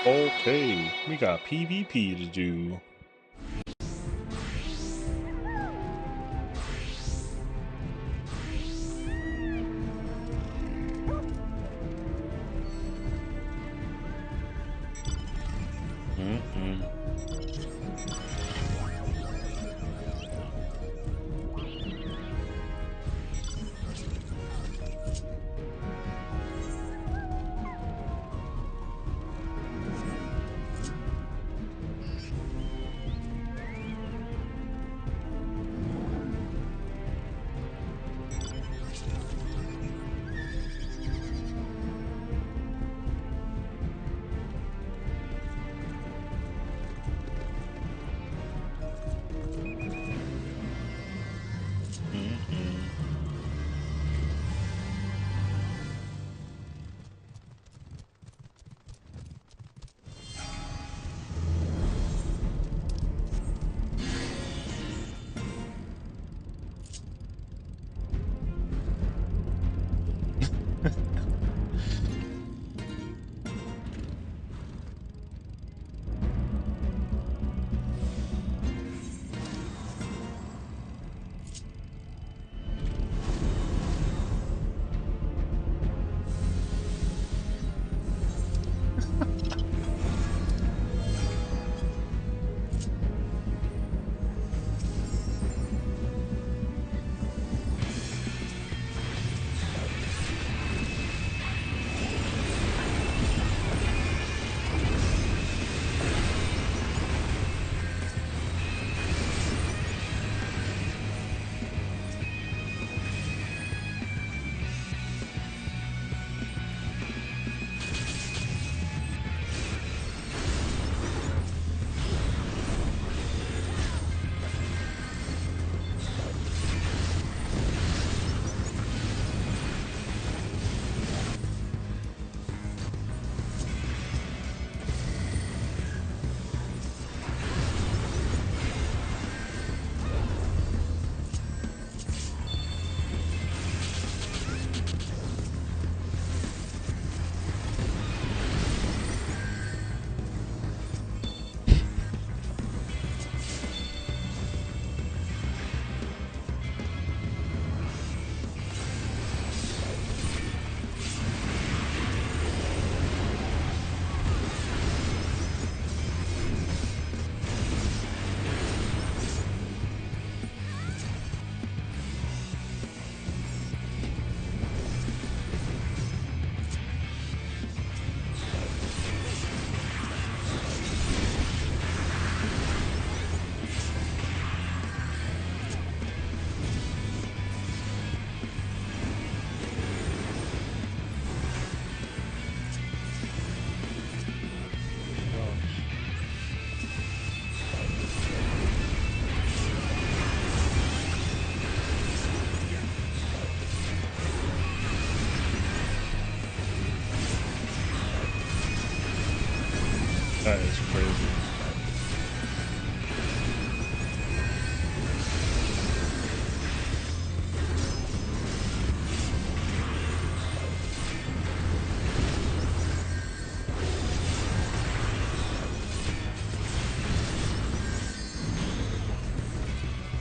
Okay, we got PvP to do. Mm-mm. Mm-mm. That is crazy.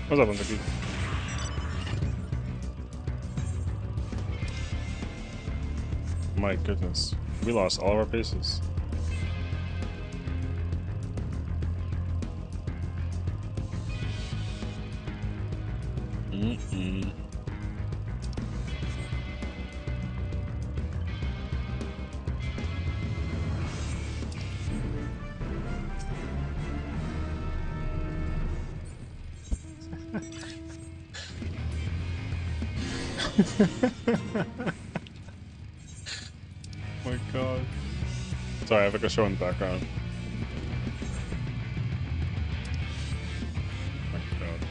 What's up, Mickey? My goodness. We lost all of our bases. Mm-mm. My god. Sorry, I have like a show in the background. My god.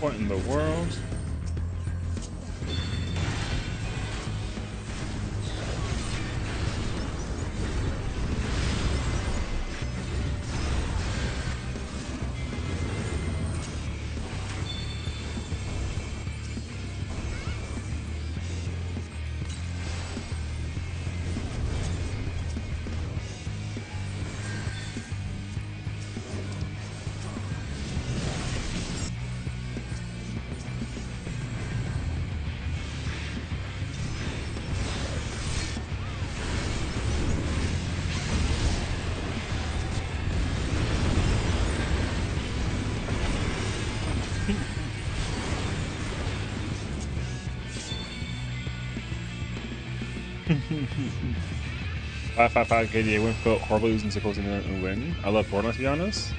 What in the world? Five five five KDA win for horrible losing sickles and win. I love Fortnite, to be honest.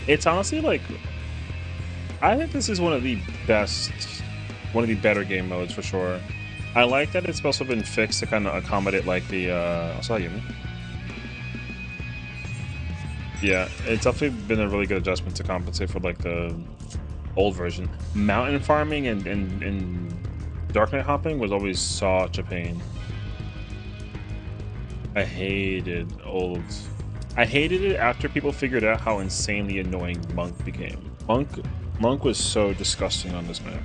It's honestly like, I think this is one of the better game modes for sure. I like that it's also been fixed to kind of accommodate like the also you me. Yeah, it's definitely been a really good adjustment to compensate for like the old version. Mountain farming and Dark Knight hopping was always such a pain. I hated it after people figured out how insanely annoying Monk became. Monk was so disgusting on this map.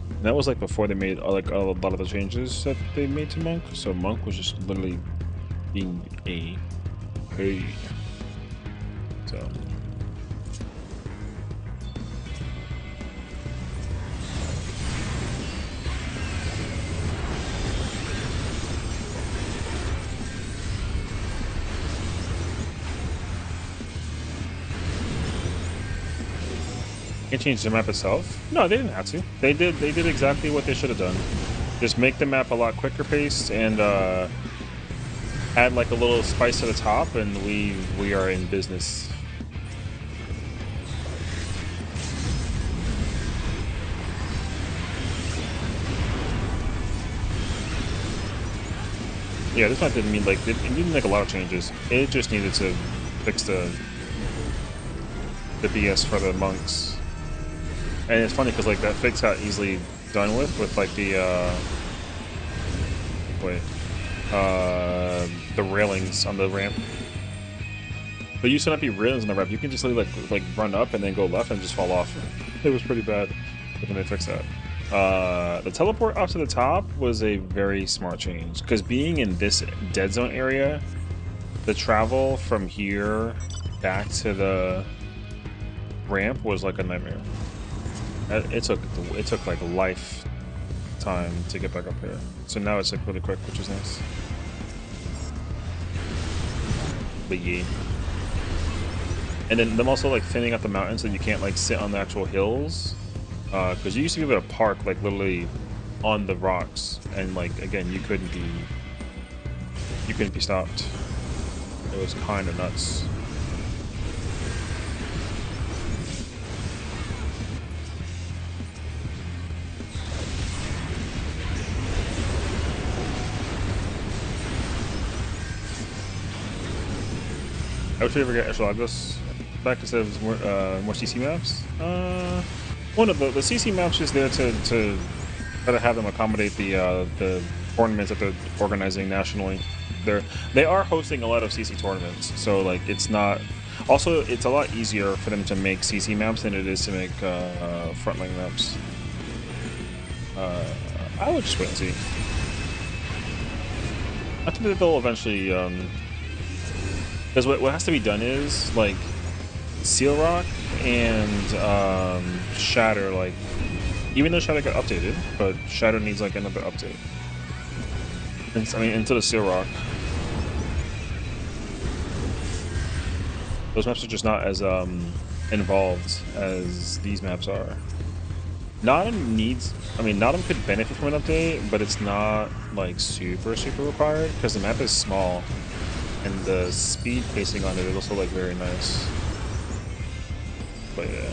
And that was like before they made like a lot of the changes that they made to Monk. So Monk was just literally being a hey. So can't change the map itself? No, they didn't have to. They did exactly what they should have done. Just make the map a lot quicker paced and add like a little spice to the top, and we are in business. Yeah, this map didn't mean like it didn't make a lot of changes. It just needed to fix the BS for the monks. And it's funny because like that fix got easily done with like the the railings on the ramp. But you should not be railings on the ramp. You can just like run up and then go left and just fall off. It was pretty bad when they fixed that. The teleport up to the top was a very smart change because being in this dead zone area, the travel from here back to the ramp was like a nightmare. It took like a lifetime to get back up here. So now it's like really quick, which is nice. But yeah. And then them also like thinning out the mountains so you can't like sit on the actual hills. Because you used to be able to park like literally on the rocks, and like again you couldn't be you couldn't be stopped. It was kind of nuts. I would ever get Echelagos back instead of more CC maps. One of the CC maps is there to try to have them accommodate the tournaments that they're organizing nationally. They are hosting a lot of CC tournaments, so like it's not. Also, it's a lot easier for them to make CC maps than it is to make frontline maps. I would just wait and see. I think that they'll eventually. Because what has to be done is like Seal Rock and Shatter, like even though Shatter got updated, but Shatter needs like another update. And, I mean, into the Seal Rock. Those maps are just not as involved as these maps are. Nottingham needs, I mean, Nottingham could benefit from an update, but it's not like super required because the map is small. And the speed pacing on it is also like very nice. But yeah.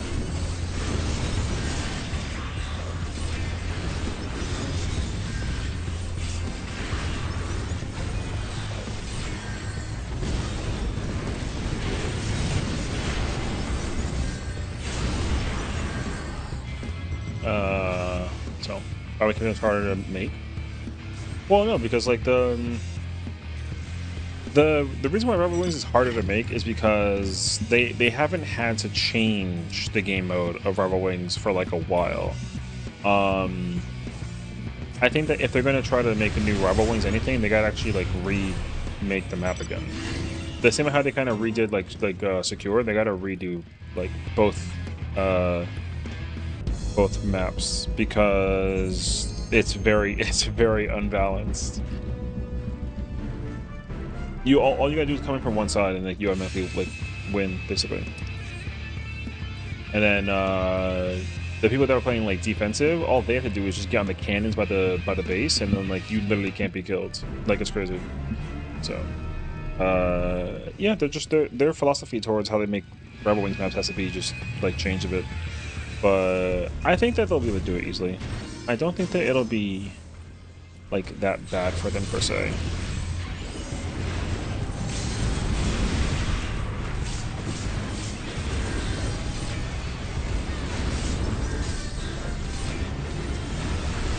So probably because it's harder to make. Well, no, because like the reason why Rebel Wings is harder to make is because they haven't had to change the game mode of Rebel Wings for like a while. I think that if they're going to try to make a new Rebel Wings anything, they gotta actually like remake the map again. The same how they kind of redid like Secure, they gotta redo like both maps because it's very unbalanced. All you gotta do is come in from one side and like you automatically like win basically. And then the people that are playing like defensive, all they have to do is just get on the cannons by the base, and then like you literally can't be killed. Like it's crazy. So yeah, their philosophy towards how they make Rebel Wings maps has to be just like changed a bit. But I think that they'll be able to do it easily. I don't think that it'll be like that bad for them per se.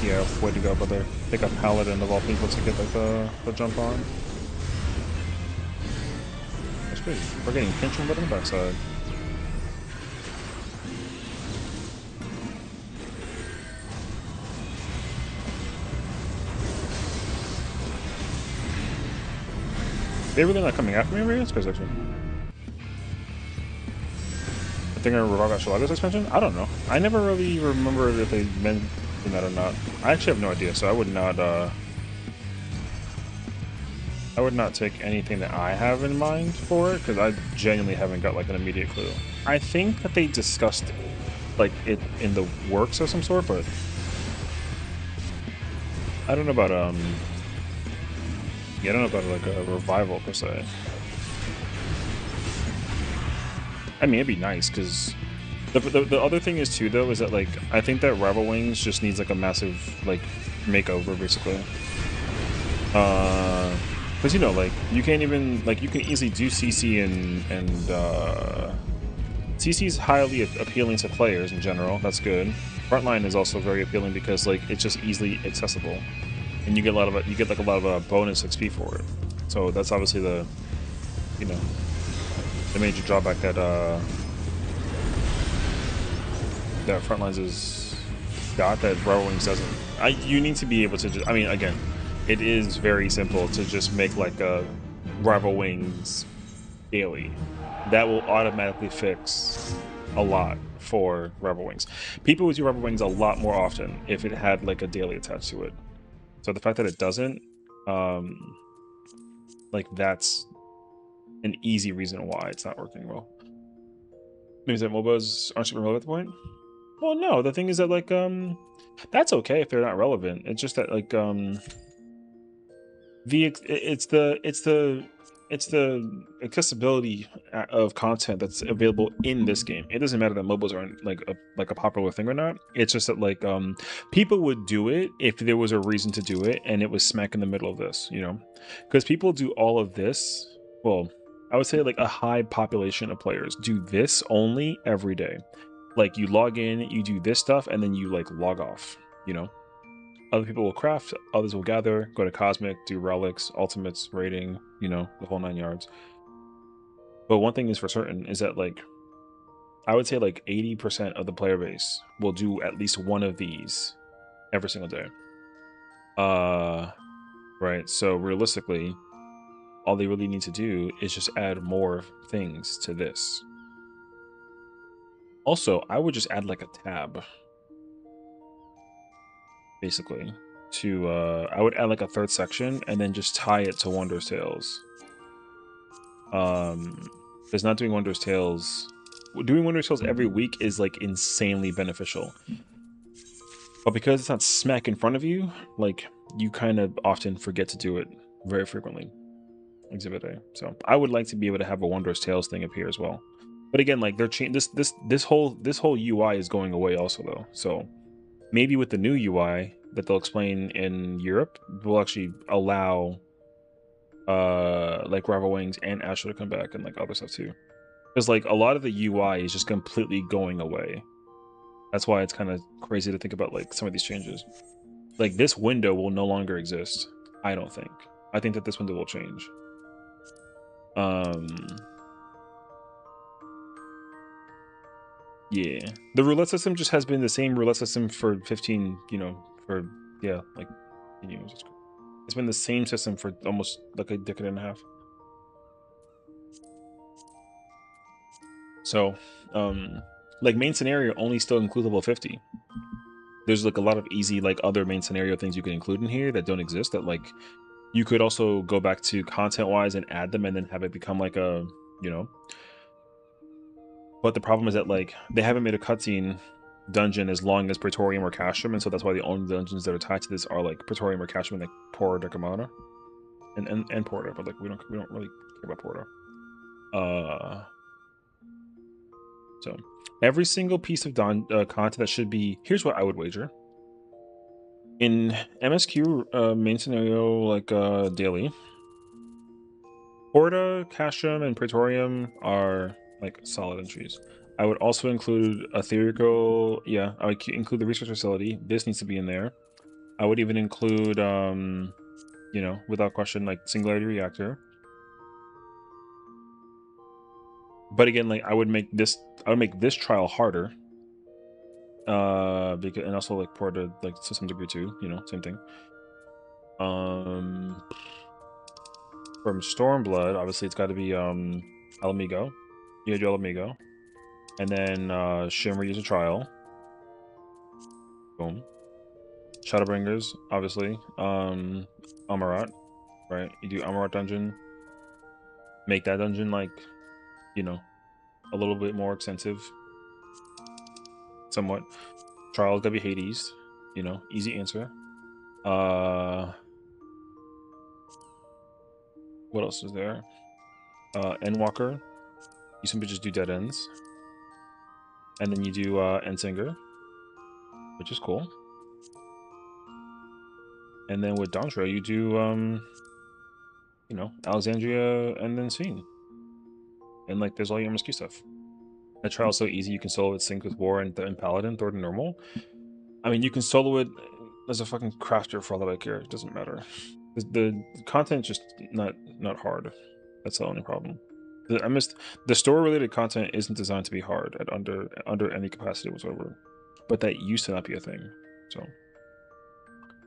Yeah, way to go, brother. Pick up Paladin of all people to get like the jump on. That's great. We're getting pinched from right on the backside. They really not coming after me, really? That's crazy, actually. I think I revive Astrologos expansion? I don't know. I never really remember if they meant that or not. I actually have no idea, so I would not take anything that I have in mind for it, because I genuinely haven't got like an immediate clue. I think that they discussed like it in the works of some sort, but I don't know about yeah, I don't know about like a revival per se. I mean, it'd be nice because the other thing is too though is that like I think that Rebel Wings just needs like a massive like makeover basically. Because you know like you can't even like you can easily do CC and CC is highly appealing to players in general. That's good. Frontline is also very appealing because like it's just easily accessible, and you get a lot of bonus XP for it. So that's obviously the the major drawback that that Frontlines is got that Rebel Wings doesn't. You need to be able to just, I mean, again, it is very simple to just make like a Rebel Wings daily. That will automatically fix a lot for Rebel Wings. People would do Rebel Wings a lot more often if it had like a daily attached to it. So the fact that it doesn't, like that's an easy reason why it's not working well. Means that MOBAs aren't super relevant at the point? Well, no. The thing is that like that's okay if they're not relevant. It's just that like It's the accessibility of content that's available in this game. It doesn't matter that mobiles aren't like a popular thing or not. It's just that like people would do it if there was a reason to do it, and it was smack in the middle of this, you know, because people do all of this. Well, I would say like a high population of players do this only every day. Like you log in, you do this stuff, and then you like log off, you know. Other people will craft, others will gather, go to Cosmic, do relics, ultimates, raiding, you know, the whole 9 yards. But one thing is for certain is that like I would say like 80% of the player base will do at least one of these every single day. Right. So realistically, all they really need to do is just add more things to this. Also, I would just add like a tab. Basically. To I would add like a third section and then just tie it to Wondrous Tales. Because not doing Wondrous Tales, doing Wondrous Tales every week is like insanely beneficial. But because it's not smack in front of you, like you kind of often forget to do it very frequently. Exhibit A. So I would like to be able to have a Wondrous Tales thing appear as well. But again, like they're this whole UI is going away also though. So maybe with the new UI that they'll explain in Europe, will actually allow like Rival Wings and Astro to come back and like other stuff too. Because like a lot of the UI is just completely going away. That's why it's kind of crazy to think about like some of these changes. Like this window will no longer exist. I don't think. I think that this window will change. Yeah, the roulette system just has been the same roulette system for 15, you know, for yeah, like years. It's been the same system for almost like a decade and a half. So, like main scenario only still includes level 50. There's like a lot of easy like other main scenario things you can include in here that don't exist. That like you could also go back to content wise and add them and then have it become like a, you know. But the problem is that like they haven't made a cutscene dungeon as long as Praetorium or Castrum, and so that's why the only dungeons that are tied to this are like Praetorium or Castrum, and like Porta Decamata and Porta, but like we don't really care about Porta. So every single piece of content that should be, here's what I would wager. In MSQ main scenario, like daily, Porta, Castrum, and Praetorium are like solid entries. I would also include Etherical. Yeah, I would include the research facility. This needs to be in there. I would even include, you know, without question, like Singularity Reactor. But again, like I would make this trial harder. Because, and also like Porta, like to some degree too. You know, same thing. From Stormblood, obviously it's got to be Alamigo. You gotta do Alamigo. And then Shimmer use a trial. Boom. Shadowbringers, obviously. Amarat, right? You do Amarat dungeon. Make that dungeon like, you know, a little bit more extensive. Somewhat. Trials gotta be Hades. You know, easy answer. What else is there? Endwalker. You simply just do dead ends. And then you do Endsinger, which is cool. And then with Dondra, you do you know, Alexandria and then Scene. And like there's all your MSQ stuff. That trial's so easy, you can solo it sync with War and Paladin, Thor to normal. I mean, you can solo it as a fucking crafter for all that I care. It doesn't matter. The content's just not hard. That's the only problem. The story related content isn't designed to be hard at under any capacity whatsoever. But that used to not be a thing. So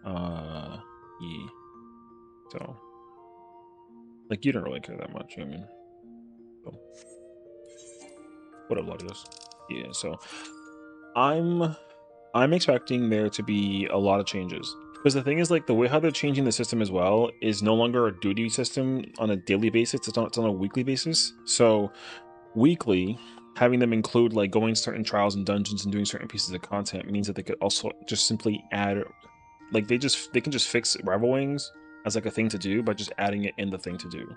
yeah. So like you don't really care that much, you know what I mean? So, what up, Latios? Yeah, so I'm expecting there to be a lot of changes. Because the thing is, like, the way how they're changing the system as well is no longer a duty system on a daily basis. It's on a weekly basis. So weekly, having them include like going certain trials and dungeons and doing certain pieces of content means that they could also just simply add, like they can just fix Rival Wings as like a thing to do by just adding it in the thing to do.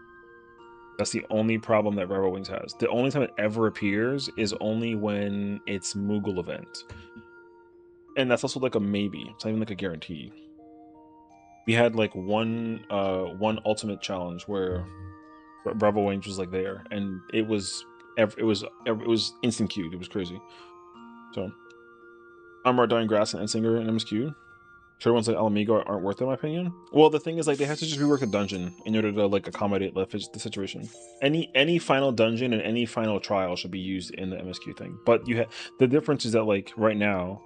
That's the only problem that Rebel Wings has. The only time it ever appears is only when it's Moogle event. And that's also like a maybe. It's not even like a guarantee. We had like one ultimate challenge where Rebel Wings was like there, and it was instant queued. It was crazy. So Armor, Dying Grass, and Endsinger and MSQ. Sure, ones like Alamigo aren't worth it, in my opinion. Well, the thing is, like, they have to just rework the dungeon in order to like accommodate the situation. Any final dungeon and any final trial should be used in the MSQ thing. But you have the difference is that like right now,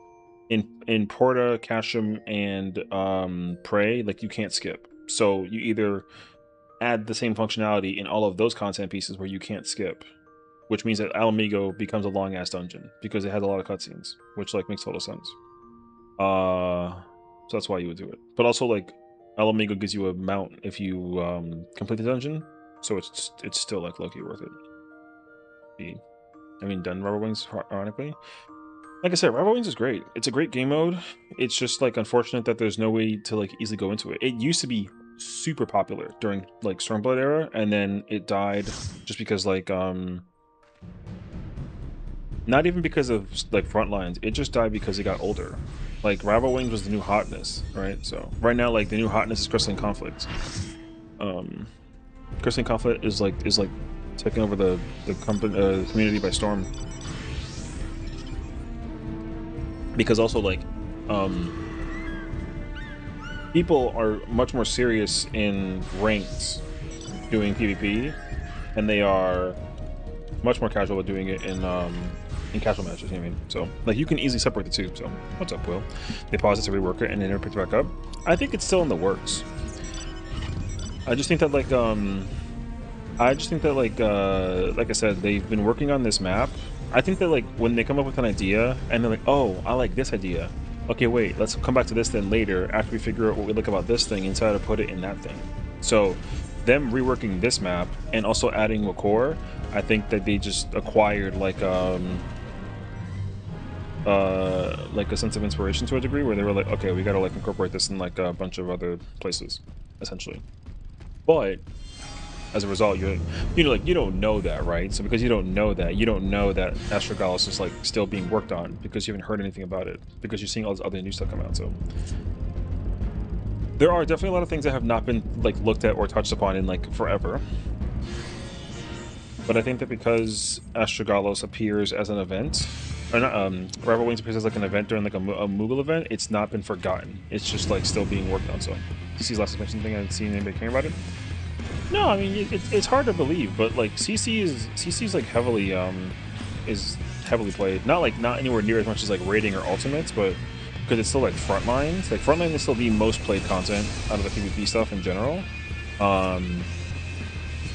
in Porta, Casham, and Prey, like you can't skip. So you either add the same functionality in all of those content pieces where you can't skip, which means that Alamigo becomes a long ass dungeon because it has a lot of cutscenes, which like makes total sense. So that's why you would do it. But also, like, Alamigo gives you a mount if you complete the dungeon, so it's still like low-key worth it. I mean, done Rubber Wings, ironically. Like I said, Rubber Wings is great. It's a great game mode. It's just like unfortunate that there's no way to like easily go into it. It used to be super popular during like Stormblood era, and then it died just because like not even because of like Frontlines. It just died because it got older. Like Rival Wings was the new hotness, right? So right now, like the new hotness is Crystalline Conflict. Crystalline Conflict is like taking over the community by storm. Because also like people are much more serious in ranked doing PvP, and they are much more casual with doing it in casual matches, you know what I mean? So, like, you can easily separate the two. So, what's up, Will? They paused it to rework it and then never picked it back up. I think it's still in the works. I just think that, like I said, they've been working on this map. I think that, like, when they come up with an idea and they're like, oh, I like this idea. Okay, wait, let's come back to this then later after we figure out what we like about this thing and try to put it in that thing. So, them reworking this map and also adding Wakor, I think that they just acquired like a sense of inspiration to a degree where they were like, okay, we gotta like incorporate this in like a bunch of other places, essentially. But as a result, you don't know that, right? So because you don't know that Astragalus is like still being worked on because you haven't heard anything about it, because you're seeing all this other new stuff come out. So there are definitely a lot of things that have not been like looked at or touched upon in like forever. But I think that because Astragalus appears as an event, or not, Rival Wings appears as like an event during like a Moogle event, it's not been forgotten. It's just like still being worked on. So, CC's last suspension thing, I haven't seen anybody caring about it. No, I mean it's hard to believe, but like CC's like heavily played. Not anywhere near as much as like raiding or ultimates, but because it's still like Frontlines. Like Frontline is still the most played content out of the PvP stuff in general.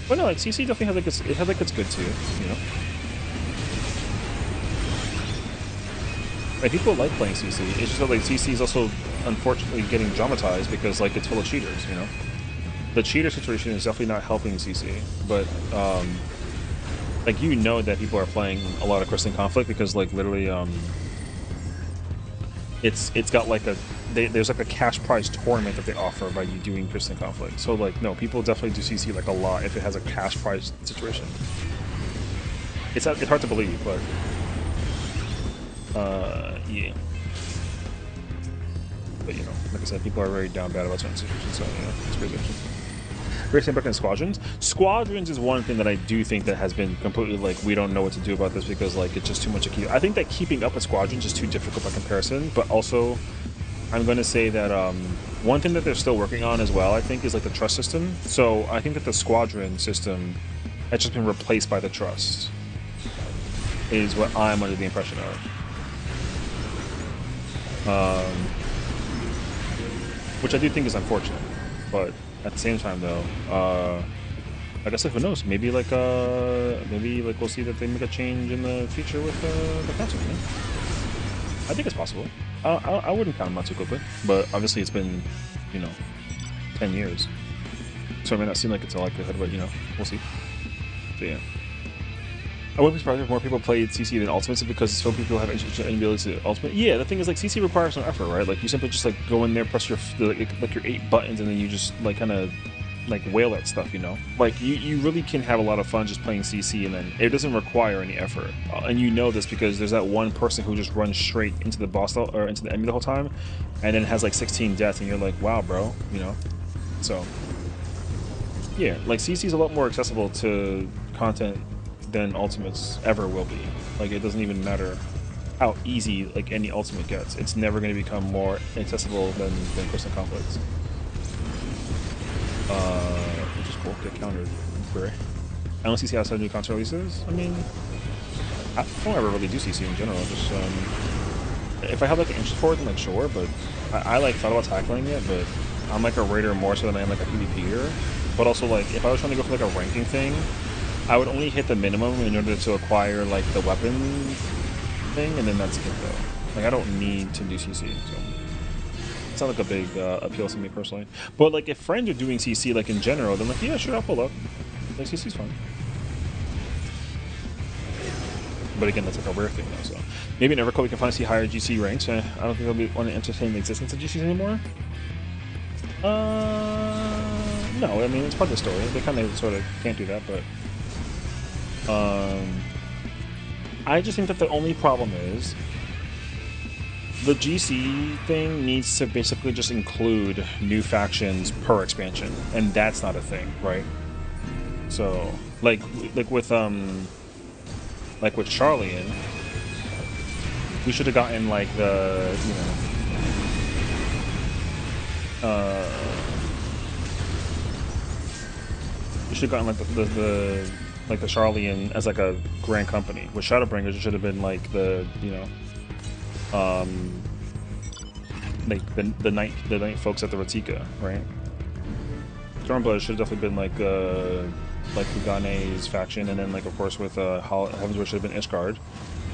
But no, like CC definitely has like its good too, you know. Like people like playing CC. It's just that like CC is also unfortunately getting dramatized because like it's full of cheaters, you know. The cheater situation is definitely not helping CC, but like you know that people are playing a lot of Crystalline Conflict because like literally it's got like there's like a cash prize tournament that they offer by you doing Crystalline Conflict. So like no, people definitely do CC like a lot if it has a cash prize situation. It's hard to believe, but yeah. But you know, like I said, people are very down bad about certain situations, so you know, it's pretty interesting. Racing back in Squadrons. Squadrons is one thing that I do think that has been completely like we don't know what to do about this because like it's just too much to keep. I think that keeping up with Squadrons is too difficult by comparison, but also I'm going to say that one thing that they're still working on as well, I think, is like the trust system. So I think that the Squadron system has just been replaced by the trust, is what I'm under the impression of. Which I do think is unfortunate, but at the same time, though, like I said, who knows? Maybe like we'll see that they make a change in the future with the console. You know? I think it's possible. I wouldn't count them out too quickly, but obviously it's been, you know, 10 years, so it may not seem like it's a likelihood, but you know, we'll see. So yeah. I wouldn't be surprised if more people played CC than Ultimates because so people have ability to Ultimate. Yeah, the thing is, like, CC requires no effort, right? Like, you simply just, like, go in there, press your, like your 8 buttons, and then you just, like, kind of, like, wail at stuff, you know? Like, you really can have a lot of fun just playing CC, and then it doesn't require any effort. And you know this because there's that one person who just runs straight into the boss, or into the enemy the whole time, and then has, like, 16 deaths, and you're like, wow, bro, you know? So, yeah, like, CC is a lot more accessible to content than Ultimates ever will be. Like, it doesn't even matter how easy like any Ultimate gets. It's never going to become more accessible than Crystal Conflicts. Which is cool. Get countered. Query. I don't CC outside new console releases. I mean, I don't ever really do CC in general. Just if I have like an interest for it, then like sure. But I like thought about tackling it, but I'm like a raider more so than I am like a PvPer. But also like if I was trying to go for like a ranking thing, I would only hit the minimum in order to acquire like the weapon thing, and then that's it though. Like I don't need to do CC, so it's not like a big appeal to me personally. But like if friends are doing CC like in general, then like yeah, sure, I'll pull up. Like CC's fun. But again, that's like a rare thing though. So maybe in Evercode we can finally see higher GC ranks. I don't think they'll be want to entertain the existence of GCs anymore. No, I mean it's part of the story. They kind of sort of can't do that, but. I just think that the only problem is the GC thing needs to basically just include new factions per expansion, and that's not a thing, right? So, like with Sessiion, we should have gotten like the we should have gotten like the Sessiion as like a grand company. With Shadowbringers, it should have been like the like the night folks at the Ratika, right? Stormblood should have definitely been like Hugane's faction, and then like of course with Heavensward should have been Ishgard.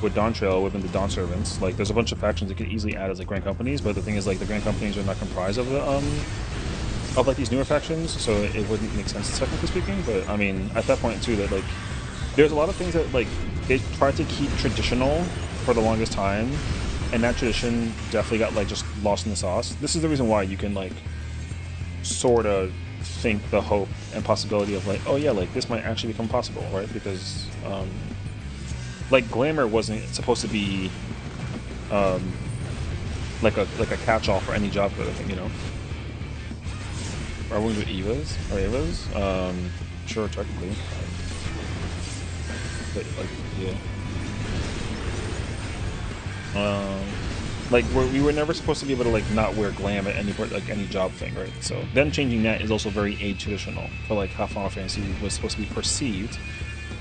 With Dawn Trail would have been the Dawn Servants. Like there's a bunch of factions that could easily add as like grand companies, but the thing is like the grand companies are not comprised of the of like these newer factions, so it wouldn't make sense technically speaking. But I mean, at that point too, that like there's a lot of things that like they tried to keep traditional for the longest time, and that tradition definitely got like just lost in the sauce. This is the reason why you can like sort of think the hope and possibility of like, oh yeah, like this might actually become possible, right? Because like glamour wasn't supposed to be like a catch-all for any job kind of thing, you know. Are we with Evas? Or Evas? Sure, technically. But, like, yeah. Like, we were never supposed to be able to, like, not wear glam at any point, like, any job thing, right? So, them changing that is also very age-traditional for, like, how Final Fantasy was supposed to be perceived.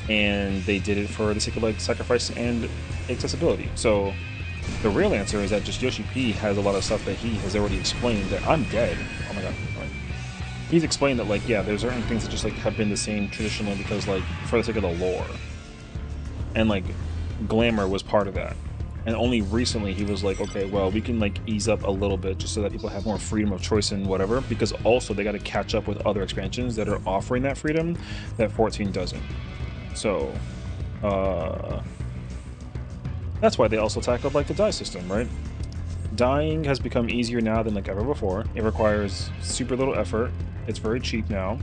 And they did it for the sake of, like, sacrifice and accessibility. So, the real answer is that just Yoshi P has a lot of stuff that he has already explained that I'm dead. Oh my god. He's explained that, like, yeah, there's certain things that just, like, have been the same traditionally because, like, for the sake of the lore. And, like, glamour was part of that. And only recently he was like, okay, well, we can, like, ease up a little bit just so that people have more freedom of choice and whatever, because also they got to catch up with other expansions that are offering that freedom that 14 doesn't. So, that's why they also tackled, like, the die system, right? Dying has become easier now than, like, ever before. It requires super little effort. It's very cheap now,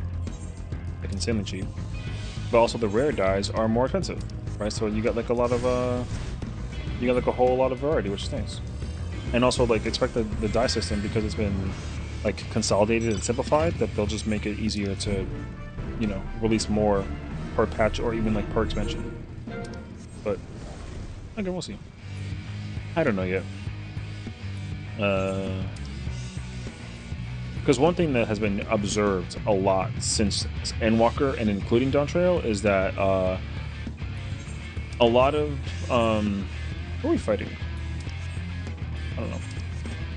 like insanely cheap. But also the rare dies are more expensive, right? So you got like a lot of you got like a whole lot of variety, which is nice. And also like expect the die system, because it's been like consolidated and simplified, that they'll just make it easier to, you know, release more per patch or even like per expansion. But okay, we'll see. I don't know yet. Because one thing that has been observed a lot since Endwalker and including Dawn Trail is that a lot of who are we fighting? I don't know.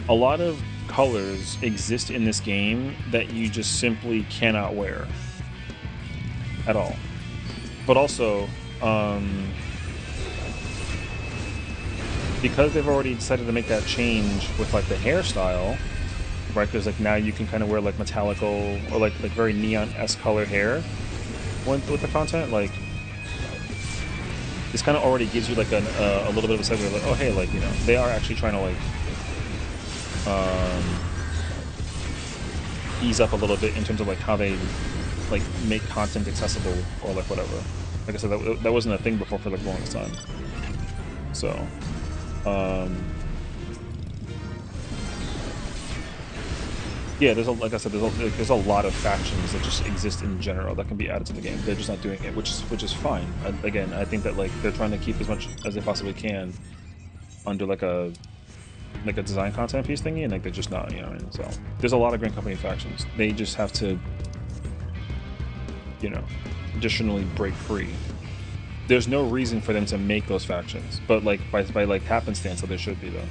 A lot of colors exist in this game that you just simply cannot wear at all. But also, because they've already decided to make that change with like the hairstyle. Right, because like now you can kind of wear like metallical or like very neon-esque colored hair with the content. Like this kind of already gives you like a little bit of a segue, like, oh hey, like, you know, they are actually trying to like ease up a little bit in terms of like how they like make content accessible or like whatever. Like I said, that wasn't a thing before for like the longest time. So, yeah, like I said, there's a lot of factions that just exist in general that can be added to the game. They're just not doing it, which is fine. Again, I think that like they're trying to keep as much as they possibly can under like a design content piece thingy, and like they're just not, you know what I mean? So there's a lot of Grand Company factions. They just have to, you know, additionally break free. There's no reason for them to make those factions, but like by like happenstance, so there should be though.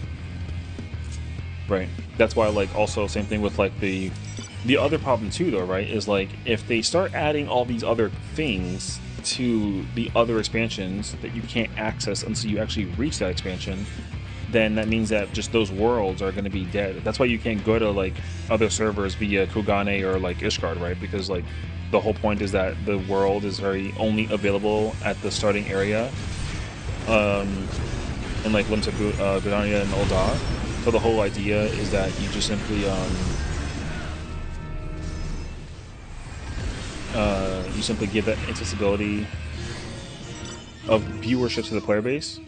Right. That's why, like, also same thing with like the other problem too, though, right? Is like if they start adding all these other things to the other expansions that you can't access until you actually reach that expansion, then that means that just those worlds are going to be dead. That's why you can't go to like other servers via Kugane or like Ishgard, right? Because like the whole point is that the world is only available at the starting area, in like Limsa, Gudania, and Ul'dah. So the whole idea is that you just simply give that accessibility of viewership to the player base,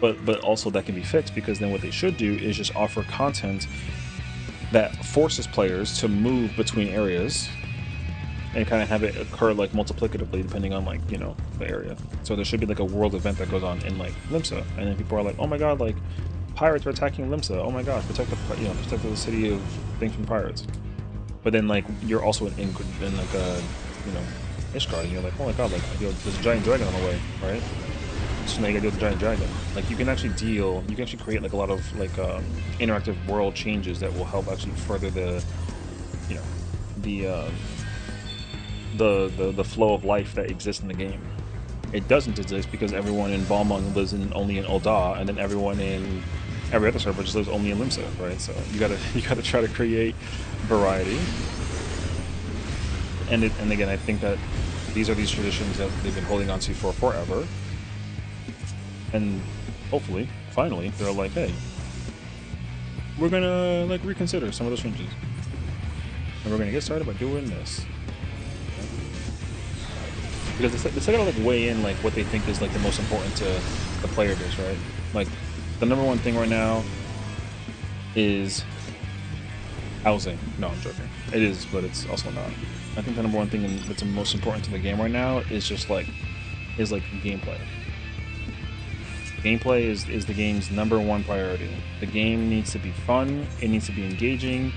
but also that can be fixed, because then what they should do is just offer content that forces players to move between areas and kind of have it occur like multiplicatively depending on like, you know, the area. So there should be like a world event that goes on in like Limsa, and then people are like, oh my god, like pirates are attacking Limsa. Oh my gosh, protect the city of things from pirates. But then like you're also in like a, you know, Ishgard, and you're like, oh my god, like there's a giant dragon on the way, right? So now you gotta deal with the giant dragon. Like you can actually create like a lot of like interactive world changes that will help actually further the, you know, the flow of life that exists in the game. It doesn't exist because everyone in Balmung lives only in Ul'dah, and then everyone in every other server just lives only in Limsa, right? So you gotta try to create variety. And again, I think that these are these traditions that they've been holding on to for forever. And hopefully, finally, they're like, hey, we're gonna like reconsider some of those changes, and we're gonna get started by doing this. Because they gotta like weigh in like what they think is like the most important to the player base, right? Like the number one thing right now is housing. No, I'm joking. It is, but it's also not. I think the number one thing that's the most important to the game right now is just like gameplay. Gameplay is the game's number one priority. The game needs to be fun. It needs to be engaging.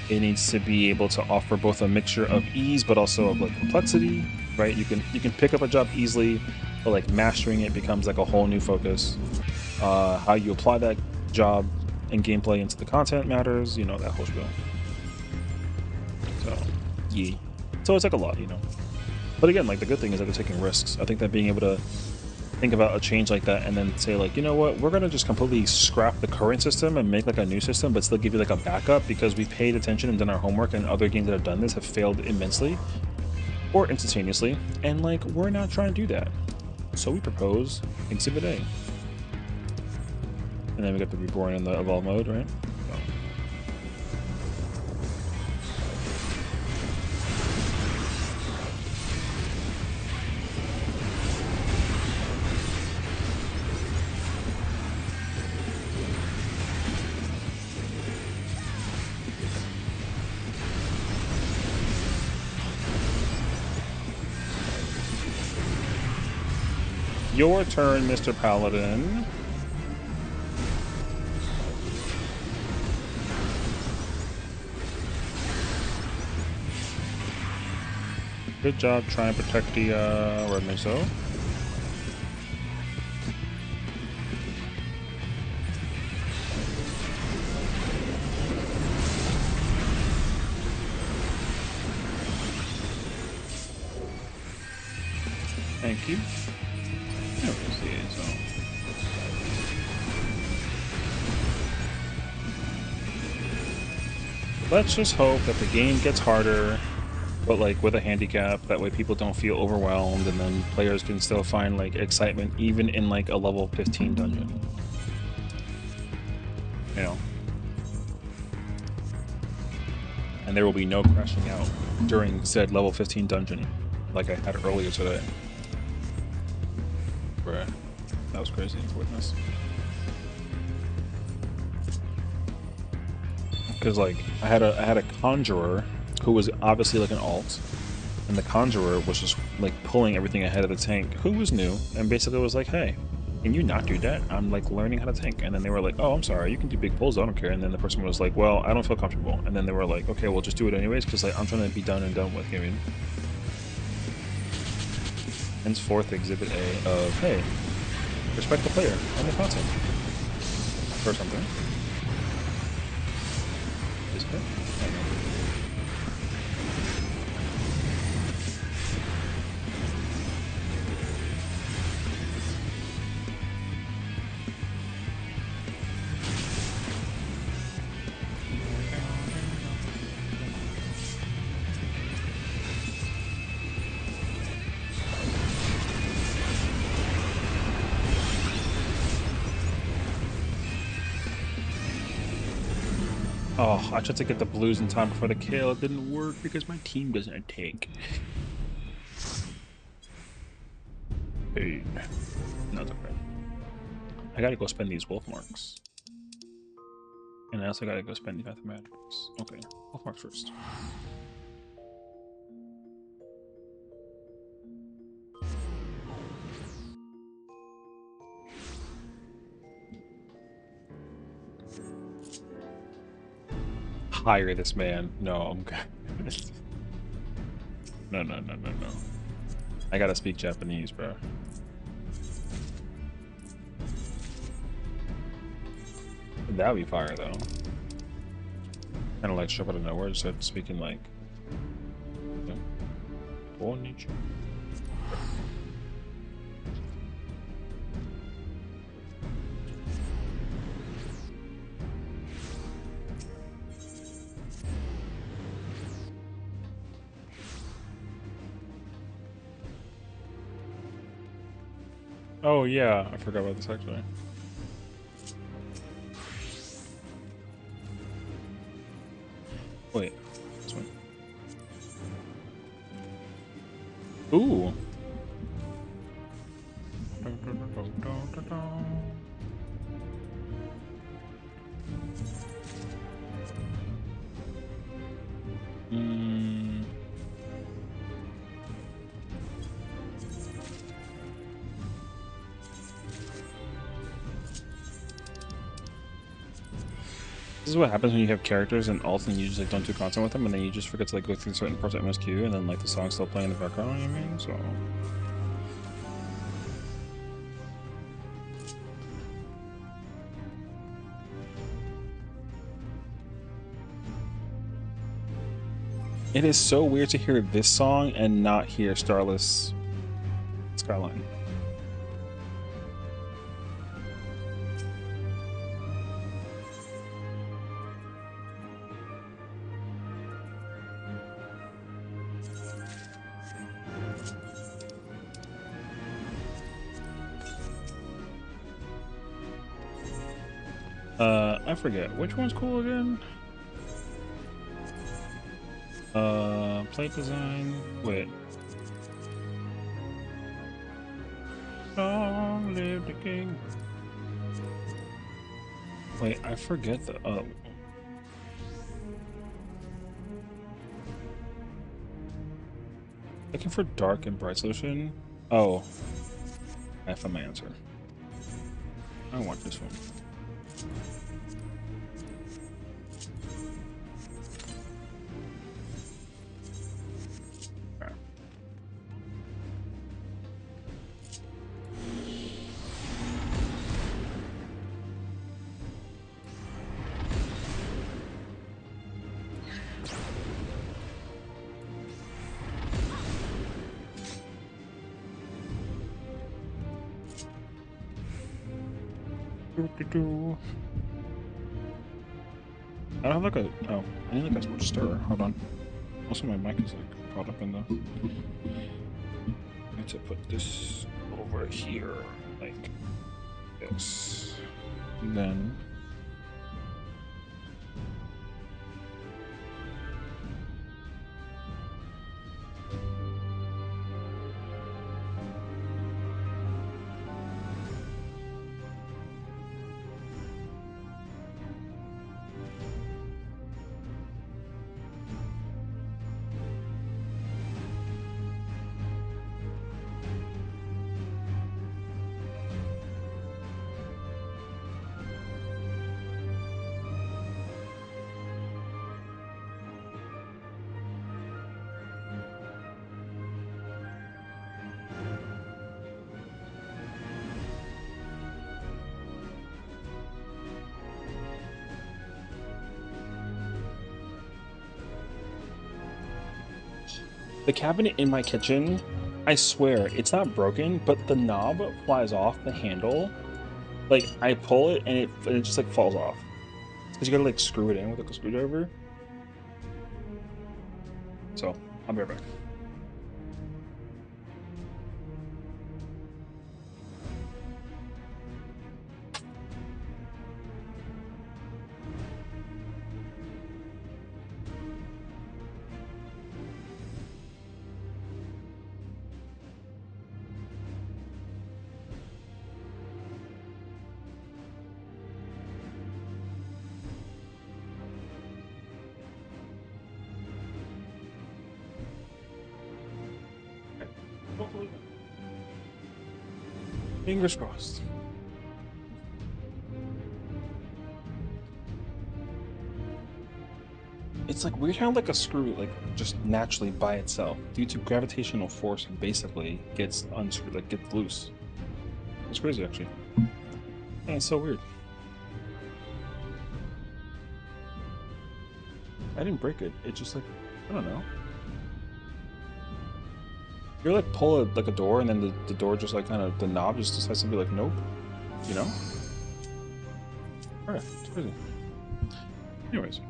It needs to be able to offer both a mixture of ease but also of like complexity, right? You can pick up a job easily, but like mastering it becomes like a whole new focus. How you apply that job and gameplay into the content matters, you know, that whole spiel. So, yeah. So it's like a lot, you know. But again, like the good thing is that they're taking risks. I think that being able to think about a change like that and then say like, you know what, we're gonna just completely scrap the current system and make like a new system, but still give you like a backup because we paid attention and done our homework, and other games that have done this have failed immensely or instantaneously, and like we're not trying to do that. So we propose Exhibit A. And then we got the Reborn in the Evolve mode, right? So. Your turn, Mr. Paladin. Good job trying to protect the Red Meso. Thank you. Let's just hope that the game gets harder but like with a handicap. That way people don't feel overwhelmed, and then players can still find like excitement even in like a level 15 dungeon. You know. And there will be no crashing out during said level 15 dungeon, like I had earlier today. Bruh, that was crazy to witness. Because like I had a conjurer who was obviously like an alt, and the conjurer was just like pulling everything ahead of the tank, who was new, and basically was like, "Hey, can you not do that? I'm like learning how to tank." And then they were like, "Oh, I'm sorry, you can do big pulls, I don't care." And then the person was like, "Well, I don't feel comfortable." And then they were like, "Okay, well, just do it anyways, because like I'm trying to be done and done with." You know what I mean? Henceforth, Exhibit A of, hey, respect the player and the content, or something. Is it? I don't know. Oh, I tried to get the blues in time before the kill. It didn't work because my team doesn't take. Hey. No, it's okay. I gotta go spend these wolf marks. And I also gotta go spend the mathematics. Okay, wolf marks first. Hire this man. No, I'm good. No. I gotta speak Japanese, bro. That would be fire, though. Kind of like straight out of nowhere, just started speaking like, you know, Konnichiwa. Oh yeah, I forgot about this actually. Wait, this one. Ooh. Mm. This is what happens when you have characters and alts and you just like don't do content with them, and then you just forget to like go through certain parts of MSQ, and then like the song's still playing in the background. You know what I mean? So. It is so weird to hear this song and not hear Starless Skyline. I forget which one's cool again. Plate design. Wait. Long live the king. Wait, I forget the. Looking for dark and bright solution. Oh, I found my answer. I want this one. I don't have like a. Oh, I need like a stir. Hold on. Also, my mic is like. caught up in though. I need to put this over here, like this. And then the cabinet in my kitchen, I swear, it's not broken, but the knob flies off the handle. Like, I pull it and it just like falls off. Because you gotta like screw it in with like a screwdriver. So, I'll be right back. Fingers crossed. It's like weird how like a screw like just naturally by itself due to gravitational force basically gets unscrewed, like gets loose. It's crazy actually. And it's so weird. I didn't break it. It just like, I don't know. You like pull like a door and then the door just like kind of, the knob just decides to be like, nope. You know? Alright, it's crazy. Anyways.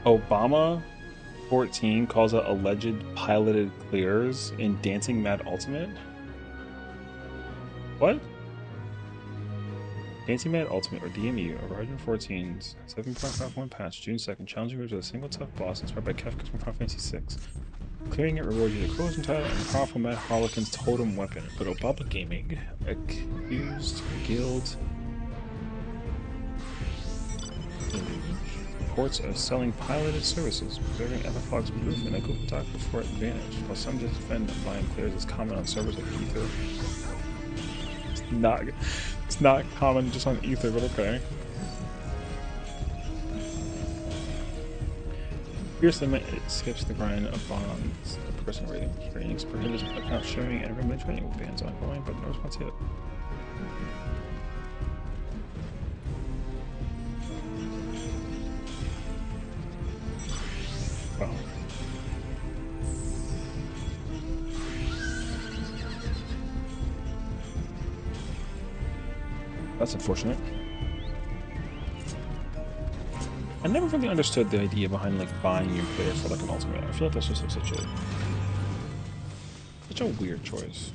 Obama 14 calls out alleged piloted clears in Dancing Mad Ultimate. What? Dancing Mad Ultimate, or DMU, Horizon 14's 7.51 patch, June 2nd, challenging you with a single tough boss inspired by Kefka's from Final Fantasy VI. Clearing it rewards you the Closing Title and powerful Mad Harlequin's totem weapon. But Obama Gaming accused Guild reports of selling piloted services, preserving FFXIV's proof in a Google Doc before advantage, while some just defend that buying clears is common on servers like Ether. It's not common just on Ether, but okay. Fierce Limit, it skips the grind of bonds, the person rating trainings, prohibits account sharing, and remote training with bans ongoing, but no response yet. Wow. That's unfortunate. I never really understood the idea behind like buying your player for like an ultimate. I feel like that's just like such a weird choice.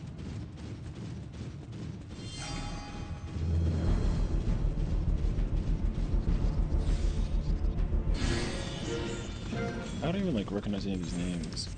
I don't even like recognize any of these names.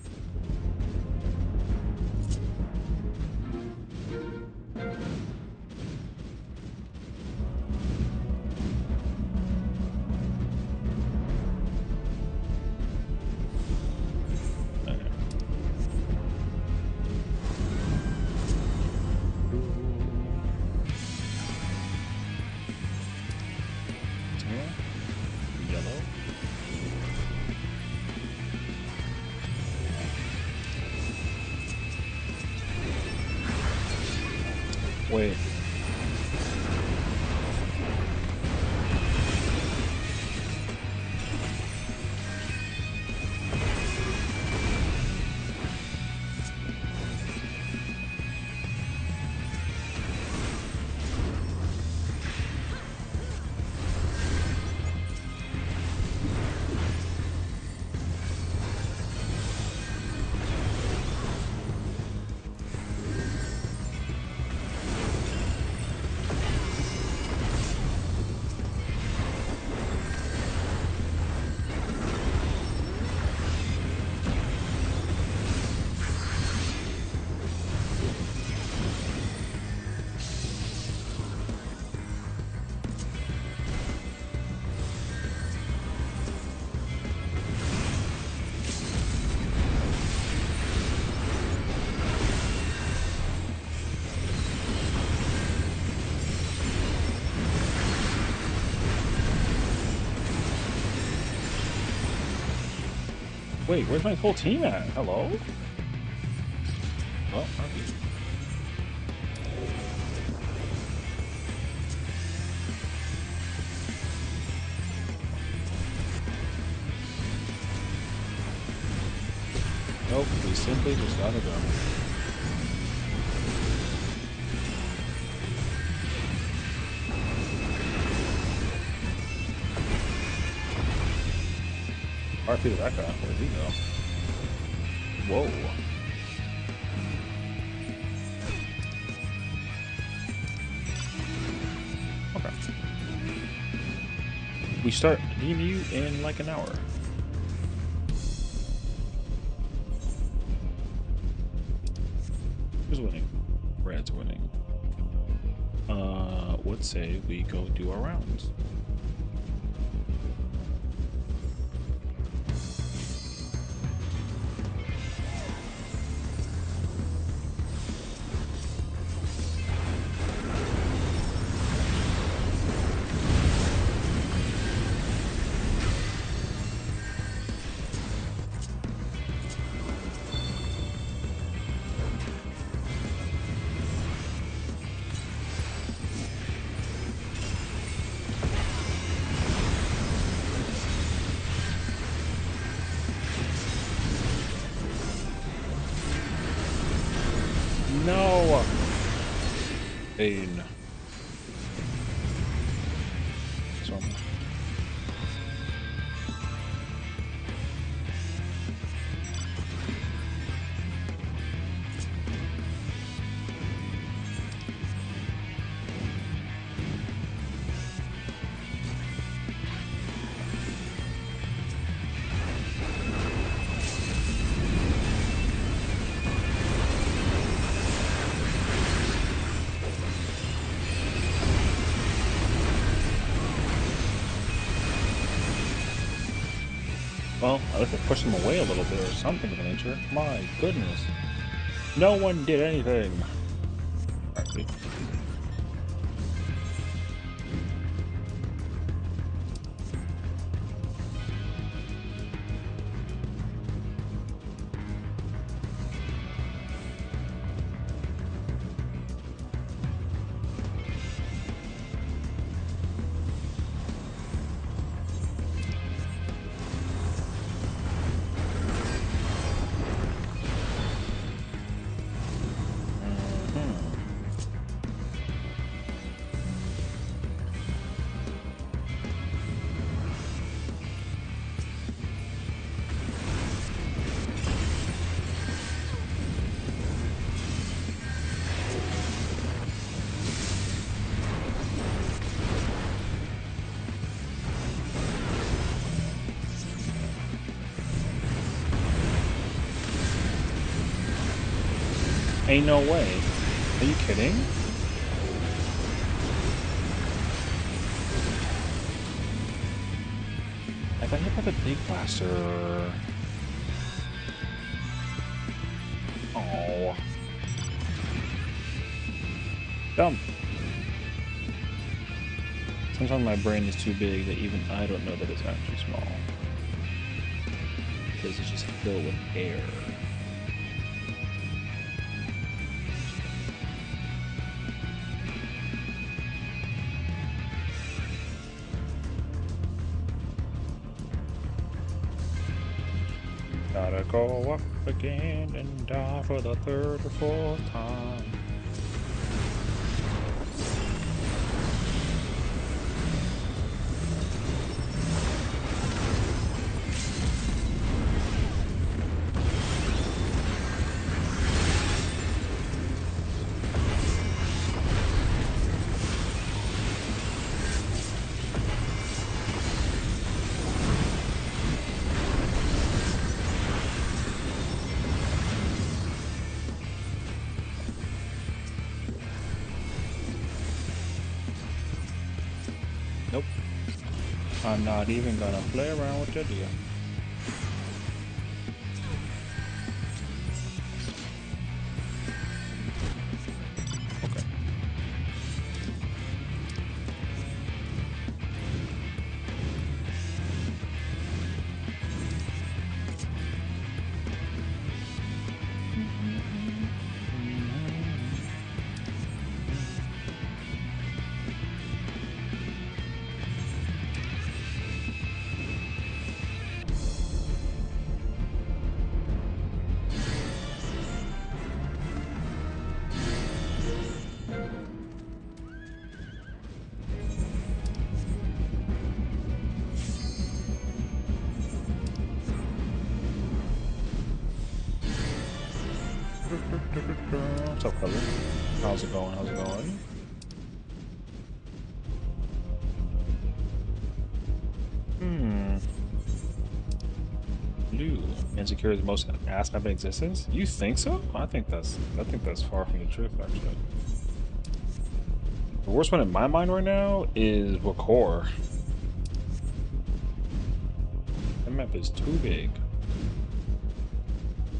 Wait, where's my whole team at? Hello? Well, are we? Nope, we simply just gotta go. RP to that guy. Where did he go? Whoa. Okay. We start DMU in like an hour. Who's winning? Red's winning. Let's say we go do our rounds. No! Pain. So. Well, I have to push them away a little bit or something of the nature. My goodness. No one did anything. Alright, ain't no way. Are you kidding? I got hit by the big blaster. Oh. Dumb. Sometimes my brain is too big that even I don't know that it's actually small. Because it's just filled with air. Gotta go up again and die for the third or fourth time. Nope. I'm not even gonna play around with the deal. Okay. brother. How's it going? How's it going? Blue. Insecure is the most ass map in existence? You think so? I think that's far from the truth, actually. The worst one in my mind right now is Wakor. That map is too big.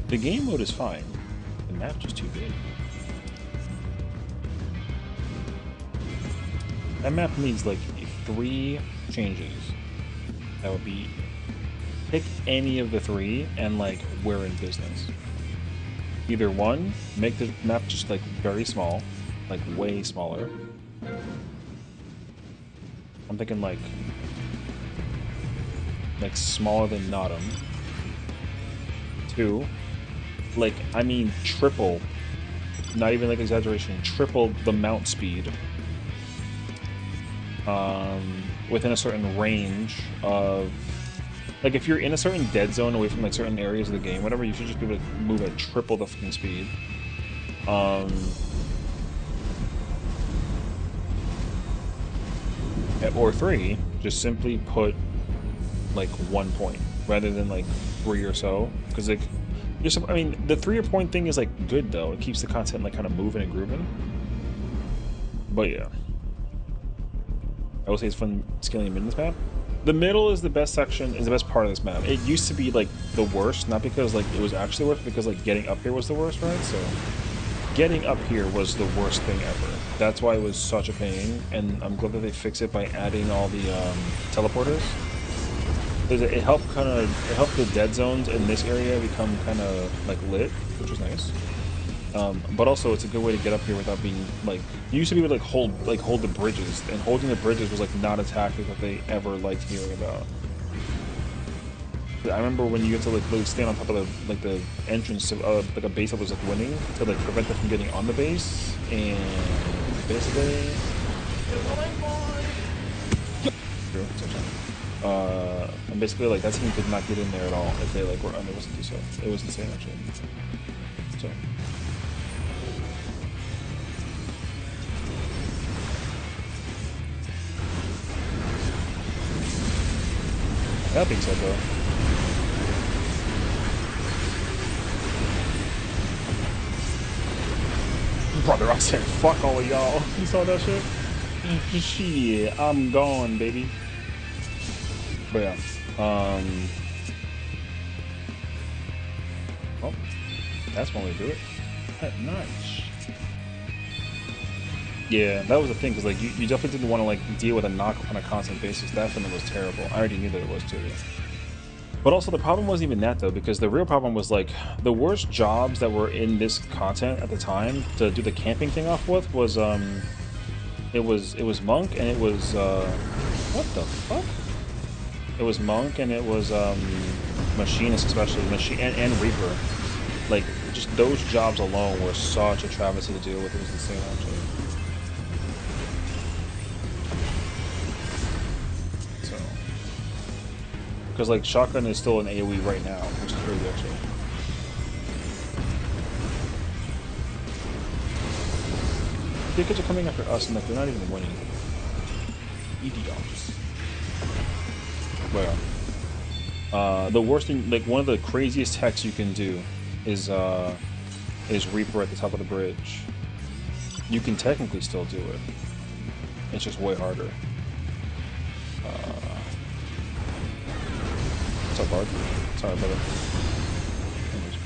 The game mode is fine. The map's just too big. That map needs like 3 changes. That would be pick any of the 3 and like we're in business. Either 1, make the map just like very small, like way smaller. I'm thinking like smaller than Nottingham. 2, like I mean triple, not even like exaggeration, triple the mount speed. Within a certain range of, like, if you're in a certain dead zone away from like certain areas of the game, whatever, you should just be able to move at triple the fucking speed. Or 3, just simply put like 1 point rather than like 3 or so, because like, I mean, the 3 point thing is like good though. It keeps the content like kind of moving and grooving. But yeah. I will say it's fun scaling in this map. The middle is the best section, is the best part of this map. It used to be like the worst, not because like it was actually worst, because like getting up here was the worst, right? So getting up here was the worst thing ever. That's why it was such a pain, and I'm glad that they fixed it by adding all the teleporters. It helped the dead zones in this area become kind of like lit, which was nice. But also it's a good way to get up here without being like, you used to be able to hold the bridges, and holding the bridges was like not a tactic that they ever liked hearing about. I remember when you get to like stand on top of the entrance to like a base that was like winning to like prevent them from getting on the base, and basically and basically like that team could not get in there at all if they like were unable to do so. It was insane actually. So that being said though, brother, I said fuck all of y'all. You saw that shit? Shit, I'm gone, baby. But yeah, well, that's one way to do it. Nice. Yeah, that was the thing, because like you definitely didn't want to like deal with a knock on a constant basis. That feeling was terrible. I already knew that it was too. But also the problem wasn't even that though, because the real problem was like the worst jobs that were in this content at the time to do the camping thing off with was it was Monk, and it was what the fuck? It was Monk, and it was Machinist, especially and Reaper. Like just those jobs alone were such a travesty to deal with. It was insane actually. So because like shotgun is still an AoE right now, which is crazy actually. Because are coming after us and like they're not even winning. Idiots. Well, the worst thing, like one of the craziest techs you can do is Reaper at the top of the bridge. You can technically still do it. It's just way harder. What's up, Bard? Sorry, brother. Anyways.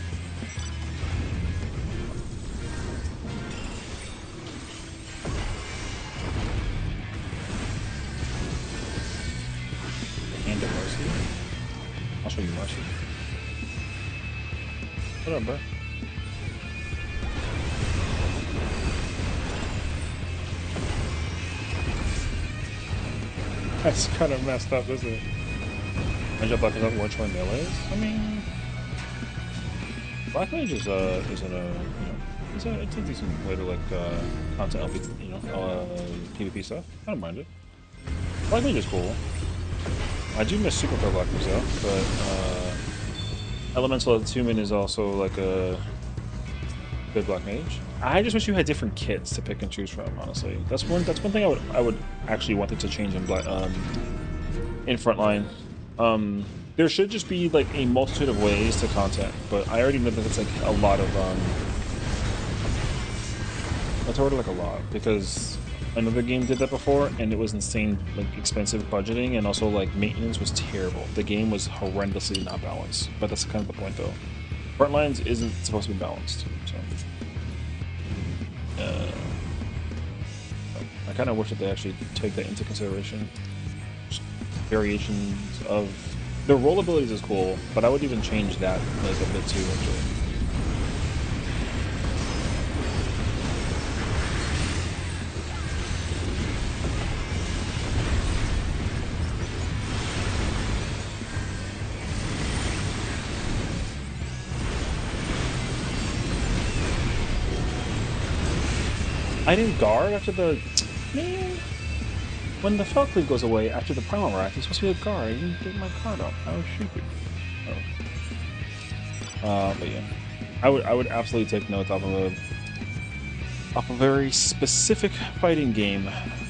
Hand of Mercy? I'll show you Mercy. What up, bro? That's kind of messed up, isn't it? Mage Black is not watch my melees? I mean, Black Mage is isn't a, you know, it's a decent way to like content LP, you know, PvP stuff. I don't mind it. Black Mage is cool. I do miss Super Pro Black Mage though, but Elemental Attunement is also like a good Black Mage. I just wish you had different kits to pick and choose from. Honestly, that's one thing I would actually want it to change in Frontline. There should just be like a multitude of ways to content, but I already know that it's like a lot of that's already like a lot, because another game did that before and it was insane, like expensive budgeting, and also like maintenance was terrible. The game was horrendously not balanced, but that's kind of the point though. Frontlines isn't supposed to be balanced, so I kind of wish that they actually take that into consideration. Just variations of the roll abilities is cool, but I would even change that like a bit too, actually. I didn't guard after the... Man! When the Fell Cleave goes away after the Primal Rack, it's supposed to be a guard. I didn't get my card up. How stupid. Oh. But yeah. I would absolutely take notes off of a very specific fighting game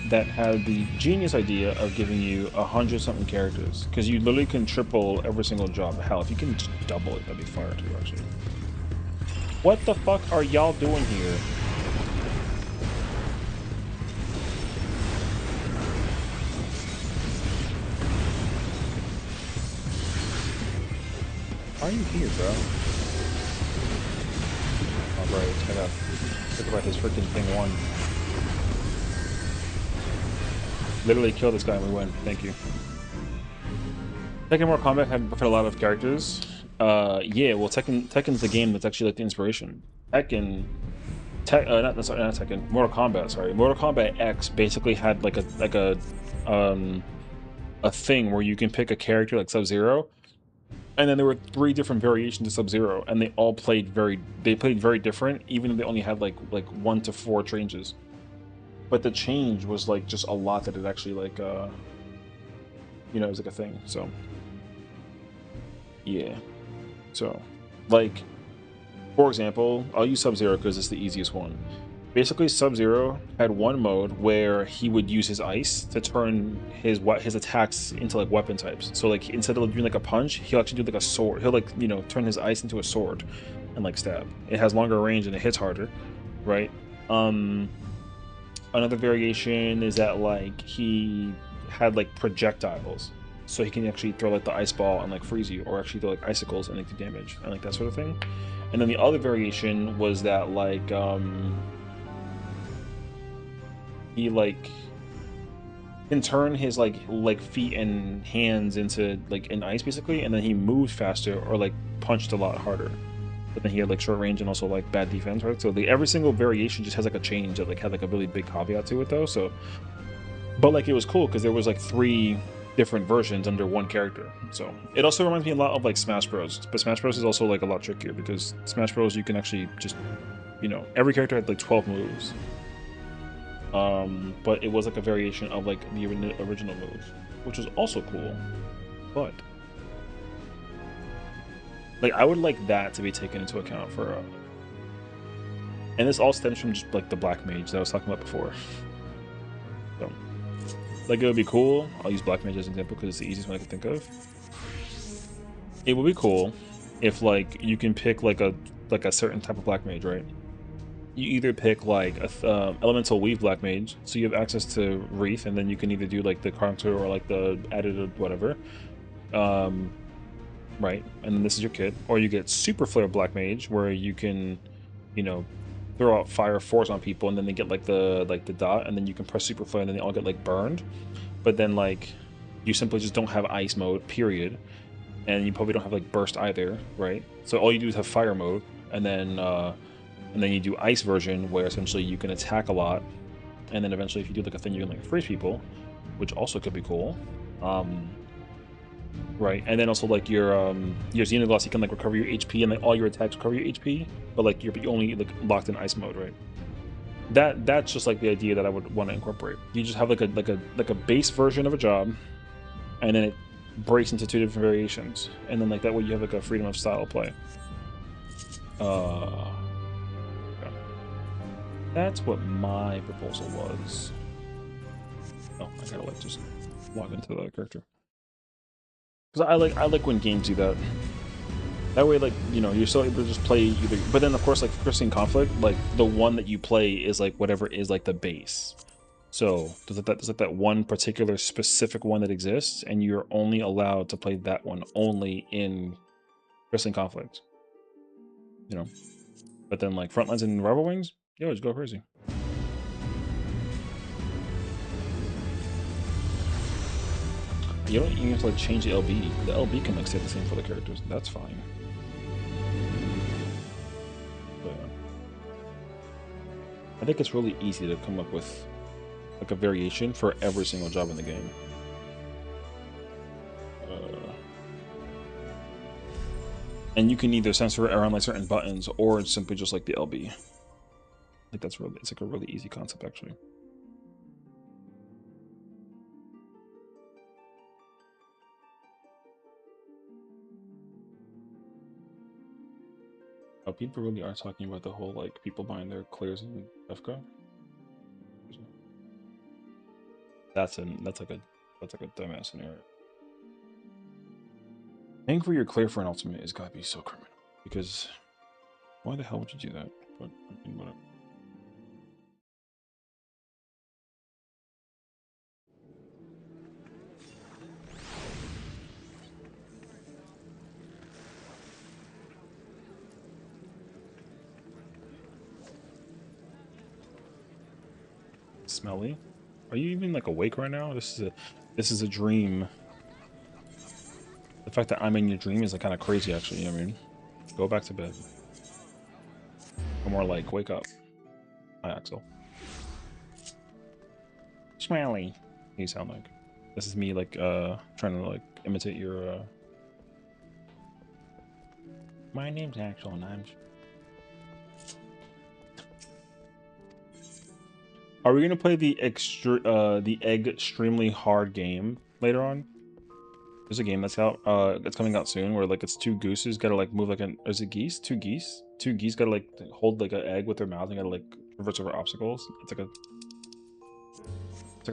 that had the genius idea of giving you 100-something characters. Because you literally can triple every single job. Hell, if you can double it, that'd be fire too, actually. What the fuck are y'all doing here? Why are you here, bro? Oh, bro, I gotta think about his freaking thing one. Literally kill this guy and we win. Thank you. Tekken Mortal Kombat had a lot of characters. Yeah, well, Tekken's the game that's actually like the inspiration. Not Tekken. Mortal Kombat. Sorry, Mortal Kombat X basically had like a thing where you can pick a character like Sub-Zero. And then there were 3 different variations of Sub-Zero, and they all played very different, even though they only had like 1 to 4 changes. But the change was like just a lot that it actually like you know, it was like a thing. So yeah. So like, for example, I'll use Sub-Zero because it's the easiest one. Basically, Sub-Zero had one mode where he would use his ice to turn his attacks into like weapon types. So like instead of doing like a punch, he'll actually do like a sword. He'll like, you know, turn his ice into a sword and like stab. It has longer range and it hits harder, right? Another variation is that like he had like projectiles, so he can actually throw like the ice ball and like freeze you, or actually throw like icicles and like do damage and like that sort of thing. And then the other variation was that like he like can turn his like feet and hands into like an ice basically, and then he moves faster or like punched a lot harder. But then he had like short range and also like bad defense, right? So every single variation just has like a change that like had like a really big caveat to it though. So, but like it was cool because there was like 3 different versions under one character. So it also reminds me a lot of like Smash Bros. But Smash Bros is also like a lot trickier because Smash Bros you can actually just, you know, every character had like 12 moves. But it was like a variation of like the original moves, which was also cool. But like I would like that to be taken into account for and this all stems from just like the Black Mage that I was talking about before. So like it would be cool. I'll use Black Mage as an example because it's the easiest one I can think of. It would be cool if like you can pick like a certain type of Black Mage, right? You either pick like a elemental weave Black Mage, so you have access to Wreath, and then you can either do like the counter or like the added whatever, right? And then this is your kit, or you get Super Flare Black Mage, where you can, you know, throw out fire force on people, and then they get like the dot, and then you can press Super Flare, and then they all get like burned. But then like you simply just don't have ice mode, period, and you probably don't have like burst either, right? So all you do is have fire mode, and then you do ice version where essentially you can attack a lot, and then eventually if you do like a thing you can like freeze people, which also could be cool. Right, and then also like your Xenogloss, you can like recover your HP and like all your attacks recover your HP, but like you're only like locked in ice mode, right? That's just like the idea that I would want to incorporate. You just have like a base version of a job, and then it breaks into 2 different variations, and then like that way you have like a freedom of style play. That's what my proposal was. Oh, I gotta like just log into the character. Because I like when games do that. That way, like, you know, you're still able to just play either. But then, of course, like Christian Conflict, like the one that you play is like whatever is like the base. So there's like that one particular specific one that exists, and you're only allowed to play that one only in Christian Conflict. You know, but then like Frontlines and Rival Wings, yo, just go crazy. You don't even have to like change the LB. The LB can like stay the same for the characters. That's fine. But, I think it's really easy to come up with like a variation for every single job in the game. And you can either censor it around like certain buttons or simply just like the LB. I think that's really, it's like a really easy concept actually. Oh, people really are talking about the whole like people buying their clears in FFXIV. That's like a dumbass scenario. Paying for your clear for an ultimate is gotta be so criminal. Because why the hell would you do that? But I mean, whatever. Smelly? Are you even like awake right now? This is a dream. The fact that I'm in your dream is like kind of crazy actually. I mean, go back to bed. Or more like wake up. Hi Axel. Smiley. You sound like. This is me like trying to like imitate your My name's Axel and I'm Are we gonna play the egg extremely hard game later on? There's a game that's out that's coming out soon where like it's two gooses gotta like move like an is it geese? Two geese? Two geese gotta like hold like an egg with their mouth and gotta like traverse over obstacles. It's like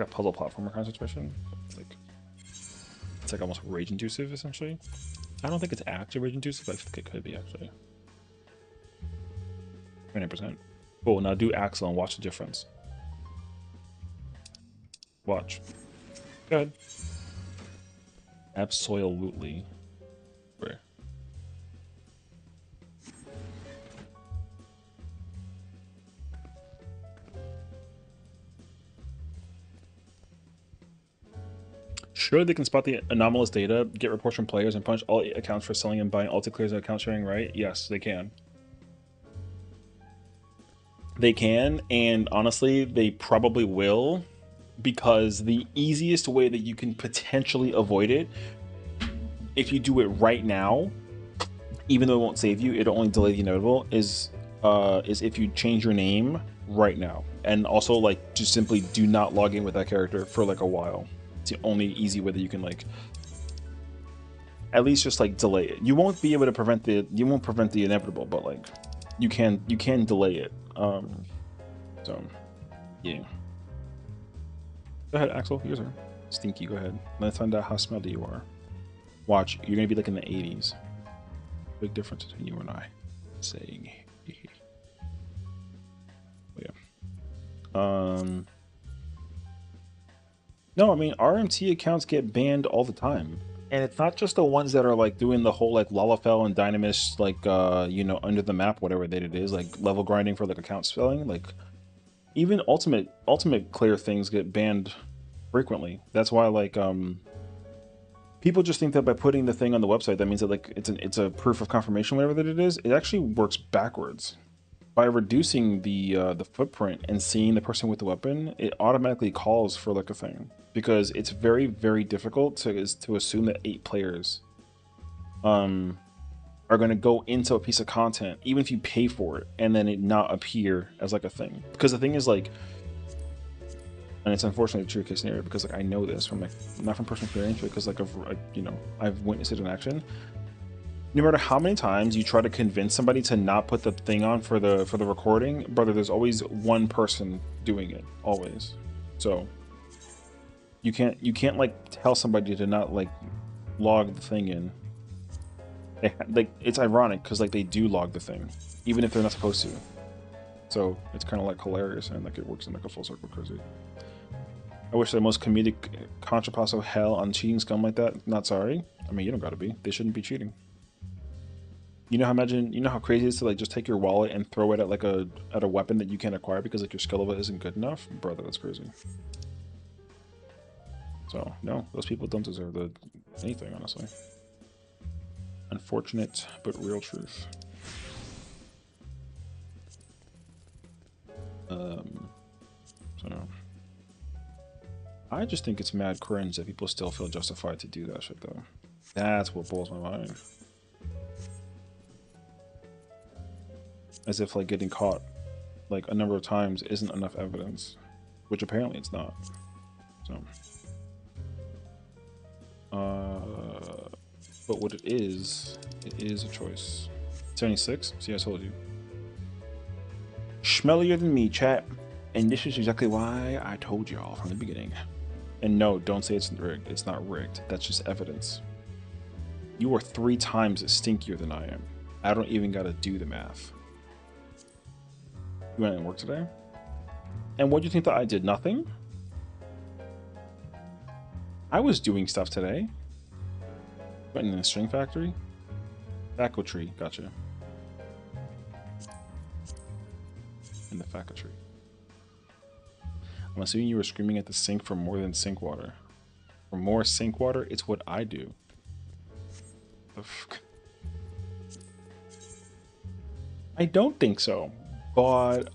a puzzle platformer kind of situation. It's like almost rage inducive essentially. I don't think it's actually rage inducive, but I think it could be actually. 20%. Cool, now do Axel and watch the difference. Watch. Go ahead. Absolutely. Where? Sure, they can spot the anomalous data, get reports from players, and punish all accounts for selling and buying ulti clears and account sharing, right? Yes, they can. They can, and honestly, they probably will, because the easiest way that you can potentially avoid it, if you do it right now, even though it won't save you, it'll only delay the inevitable, is if you change your name right now. And also, like, just simply do not log in with that character for, like, a while. It's the only easy way that you can, like, at least just, like, delay it. You won't be able to prevent the, you won't prevent the inevitable, but, like, you can delay it. So, yeah. Go ahead, Axel, yours are stinky, go ahead. Let's find out how smelly you are. Watch, you're gonna be like in the 80s. Big difference between you and I. Saying, yeah. No, I mean RMT accounts get banned all the time, and it's not just the ones that are like doing the whole like Lalafell and Dynamis like you know, under the map, whatever that it is, like level grinding for like account spelling. Like even ultimate clear things get banned frequently. That's why like people just think that by putting the thing on the website, that means that like it's a proof of confirmation, whatever that it is. It actually works backwards. By reducing the footprint and seeing the person with the weapon, it automatically calls for like a thing, because it's very, very difficult to assume that 8 players are going to go into a piece of content, even if you pay for it, and then it not appear as like a thing. Because the thing is like, and it's unfortunately a true case scenario, because like I know this from like, not from personal experience, but because like I've, you know, I've witnessed it in action. No matter how many times you try to convince somebody to not put the thing on for the recording, brother, there's always one person doing it, always. So you can't like tell somebody to not like log the thing in. Like it's ironic because like they do log the thing, even if they're not supposed to. So it's kind of like hilarious and like it works in like a full circle crazy. I wish the most comedic contrapasso hell on cheating scum like that. Not sorry. I mean, you don't gotta be. They shouldn't be cheating. You know how crazy it is to like just take your wallet and throw it at like a weapon that you can't acquire because like your skill level isn't good enough? Brother, that's crazy. So no, those people don't deserve anything, honestly. Unfortunate but real truth. So no. I just think it's mad cringe that people still feel justified to do that shit though. That's what blows my mind. As if like getting caught like a number of times isn't enough evidence, which apparently it's not. So but what it is a choice. 76? See, I told you. Schmellier than me, chat. And this is exactly why I told y'all from the beginning. And no, don't say it's rigged. It's not rigged. That's just evidence. You are 3 times stinkier than I am. I don't even gotta do the math. You went to work today? And what do you think that I did? Nothing? I was doing stuff today. Went in the string factory? Faculty, gotcha. In the faculty. I'm assuming you were screaming at the sink for more than sink water. For more sink water, it's what I do. The fuck? I don't think so. But,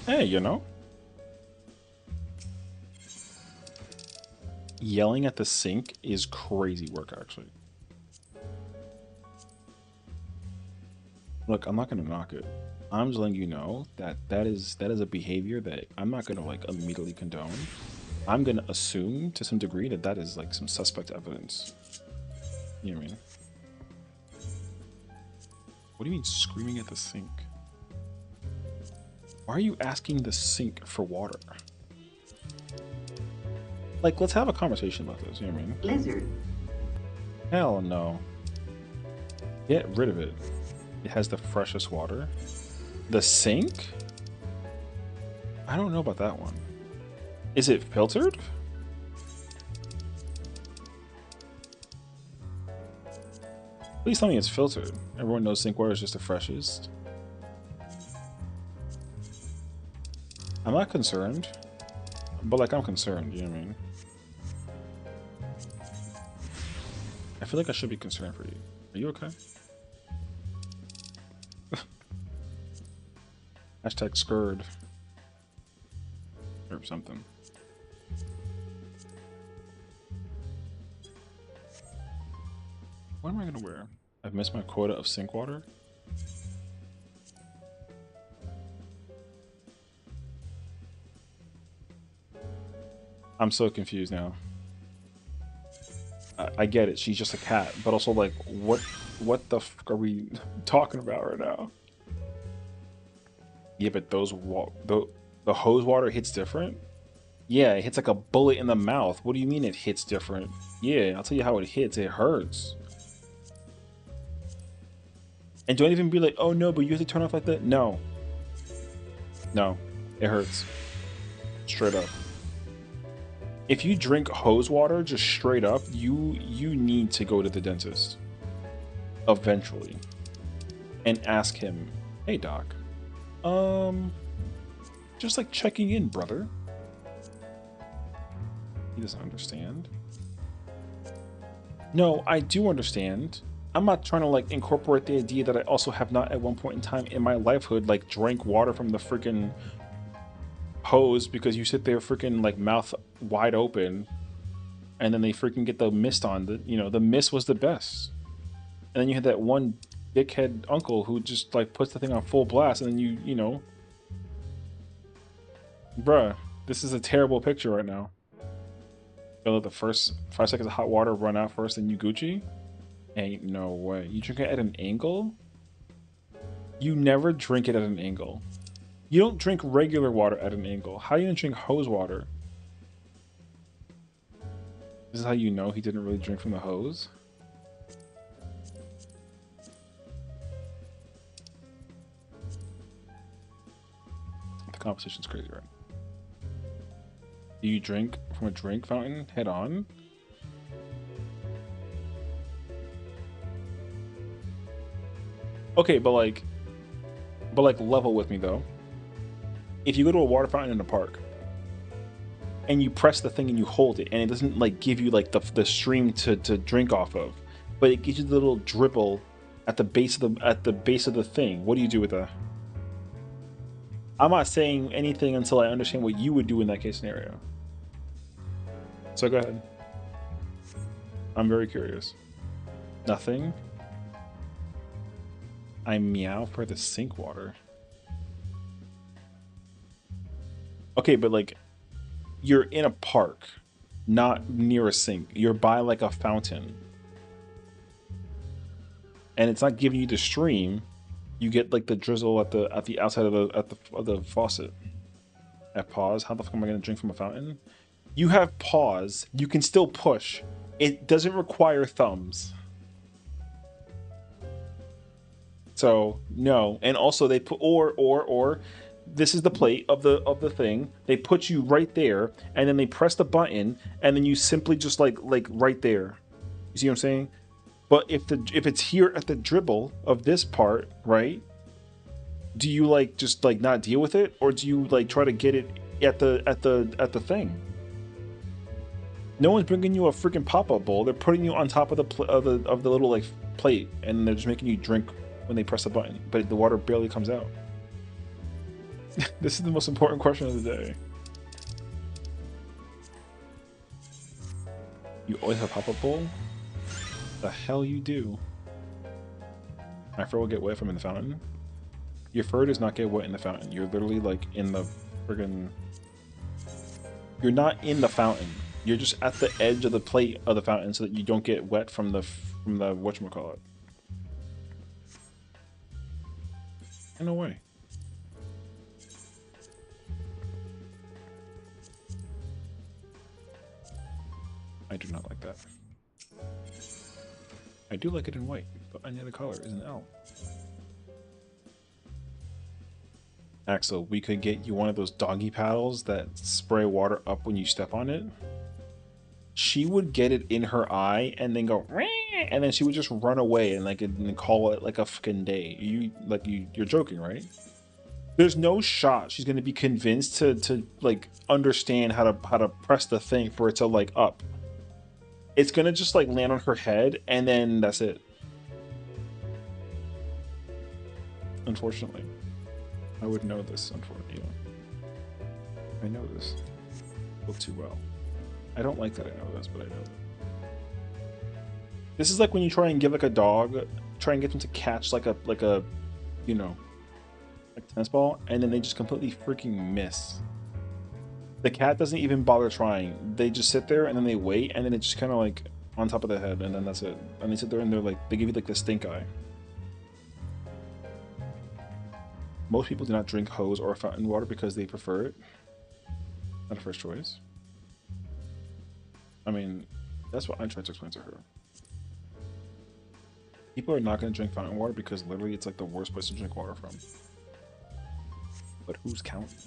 hey, you know? Yelling at the sink is crazy work, actually. Look, I'm not gonna knock it. I'm just letting you know that that is a behavior that I'm not gonna like immediately condone. I'm gonna assume to some degree that that is like some suspect evidence. You know what I mean? What do you mean screaming at the sink? Why are you asking the sink for water? Like, let's have a conversation about this, you know what I mean? Lizard. Hell no. Get rid of it. It has the freshest water. The sink? I don't know about that one. Is it filtered? Please tell me it's filtered. Everyone knows sink water is just the freshest. I'm not concerned. But like, I'm concerned, you know what I mean? I feel like I should be concerned for you. Are you okay? Hashtag scared. Or something. What am I gonna wear? I've missed my quota of sink water. I'm so confused now. I get it. She's just a cat, but also like, what the fuck are we talking about right now? Yeah, but the hose water hits different. Yeah, it hits like a bullet in the mouth. What do you mean it hits different? Yeah, I'll tell you how it hits. It hurts. And don't even be like, oh no, but you have to turn off like that. No. No, it hurts. Straight up. If you drink hose water just straight up, you need to go to the dentist eventually and ask him, hey doc, just like checking in, brother. He doesn't understand. No, I do understand. I'm not trying to like incorporate the idea that I also have not at one point in time in my lifehood like drank water from the freaking hose because you sit there freaking like mouth wide open and then they freaking get the mist on. The mist was the best. And then you had that one dickhead uncle who just like puts the thing on full blast, and then you know, bruh, this is a terrible picture right now. Gotta let the first 5 seconds of hot water run out first, and you Gucci. Ain't no way. You drink it at an angle? You never drink it at an angle. You don't drink regular water at an angle. How do you drink hose water? This is how you know he didn't really drink from the hose? The competition's crazy, right? Do you drink from a drink fountain head on? Okay, but like level with me though. If you go to a water fountain in a park and you press the thing and you hold it and it doesn't like give you like the stream to drink off of, but it gives you the little dribble at the base of the thing, what do you do with that? I'm not saying anything until I understand what you would do in that case scenario. So go ahead. I'm very curious. Nothing. I meow for the sink water. Okay, but like, you're in a park, not near a sink. You're by like a fountain, and it's not giving you the stream. You get like the drizzle at the outside of the faucet. At pause, how the fuck am I gonna drink from a fountain? You have pause. You can still push. It doesn't require thumbs. So no, and also they put or this is the plate of the thing. They put you right there, and then they press the button, and then you simply just like right there. You see what I'm saying? But if it's here at the dribble of this part, right? Do you like just like not deal with it, or do you like try to get it at the thing? No one's bringing you a freaking pop-up bowl. They're putting you on top of the little like plate, and they're just making you drink when they press the button, but the water barely comes out. This is the most important question of the day. You always have a pop-up bowl? The hell you do. My fur will get wet from in the fountain. Your fur does not get wet in the fountain. You're literally like in the friggin'... You're not in the fountain. You're just at the edge of the plate of the fountain so that you don't get wet from the whatchamacallit. No way. I do not like that. I do like it in white, but any other color is an L. Axel, we could get you one of those doggy paddles that spray water up when you step on it. She would get it in her eye and then go, and then she would just run away and like and call it like a fucking day. You're joking, right? There's no shot she's gonna be convinced to like understand how to press the thing for it to like up. It's gonna just like land on her head and then that's it. Unfortunately, I would know this. Unfortunately, I know this all too well. I don't like that I know this, but I know that. This is like when you try and give like a dog, try and get them to catch like a you know, like tennis ball, and then they just completely freaking miss. The cat doesn't even bother trying. They just sit there and then they wait, and then it's just kind of like on top of the head, and then that's it. And they sit there and they're like, they give you like the stink eye. Most people do not drink hose or fountain water because they prefer it. Not a first choice. I mean, that's what I'm trying to explain to her. People are not going to drink fountain water because literally it's like the worst place to drink water from. But who's counting?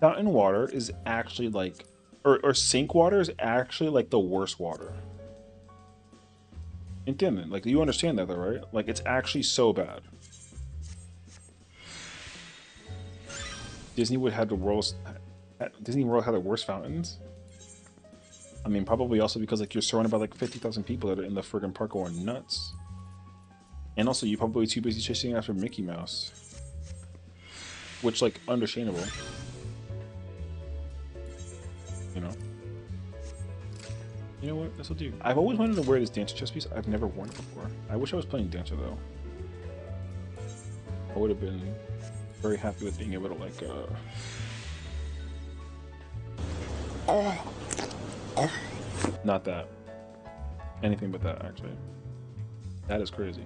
Fountain water is actually like, or sink water is actually like the worst water. Entienden? Like, you understand that though, right? Like, it's actually so bad. Disney World had the worst fountains. I mean, probably also because like you're surrounded by like 50,000 people that are in the friggin' park going nuts. And also, you're probably too busy chasing after Mickey Mouse. Which, like, understandable. You know? You know what? This'll do. I've always wanted to wear this Dancer chest piece. I've never worn it before. I wish I was playing Dancer, though. I would have been very happy with being able to, like, Not that. Anything but that, actually. That is crazy.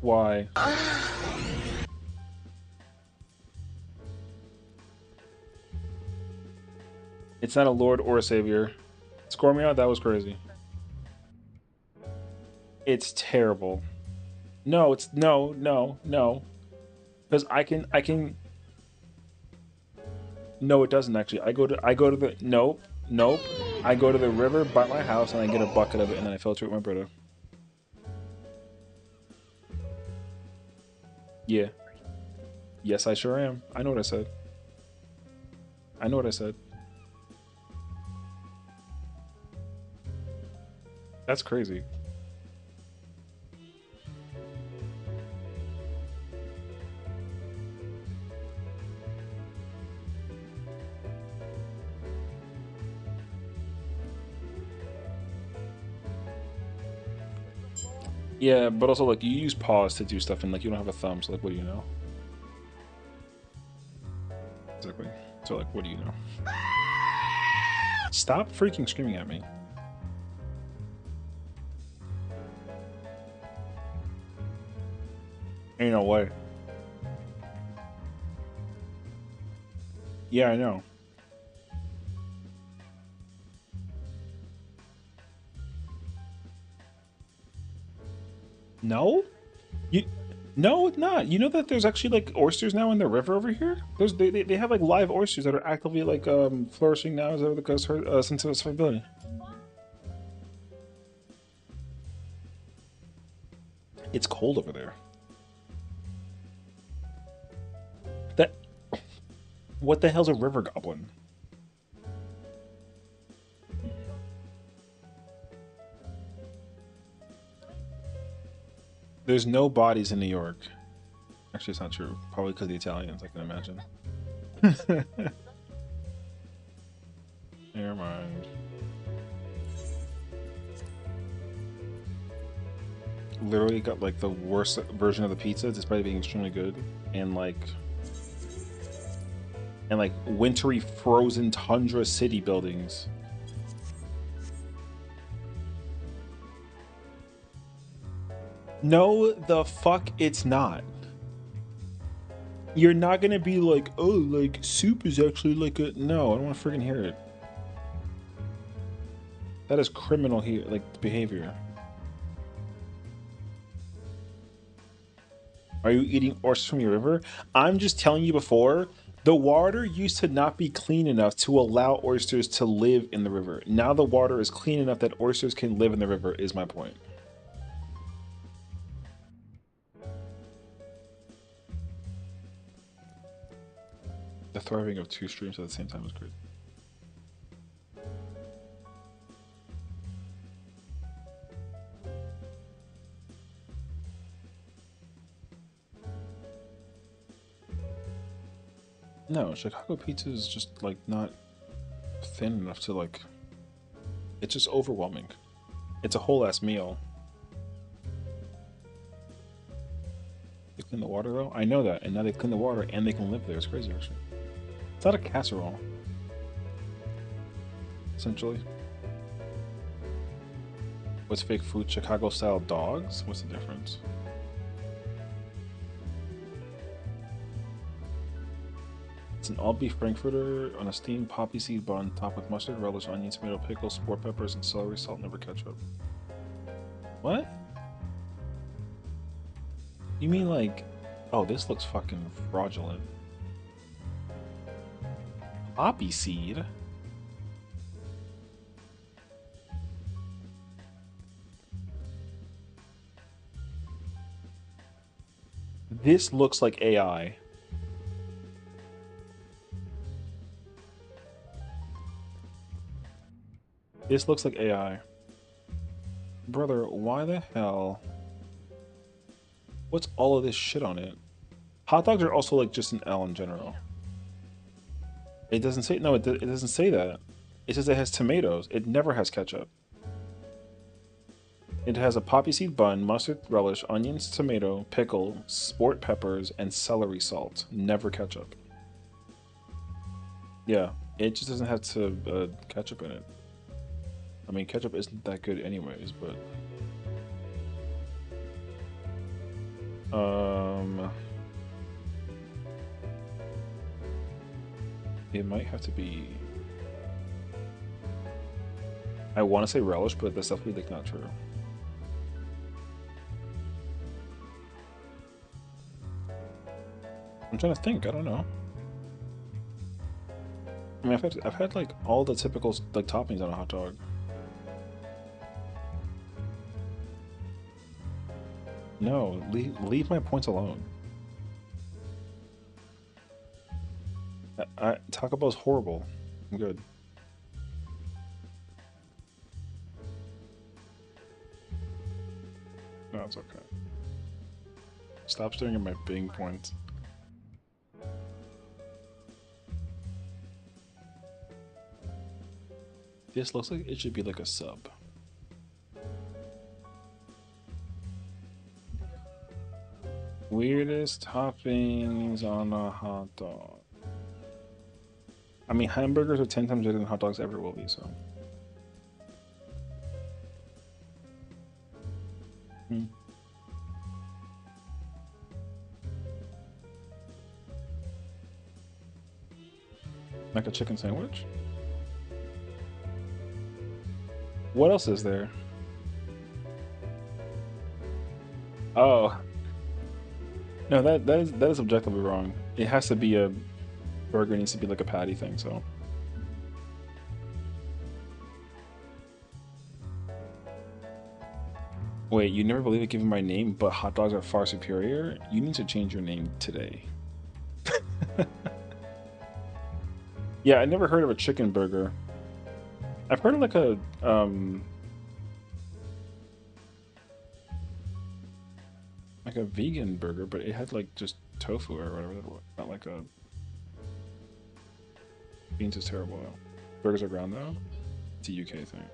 Why? It's not a lord or a savior. Score me out, that was crazy. It's terrible. No, it's no. Because I can no, it doesn't actually. I go to the nope. I go to the river by my house and I get a bucket of it and then I filter it with my Brita. Yeah. Yes, I sure am. I know what I said. I know what I said. That's crazy. Yeah, but also, like, you use paws to do stuff, and, like, you don't have a thumb, so, like, what do you know? Exactly. So, like, what do you know? Stop freaking screaming at me. Ain't no way. Yeah, I know. No? No, it's not. You know that there's actually like oysters now in the river over here. They have like live oysters that are actively like flourishing now as over the coast since its survivability. It's cold over there. That what the hell's a river goblin? There's no bodies in New York. Actually, it's not true. Probably because the Italians, I can imagine. Never mind. Literally got like the worst version of the pizza, despite it being extremely good, and like wintry, frozen tundra city buildings. No, the fuck, it's not. You're not gonna be like, oh, like soup is actually like a no. I don't want to freaking hear it. That is criminal here, like behavior. Are you eating oysters from your river? I'm just telling you before. The water used to not be clean enough to allow oysters to live in the river. Now the water is clean enough that oysters can live in the river, is my point. The thriving of two streams at the same time is crazy. No, Chicago pizza is just like not thin enough to like. It's just overwhelming. It's a whole ass meal. They clean the water though? I know that, and now they clean the water and they can live there. It's crazy actually. It's not a casserole. Essentially. What's fake food? Chicago style dogs? What's the difference? It's an all-beef frankfurter on a steamed poppy seed bun topped with mustard, relish, onion, tomato, pickles, sport peppers, and celery, salt, and liver ketchup. What? You mean like... Oh, this looks fucking fraudulent. Poppy seed? This looks like AI. This looks like AI. Brother, why the hell? What's all of this shit on it? Hot dogs are also like just an L in general. It doesn't say, no, it doesn't say that. It says it has tomatoes. It never has ketchup. It has a poppy seed bun, mustard, relish, onions, tomato, pickle, sport peppers, and celery salt. Never ketchup. Yeah, it just doesn't have to ketchup in it. I mean, ketchup isn't that good anyways, but it might have to be. I want to say relish, but that's definitely like not true. I'm trying to think. I don't know. I mean, I've had like all the typical like toppings on a hot dog. No, leave my points alone. Taco Bell's horrible. I'm good. No, it's okay. Stop staring at my Bing points. This looks like it should be like a sub. Weirdest toppings on a hot dog. I mean, hamburgers are 10 times better than hot dogs ever will be, so. Like a chicken sandwich? What else is there? Oh. No, that is objectively wrong. It has to be a burger, needs to be like a patty thing, so. Wait, you never believe it given my name, but hot dogs are far superior? You need to change your name today. Yeah, I never heard of a chicken burger. I've heard of like a vegan burger, but it had like just tofu or whatever that was. Not like a beans is terrible. Burgers are ground though. It's a UK thing.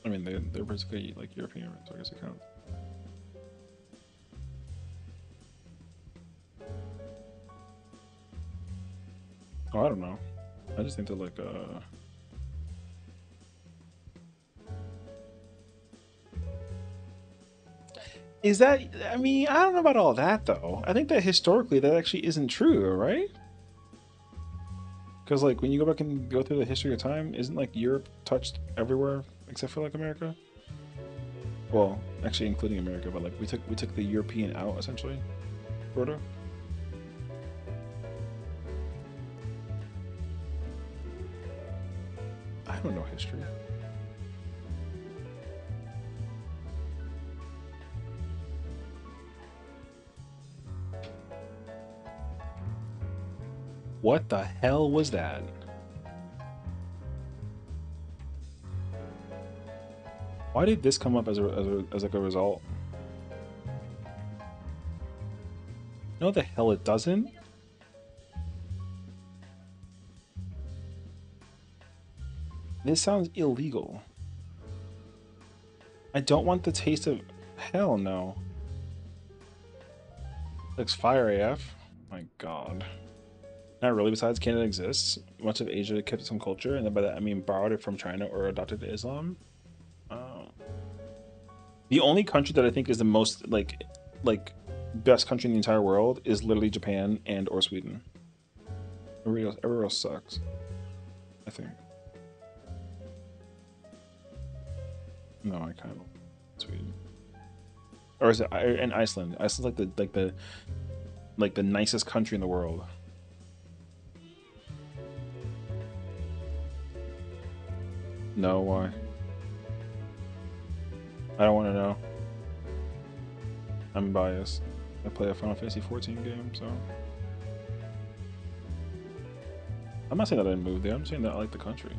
I mean, they're basically like European, so I guess it counts. Oh, I don't know. I just think they're like Is that, I mean, I don't know about all that though. I think that historically that actually isn't true, right? Because like when you go back and go through the history of time, isn't like Europe touched everywhere except for like America? Well, actually including America, but like we took the European out essentially, sort of. I don't know history. What the hell was that? Why did this come up as like a result? No, the hell it doesn't. This sounds illegal. I don't want the taste of... Hell no. Looks fire AF. My god. Not really, besides Canada exists. Much of Asia kept its own culture, and then by that I mean borrowed it from China or adopted Islam. The only country that I think is the most, like best country in the entire world is literally Japan and or Sweden. Everywhere else sucks, I think. No, I kind of Sweden, or is it in Iceland? Iceland's like the nicest country in the world. No, why? I don't want to know. I'm biased. I play a Final Fantasy 14 game, so I'm not saying that I moved there. I'm saying that I like the country.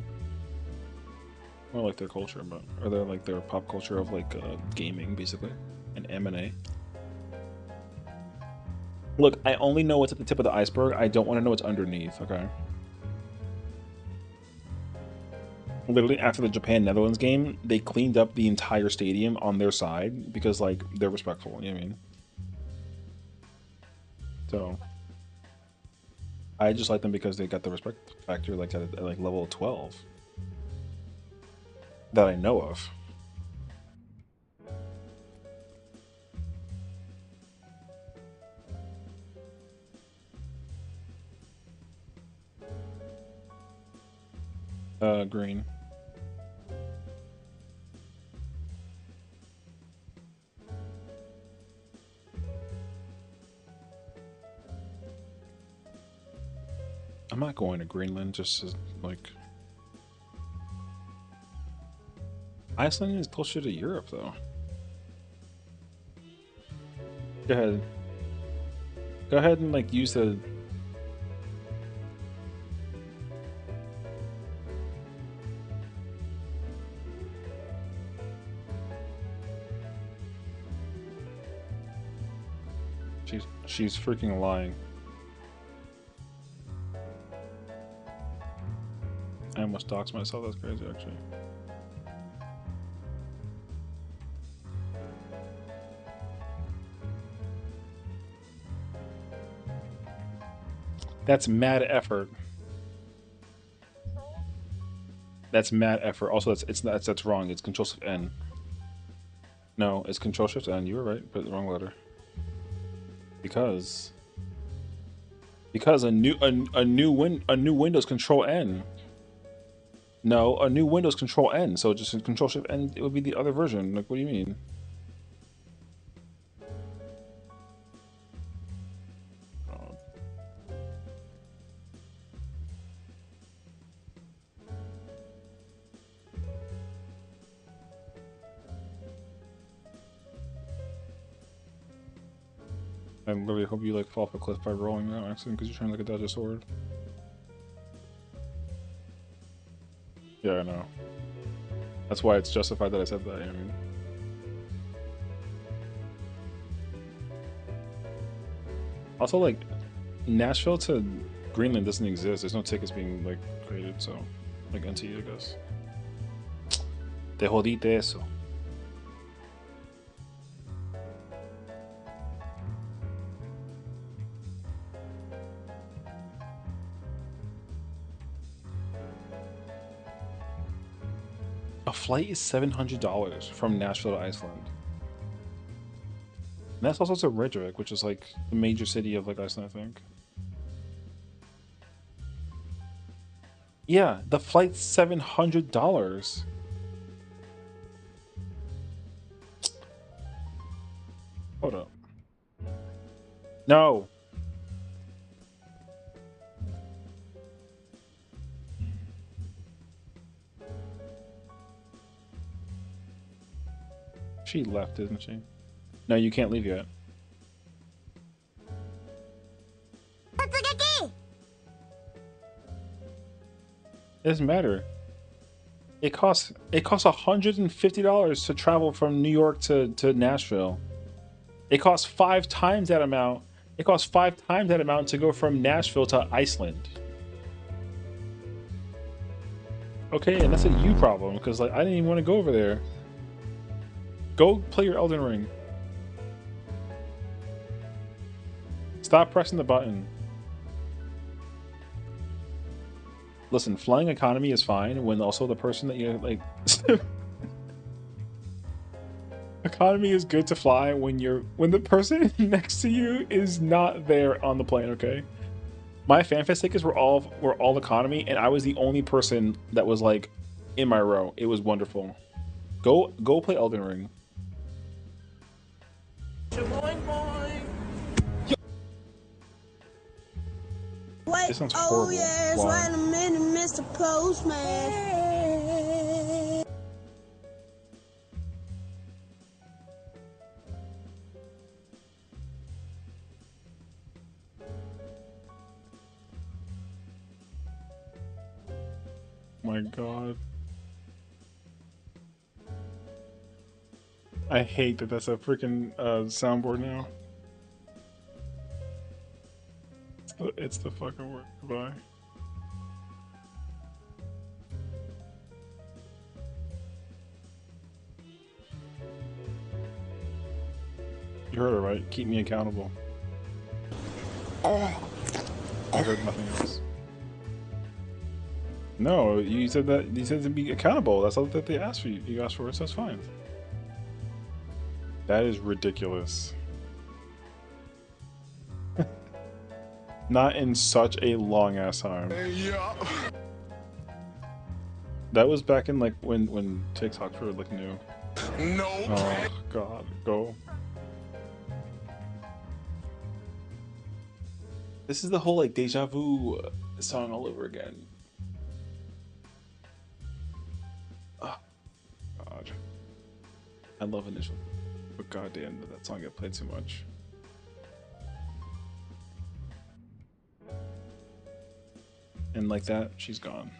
More like their culture, but or their like their pop culture of like gaming, basically, and M&A. Look, I only know what's at the tip of the iceberg. I don't want to know what's underneath. Okay. literally after the Japan-Netherlands game, they cleaned up the entire stadium on their side because like they're respectful, you know what I mean? So I just like them because they got the respect factor like at like level 12 that I know of. Green. I'm not going to Greenland just as, like... Iceland is closer to Europe, though. Go ahead. Go ahead and, like, use the... She's freaking lying. I almost doxed myself, that's crazy, actually. That's mad effort. That's mad effort. Also, that's wrong. It's Control Shift N. No, it's Control Shift N. You were right. Put the wrong letter. Because a new Windows Control N. No, a new Windows Control N. So just Control Shift N. It would be the other version. Like, what do you mean? I literally hope you like fall off a cliff by rolling that accident because you're trying to like dodge a sword. Yeah, I know. That's why it's justified that I said that, you know what I mean? Also, like, Nashville to Greenland doesn't exist. There's no tickets being, like, created, so, like, NT, I guess. Te jodiste eso. A flight is $700 from Nashville to Iceland. And that's also to Reykjavik, which is like the major city of like Iceland, I think. Yeah, the flight's $700. Hold up. No. She left, isn't she? No, you can't leave yet. It doesn't matter. It costs $150 to travel from New York to Nashville. It costs 5 times that amount. It costs 5 times that amount to go from Nashville to Iceland. Okay, and that's a you problem because like I didn't even want to go over there. Go play your Elden Ring. Stop pressing the button. Listen, flying economy is fine when also the person that you like. Economy is good to fly when the person next to you is not there on the plane. Okay. My FanFest tickets were all economy, and I was the only person that was like in my row. It was wonderful. Go play Elden Ring. Wait, This sounds horrible. Oh yes, Why? wait a minute, Mr. Postman. My God. I hate that that's a freaking soundboard now. It's the fucking word. Goodbye. You heard it right. Keep me accountable. I heard nothing else. No, you said that. You said to be accountable. That's all that they asked for you. You asked for it, so that's fine. That is ridiculous. Not in such a long ass time. Yeah. That was back in like when TikToks were like new. No. Oh god, go. This is the whole like deja vu song all over again. Oh god. I love Initial. But goddamn, did that song get played too much. And like that, she's gone.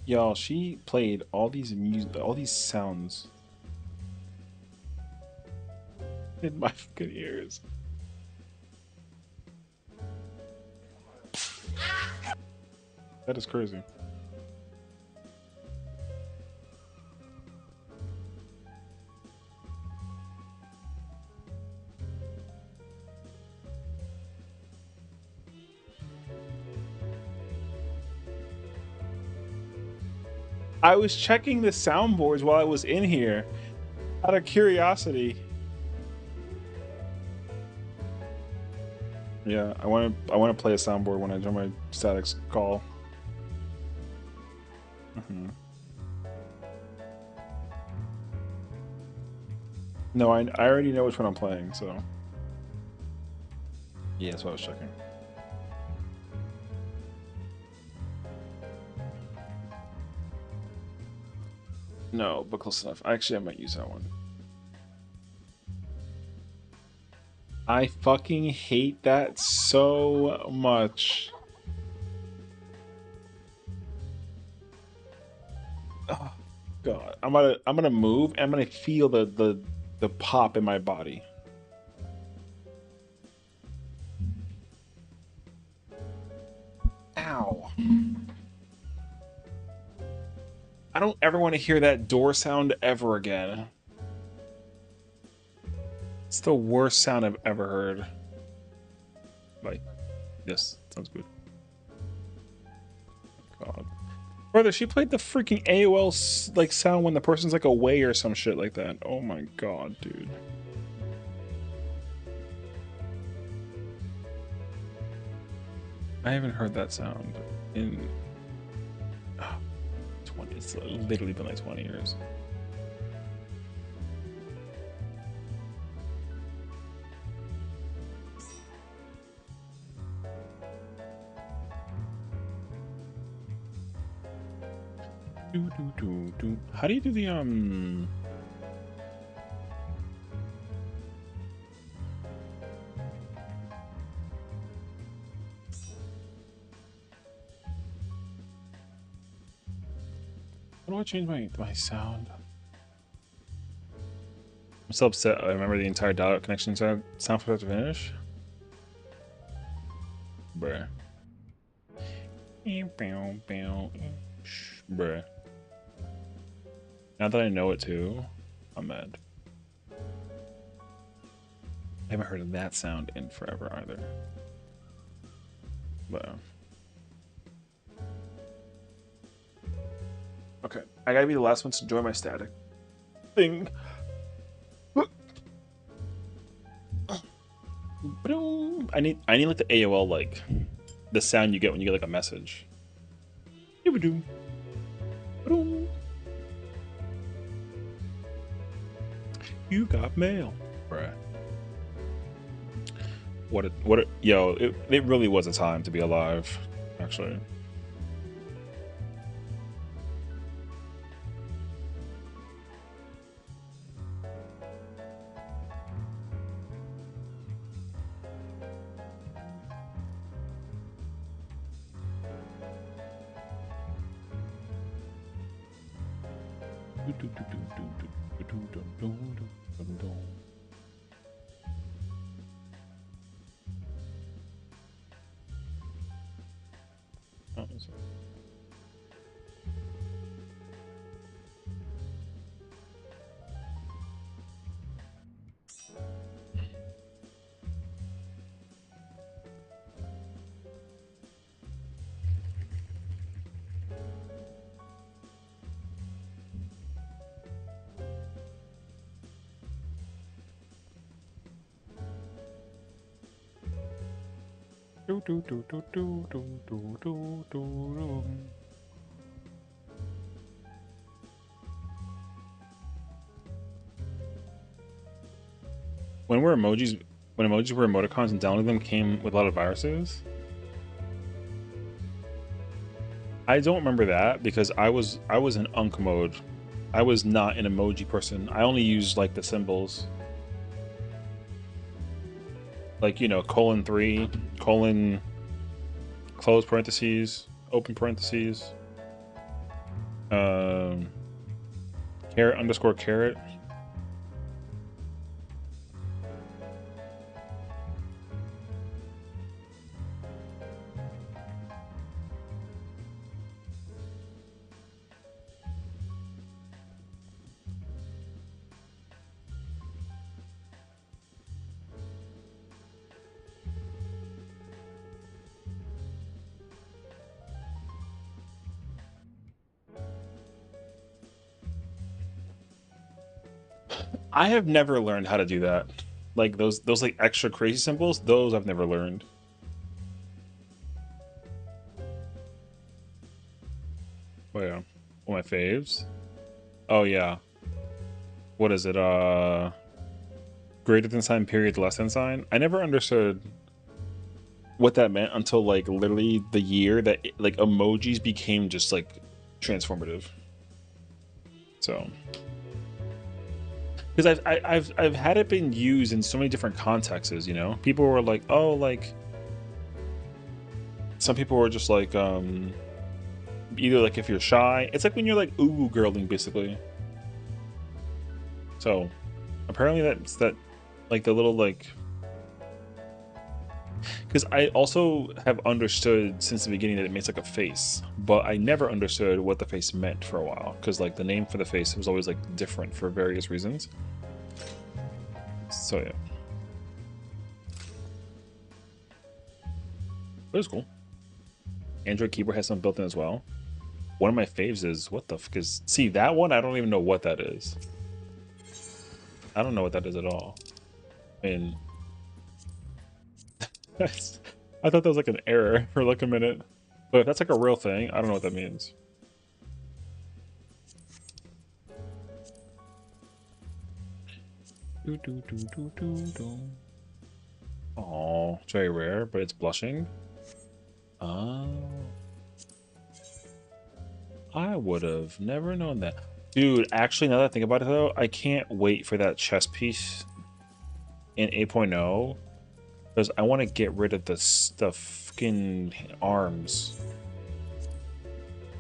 Y'all, she played all these sounds in my fucking ears. That is crazy. I was checking the soundboards while I was in here out of curiosity. Yeah, I want to play a soundboard when I join my statics call. No, I already know which one I'm playing, so yeah, that's what I was checking. No, but close enough. Actually, I might use that one. I fucking hate that so much. Oh, God, I'm gonna move and I'm gonna feel the pop in my body. Ow. I don't ever want to hear that door sound ever again. It's the worst sound I've ever heard. Like, yes, sounds good. God. Brother, she played the freaking AOL like sound when the person's like away or some shit like that. Oh my god, dude. I haven't heard that sound in 20. It's literally been like 20 years. How do you do the How do I change my sound? I'm so upset. I remember the entire dial-up connection sound from start to finish. Bruh. Bruh. Now that I know it too, I'm mad. I haven't heard of that sound in forever either. But okay, I gotta be the last one to join my static thing. I need like the AOL like the sound you get when you get like a message. You got mail, bruh. Yo, it really was a time to be alive, actually. When were emojis when emojis were emoticons and downloading them came with a lot of viruses? I don't remember that because I was in Unk mode. I was not an emoji person. I only used like the symbols. Like, you know, :3, colon, close parentheses, open parentheses, caret underscore caret. I have never learned how to do that. Like those like extra crazy symbols, those I've never learned. Oh yeah. One of my faves. Oh yeah. What is it? Greater than sign, period, less than sign. I never understood what that meant until like literally the year that like emojis became just like transformative. So because I've had it been used in so many different contexts, you know. People were like, oh, like some people were just like either like if you're shy, it's like when you're like ooh girling basically. So apparently that's that like the little like, because I also have understood since the beginning that it makes like a face, but I never understood what the face meant for a while because like the name for the face was always like different for various reasons. So yeah, it was cool. Android keyboard has some built in as well. One of my faves is what the fuck is, see that one? I don't even know what that is. I don't know what that is at all. I mean, I thought that was like an error for like a minute, but if that's like a real thing, I don't know what that means. Oh, it's very rare, but it's blushing. Oh, I would have never known that. Dude, actually, now that I think about it though, I can't wait for that chest piece in 8.0 because I want to get rid of the fucking arms.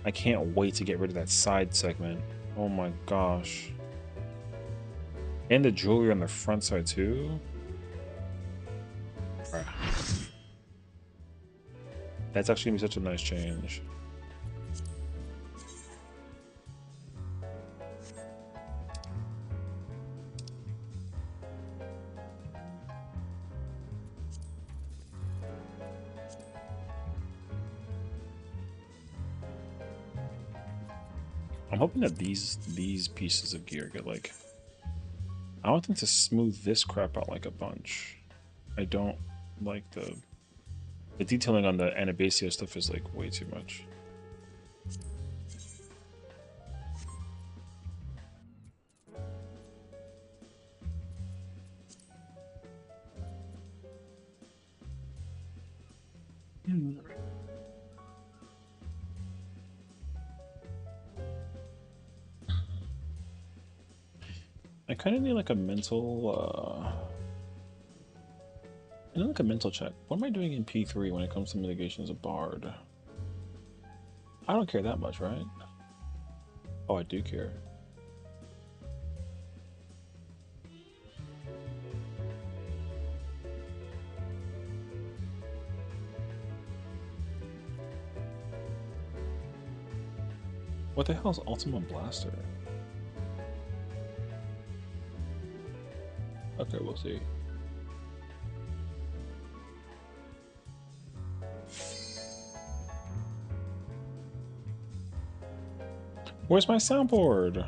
I can't wait to get rid of that side segment. Oh my gosh. And the jewelry on the front side too. Right. That's actually gonna be such a nice change. I'm hoping that these pieces of gear get like, I want them to smooth this crap out like a bunch. I don't like the detailing on the Anabasio stuff is like way too much. I kind of need like a mental, I need like a mental check. What am I doing in P3 when it comes to mitigation as a bard? I don't care that much, right? Oh, I do care. What the hell is Ultima Blaster? Okay, we'll see. Where's my soundboard?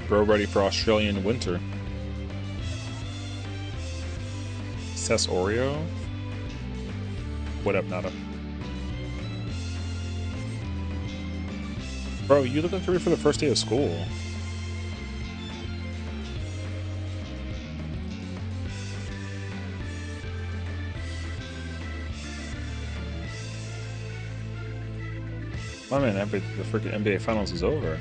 Bro ready for Australian winter. Cess Oreo? What up, Nada? Bro, you look like you're ready for the first day of school. Oh man, the freaking NBA Finals is over.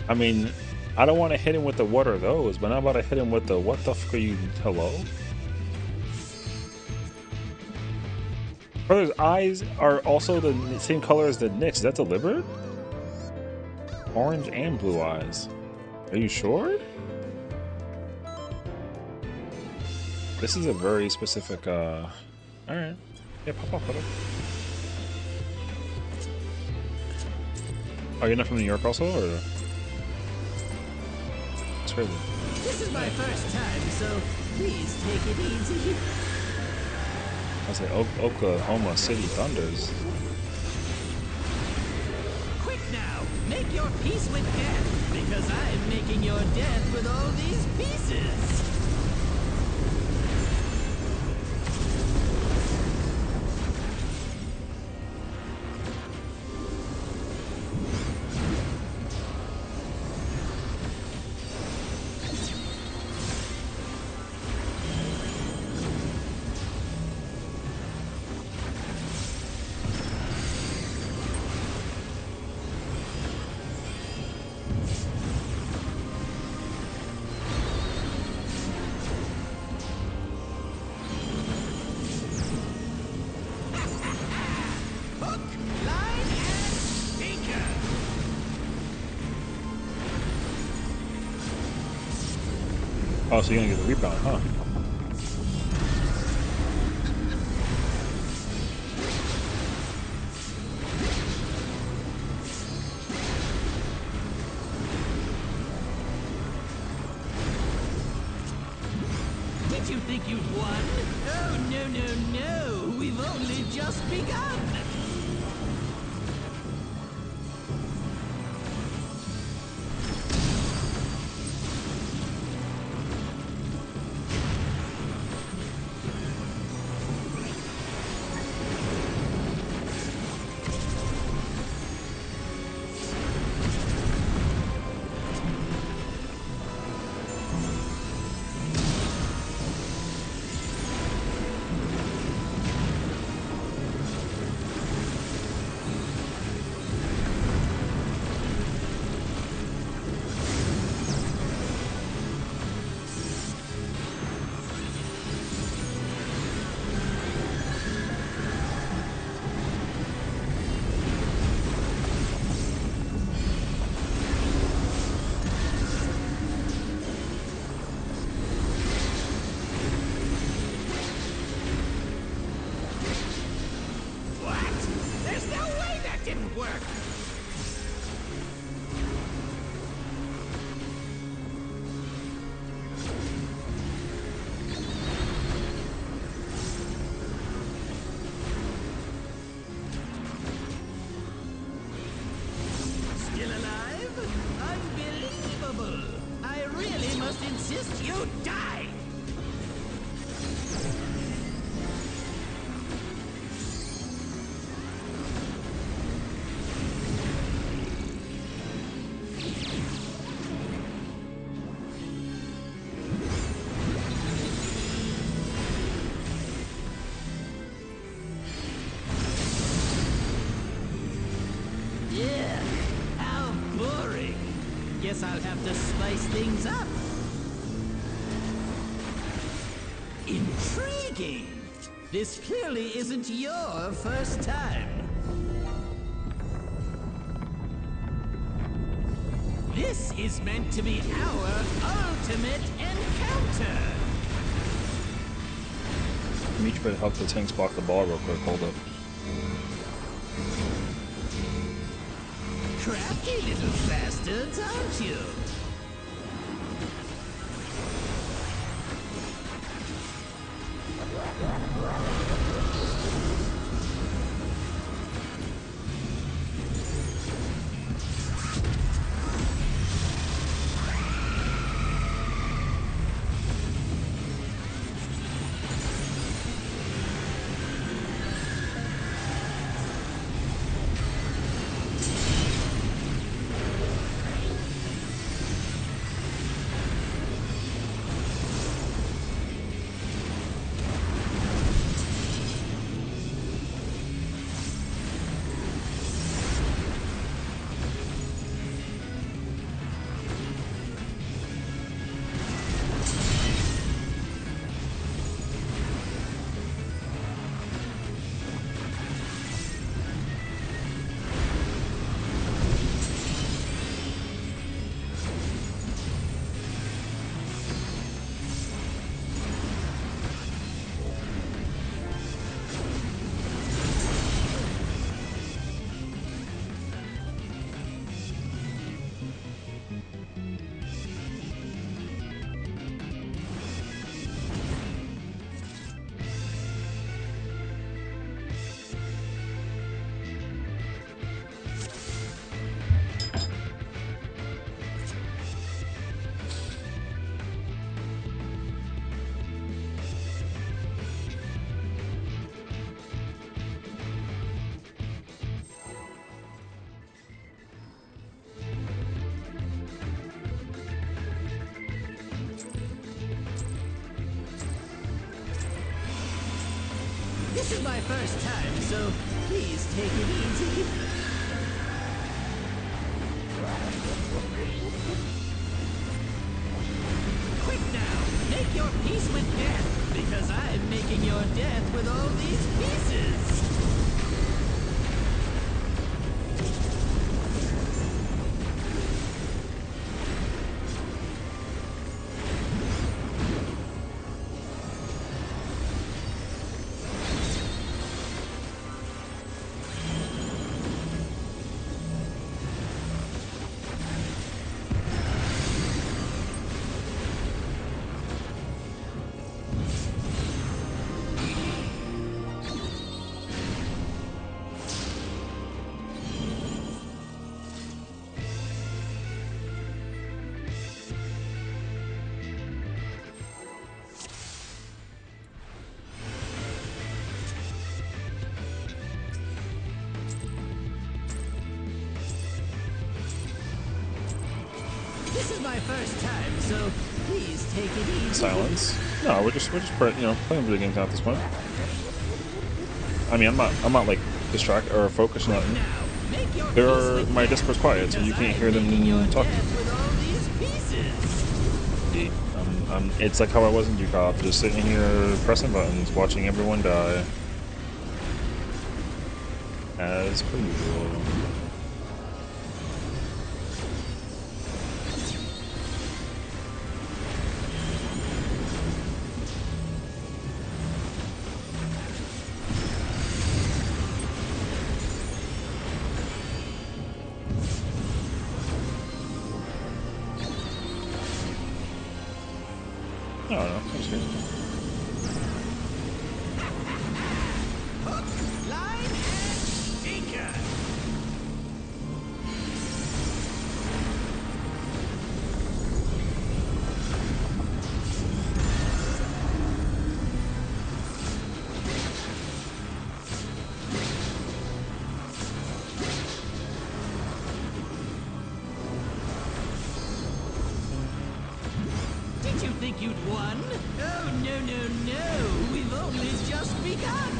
I mean, I don't want to hit him with the what are those, but I'm about to hit him with the what the fuck are you, hello? Brother's eyes are also the same color as the Knicks. Is that deliberate? Orange and blue eyes. Are you sure? This is a very specific, alright. Yeah, pop off, brother. Oh, you're not from New York also, or? It's crazy. This is my first time, so please take it easy. I was like, Oklahoma City Thunders. Quick now, make your peace with death, because I'm making your death with all these pieces. Oh, so you're gonna get the rebound, huh? Did you think you'd won? Oh, no, no, no. We've only just begun. Insist you die! Yeah, how boring. Guess I'll have to spice things up. Intriguing! This clearly isn't your first time. This is meant to be our ultimate encounter! Meech better help the tanks block the ball real quick, hold up. Crafty little bastards, aren't you? This is my first time, so please take it easy. Quick now, make your peace with death, because I'm making your death with all these pieces. This is my first time, so please take it easy. Silence. No, we're just you know, playing video games now at this point. I mean, I'm not like distracted or focused on nothing. Now, make your My Discord's quiet, so you can't hear them talking. with all these pieces. It's like how I was in UCOP, just sitting here pressing buttons, watching everyone die. As per usual. I don't know. I'm just kidding. Hook, line, and sinker. Did you think you'd won? Oh, no, no, no. We've only just begun.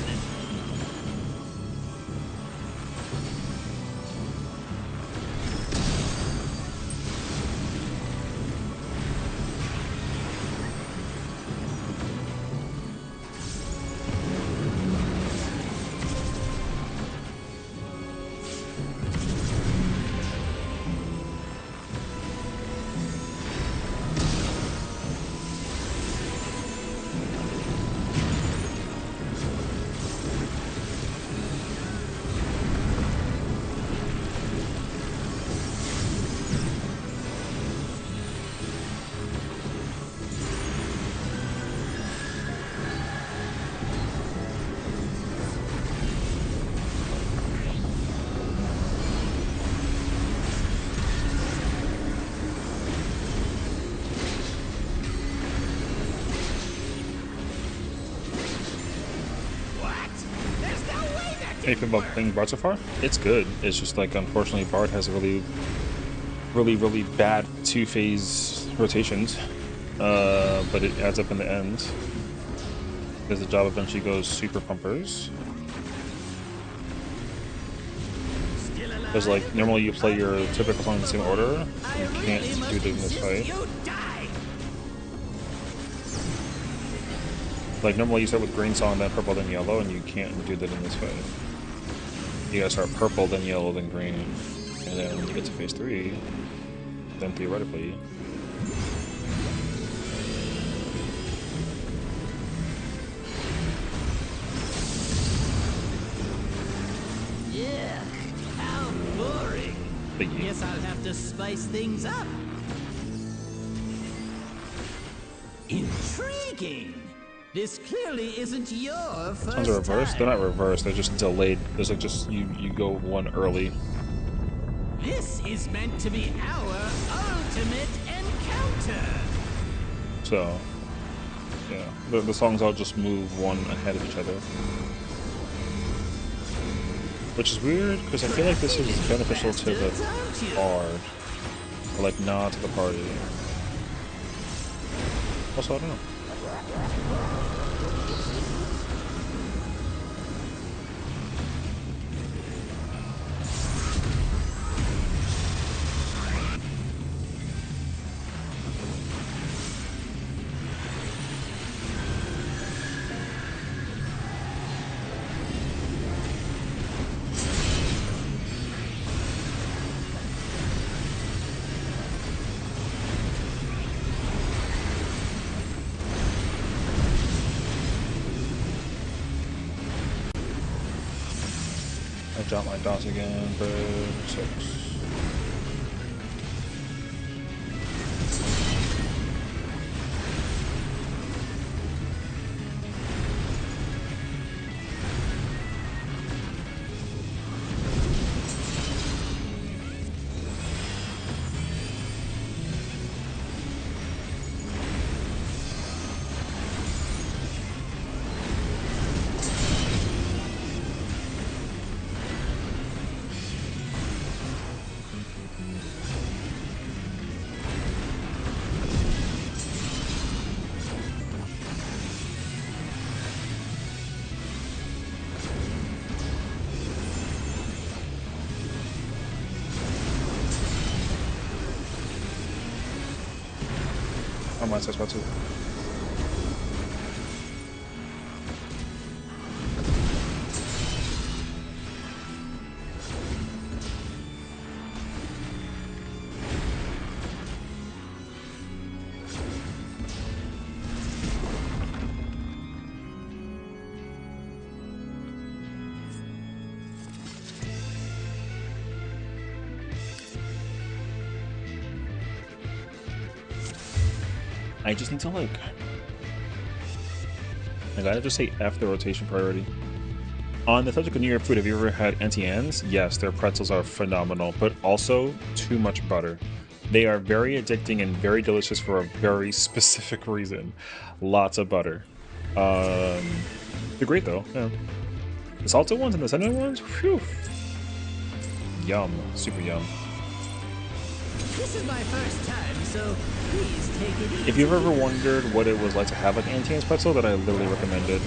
Anything about playing Bard so far? It's good. It's just like, unfortunately, Bard has really bad two-phase rotations. But it adds up in the end. Because the job eventually goes super pumpers. Because like, normally you play your typical song in the same order. You can't do it in this fight. Like, normally you start with green song, then purple, then yellow, and you can't do that in this fight. You gotta start purple, then yellow, then green. And then when you get to phase 3, then theoretically... Yeah, how boring. Guess I'll have to spice things up. Intriguing. This clearly isn't your first Sounds are reversed. time. They're not reversed. They're just delayed. There's like just you go one early. This is meant to be our ultimate encounter. So yeah, the songs all just move one ahead of each other, which is weird because I feel like this is beneficial to the bard, but like not to the party. Also, I don't know. I dropped my dots again, but 6. I might say spot 2. I just need to I gotta just say F the rotation priority. On the subject of New York food, have you ever had Auntie Anne's? Yes, their pretzels are phenomenal, but also too much butter. They are very addicting and very delicious for a very specific reason. Lots of butter. They're great though, yeah. The salted ones and the cinnamon ones, whew. Yum, super yum. This is my first time, so please take it easy. If you've ever wondered what it was like to have like Auntie Anne's pretzel, that I literally recommended.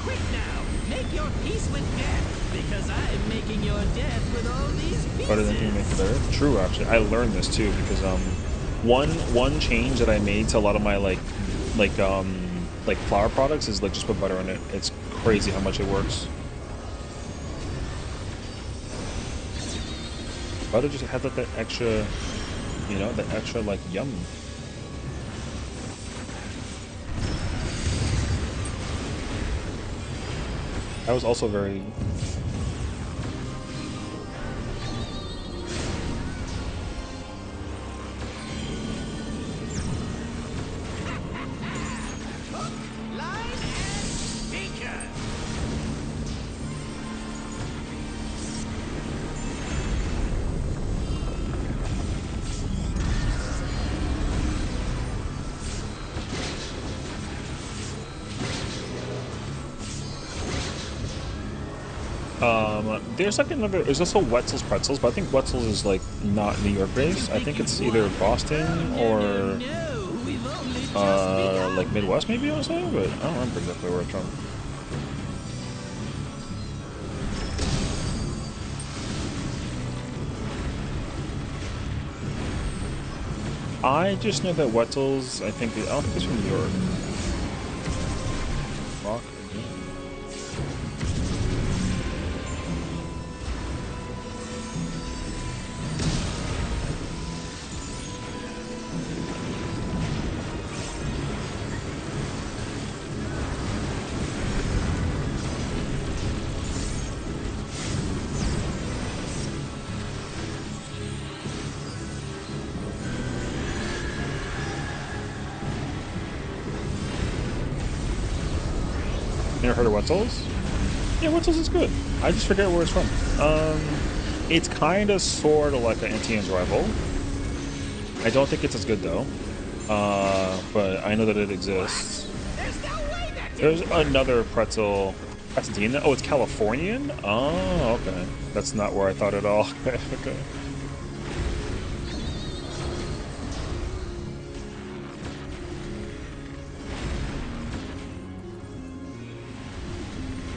Quick now, make your peace with death, because I'm making your death with all these pieces. Better than anything make it better. True, actually, I learned this too because one change that I made to a lot of my like flour products is like just put butter in it. It's crazy how much it works. Butter just has like that extra, you know, that extra like yum. I was also very there's like another, there's also Wetzel's Pretzels, but I think Wetzel's is like not New York based. I think it's either Boston or like Midwest maybe also, but I don't remember exactly where it's from. I just know that Wetzel's, I don't think it's from New York. Rock again. Never heard of Wetzel's? Yeah, Wetzel's is good. I just forget where it's from. It's kind of sort of like an Auntie Anne's rival. I don't think it's as good though. But I know that it exists. There's another pretzel. Pasadena? Oh, it's Californian? Oh, okay. That's not where I thought at all. Okay.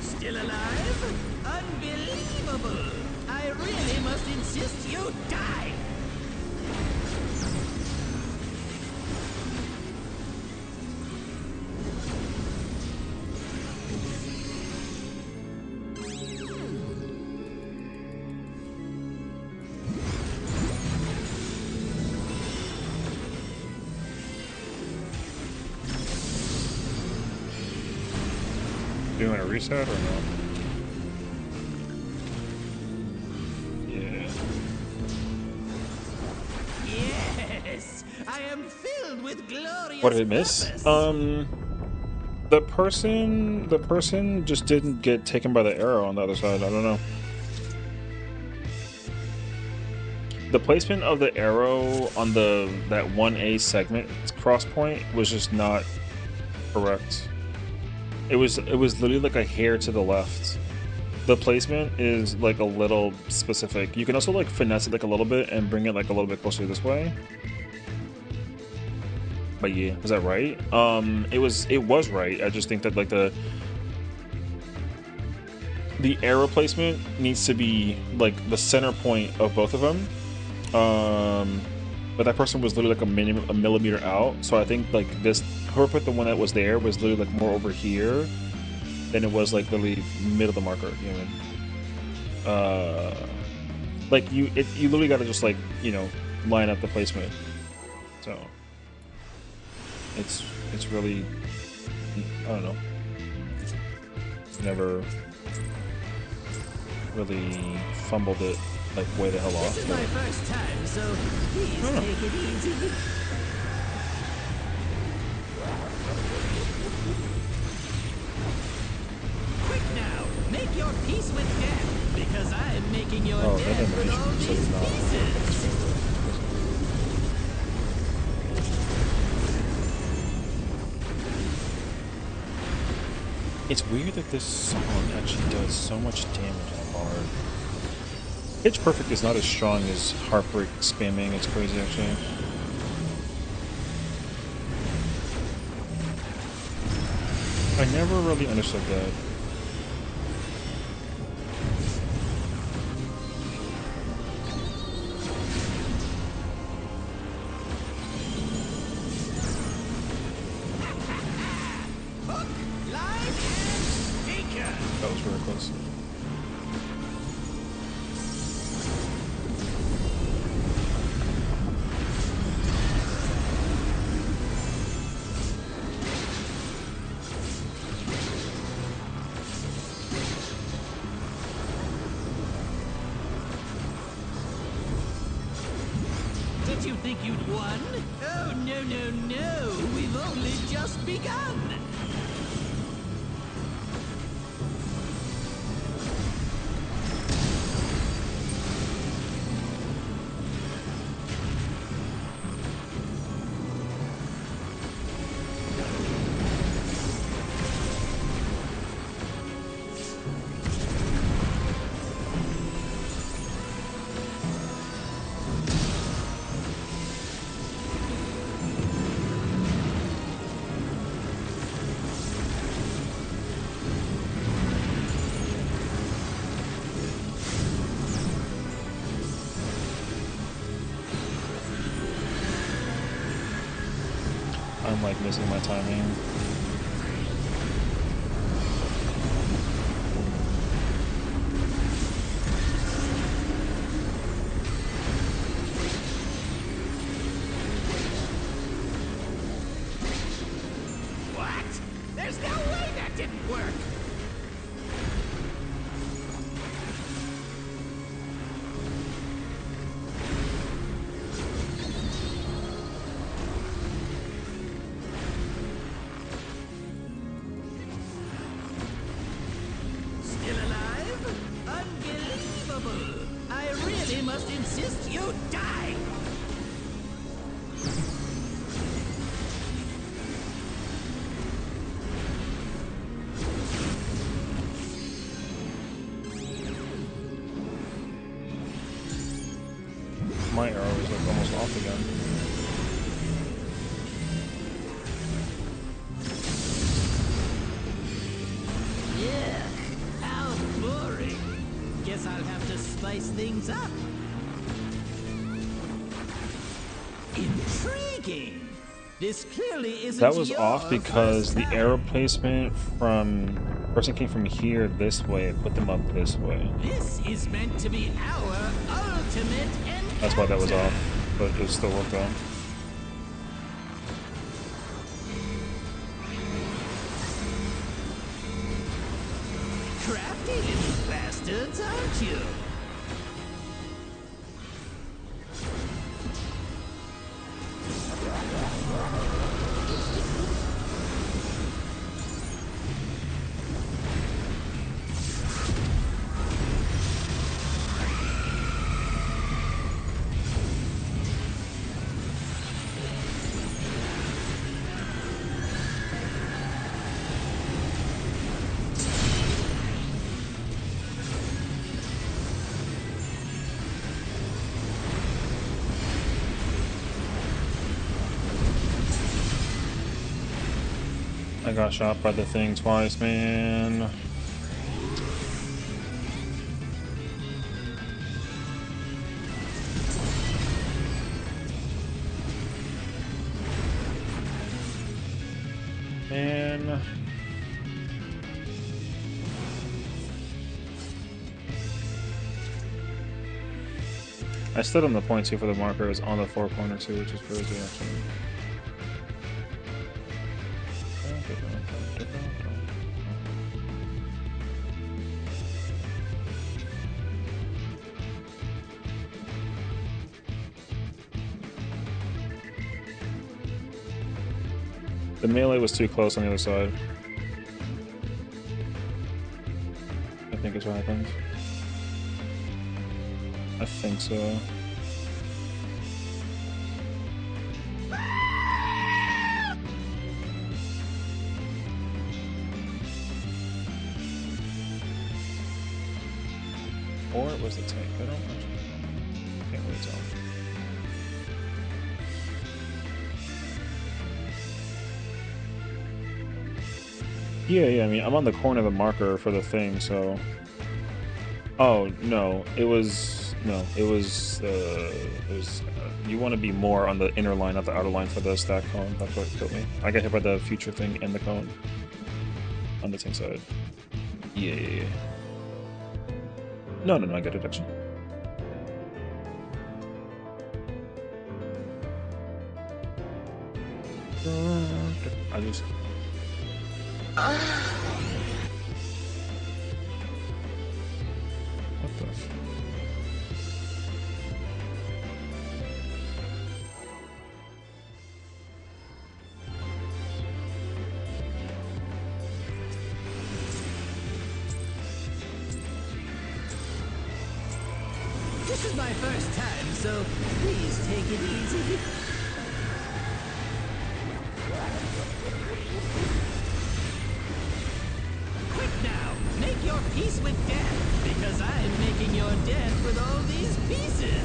Still alive? Unbelievable! I really must insist you die! Doing a reset or no? Yeah. Yes, I am filled with glorious What did I miss? purpose. The person just didn't get taken by the arrow on the other side. I don't know. The placement of the arrow on that 1A segment cross point was just not correct. It was literally like a hair to the left. The placement is like a little specific. You can also like finesse it like a little bit and bring it like a little bit closer this way. But yeah, was that right? It was right. I just think that like the arrow placement needs to be like the center point of both of them. But that person was literally like a millimeter out. So I think like this, whoever put the one that was there was literally like more over here than it was like literally middle of the marker. You know what I mean? Like you literally got to just like, you know, line up the placement. So it's really, I don't know. Never really fumbled it like way the hell off. This is my first time, so please take it easy. Quick now, make your peace with death, because I'm making your death with all these pieces. It's weird that this song actually does so much damage on hard. Pitch Perfect is not as strong as Heartbreak spamming. It's crazy, actually. I never really understood that. That was really close. Did you think you'd won? Oh, no, no, no. We've only just begun. I'm like missing my timing. What? There's no way that didn't work. Still alive? Unbelievable! I really must insist you die! My arrow is like almost off again. Yeah, how boring. Guess I'll have to spice things up. Intriguing. This clearly isn't That was your off because first the time. arrow placement from person came from here this way. It put them up this way. This is meant to be our ultimate encounter. That's why that was off, but it still worked out. bastards, aren't you? I got shot by the thing twice, man. Man. I stood on the point too for the markers on the four corner too, which is crazy actually. The melee was too close on the other side. I think is what happened. I think so. Or it was the tank. I don't actually know. Can't really tell. Yeah, I mean, I'm on the corner of the marker for the thing, so... Oh, no, it was... No, it was... you want to be more on the inner line, not the outer line for the stack cone. That's what killed me. I got hit by the future thing and the cone. On the tank side. Yeah. No, I got it, actually. I just... What the... This is my first time, so please take it easy. Quick now, make your peace with death, because I'm making your death with all these pieces.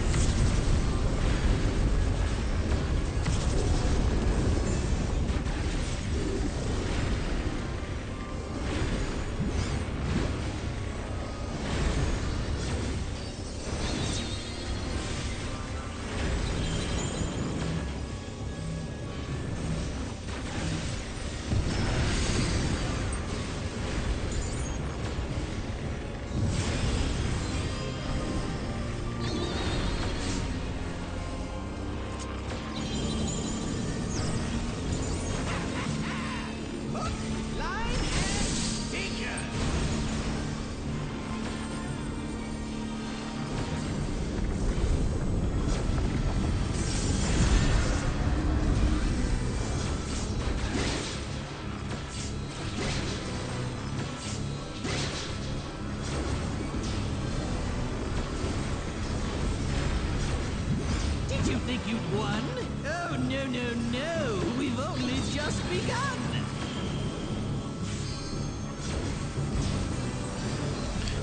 You think you'd won? Oh, no. We've only just begun.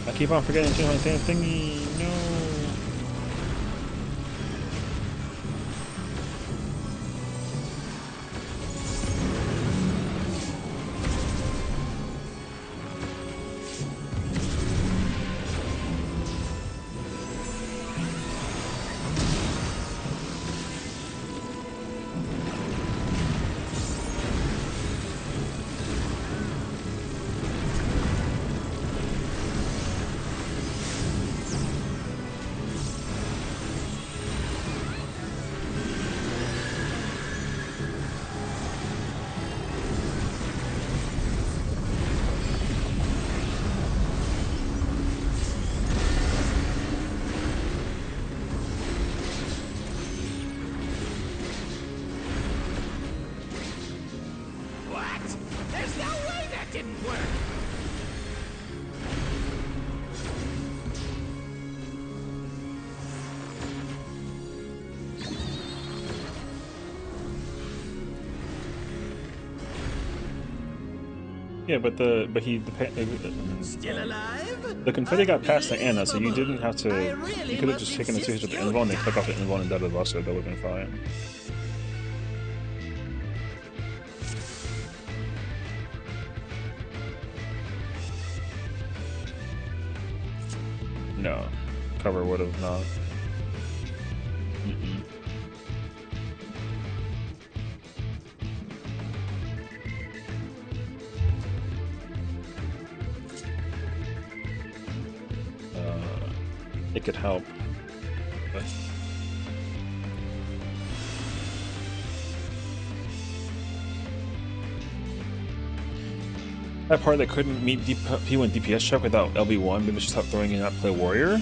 I keep on forgetting to do my damn thingy. No. What? There's no way that didn't work! Yeah, but Still alive? the confetti got past the Anna, so you didn't have to. I really You could have must just taken the 2 hits with the insist invul and then you click off the die. invul and dead the buster. That would have been fine. No, cover would have not. Mm-mm. It could help. But that part that couldn't meet P1 DPS check without LB1, maybe just stop throwing in that play warrior.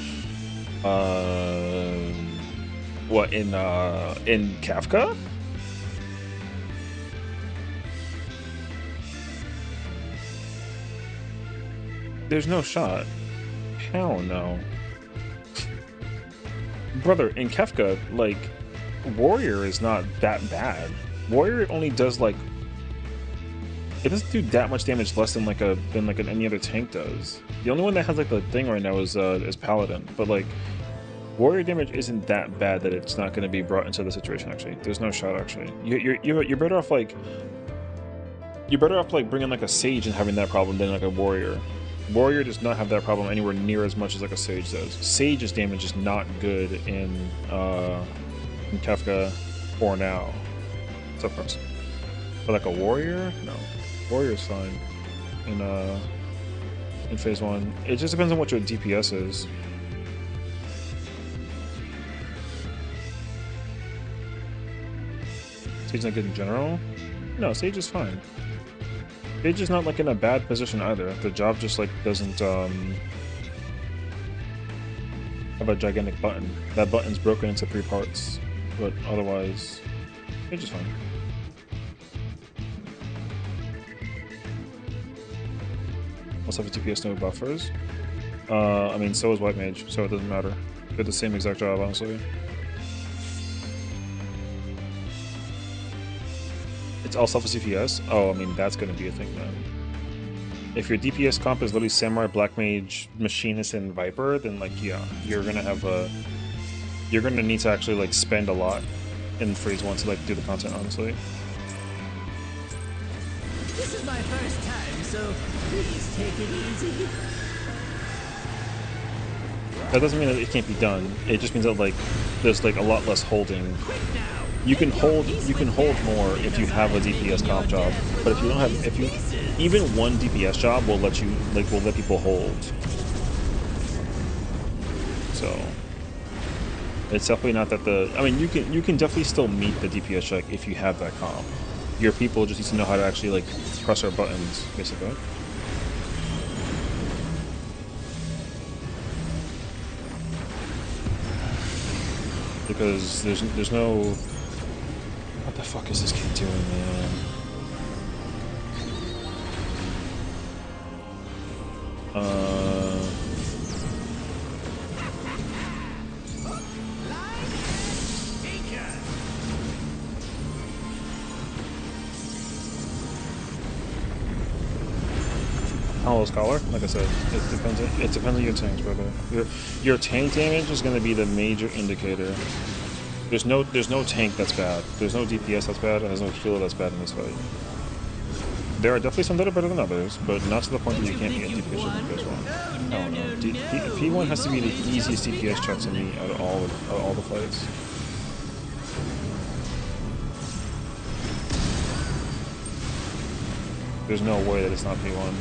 What in Kafka? There's no shot. Hell no. Brother, in Kefka, like, Warrior is not that bad. Warrior only does, like... It doesn't do that much damage less than, like, any other tank does. The only one that has, like, the thing right now is Paladin. But, like, Warrior damage isn't that bad that it's not going to be brought into the situation, actually. There's no shot, actually. You're better off, like... You're better off, like, bringing, like, a Sage and having that problem than, like, a Warrior. Warrior does not have that problem anywhere near as much as like a Sage does. Sage's damage is not good in Kefka for now. What's up, Chris? But like a Warrior? No. Warrior's fine in phase 1. It just depends on what your DPS is. Sage's not good in general? No, Sage is fine. Sage is not like in a bad position either. The job just like doesn't have a gigantic button. That button's broken into 3 parts, but otherwise, Sage is fine. Also have DPS no buffers. I mean, so is White Mage, so it doesn't matter. They're the same exact job, honestly. It's all self CPS? Oh, I mean, that's going to be a thing then. If your DPS comp is literally Samurai, Black Mage, Machinist, and Viper, then, like, yeah, you're going to have a... You're going to need to actually, like, spend a lot in phase 1 to, like, do the content, honestly. This is my first time, so please take it easy. That doesn't mean that it can't be done. It just means that, like, there's, like, a lot less holding. You can hold more if you have a DPS comp job, but if you don't have, even one DPS job will let you, like, will let people hold. So it's definitely not that I mean, you can definitely still meet the DPS check if you have that comp. Your people just need to know how to actually, like, press our buttons, basically. Because there's no... What the fuck is this kid doing, man? Hollow Scholar, like I said, it depends on your tanks, brother. Your tank damage is going to be the major indicator. There's no tank that's bad. There's no DPS that's bad, and there's no healer that's bad in this fight. There are definitely some that are better than others, but not to the point that you can't get DPS check in phase 1. I don't know. P1 has to be the easiest DPS check to me out of all the fights. There's no way that it's not P1.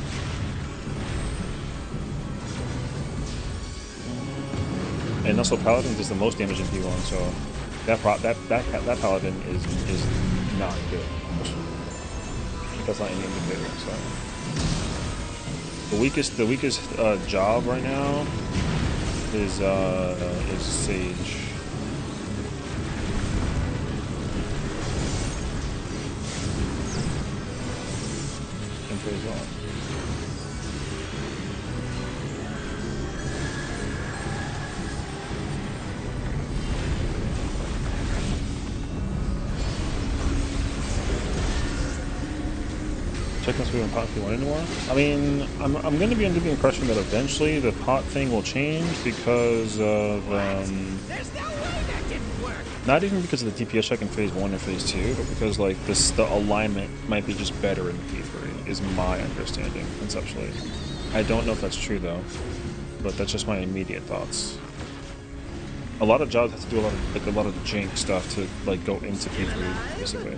And also Paladin does the most damage in P1, so that Paladin is not good. That's not any indicator. So the weakest job right now is Sage. phase 1. Check this we pot if you want anymore. I mean, I'm going to be under the impression that eventually the pot thing will change because of There's no way that didn't work. not even because of the DPS check in phase 1 and phase 2, but because like the alignment might be just better in P3 is my understanding conceptually. I don't know if that's true though, but that's just my immediate thoughts. A lot of jobs have to do a lot of jank stuff to like go into P3 basically.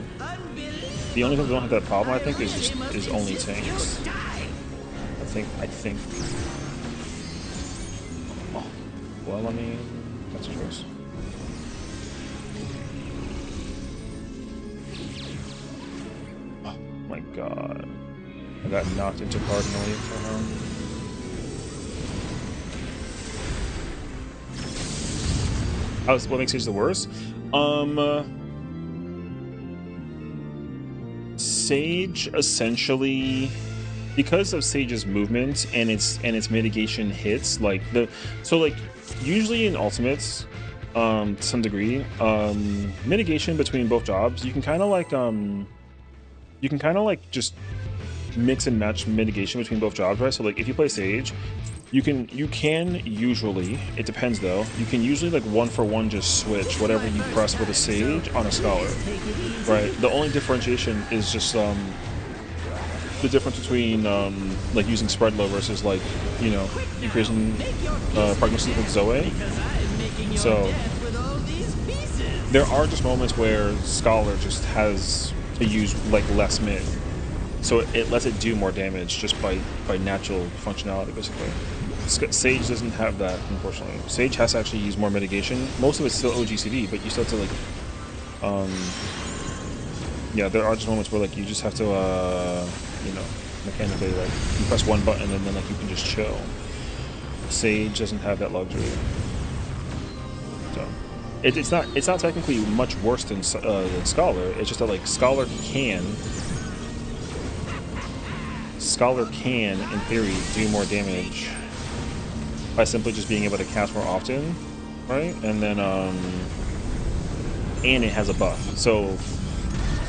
The only thing that don't have that problem, I think, is only tanks. I think. Oh, well, I mean, that's a choice. Oh my god, I got knocked into cardinally somehow. What makes Sage the worst? Sage essentially, because of Sage's movement and its mitigation hits, like usually in ultimates, to some degree, mitigation between both jobs, you can kind of just mix and match mitigation between both jobs, right? So like if you play Sage, you can usually, it depends though, you can usually like 1-for-1 just switch whatever you press with a Sage on a Scholar, right? The only differentiation is just the difference between like using spread low versus like, you know, increasing prognosis with Zoe. So there are just moments where Scholar just has to use like less mid, so it lets it do more damage just by natural functionality basically. Sage doesn't have that, unfortunately. Sage has to actually use more mitigation. Most of it's still OGCD, but you still have to like yeah, there are just moments where like you just have to you know, mechanically like you press one button and then like you can just chill. Sage doesn't have that luxury. So it's not technically much worse than Scholar. It's just that like Scholar can in theory do more damage by simply just being able to cast more often, right? And then and it has a buff, so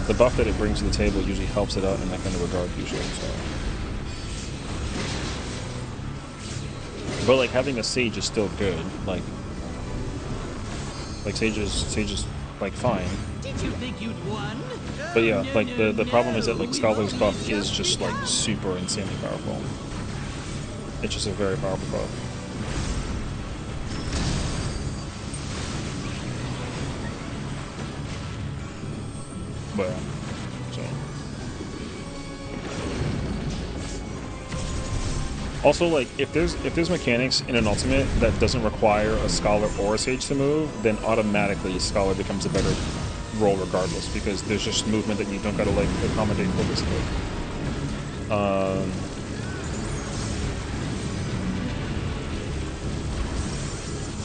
the buff that it brings to the table usually helps it out in that kind of regard usually. So, but like having a Sage is still good. Like Sage is like fine. Did you think you'd won? But yeah, like the problem is that like Scholar's buff is just like super insanely powerful. It's just a very powerful buff. But so also like if there's mechanics in an ultimate that doesn't require a Scholar or a Sage to move, then automatically Scholar becomes a better role regardless, because there's just movement that you don't gotta like accommodate for basically.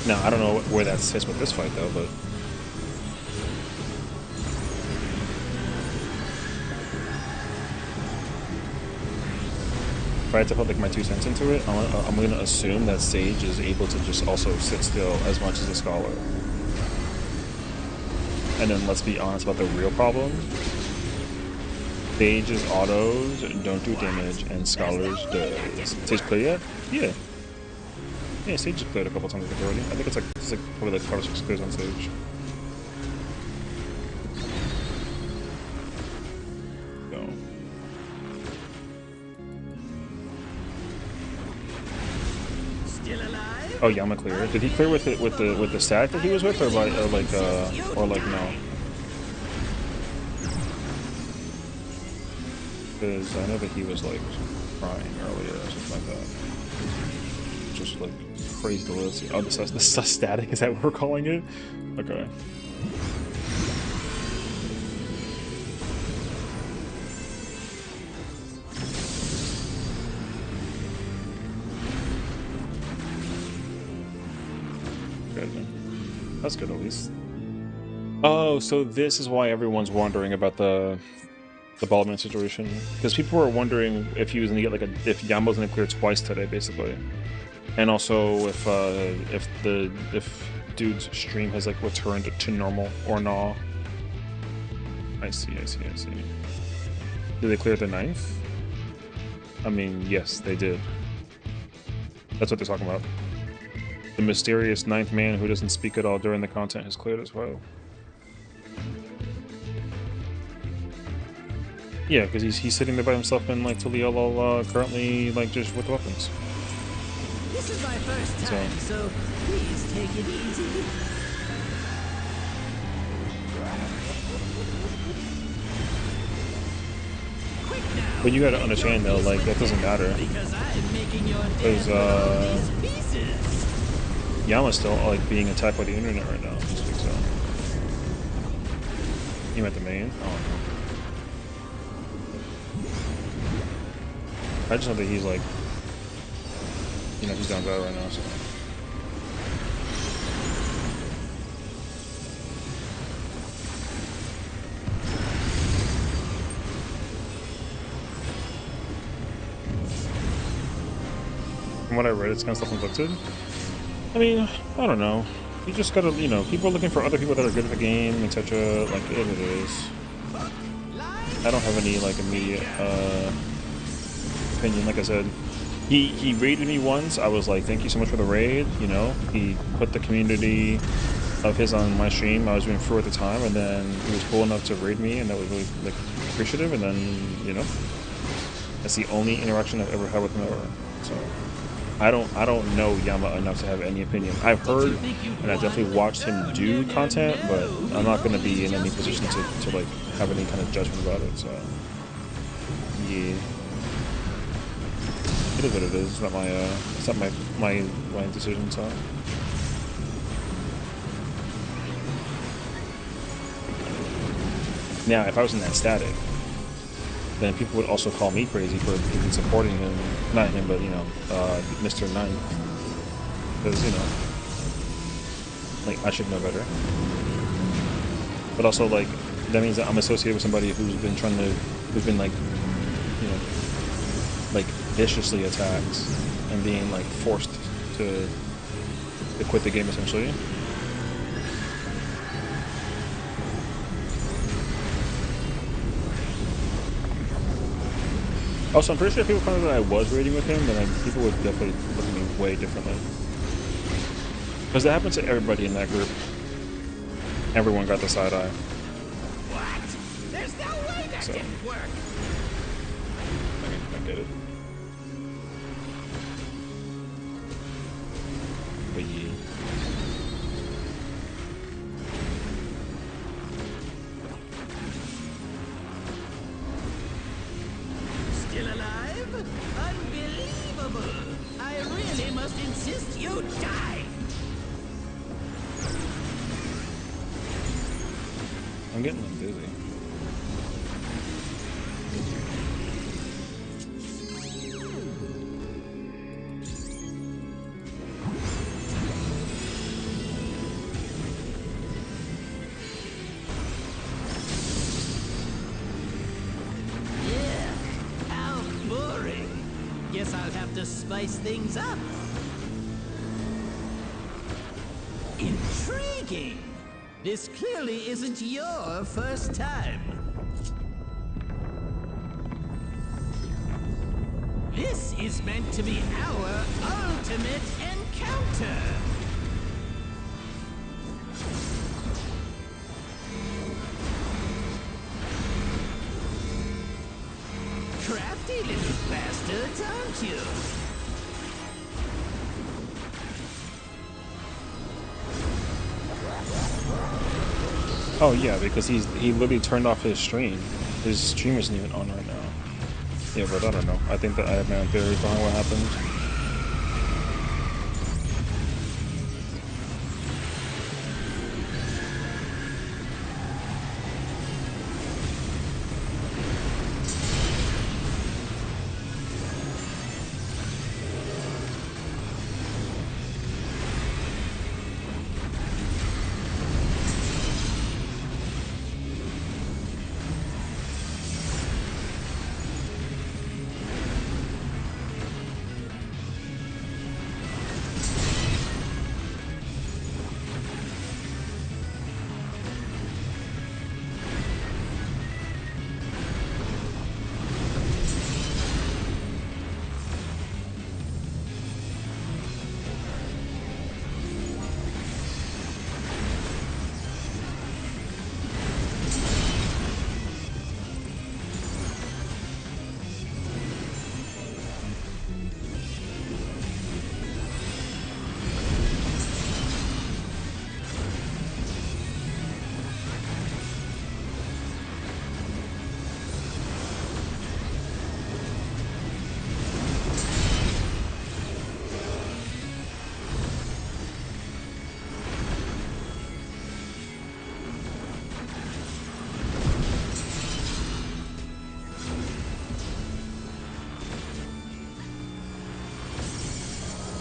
Now I don't know where that sits with this fight though, but if I had to put like my 2 cents into it, I'm going to assume that Sage is able to just also sit still as much as a Scholar. And then let's be honest about the real problem. Sage's autos don't do damage and Scholar's does. Sage clear yet? Yeah. Yeah, Sage has cleared a couple times already. I think it's like probably like 5 or 6 clears on Sage. Oh, Yama clear. Did he clear with it with the stack that he was with, or like no? Because I know that he was like crying earlier or something like that. Just like crazy delivery. Oh, the static, is that what we're calling it? Okay. That's good at least. Oh, so this is why everyone's wondering about the the Baldman situation, because people were wondering if he was gonna get like if Yama's gonna clear twice today, basically, and also if dude's stream has like returned to normal or not. I see. Did they clear the 9th? I mean, yes, they did. That's what they're talking about. The mysterious 9th man who doesn't speak at all during the content has cleared as well. Yeah, because he's sitting there by himself in like Taliel, currently like just with weapons. This is my first time, so please take it easy. Quick now. But you gotta understand though, like that doesn't matter. Because I'm making your Because death these pieces. Yama's still like being attacked by the internet right now. This week, so. You at the main? Oh no. I just know that he's like, you know, he's down bad right now, so. From what I read, it's kind of self-inflicted. I mean, I don't know. You just gotta, you know, people are looking for other people that are good at the game, etc. Like, it is. I don't have any, like, immediate, opinion. Like I said, he raided me once. I was like, thank you so much for the raid, you know. He put the community of his on my stream. I was doing through at the time, and then he was cool enough to raid me, and that was really, like, appreciative. And then, you know, that's the only interaction I've ever had with him ever. So I don't know Yama enough to have any opinion. I've heard and I definitely watched him do content, but I'm not going to be in any position to like have any kind of judgment about it. So yeah, it is what it is. It's not my decision. So now, if I was in that Static, then people would also call me crazy for even supporting him. Not him, but, you know, Mr. Ninth. Because, you know, like, I should know better. But also, like, that means that I'm associated with somebody who's been, like, you know, like, viciously attacked and being, like, forced to quit the game, essentially. Also, I'm pretty sure if people found out that I was raiding with him, then people would definitely look at me way differently. Because that happened to everybody in that group. Everyone got the side eye. What? There's no way that didn't work. I get it. But yeah. Still alive? Unbelievable! I really must insist you die! I'm getting like dizzy. Guess I'll have to spice things up. Intriguing! This clearly isn't your first time. This is meant to be our ultimate encounter. Crafty little bastards, aren't you? Oh yeah, because he literally turned off his stream. His stream isn't even on right now. Yeah, but I don't know. I think that I have my own theories behind what happened.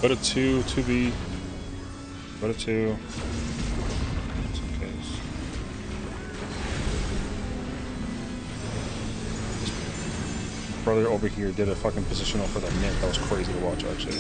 Go to 2, 2B. Go to 2. Just in case. This brother over here did a fucking positional for the mint. That was crazy to watch, actually.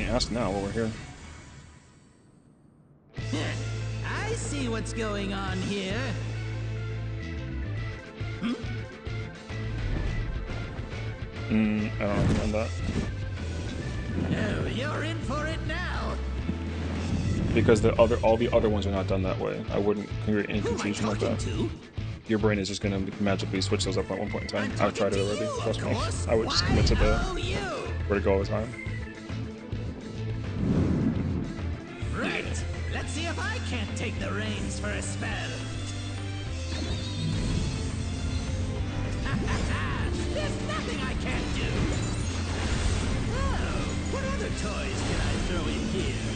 Ask now while we're here. I see what's going on here. I don't recommend that. Oh, you're in for it now. Because all the other ones are not done that way. I wouldn't create any confusion like that. Your brain is just gonna magically switch those up at one point in time. I've tried it already. Trust me. I would just commit to the where to go all the time. Right. Let's see if I can't take the reins for a spell. There's nothing I can't do. Oh, what other toys can I throw in here?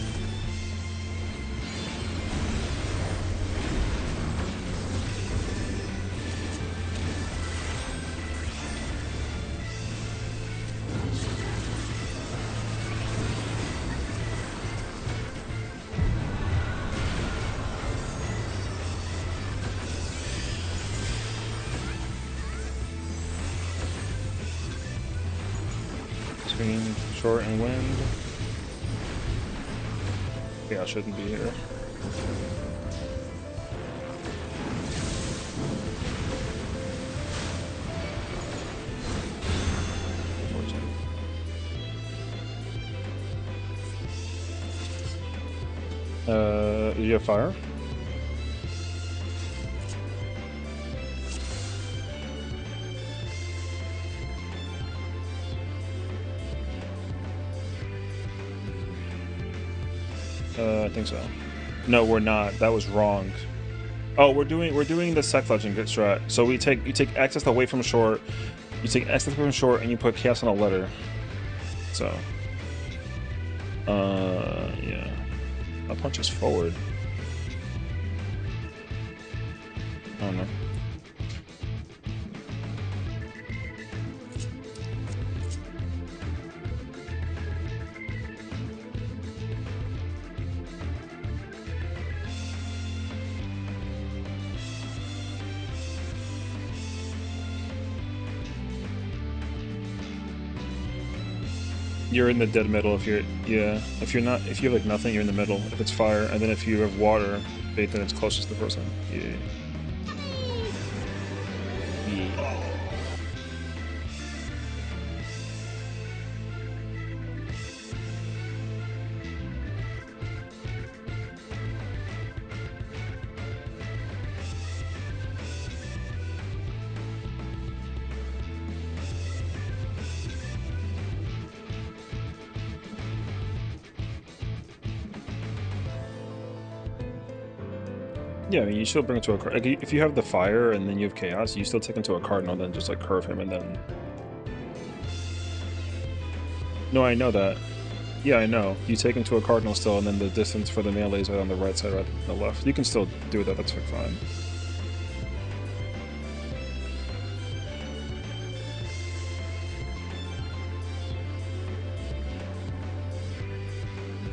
Short and wind. Yeah, I shouldn't be here. Do you have fire? I think so. No, we're not. That was wrong. Oh, we're doing the Sec Legend strat. So you take access away from short, you take access from short, and you put chaos on a letter. So, yeah, that punches forward. I don't know. You're in the dead middle if you're, yeah. If you have like nothing, you're in the middle. If it's fire, and then if you have water, then it's closest to the person. Yeah. Yeah. Yeah, I mean, you still bring it to a card. Like, if you have the fire and then you have chaos, you still take him to a cardinal, then just like curve him and then. No, I know that. Yeah, I know. You take him to a cardinal still, and then the distance for the melee is right on the right side, right on the left. You can still do that. That's fine.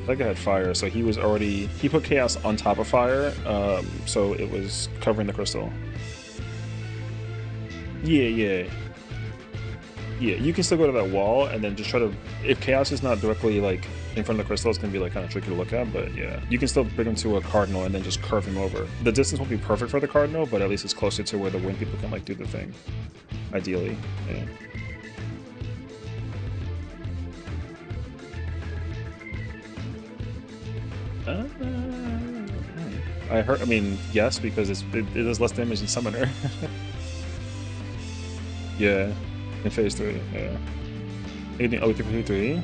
Like I had fire, so he put chaos on top of fire, so it was covering the crystal. Yeah, you can still go to that wall and then just try to, if chaos is not directly like in front of the crystal, it's gonna be like kind of tricky to look at, but yeah, you can still bring him to a cardinal and then just curve him over. The distance won't be perfect for the cardinal, but at least it's closer to where the wind people can like do the thing, ideally. Yeah. Uh, I heard. I mean, yes, because it does less damage than Summoner. Yeah, in phase 3. Yeah. Anything OTP 3?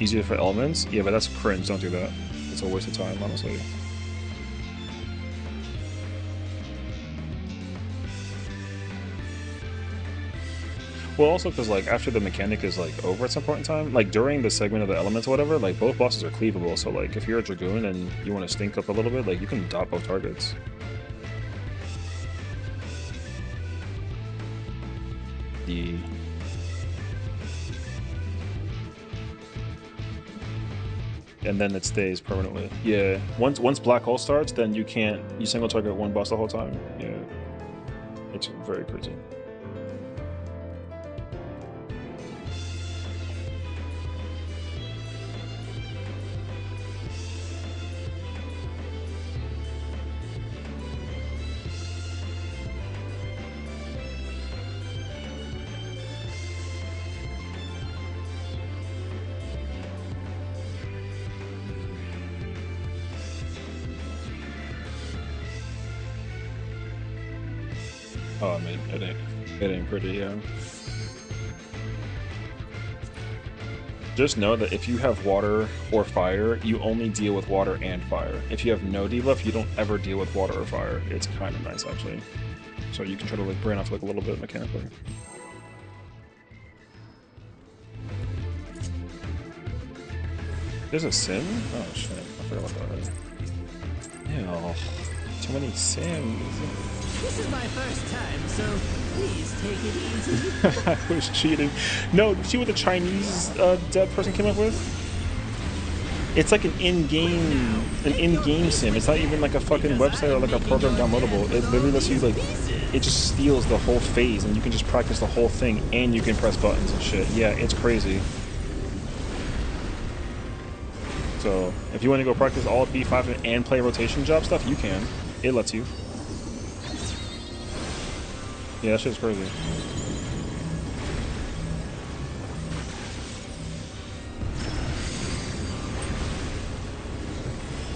Easier for elements? Yeah, but that's cringe. Don't do that. It's a waste of time, honestly. Well, also because like after the mechanic is like over at some point in time, like during the segment of the elements or whatever, like both bosses are cleavable. So like if you're a dragoon and you want to stink up a little bit, like you can dot both targets. The and then it stays permanently. Yeah. Once black hole starts, then you single target one boss the whole time. Yeah. It's very crazy. Oh, I mean, it ain't pretty, yeah. Just know that if you have water or fire, you only deal with water and fire. If you have no debuff, you don't ever deal with water or fire. It's kind of nice, actually. So you can try to like brain off like a little bit mechanically. There's a sim? Oh shit, I forgot about that. Ew, too many sims. This is my first time, so please take it easy. I was cheating. No, did you see what the Chinese dev person came up with? It's like an in-game sim. It's not even like a fucking website or like a program downloadable. It literally lets you like, it just steals the whole phase and you can just practice the whole thing and you can press buttons and shit. Yeah, it's crazy. So if you want to go practice all of B5 and play rotation job stuff, you can. It lets you. Yeah, that shit's crazy.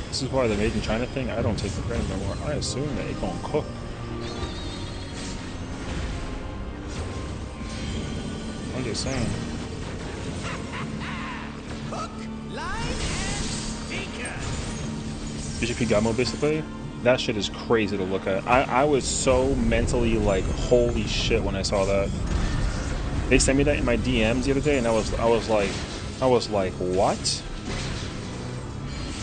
This is why the made in China thing, I don't take for granted no more. I assume that it gonna cook. I'm just saying. Hook, line, and sinker. BGP Gamo basically, that shit is crazy to look at. I was so mentally like, holy shit when I saw that. They sent me that in my DMs the other day and I was like, what?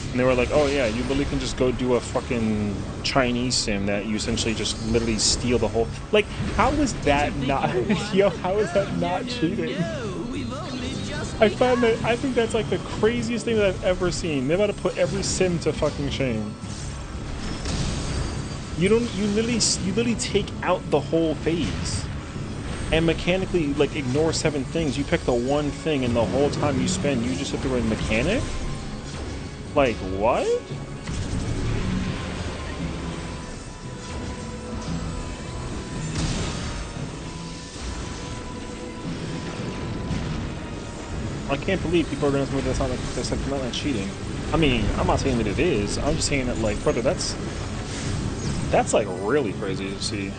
And they were like, oh yeah, you literally can just go do a fucking Chinese sim that you essentially just literally steal the whole... Like, how is that not... Yo, how is that not cheating? I think that's like the craziest thing that I've ever seen. They're about to put every sim to fucking shame. You literally take out the whole phase. And mechanically, like, ignore 7 things. You pick the one thing and the whole time you spend, you just have to run mechanic? Like, what? I can't believe people are gonna think that's not like cheating. I mean, I'm not saying that it is. I'm just saying that, like, brother, that's like really crazy to see.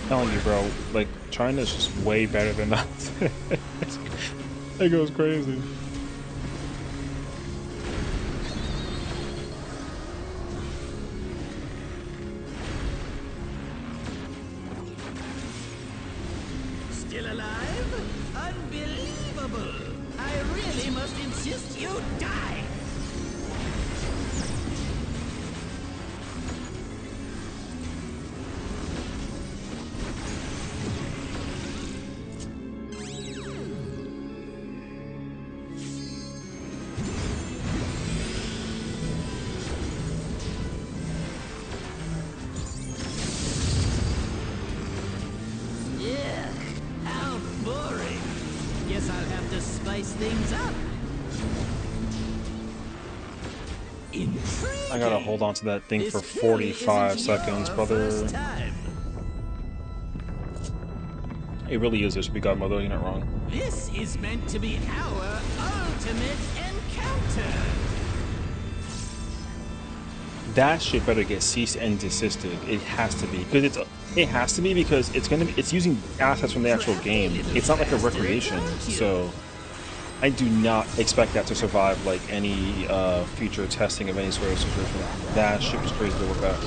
Telling you, bro, like, China's just way better than us. It goes crazy. Still alive? Unbelievable! I really must insist you die! Yeah, spice things up. Intriguing. I gotta hold on to that thing This for clearly 45 isn't seconds, your brother. first time. It really is. There should be Godmother. You're not wrong. This is meant to be our ultimate encounter. That shit better get ceased and desisted. It has to be because it has to be because it's using assets from the actual game. It's not like a recreation. So I do not expect that to survive like any future testing of any sort of situation. That shit was crazy to look at.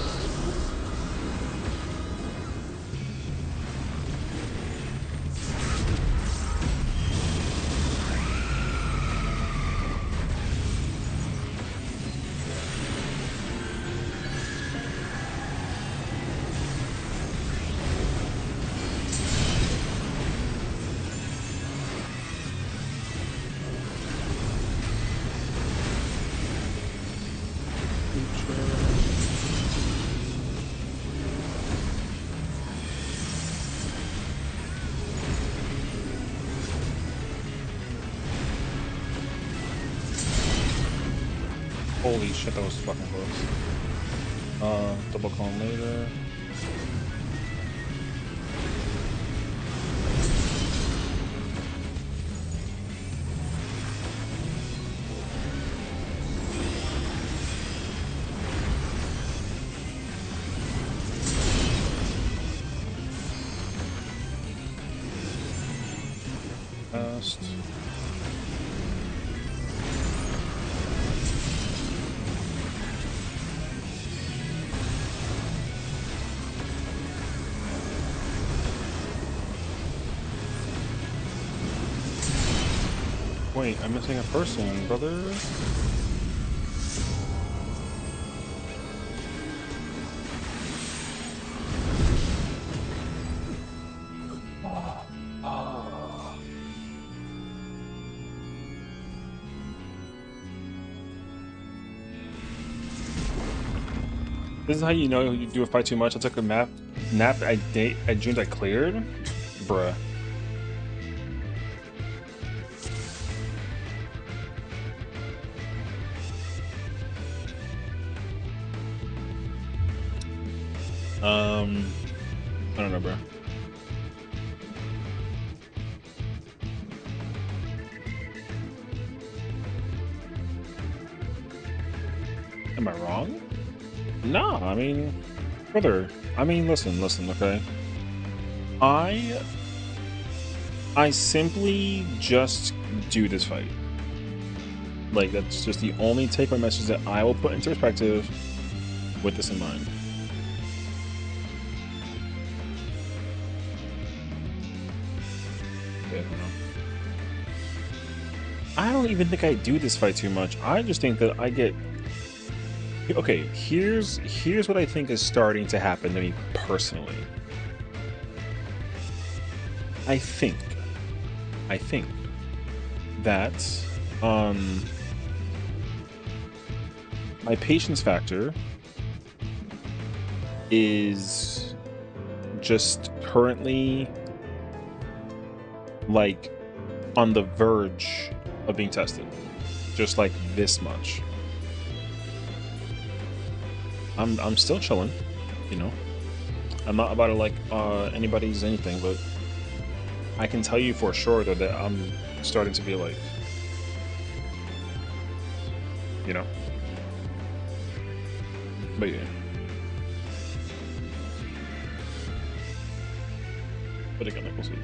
Holy shit, that was fucking close. Double clone later. Fast. Wait, I'm missing a person, brother. This is how you know you do a fight too much. I took a nap I dreamed I cleared? Bruh. I don't know, bro. Am I wrong? No, I mean, brother. I mean, listen, okay. I simply just do this fight. Like, that's just the only take-home message that I will put into perspective with this in mind. I don't even think I do this fight too much. I just think that I get... Okay, here's what I think is starting to happen to me personally. I think that my patience factor is just currently like on the verge of being tested, just like this much. I'm still chilling, you know. I'm not about to like anybody's anything, but I can tell you for sure that I'm starting to be like, you know. But yeah. But again, like, we'll see.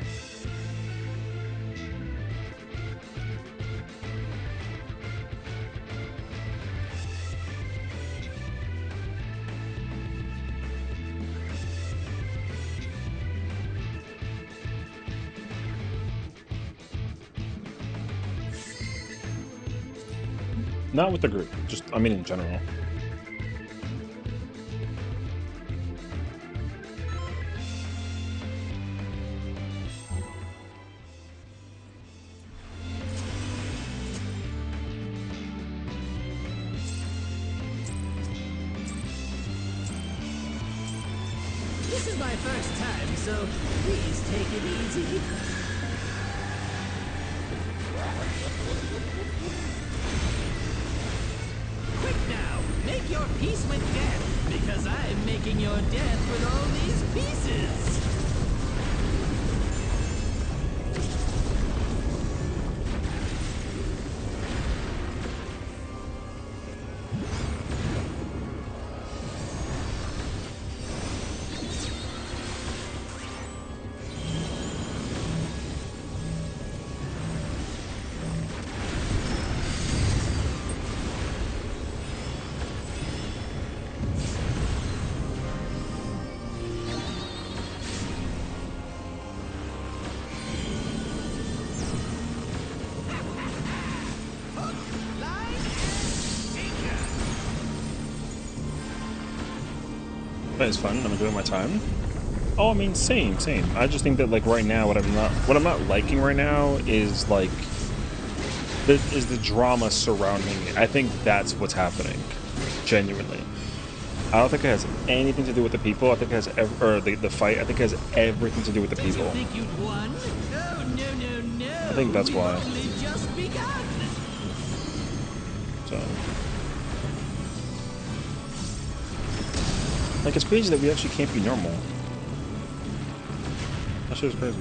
Not with the group, just, I mean, in general. This is my first time, so please take it easy. Quick now, make your peace with death, because I'm making your death with all these pieces. That is fun. I'm enjoying my time. Oh, I mean, same. I just think that like right now, what I'm not liking right now is like the drama surrounding it. I think that's what's happening, genuinely. I don't think it has anything to do with the people. I think it has the fight. I think it has everything to do with the people. Did you think you'd won? Oh, no. I think that's why. Only just begun. So, like, it's crazy that we actually can't be normal. That shit is crazy.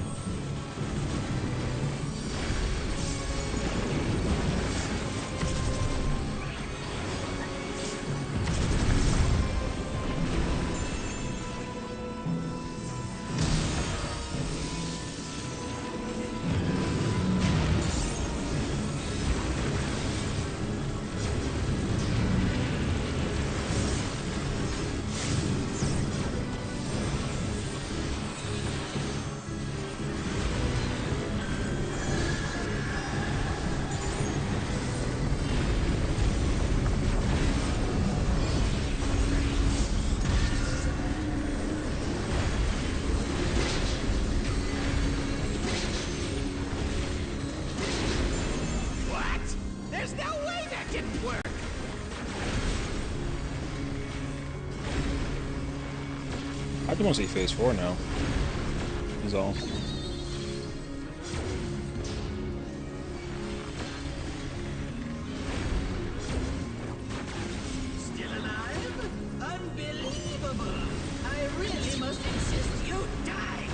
I do want to see phase 4 now. Is all. Still alive? Unbelievable! I really must insist you die!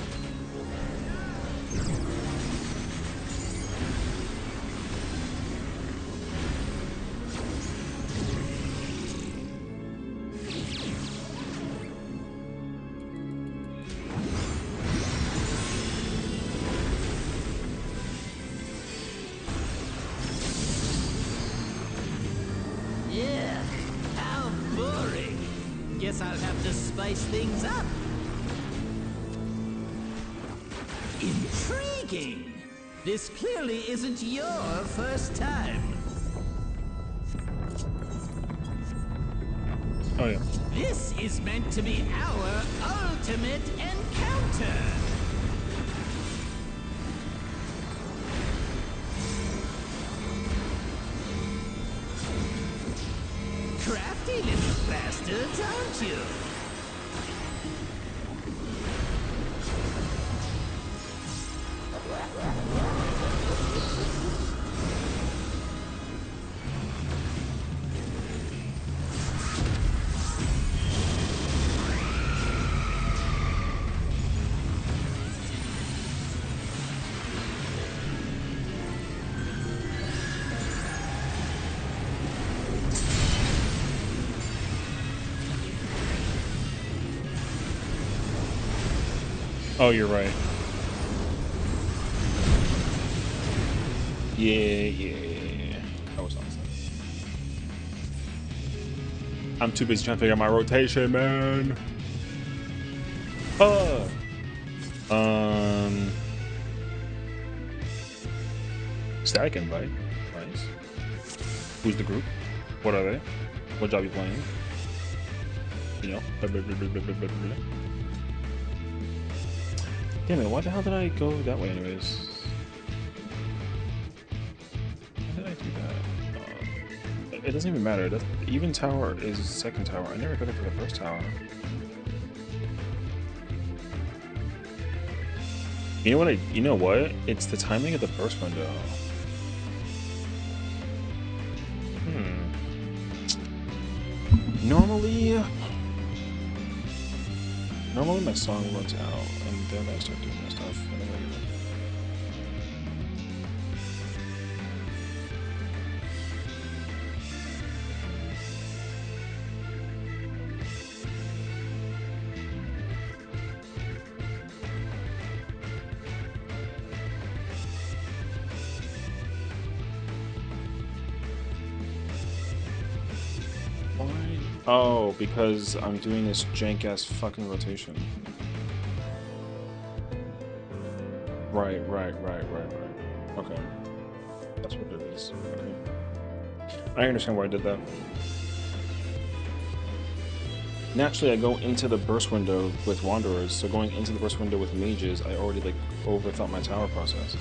Yeah, how boring. Guess I'll have to spice things up. Intriguing. This clearly isn't your first time. Oh yeah. This is meant to be our ultimate encounter. Crafty little bastards, aren't you? Oh, you're right. Yeah. That was awesome. I'm too busy trying to figure out my rotation, man. Static invite. Nice. Who's the group? What are they? What job you playing? You know? Damn it, why the hell did I go that way anyways? Why did I do that? It doesn't even matter. The even tower is the second tower. I never got it for the first tower. You know what? You know what? It's the timing of the burst window. Normally my song runs out, and then I start doing my stuff. Oh, because I'm doing this jank-ass fucking rotation. Right. Okay. That's what it is. Okay. I understand why I did that. Naturally, I go into the burst window with Wanderers, so going into the burst window with Mages, I already, like, overthought my tower process.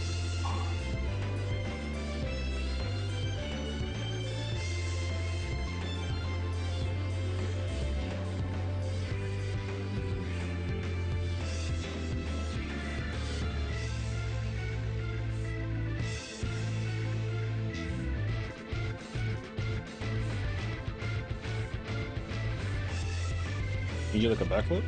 You do like a backflip?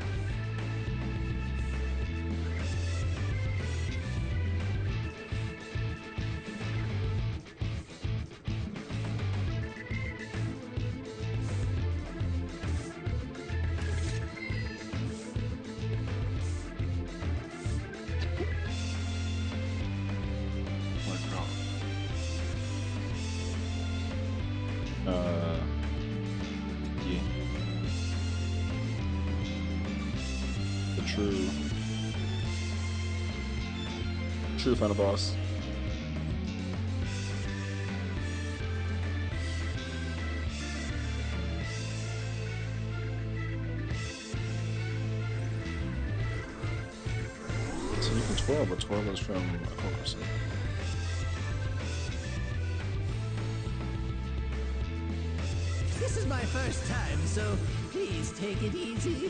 Yeah. True final boss. So you can twirl, but twirl is from a Cockerson. This is my first time, so please take it easy.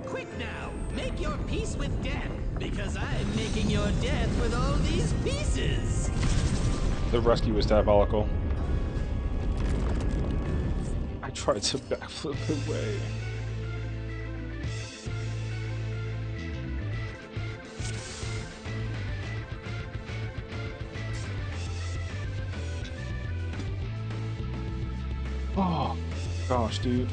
Quick now, make your peace with death, because I'm making your death with all these pieces. The rescue was diabolical. I tried to backflip away. Oh, gosh, dude.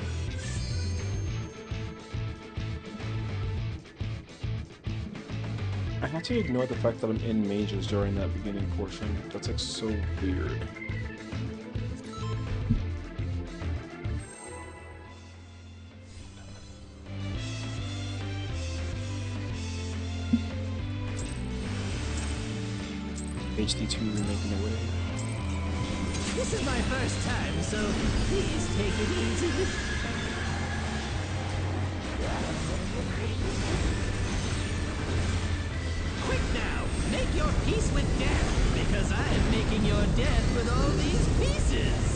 I had to ignore the fact that I'm in Mages during that beginning portion. That's like so weird. HD2 making it way. This is my first time, so please take it easy. Quick now, make your peace with death, because I'm making your death with all these pieces.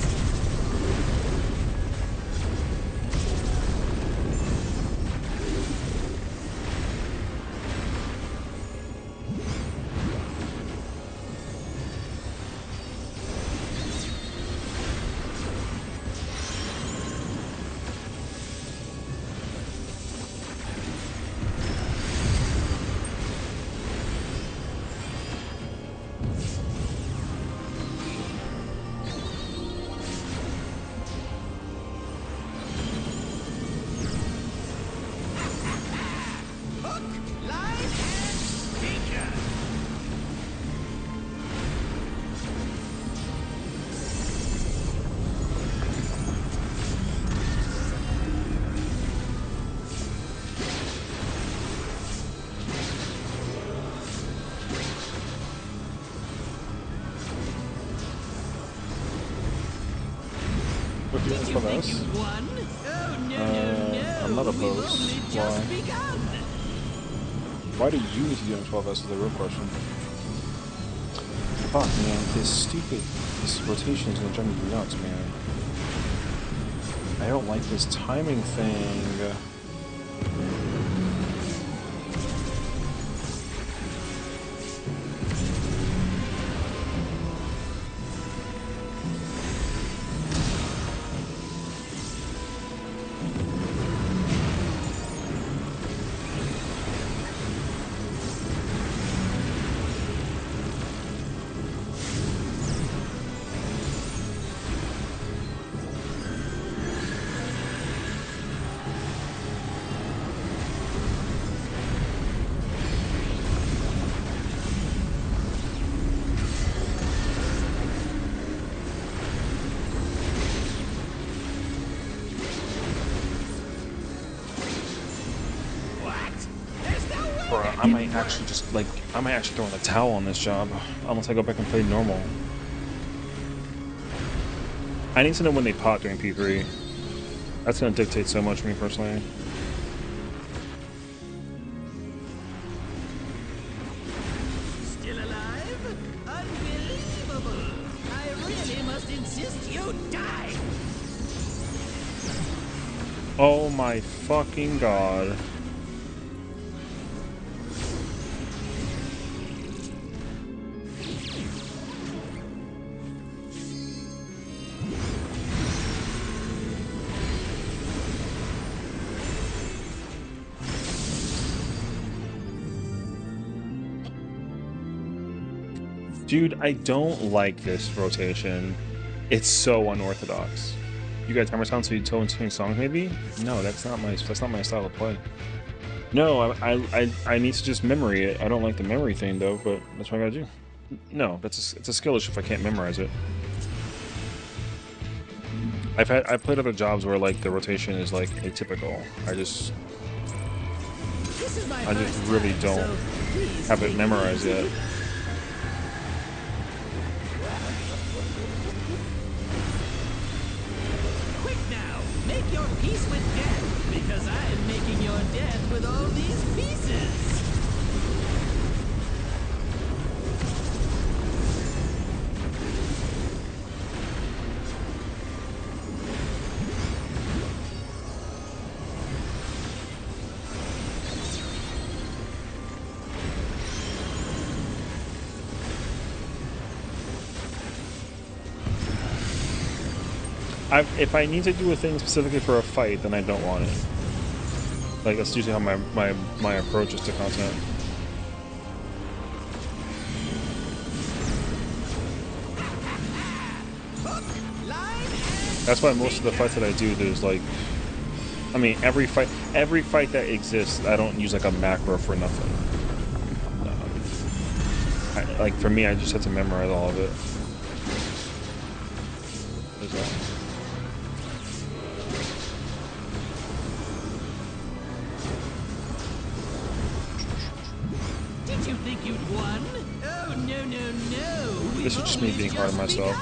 What do you think of us? Oh, no. I'm not We've opposed. only Why? just begun. Why do you need to do M12S is the real question. Fuck, man. This rotation is gonna drive me nuts, man. I don't like this timing thing. I might actually just like I might actually throw in the towel on this job unless I go back and play normal. I need to know when they pot during P3. That's gonna dictate so much for me personally. Still alive? Unbelievable! I really must insist you die! Oh my fucking god. Dude, I don't like this rotation. It's so unorthodox. You got timer sound so you tone swing songs maybe? No, that's not my style of play. No, I need to just memory it. I don't like the memory thing though, but that's what I gotta do. No, it's a skill issue if I can't memorize it. I've played other jobs where like the rotation is like atypical. I just really don't have it memorized yet. Make your peace with death, because I am making your death with all these pieces! If I need to do a thing specifically for a fight, then I don't want it. Like, that's usually how my approach is to content. That's why most of the fights that I do, there's like, I mean, every fight that exists, I don't use like a macro for nothing. Like for me, I just have to memorize all of it. There's that. Did you think you'd won? Oh, no, no, no. This is just me being hard on myself.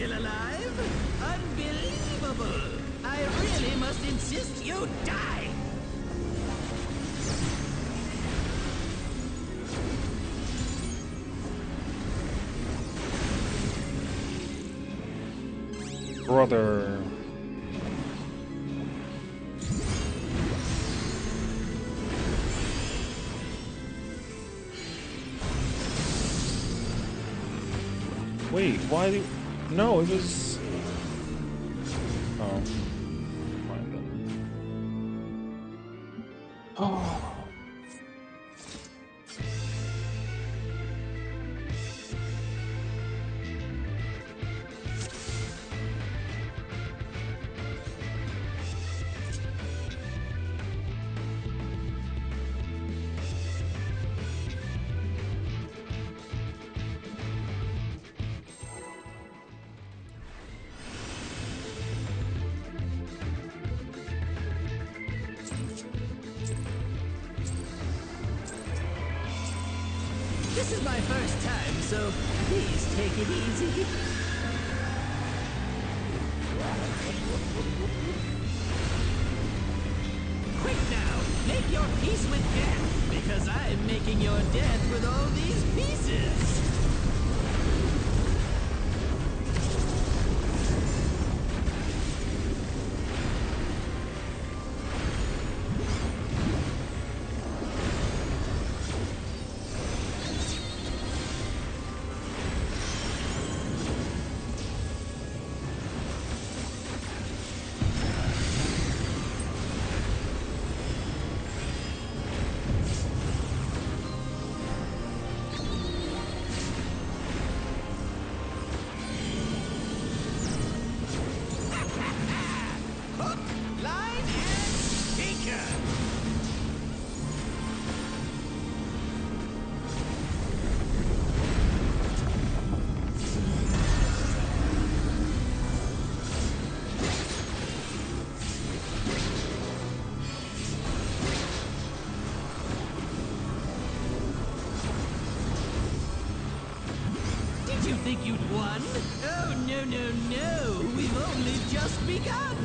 Still alive? Unbelievable! I really must insist you die! Brother. Wait, why do... No, it was... Oh. Fine then. Oh. This is my first time, so please take it easy. Quick now, make your peace with death, because I'm making your death with all these pieces. Did you think you'd won? Oh, no, no, no! We've only just begun!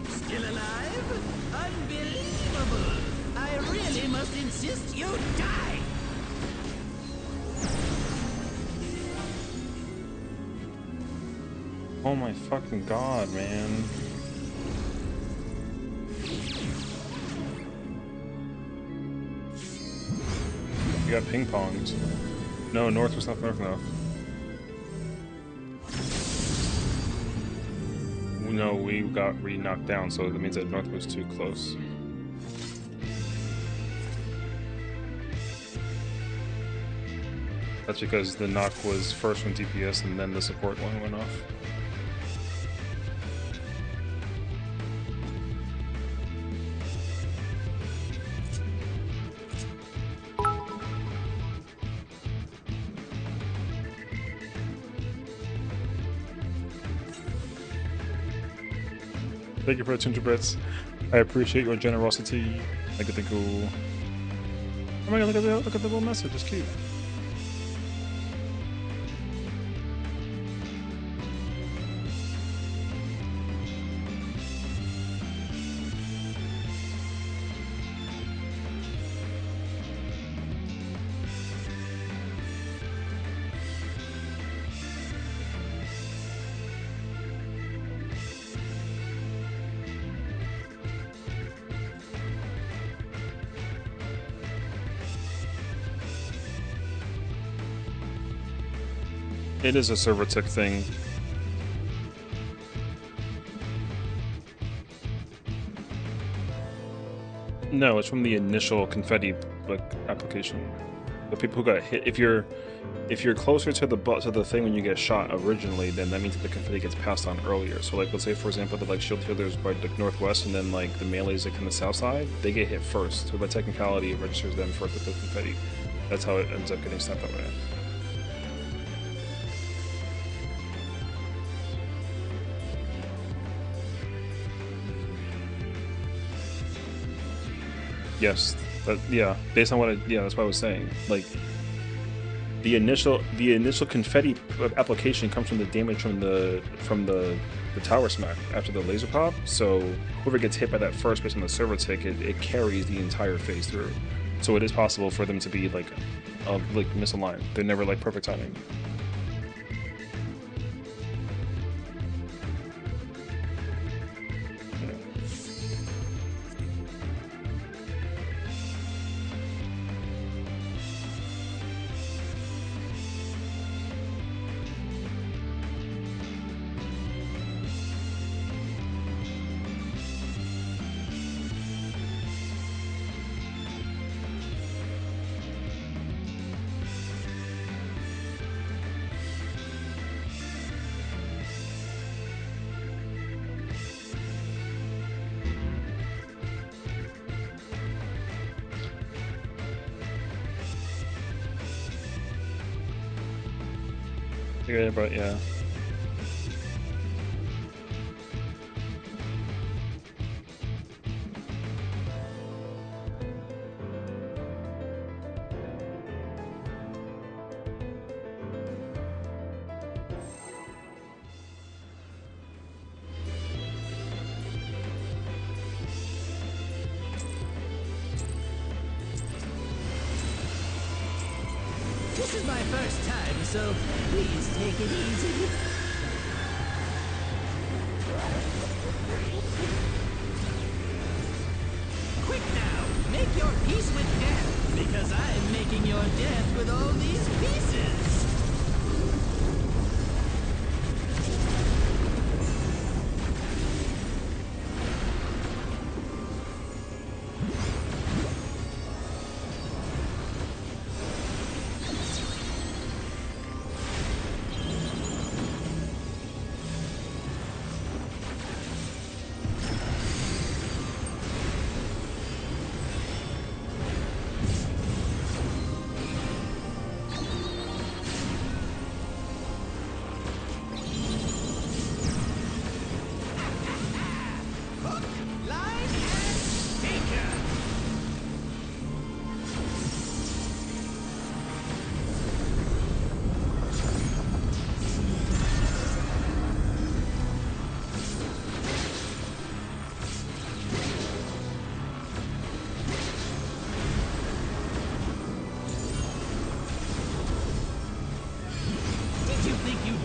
Still alive? Unbelievable! I really must insist you die! Oh my fucking god, man. We got ping-ponged. No, north was not north enough. No, we got re-knocked down, so that means that north was too close. That's because the knock was first from DPS and then the support one went off. Thank you for the 200 bits. I appreciate your generosity. Thank you, thank you. Oh my god, look at the little message, it's cute. It is a server tick thing. No, it's from the initial confetti application. The people who got hit. If you're closer to the thing when you get shot originally, then that means that the confetti gets passed on earlier. So like, let's say for example the shield fielders by the northwest, and then like the melees like from the south side, they get hit first. So by technicality, it registers them first with the confetti. That's how it ends up getting sent that way. Yes, But yeah, based on what that's what I was saying. Like the initial confetti application comes from the damage from the tower smack after the laser pop. So whoever gets hit by that first based on the server tick, it carries the entire phase through. So it is possible for them to be like misaligned. They're never like perfect timing. Yeah, but yeah. This is my first time, so please take it easy. Quick now, make your peace with death, because I'm making your death with all these pieces.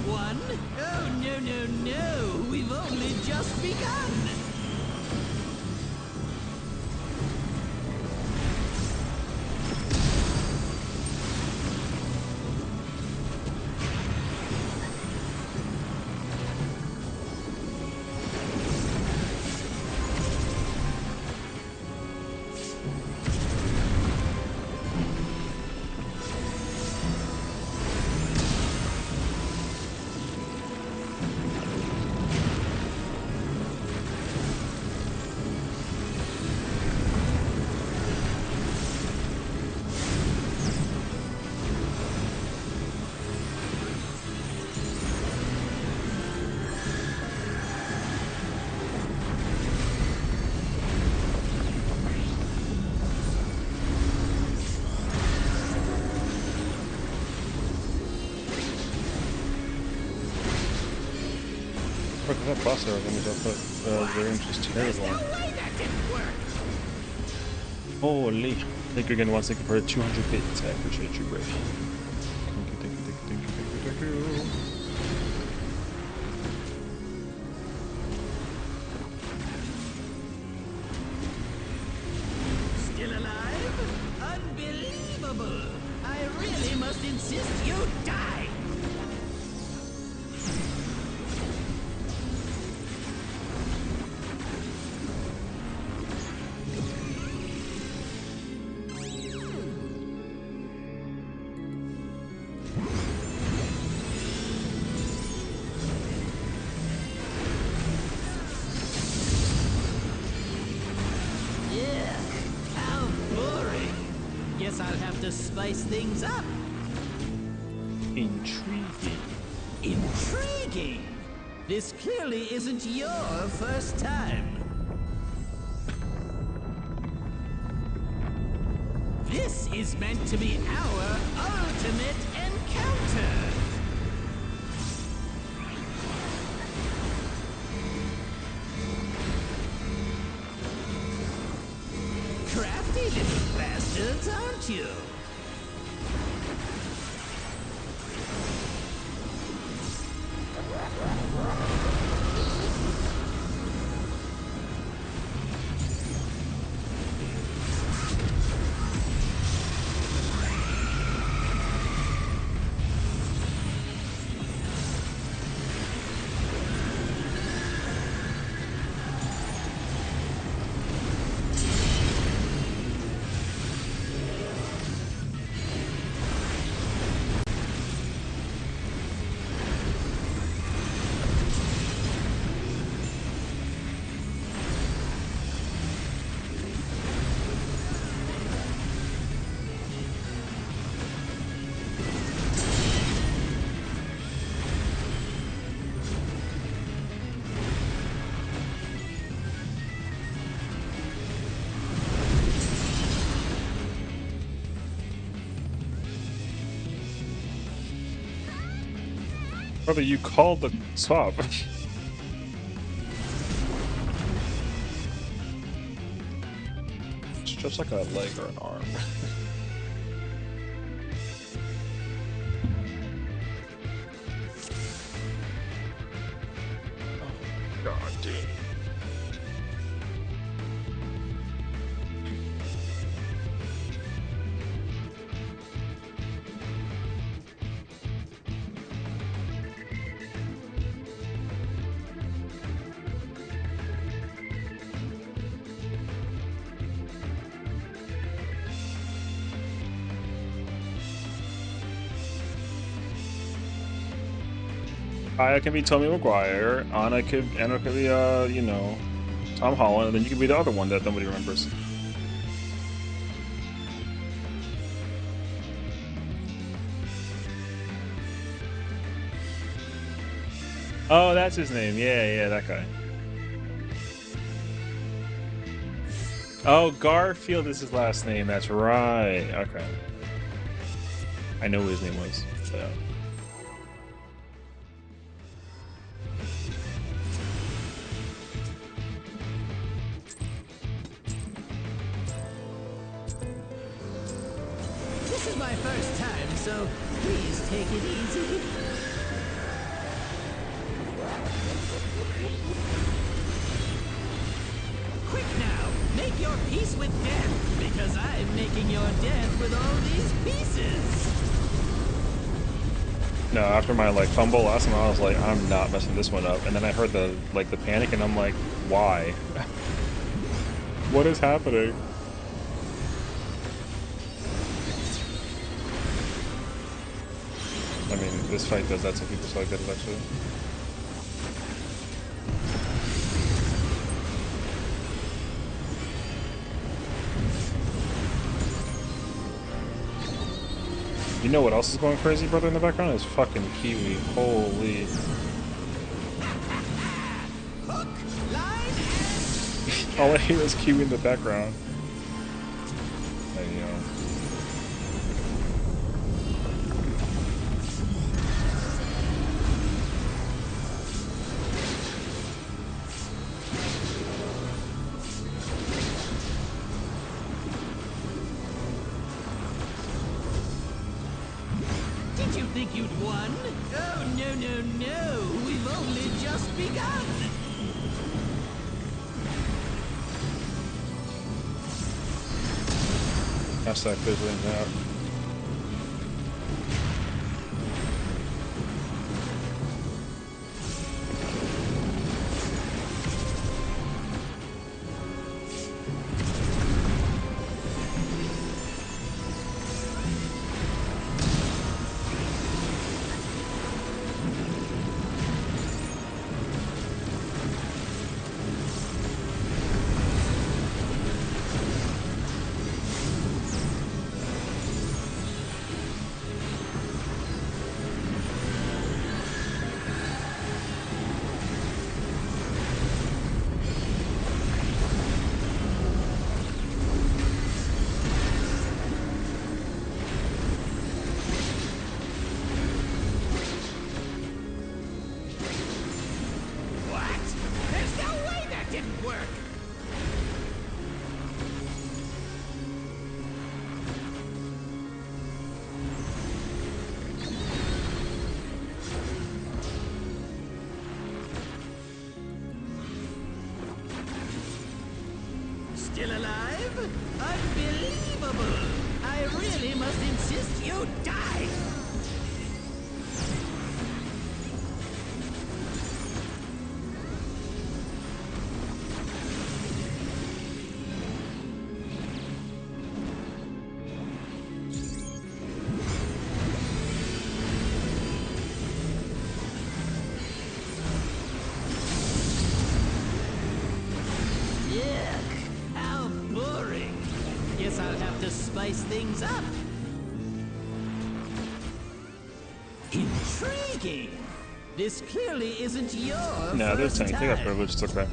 Oh, no, no, no. We've only just begun. Look at that boss arrow damage output. The range is terrible. No way that didn't work. Holy. Thank you again once again for 200 bits. I appreciate you, bro. Thank you, thank you, thank you, thank you, thank you, thank you. Still alive? Unbelievable. I really must insist you die. Guess I'll have to spice things up. Intriguing. Intriguing! This clearly isn't your first time. This is meant to be our ultimate encounter. Crafty little bastards, aren't you? Brother, you called the swap. It's just like a leg or an arm. Oh, God, dude. Aya can be Tommy Maguire, Anna could be you know, Tom Holland, and then you could be the other one that nobody remembers. Oh, that's his name. Yeah, that guy. Oh, Garfield is his last name. That's right. Okay. I know what his name was. So. This is my first time, so please take it easy. Quick now, make your peace with death, because I'm making your death with all these pieces. No, after my like fumble last time, I was like, I'm not messing this one up, and then I heard the panic, and I'm like, why? What is happening? I mean, this fight does that to people, so I get it actually. You know what else is going crazy, brother, in the background? Is fucking Kiwi. Holy. Hook, line, and All I hear is Kiwi in the background. There you go. Did you think you'd won? Oh, no, no, no. We've only just begun. Hashtag fizzling out. must insist you die! Yuck! How boring! Guess I'll have to spice things up. Intriguing! This clearly isn't your No, there's first anything. I got time. privilege. It's okay.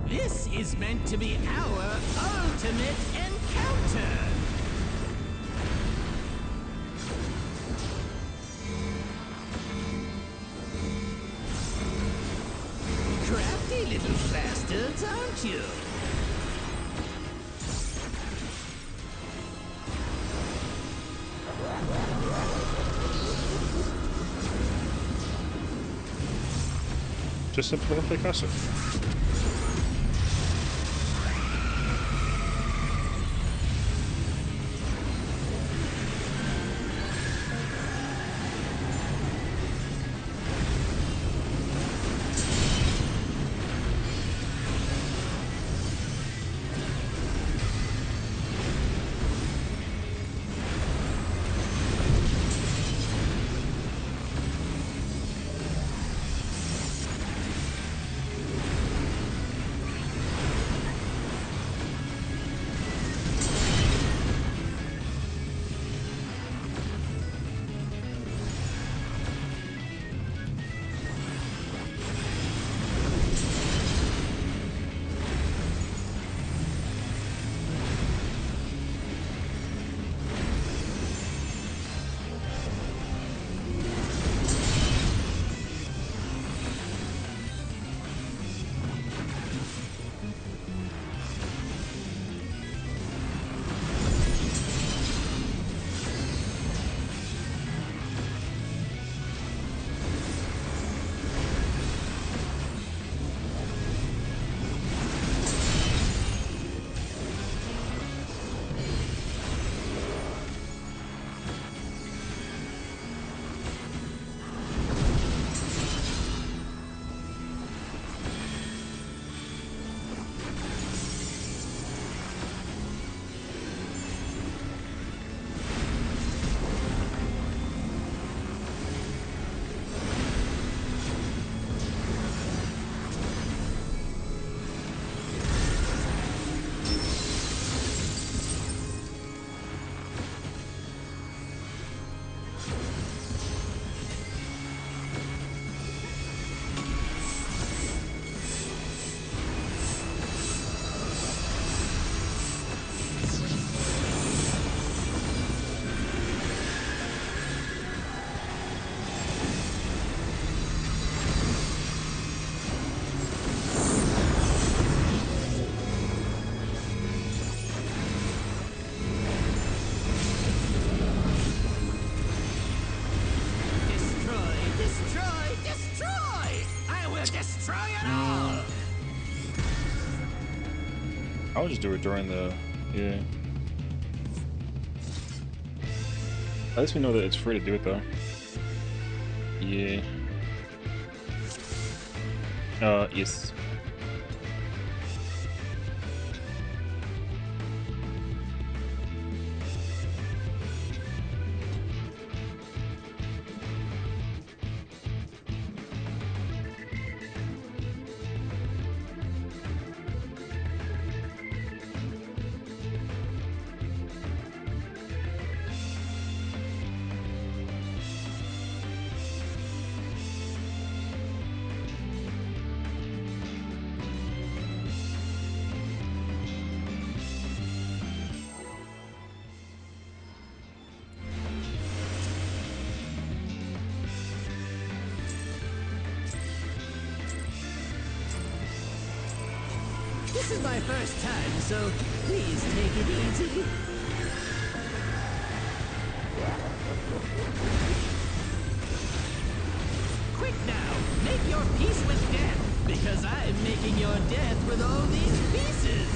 This is meant to be our ultimate encounter! Crafty little bastards, aren't you? Just simply play Castle. I would just do it during the, yeah. At least we know that it's free to do it though. Yeah. Yes. This is my first time, so please take it easy. Quick now, make your peace with death, because I'm making your death with all these pieces.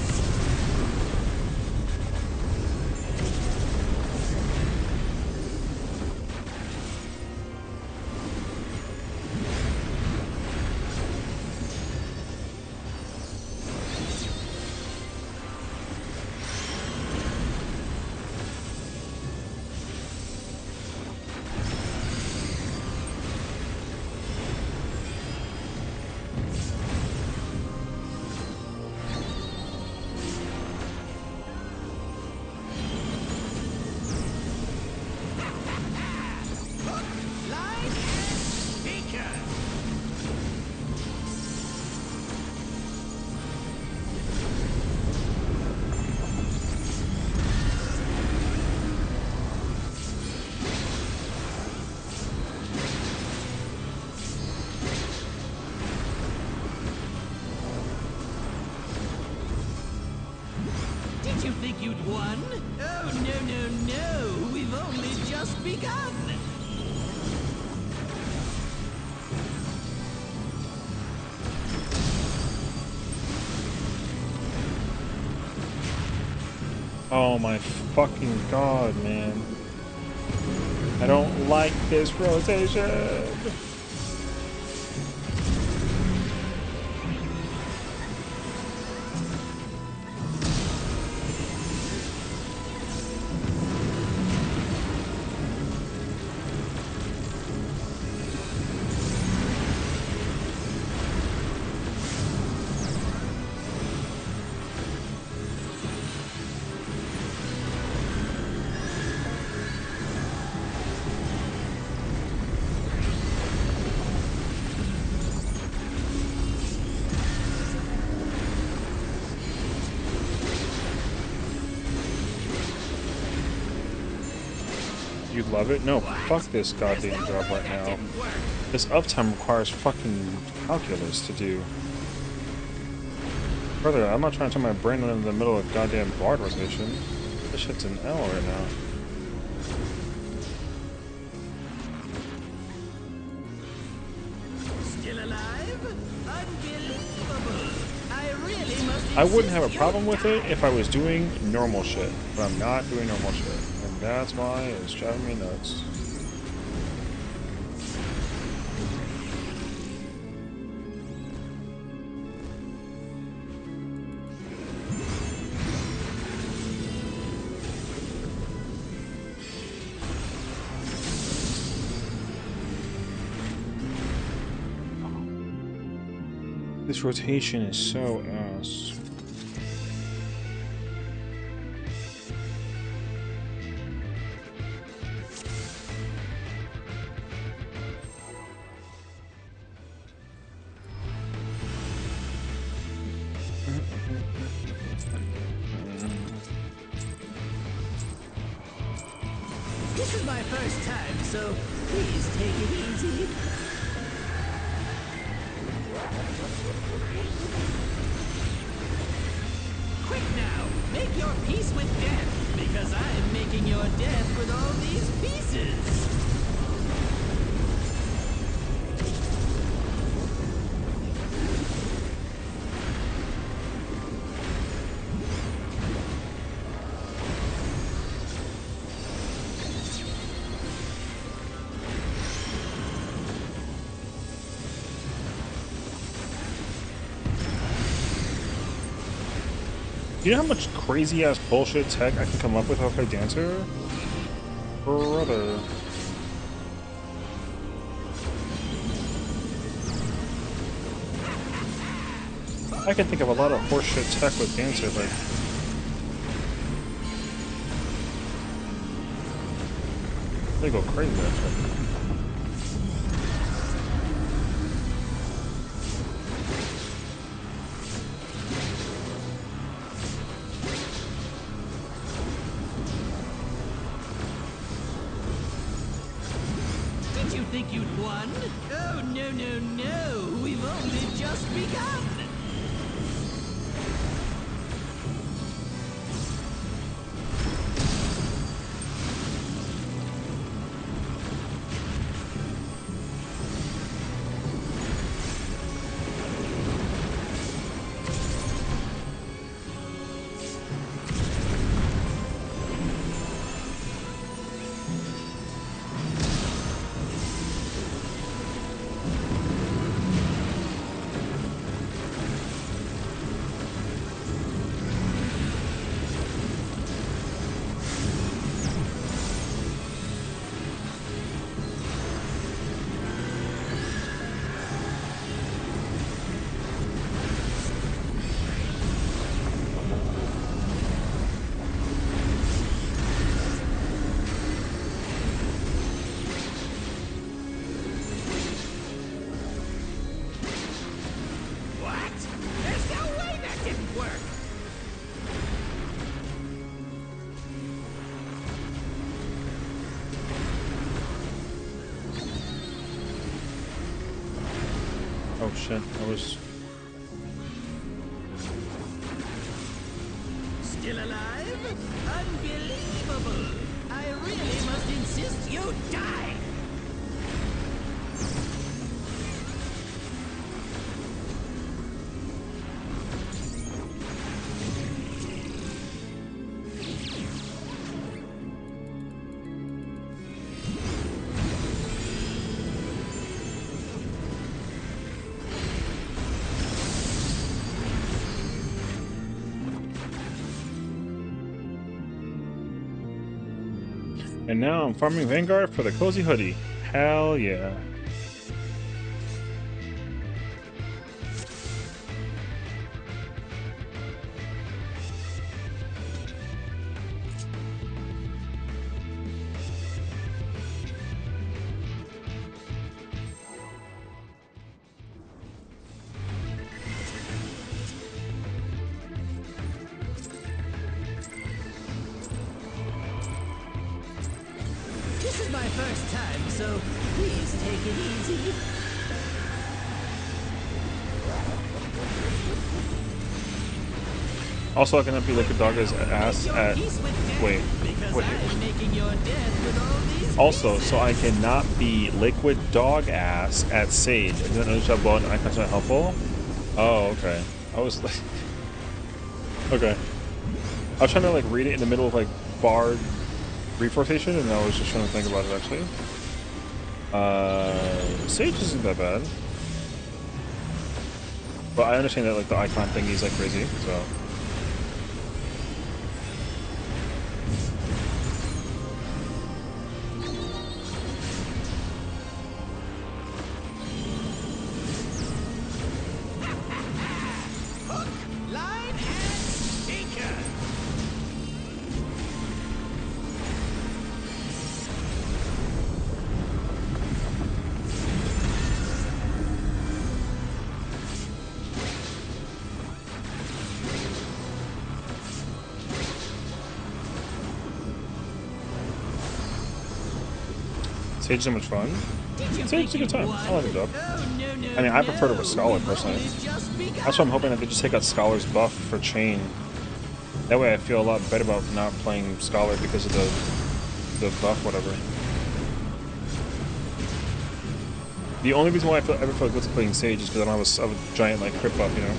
begun. Oh my fucking god, man. I don't like this rotation. You love it? No, fuck this goddamn job right now. This uptime requires fucking calculus to do. Brother, I'm not trying to turn my brain on in the middle of goddamn bard rotation. This shit's an L right now. Still alive? Unbelievable! I really must. I wouldn't have a problem with it if I was doing normal shit, but I'm not doing normal shit. And that's why it's driving me nuts. This rotation is so ass. This is my first time, so please take it easy. Quick now, make your peace with death, because I'm making your death with all these pieces. You know how much crazy ass bullshit tech I can come up with if I play Dancer? Brother. I can think of a lot of horseshit tech with Dancer, but they go crazy actually. Did you think you'd won? Oh, no, no, no. We've only just begun. Oh shit, I was... Still alive? Unbelievable! I really must insist. insist you die. And now I'm farming Vanguard for the cozy hoodie. Hell yeah. This is my first time, so please take it easy. Also, I can help you lick a dog's ass at. Wait. Also, so I cannot be liquid dog ass at Sage. I didn't notice how well icons not helpful. Oh, okay. I was like, okay. I was trying to like read it in the middle of like bard reforestation, and I was just trying to think about it actually. Sage isn't that bad, but I understand that like the icon thingy is like crazy, so. Sage is so much fun. Sage is a good time. I like it though. I mean, I prefer it with Scholar personally. That's why I'm hoping that they just take out Scholar's buff for Chain. That way I feel a lot better about not playing Scholar because of the buff, whatever. The only reason why I ever feel good playing Sage is because I don't have a giant like crit buff, you know?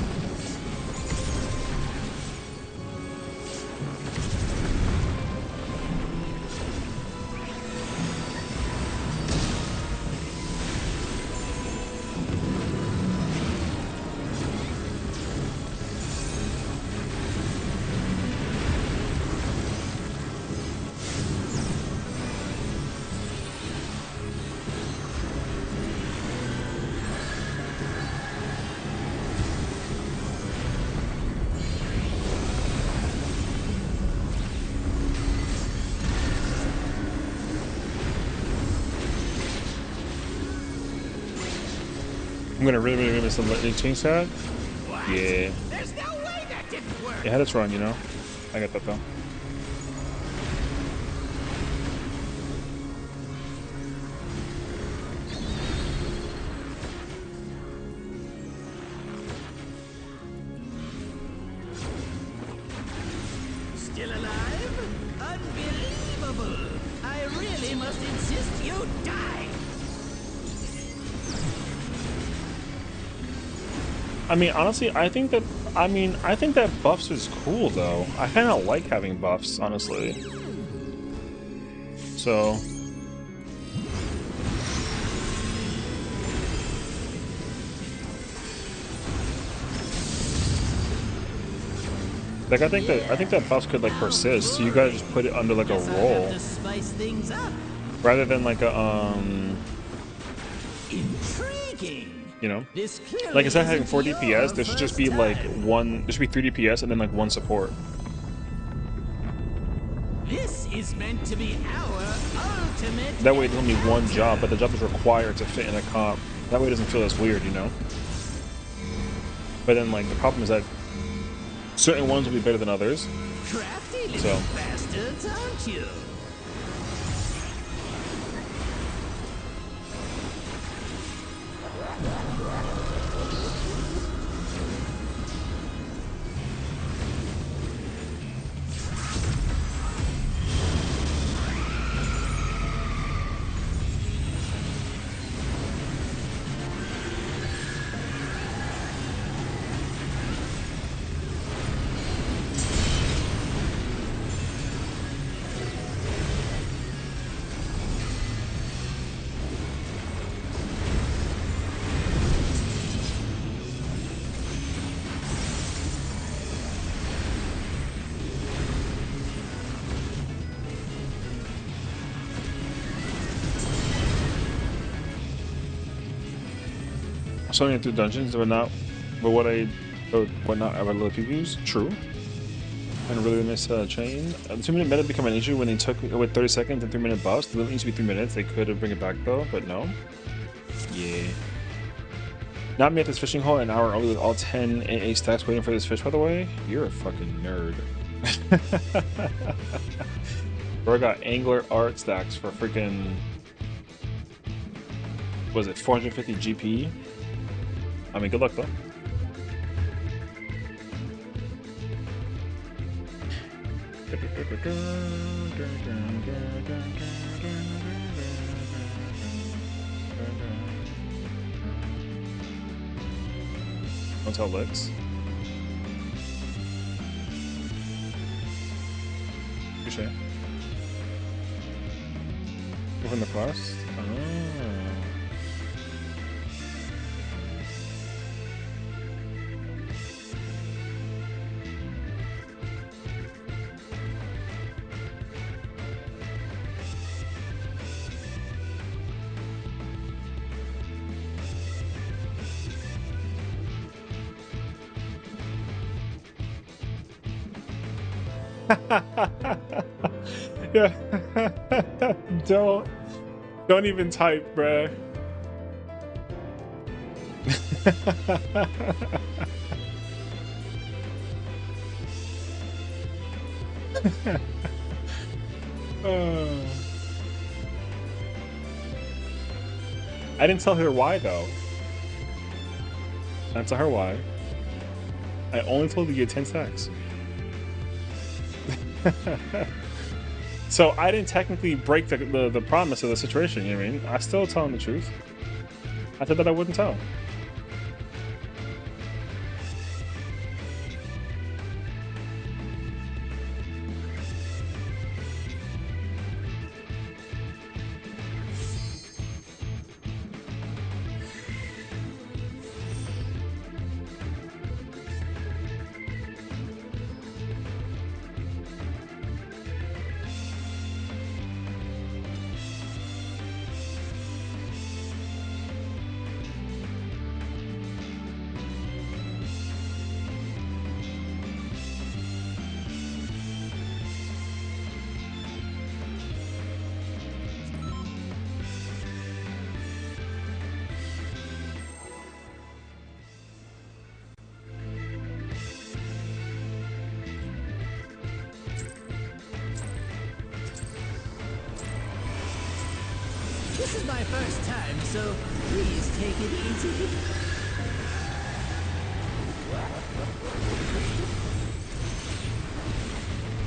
I'm gonna really miss the lightning change that. Yeah. There's no way that didn't work. It had its run, you know? I got that though. Still alive? Unbelievable! I really must insist you die! I mean, honestly, I think that buffs is cool though. I kind of like having buffs, honestly. So. Like I think that buffs could like persist. So you gotta just put it under like a roll, rather than like a Intriguing. You know, like instead of having 4 DPS, there should just be like one. There should be 3 DPS and then like 1 support. This is meant to be our ultimate. That way, it's only one job, but the job is required to fit in a comp. That way, it doesn't feel as weird, you know. But then, like the problem is that certain ones will be better than others. Crafty little bastards, aren't you? swimming through dungeons, but what not ever let people use. True. And really miss chain. The 2-minute meta become an issue when they took it with 30 seconds and 3-minute buffs. The limit used to be 3 minutes. They could have bring it back though, but no. Yeah. Not me at this fishing hole an hour early with all 10 AA stacks waiting for this fish, by the way. You're a fucking nerd. Bro, I got angler art stacks for freaking, was it 450 GP? I mean, good luck though. Hotel licks. Touché. Open the quest. Oh. Yeah. Don't even type, bruh. I didn't tell her why though. I didn't tell her why. I only told her to get 10 stacks. So I didn't technically break the promise of the situation, you know what I mean? I still telling the truth. I said that I wouldn't tell. This is my first time, so please take it easy.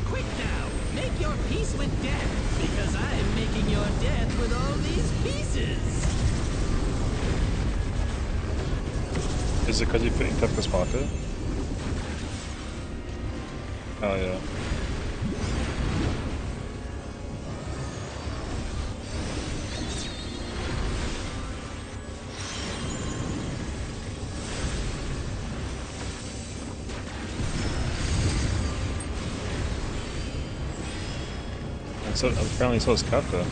Quick now, make your peace with death, because I'm making your death with all these pieces. Is it because you picked up this pocket? Oh yeah. And so apparently so is Kafka.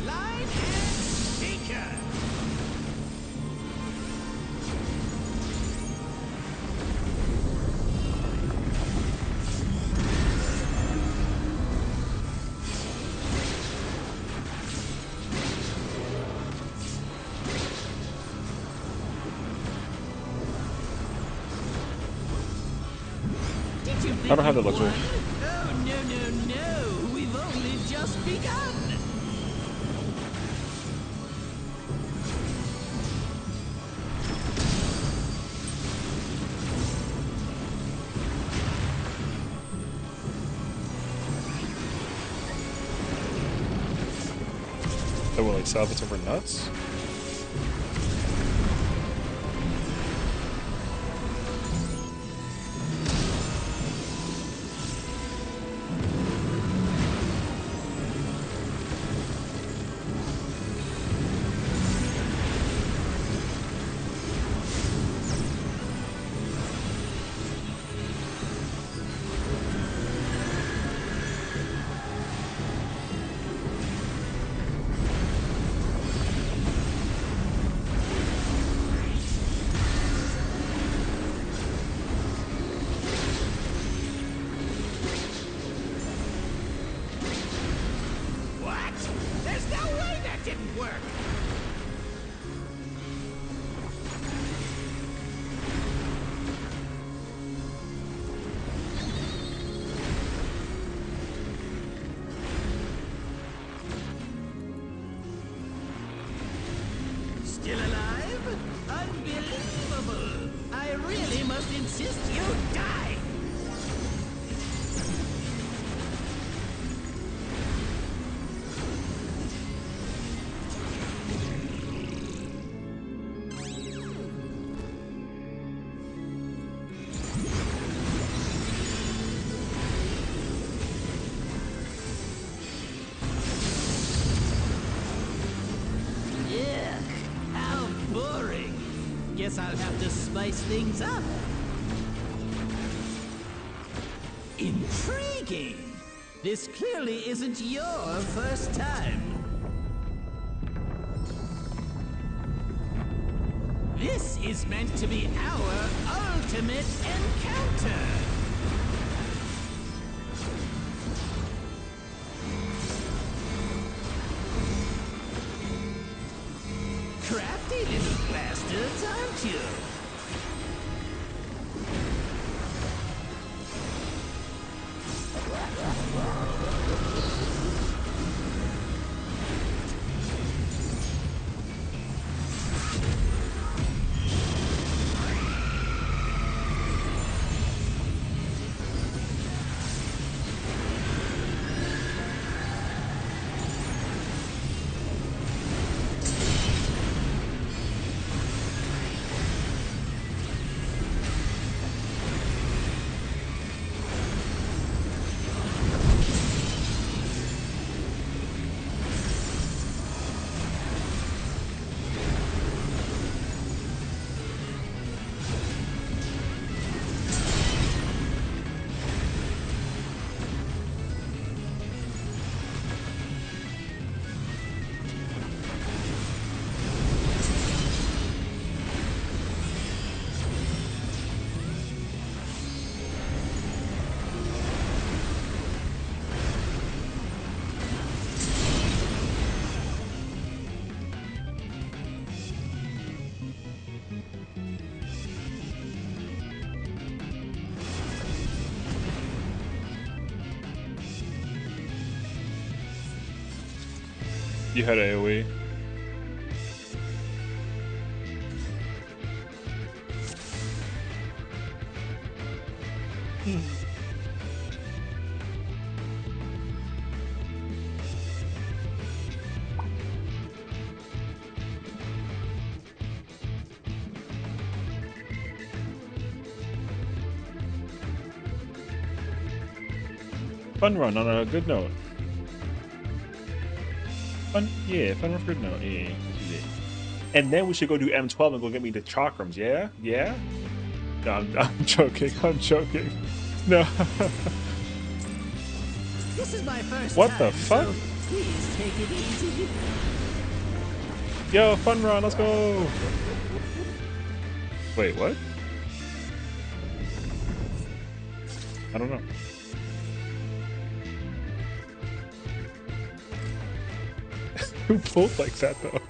Line and sinker. Did you think I don't have the we luxury. won? Oh, no, no, no. We've only just begun. That will like salvage over nuts? I really must insist you die. Guess I'll have to spice things up. Intriguing! This clearly isn't your first time. This is meant to be our ultimate encounter. Crafty little bastards, aren't you? You had AoE. Fun run on a good note. Fun, yeah, fun run for a good note. Yeah, and then we should go do M12 and go get me the chakrams. Yeah, yeah. No, I'm joking. I'm joking. No. This is my first What time, the fuck? so please take it easy. Yo, fun run. Let's go. Wait, what? I don't know. Who pulled like that though?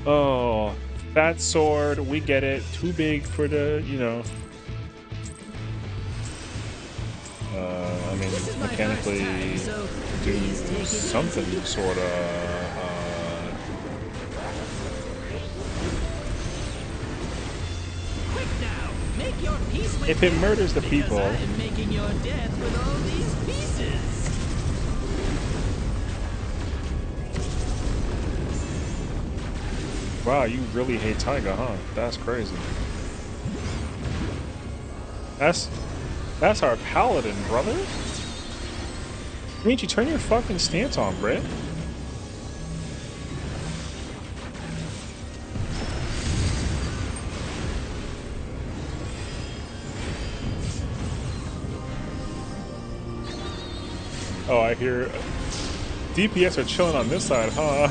Oh, fat sword. We get it. Too big for the, you know. I mean, mechanically time, so do something sort of. Quick now, make your peace with If it death, murders the because people. I'm making your death with all these pieces. Wow, you really hate Taiga, huh? That's crazy. That's our paladin, brother. I mean, you turn your fucking stance on, Brit. Oh, I hear DPS are chilling on this side, huh?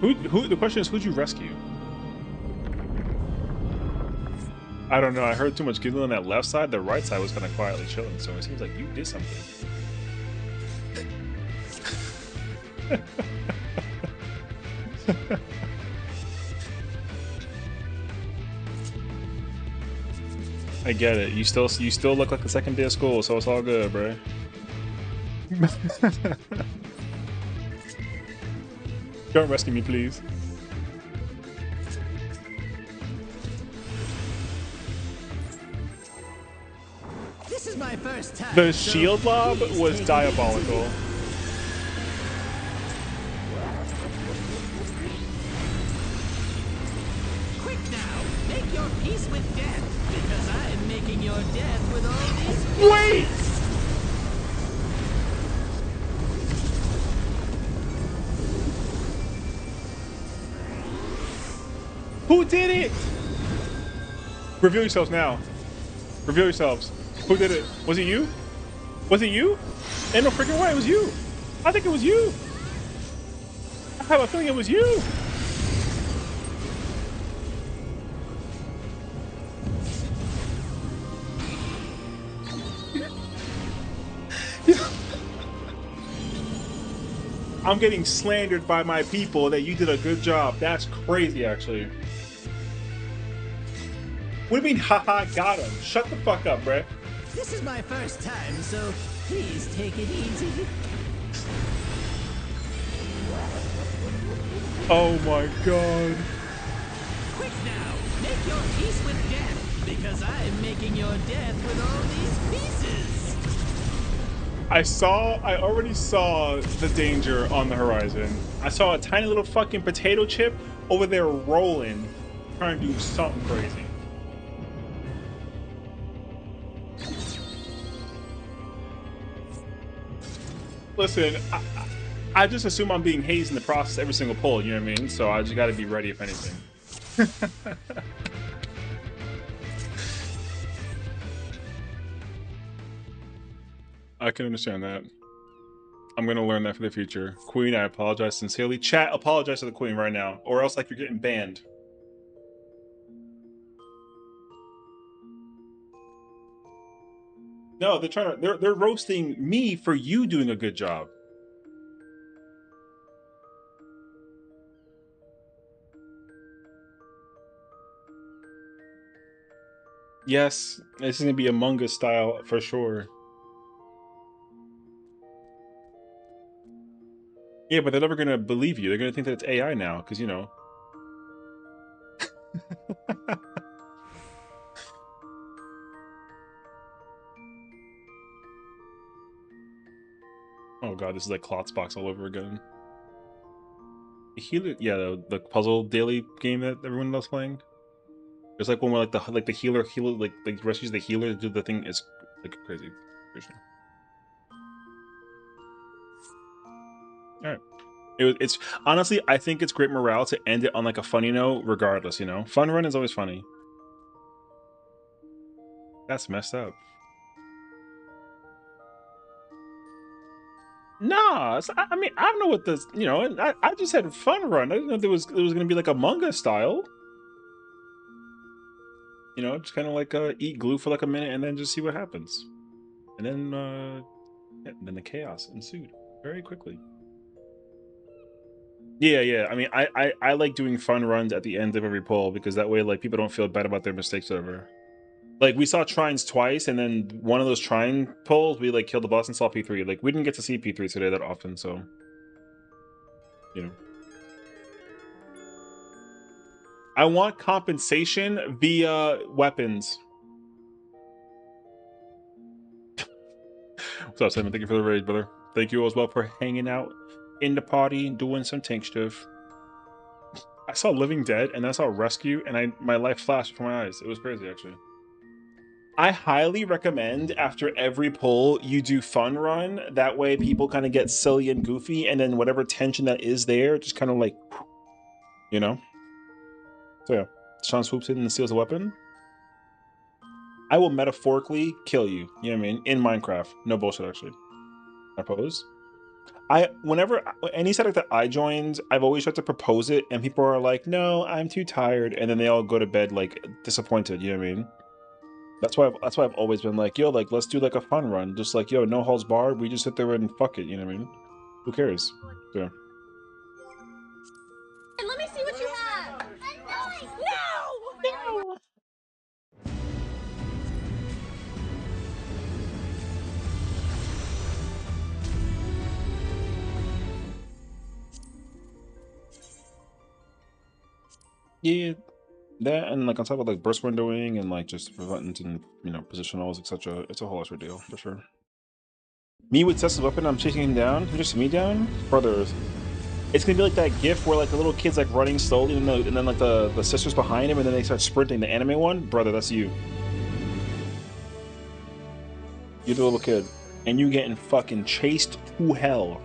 Who? The question is, who'd you rescue? I don't know. I heard too much giggling on that left side. The right side was kind of quietly chilling, so it seems like you did something. I get it. You still look like the second day of school, so it's all good, bro. Don't rescue me, please. This is my first time. The so shield lob please was take it diabolical. easy. Quick now, make your peace with death, because I am making your death with all these. Wait! Who did it? Reveal yourselves now. Reveal yourselves. Who did it? Was it you? Was it you? Ain't no freaking way, it was you. I think it was you. I have a feeling it was you. I'm getting slandered by my people that you did a good job. That's crazy, actually. What do you mean, haha, got him? Shut the fuck up, bruh. This is my first time, so please take it easy. Oh my god. Quick now, make your peace with death, because I am making your death with all these pieces. I already saw the danger on the horizon. I saw a tiny little fucking potato chip over there rolling, trying to do something crazy. Listen, I just assume I'm being hazed in the process every single pull, you know what I mean? So I just gotta be ready if anything. I can understand that. I'm gonna learn that for the future. Queen, I apologize sincerely. Chat, apologize to the Queen right now, or else like you're getting banned. No, they're trying to they're roasting me for you doing a good job. Yes, this is gonna be Among Us style for sure. Yeah, but they're never gonna believe you. They're gonna think that it's AI now, because you know. Oh god, this is like Klotzbox all over again. The healer, yeah, the puzzle daily game that everyone loves playing. There's like one where like the healer like rescues the healer to do the thing. It's like crazy. All right. It's honestly, I think it's great morale to end it on like a funny note, regardless. You know, fun run is always funny. That's messed up. Nah, I mean, I don't know what this. You know, I just had fun run. I didn't know it was gonna be like Among Us style. You know, just kind of like eat glue for like a minute and then just see what happens. And then yeah, and then the chaos ensued very quickly. Yeah. I mean, I like doing fun runs at the end of every poll because that way, like, people don't feel bad about their mistakes ever. Like, we saw Trines twice, and then one of those Trine polls, we like killed the boss and saw P3. Like, we didn't get to see P3 today that often, so you know. I want compensation via weapons. What's up, Simon? Thank you for the raid, brother. Thank you as well for hanging out in the party and doing some tank stuff. I saw Living Dead and then I saw Rescue, and my life flashed before my eyes. It was crazy, actually. I highly recommend after every pull you do fun run. That way people kind of get silly and goofy, and then whatever tension that is there just kind of like, you know. So yeah, Sean swoops in and steals a weapon. I will metaphorically kill you. You know what I mean? In Minecraft, no bullshit. Actually, I pose. Whenever any setup that I joined, I've always tried to propose it, and people are like, "No, I'm too tired," and then they all go to bed like disappointed. You know what I mean? That's why I've always been like, "Yo, like let's do like a fun run, just like yo, no holds barred. We just sit there and fuck it." You know what I mean? Who cares? Yeah. And let me see what you have. No! Yeah, that and like on top of like burst windowing and like just for buttons and positionals, etc. It's a whole other deal for sure. Me with Cecil's weapon, I'm chasing him down. He just me down, brothers. It's gonna be like that GIF where like the little kid's like running slowly, and then like the sisters behind him, and then they start sprinting. The anime one, brother, that's you. You're the little kid, and you getting fucking chased to hell.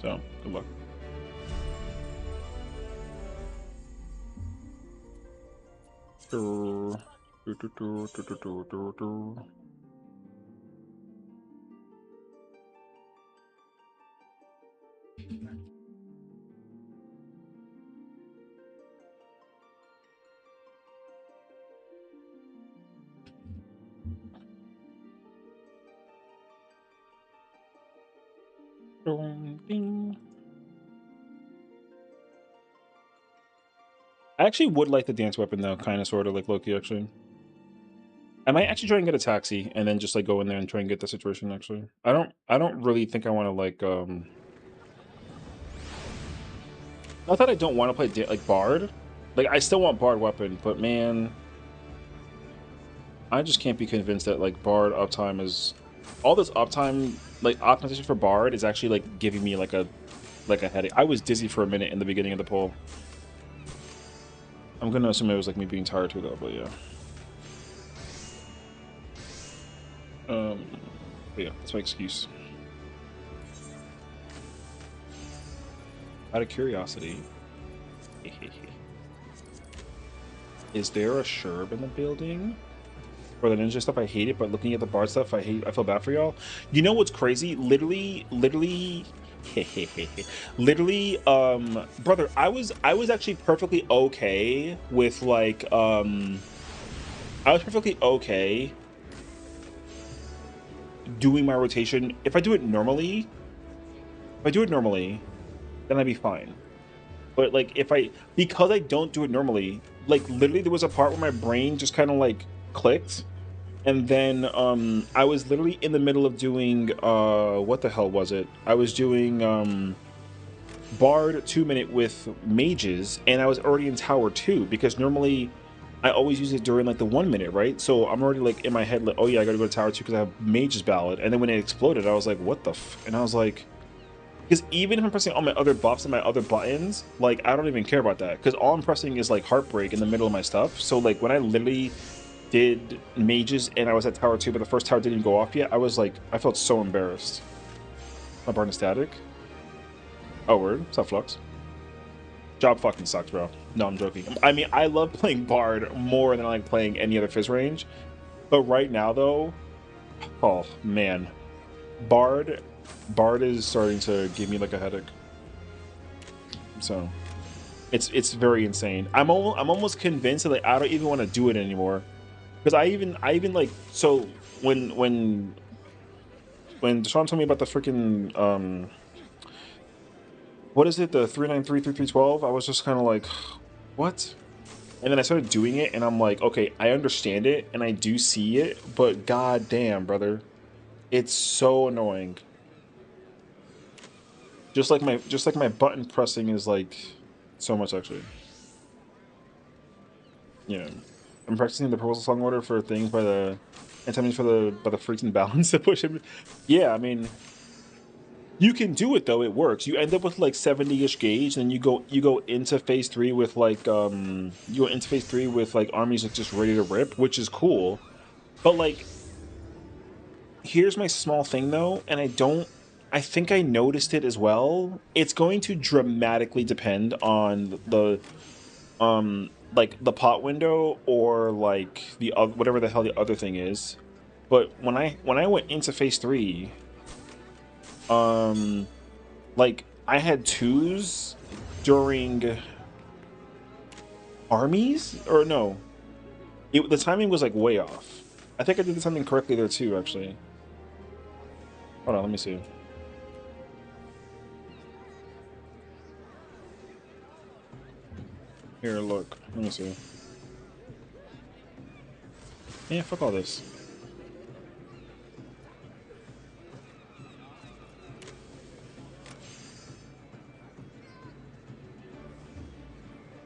So good luck. Ding. I actually would like the dance weapon though, kind of, sort of, like Loki. Actually, I might actually try and get a taxi and then just like go in there and try and get the situation. Actually, I don't really think I want to like Not that I don't want to play like Bard, like I still want Bard weapon, but man, I just can't be convinced that like Bard uptime is all this uptime, like optimization for Bard is actually like giving me like a headache. I was dizzy for a minute in the beginning of the poll. I'm gonna assume it was like me being tired too though, but yeah. But yeah, that's my excuse. Out of curiosity, is there a Sherb in the building? For the ninja stuff, I hate it, but looking at the Bard stuff, I feel bad for y'all. You know what's crazy? Literally, literally, brother, I was actually perfectly okay with like, I was perfectly okay doing my rotation. If I do it normally, then I'd be fine. But like, because I don't do it normally, like literally, there was a part where my brain just kind of like clicked. And then I was literally in the middle of doing what the hell was it? I was doing Bard 2-minute with mages, and I was already in Tower 2 because normally I always use it during like the 1 minute, right? So I'm already like in my head like, oh yeah, I gotta go to Tower 2 because I have Mage's Ballad. And then when it exploded, I was like, what the f? And I was like, because even if I'm pressing all my other buffs and my other buttons, like I don't even care about that because all I'm pressing is like Heartbreak in the middle of my stuff. So like when I literally did mages and I was at Tower 2, but the first tower didn't go off yet, I was like, I felt so embarrassed. My Bard is static. Oh, word. What's up, Flux? Job fucking sucks, bro. No, I'm joking. I mean, I love playing Bard more than I like playing any other Fizz range. But right now, though, oh, man. Bard is starting to give me like a headache. So it's very insane. I'm almost convinced that like I don't even want to do it anymore. Because I even like, so when Deshaun told me about the freaking what is it, the 3933312, I was just kind of like, what? And then I started doing it and I'm like, okay, I understand it and I do see it, but god damn, brother, it's so annoying. Just like my button pressing is like so much actually. Yeah. I'm practicing the proposal song order for things by the anti-means for the freaks and balance to push it. Yeah, I mean, you can do it though, it works. You end up with like 70-ish gauge, and then you go into phase 3 with like armies like just ready to rip, which is cool. But like, here's my small thing though, and I think I noticed it as well. It's going to dramatically depend on the like the pot window or like the other, whatever the hell the other thing is. But when I went into phase 3, like I had twos during armies, or no, the timing was like way off. I think I did something correctly there too, actually. Hold on, let me see. Here, look. Let me see. Yeah, fuck all this.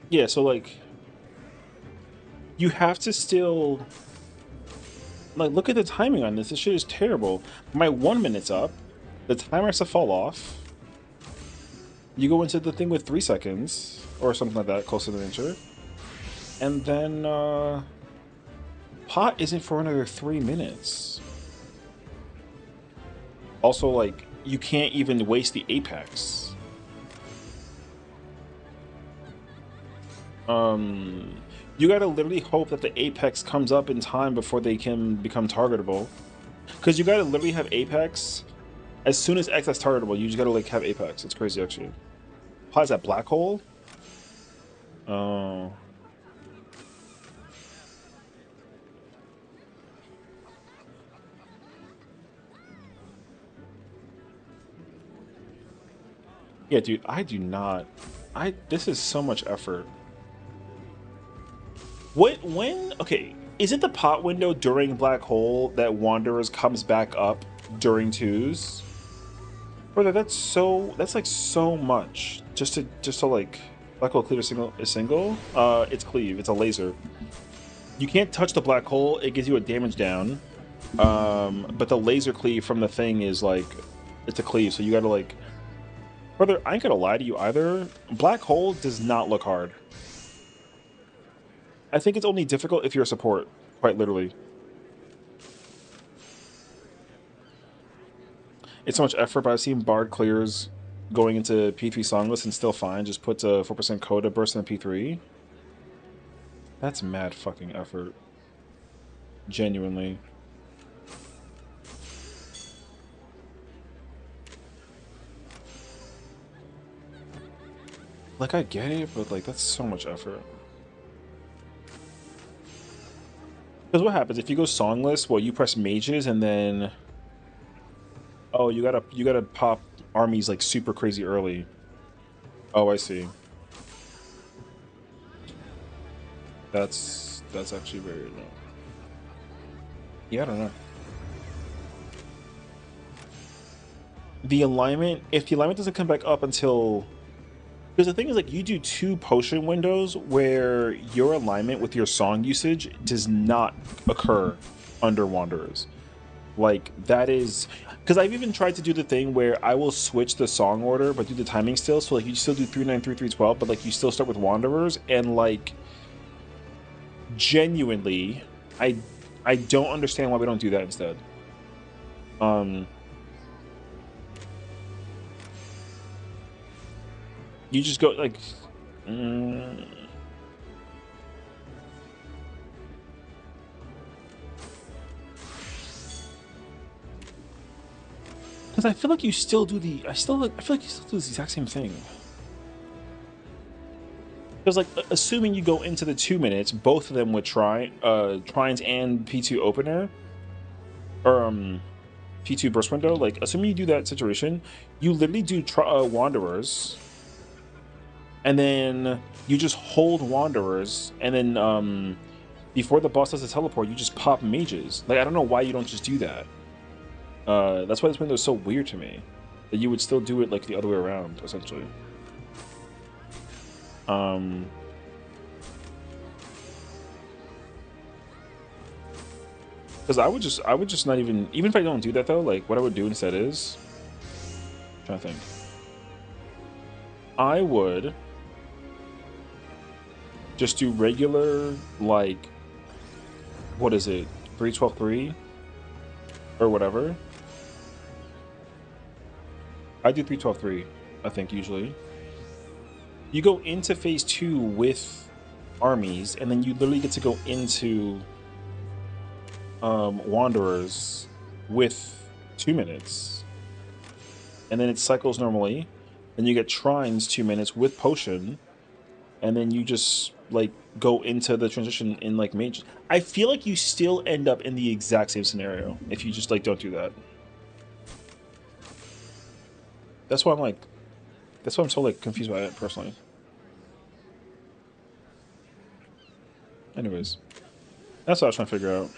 Yeah, so like you have to still like look at the timing on this. This shit is terrible. My 1 minute's up. The timer has to fall off. You go into the thing with 3 seconds or something like that, close to the nature. And then pot isn't for another 3 minutes. Also, like, you can't even waste the apex. You gotta literally hope that the apex comes up in time before they can become targetable. Because you gotta literally have apex as soon as X is targetable. You just gotta like have apex. It's crazy actually. How is that black hole? Oh. Yeah, dude, I do not. This is so much effort. Okay, is it the pot window during black hole that Wanderers comes back up during twos? Brother, that's like so much. Just to like black hole cleave a single. It's cleave, it's a laser. You can't touch the black hole, it gives you a damage down. But the laser cleave from the thing is like it's a cleave, so you gotta like brother, I ain't gonna lie to you either. Black hole does not look hard. I think it's only difficult if you're a support, quite literally. It's so much effort, but I've seen Bard clears going into P3 songless and still fine. Just puts a 4% coda burst in P3. That's mad fucking effort. Genuinely. Like, I get it, but like, that's so much effort. Because what happens if you go songless? Well, you press mages and then oh, you gotta pop armies like super crazy early. Oh, I see. That's actually very low. Yeah, I don't know. The alignment, if the alignment doesn't come back up until because the thing is like you do 2 potion windows where your alignment with your song usage does not occur under Wanderers. Like that is because I've even tried to do the thing where I will switch the song order but do the timing still. So like you still do 393 312, but like you still start with Wanderers and like genuinely I don't understand why we don't do that instead. You just go like because I feel like you still do the I feel like you still do the exact same thing. Because like assuming you go into the 2 minutes, both of them would try trines and P2 opener or P2 burst window, like assuming you do that situation, you literally do Wanderers and then you just hold Wanderers and then before the boss does the teleport, you just pop mages. Like I don't know why you don't just do that. That's why this window is so weird to me. That you would still do it like the other way around, essentially. Because I would just not even if I don't do that though, like what I would do instead is I'm trying to think. I would just do regular like what is it 3-12-3 or whatever. I do 3-12-3, I think usually. You go into phase 2 with armies, and then you literally get to go into Wanderers with 2 minutes. And then it cycles normally. Then you get Trines 2 minutes with potion. And then you just like go into the transition in like mage. I feel like you still end up in the exact same scenario if you just like don't do that. That's why I'm so like confused by it personally. Anyways, that's what I was trying to figure out.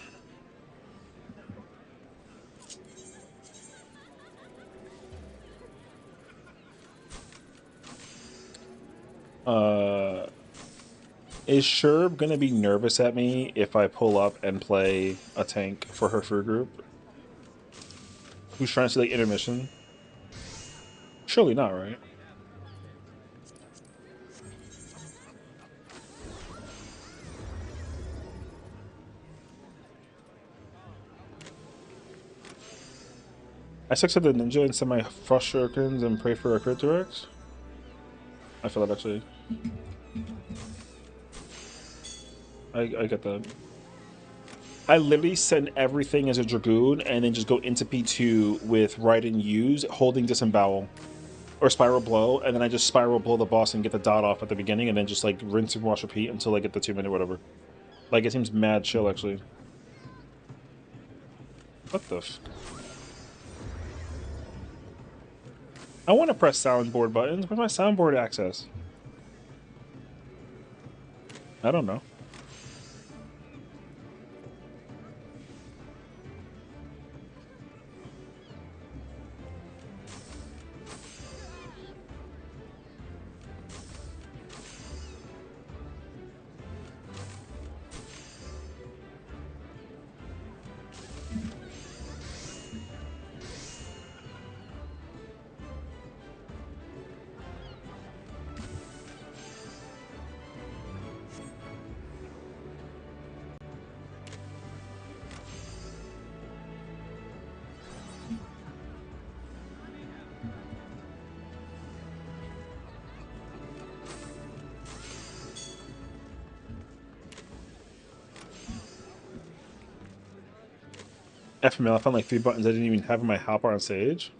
Is Sherb gonna be nervous at me if I pull up and play a tank for her food group? Who's trying to see like intermission? Surely not, right? I succeed the ninja and send my frost shurikens and pray for a crit direct. I feel that actually. I get that. I literally send everything as a Dragoon and then just go into P2 with Ride and Use, holding Disembowel or Spiral Blow, and then I just Spiral Blow the boss and get the dot off at the beginning and then just like rinse and wash repeat until I get the 2-minute whatever. Like it seems mad chill actually. What the f? I want to press soundboard buttons. Where's my soundboard access? I don't know. FML, I found like 3 buttons I didn't even have in my hotbar on stage.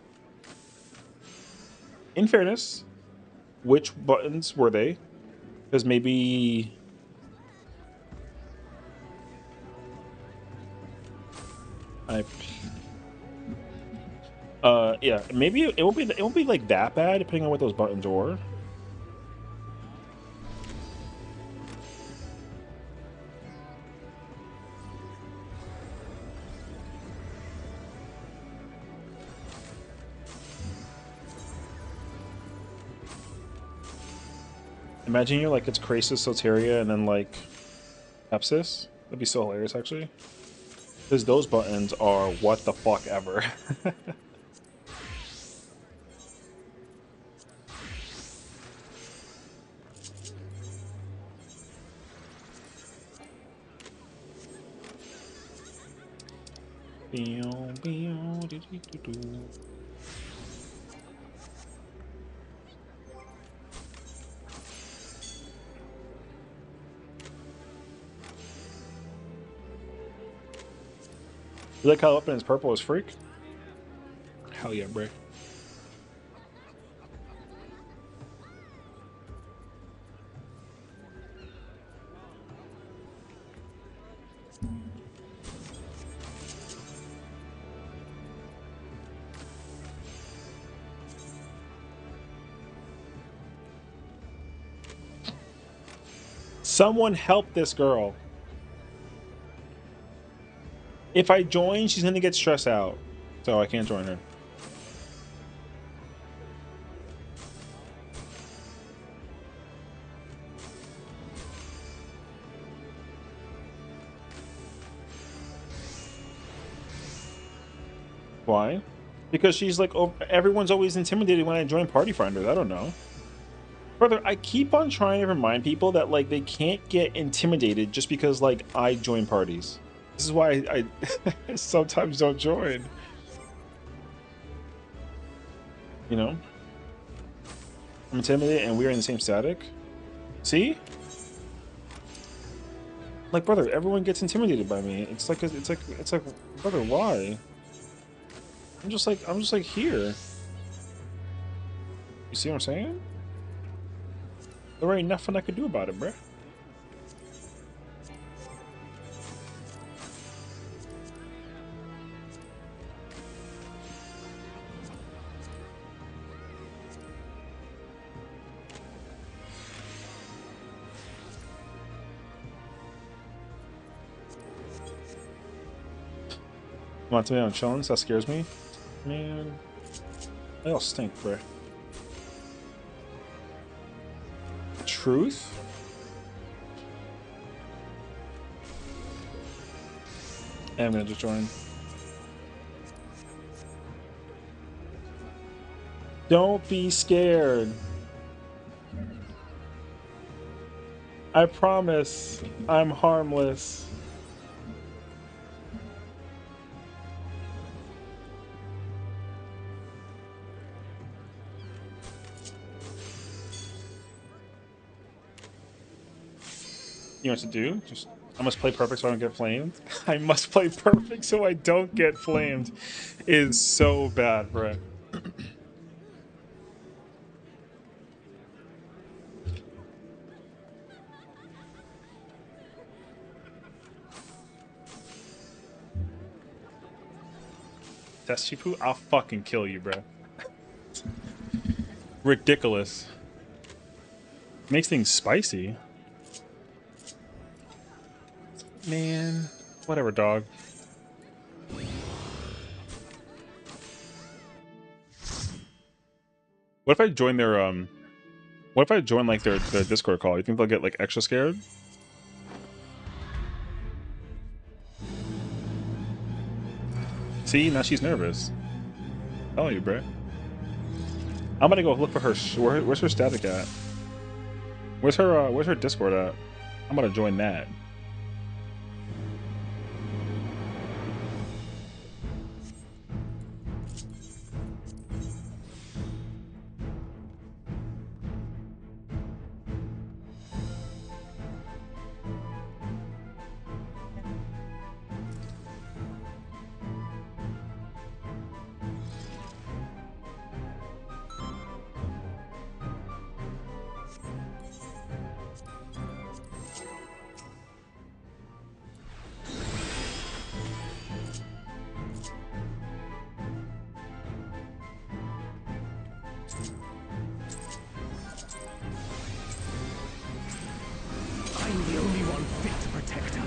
In fairness, which buttons were they? Because maybe... yeah, maybe it won't be like that bad depending on what those buttons were. Imagine you're like it's Krasis, Soteria, and then like Epsis. That'd be so hilarious actually. Because those buttons are what the fuck ever. You like how up in his purple is freak? Hell yeah, bro. Someone help this girl. If I join, she's gonna get stressed out. So I can't join her. Why? Because she's like, oh, everyone's always intimidated when I join Party Finders. I don't know. Brother, I keep on trying to remind people that like they can't get intimidated just because like I join parties. This is why I sometimes don't join. You know? I'm intimidated and we're in the same static. See? Like, brother, everyone gets intimidated by me. It's like brother, why? I'm just like here. You see what I'm saying? There ain't nothing I could do about it, bruh. Want to be on challenge? That scares me. Man, they all stink, bruh. Truth? And I'm gonna just join. Don't be scared. I promise I'm harmless. You know what to do? Just I must play perfect so I don't get flamed. I must play perfect so I don't get flamed. It is so bad, bro. That's Shifu? I'll fucking kill you, bro. Ridiculous. Makes things spicy. Man. Whatever, dog. What if I join their what if I join like their Discord call? You think they'll get like extra scared? See, now she's nervous. Tell you, bro. I'm gonna go look for her. Where's her static at? Where's her Discord at? I'm gonna join that. I'm the only one fit to protect her.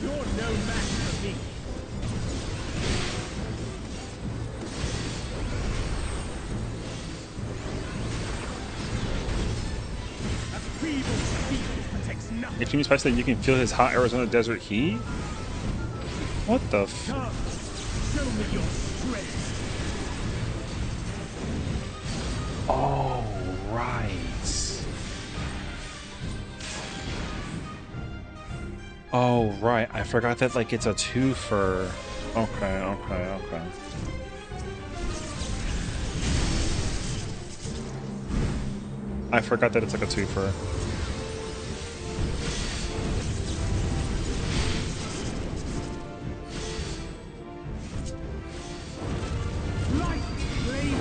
You're no match for me. A feeble shield protects nothing. Extreme spicy that you can feel his hot Arizona desert heat? What the f- Come, show me your strength. Oh, right. Oh, right. I forgot that, like, it's a twofer. Okay. I forgot that it's like a twofer. Light flame.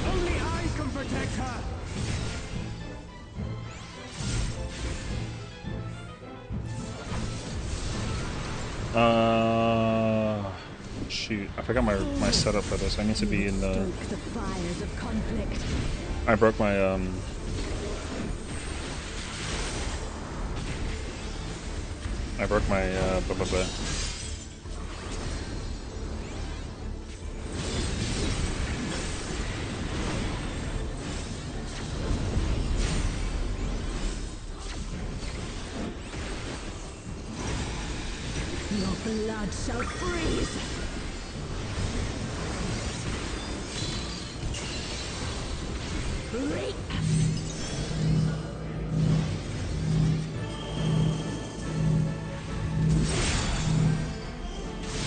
Only I can protect her. Shoot. I forgot my setup for this. I need to be in the... Stoke the fires of conflict. I broke my, I broke my blah blah blah. Your blood shall freeze. Reap.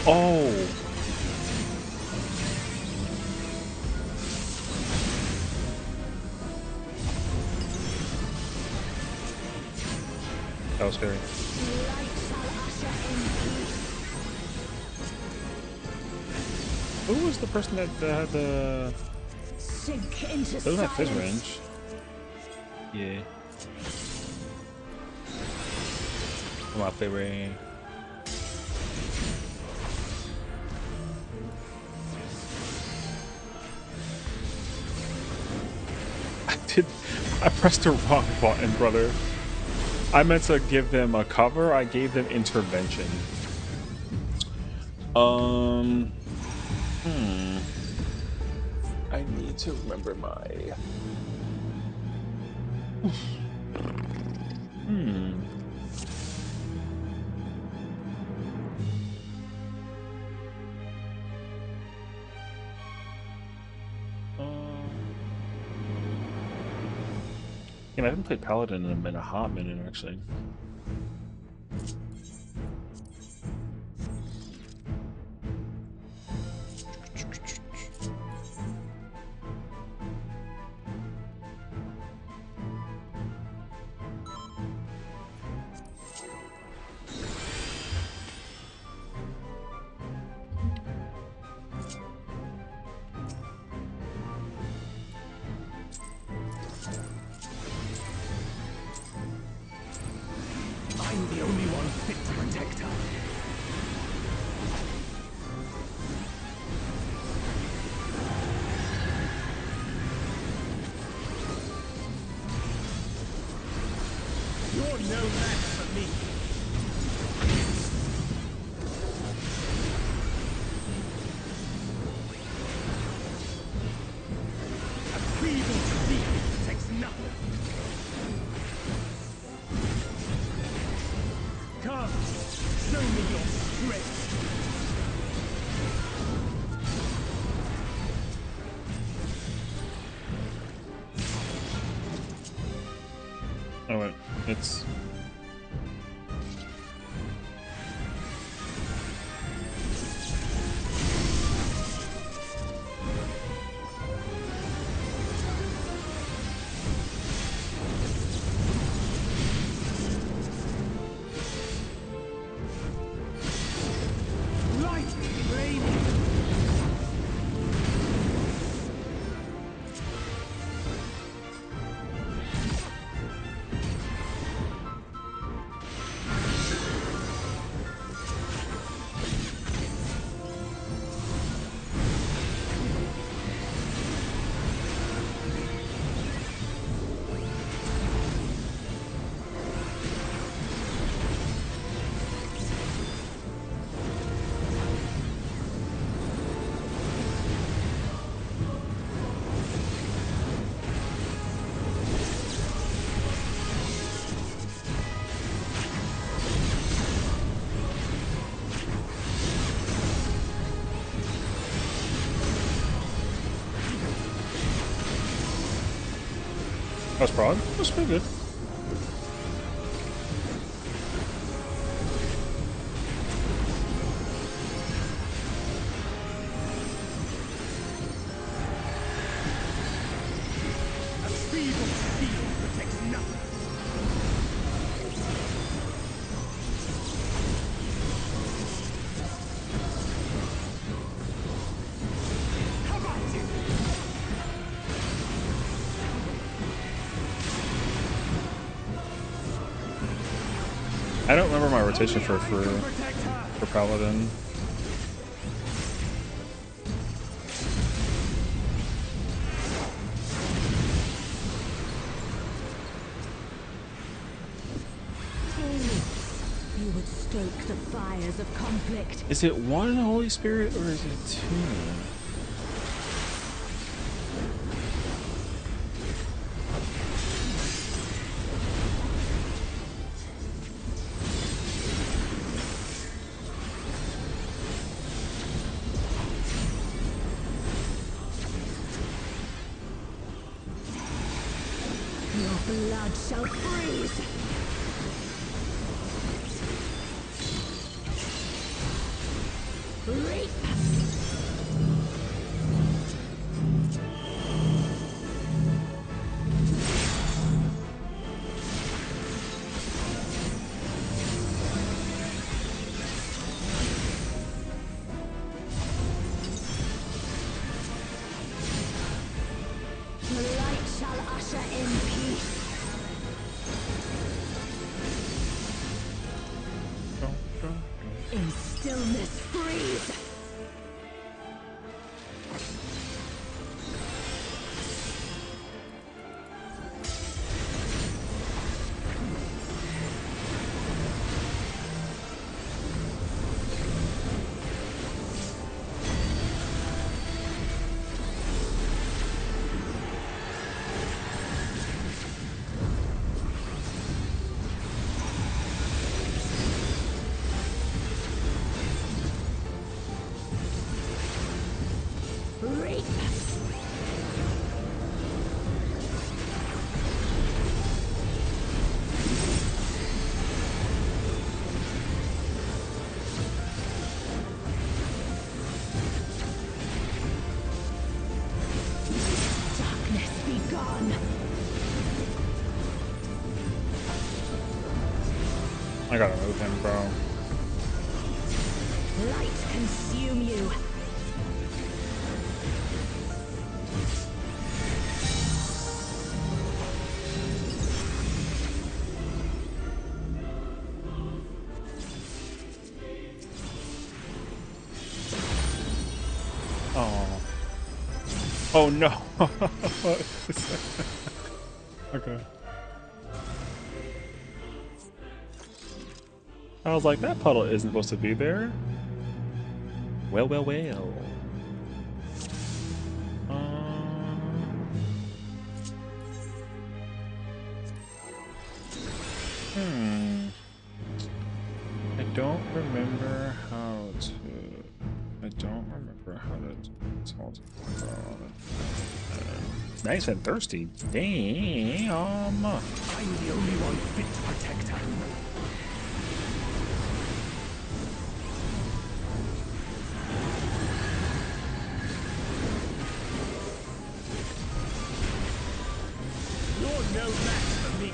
Oh. That was scary. Light shall usher in peace. Who was the person that had the... Sink into Doesn't have fizz silence. range. Yeah. Come on, favorite. I pressed the wrong button, brother. I meant to give them a cover. I gave them intervention. I need to remember my... I haven't played Paladin in a hot minute, actually. I'm the only one fit to protect her. You're no match for me. A feeble defeat takes nothing. Come, show me your strength. Oh wait, it's... Light flame. That was broad. That was pretty good. A feeble shield protects nothing. How about you? I don't remember my rotation Only I for can protect her. Paladin. You would stoke the fires of conflict. Is it one Holy Spirit or is it two? Your blood shall freeze. Reap. The light shall usher in peace. In stillness freeze. Reap. Darkness be gone. I gotta move him, bro. Light consume you. Oh. Oh no. Okay. I was like, that puddle isn't supposed to be there. Well, well, well. I don't remember how to. I don't remember how to talk about it. Nice and thirsty. Damn. I'm the only one fit to protect her. You're no match for me.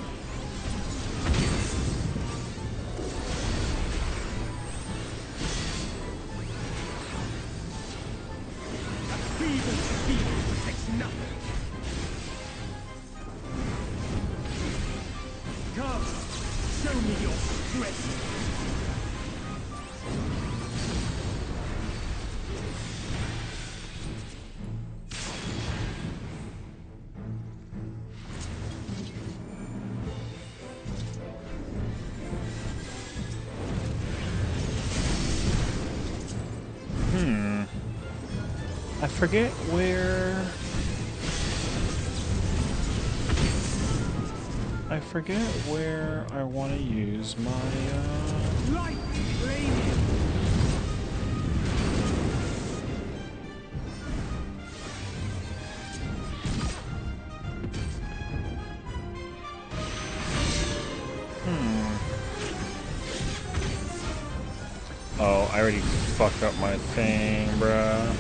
A feeble feeling protects nothing. Come, show me your strength. I forget where. I forget where I want to use my. Light radiant. Oh, I already fucked up my thing, bruh.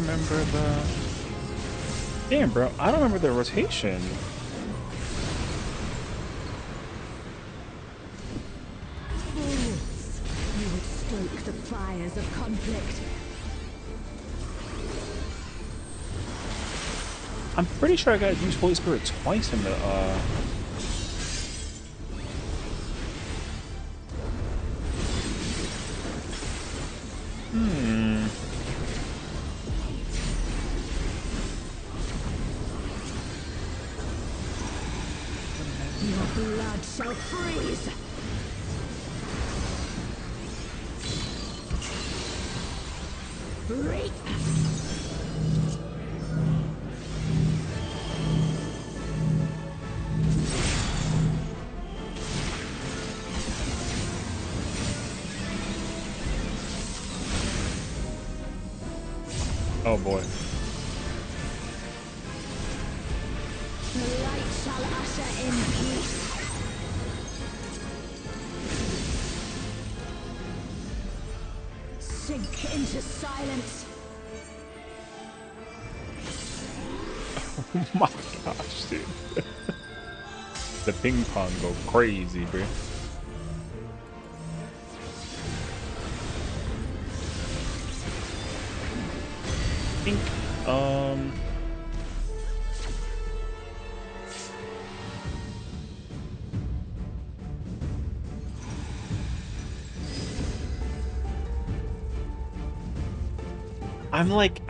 remember the... Damn, bro. I don't remember the rotation. Fools! You would stoke the fires of conflict. I'm pretty sure I gotta use Holy Spirit twice in the, Your blood shall freeze! Reap! Oh boy. The light shall usher in peace. Sink into silence. Oh my gosh, dude. The ping pong go crazy, bro. Pink.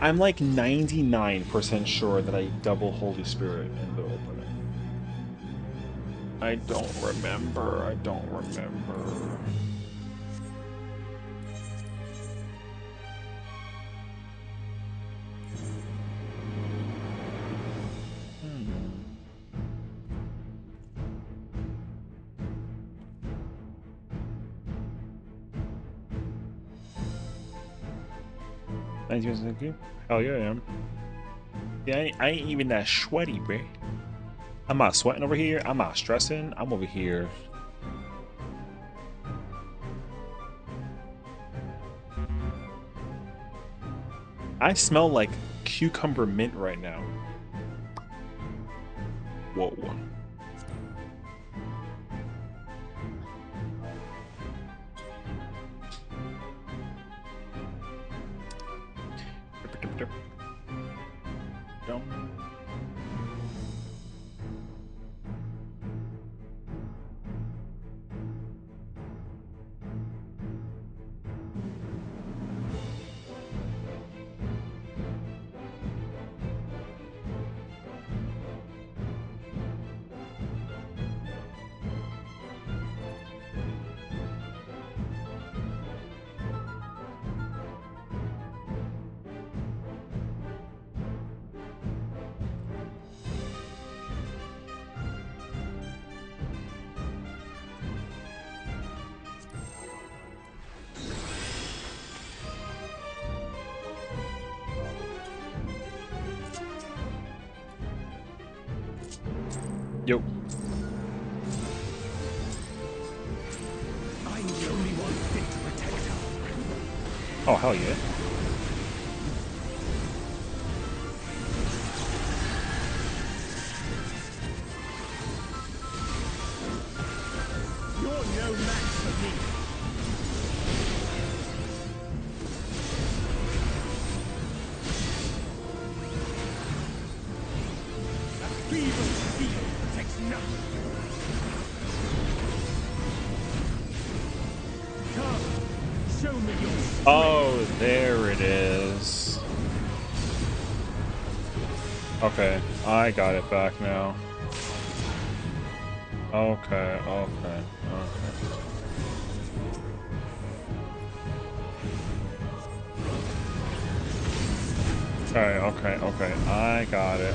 I'm like 99% sure that I double Holy Spirit in the opening. I don't remember. I don't remember. Thank you. Hell yeah, I am. Yeah, I ain't even that sweaty, bro. I'm not sweating over here. I'm not stressing. I'm over here. I smell like cucumber mint right now. Whoa. Yo. I'm the only one fit to protect her. Oh, hell yeah. You're no match for me. A feeble steel protects nothing. Come, show me your strength. Oh, there it is. Okay, I got it back now. Okay. Okay. I got it.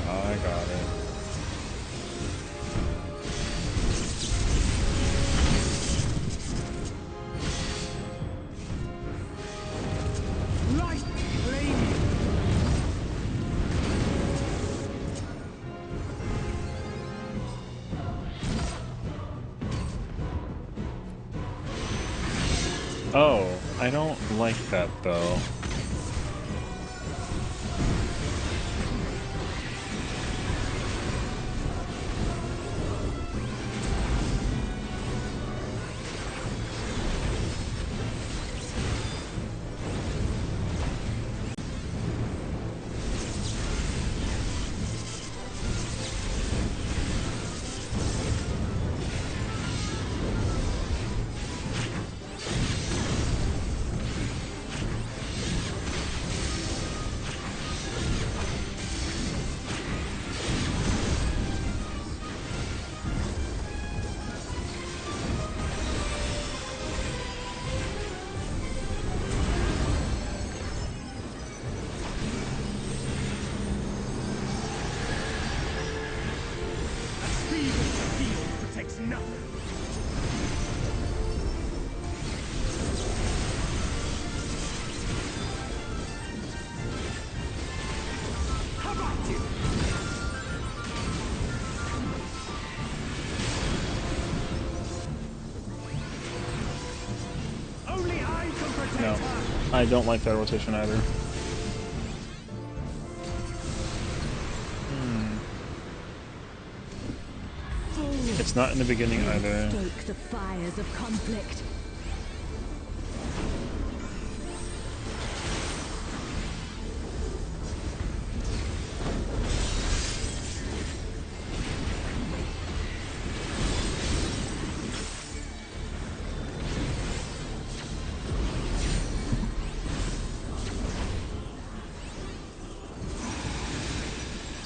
Light flame. Oh, I don't like that though. I don't like that rotation either. It's not in the beginning either. Stoke the fires of conflict.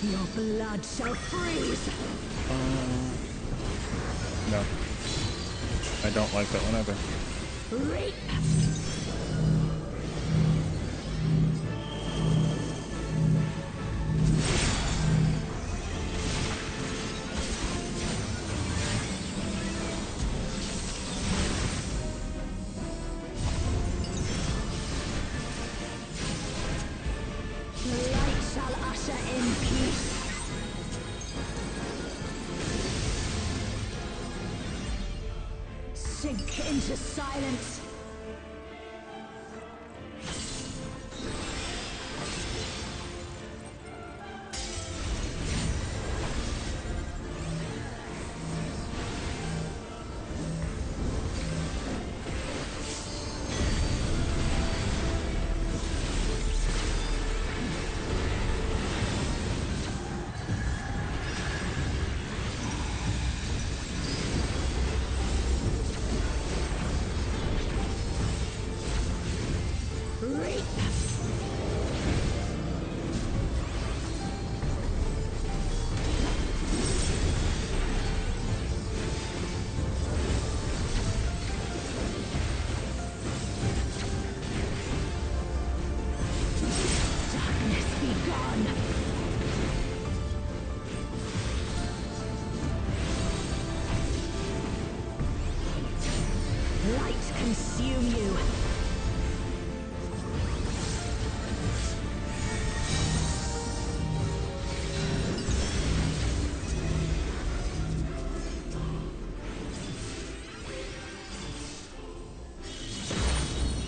Your blood shall freeze. No. I don't like that one either. Reap. The light shall usher in peace. Sink into silence. Reap. Darkness be gone. Light consume you.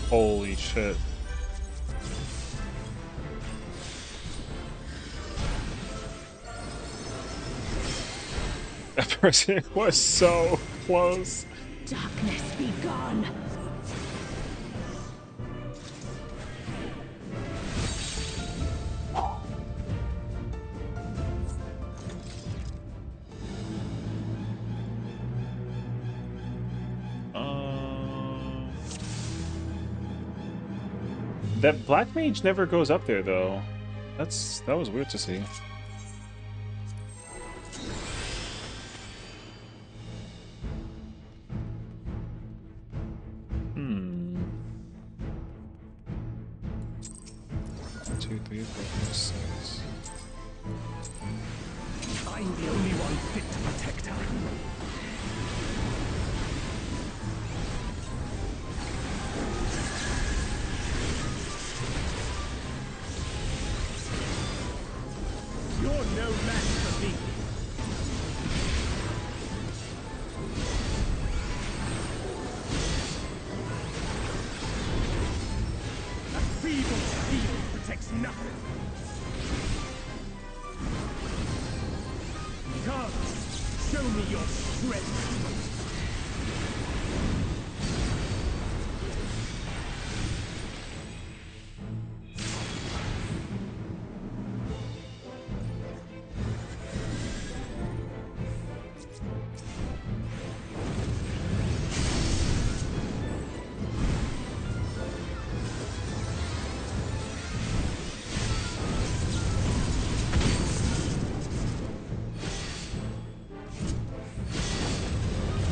Holy shit. That person was so close. Darkness be gone. That black mage never goes up there though. That was weird to see. Hmm. 1, 2, 3, 4, 5, 6. I'm the only one fit to protect her. You're no match for me. A feeble shield protects nothing. Come, show me your strength.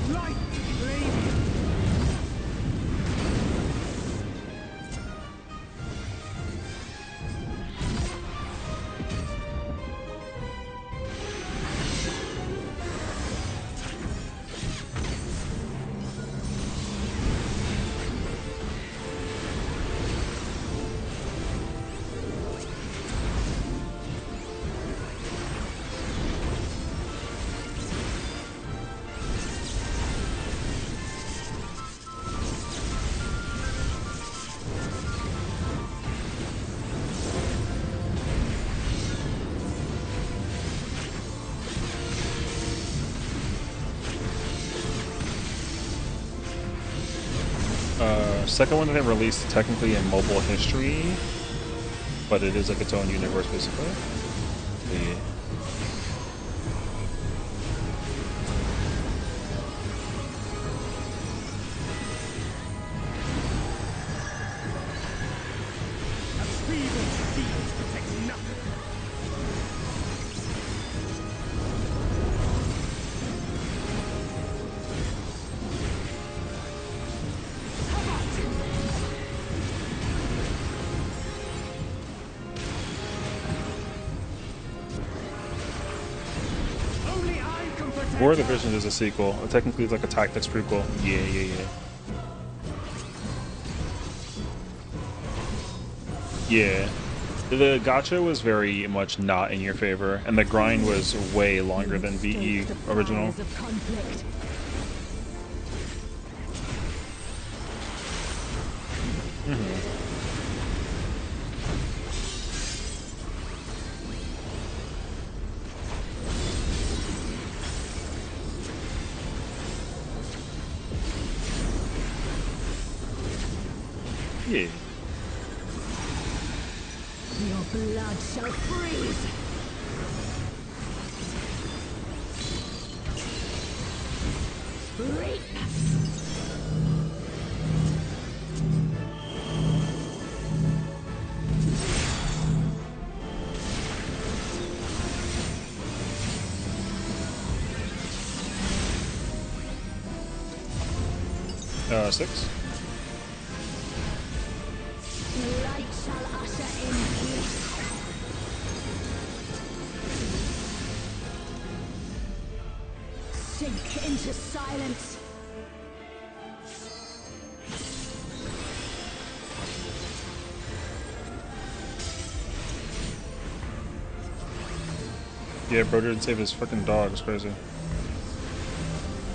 Light, flame, second one that they released technically in mobile history, but it is like its own universe basically. Yeah. War of the Visions is a sequel. Technically, it's like a tactics prequel. Yeah. Yeah. The gacha was very much not in your favor, and the grind was way longer than VE original. Yeah. Your blood shall freeze. Reap. Six. Light shall usher in peace. Sink into silence. Yeah, bro didn't save his fucking dog. It's crazy.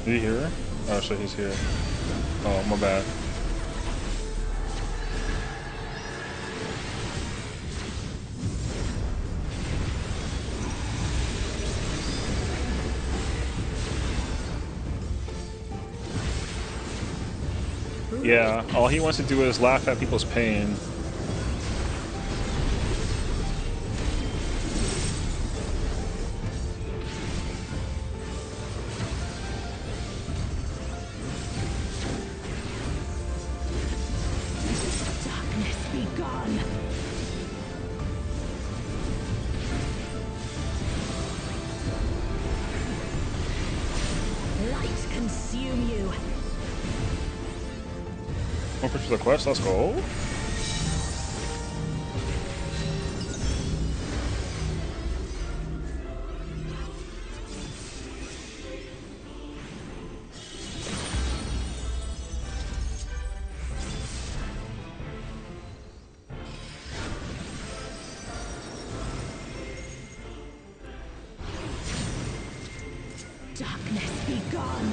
Did you hear her? Oh shit, he's here. Oh, my bad. Yeah, all he wants to do is laugh at people's pain. Darkness be gone. Light consume you. One push for the quest, let's go. Darkness be gone.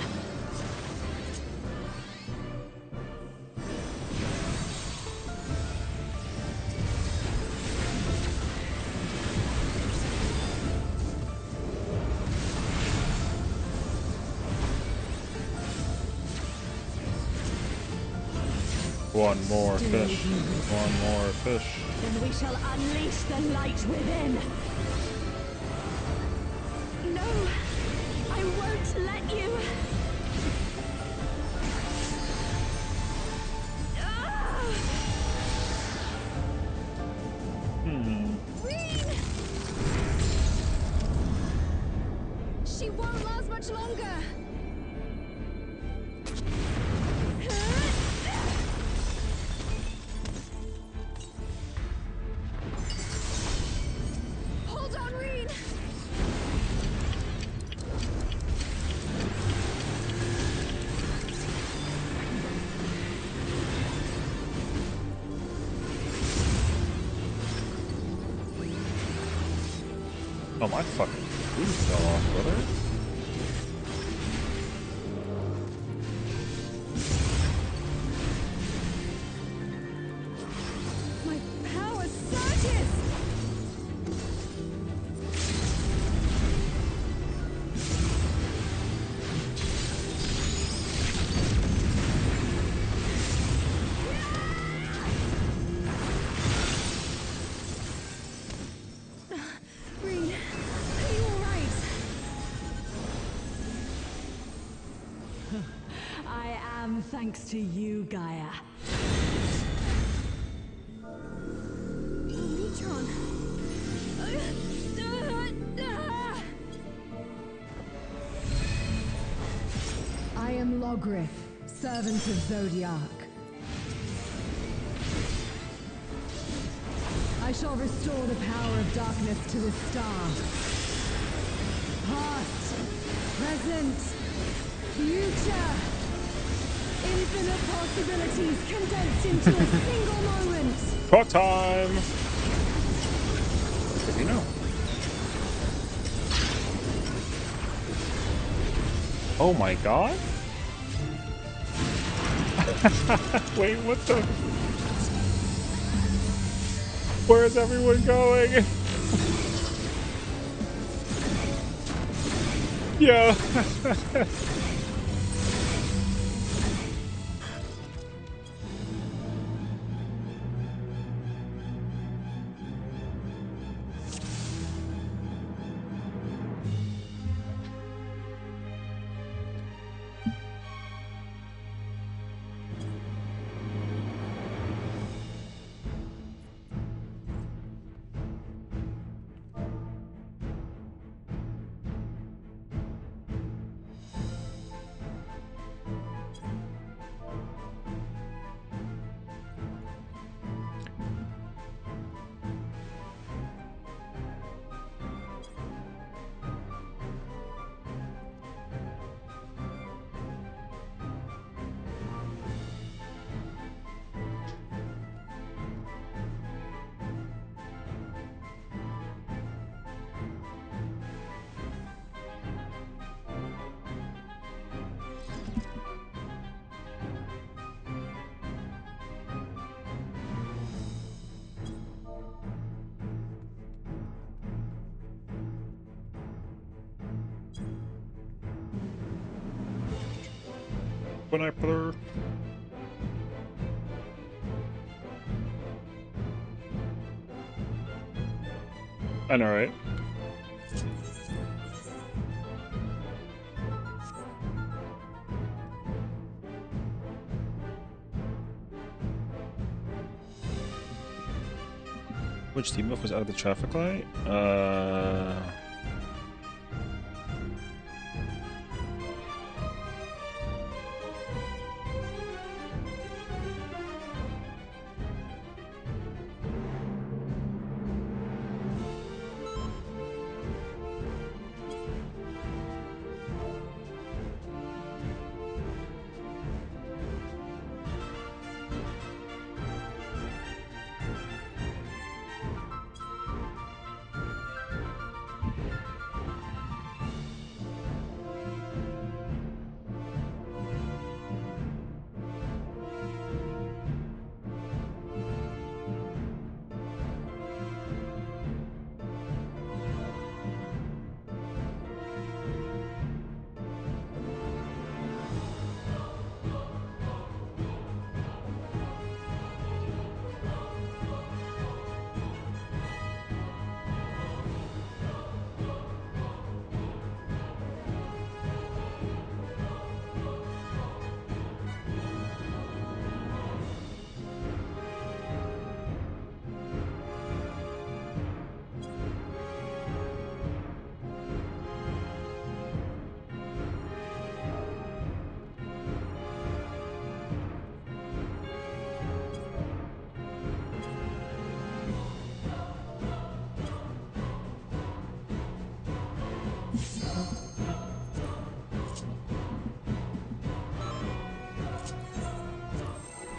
One more fish. One more fish. Then we shall unleash the light within. No, I won't let you. Ah! Reen! She won't last much longer. Hold on, Reen! Oh, my fucking food fell off, brother. My power surges! thanks to you, Gaia. Neutron. I am Logrith, servant of Zodiac. I shall restore the power of darkness to the star. Past, present, future. Infinite possibilities condensed into a single moment. Talk time. What do you know? Oh my god. Wait, what the? Where is everyone going? Yeah. Binocular. I know, right? Which team was out of the traffic light?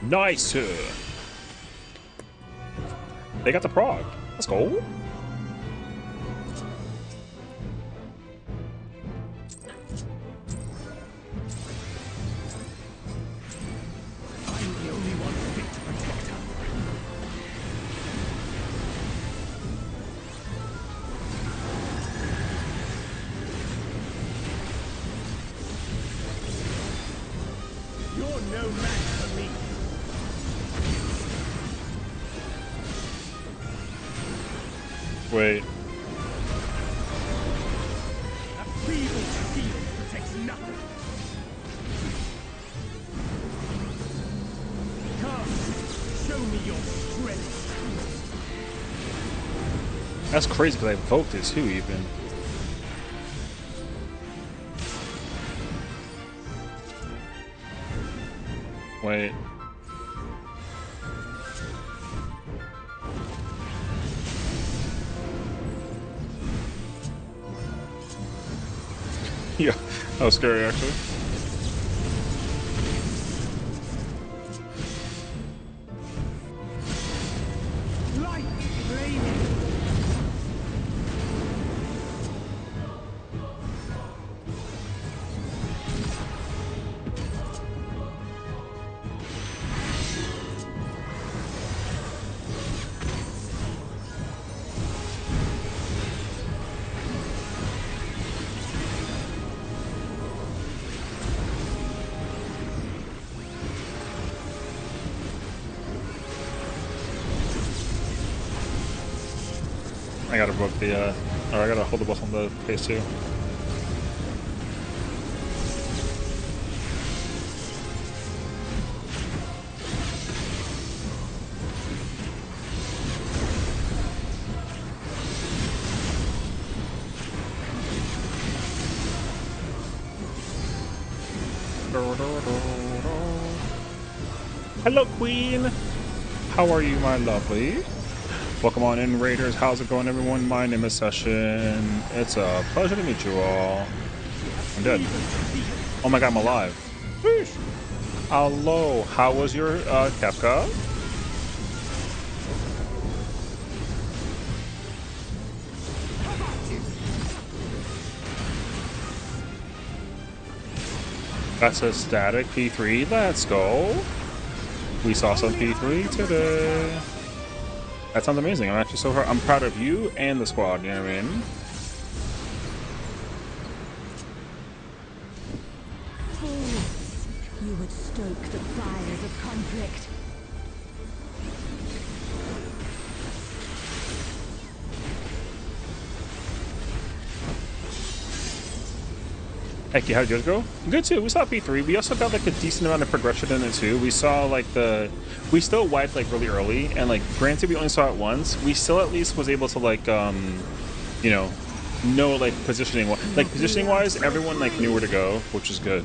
Nice. They got the prog. Let's go. Wait. A feeble shield protects nothing. That's crazy because I invoked it too, even. Wait. Yeah, that was scary actually. Light raining. I gotta book the, or I gotta hold the boss on the phase 2. Hello, Queen! How are you, my lovely? Welcome on in, Raiders. How's it going, everyone? My name is Sessiion. It's a pleasure to meet you all. I'm dead. Oh my god, I'm alive. Whoosh. Hello, how was your Kefka? That's a static P3. Let's go. We saw some P3 today. That sounds amazing. I'm actually so I'm proud of you and the squad, you know what I mean? You would stoke the fires of conflict. Heck yeah, how did yours go? Good too. We saw P3. We also got like a decent amount of progression in it too. We saw like we still wiped like really early, and like granted we only saw it once. We still at least was able to like you know like positioning wise, everyone like knew where to go, which is good.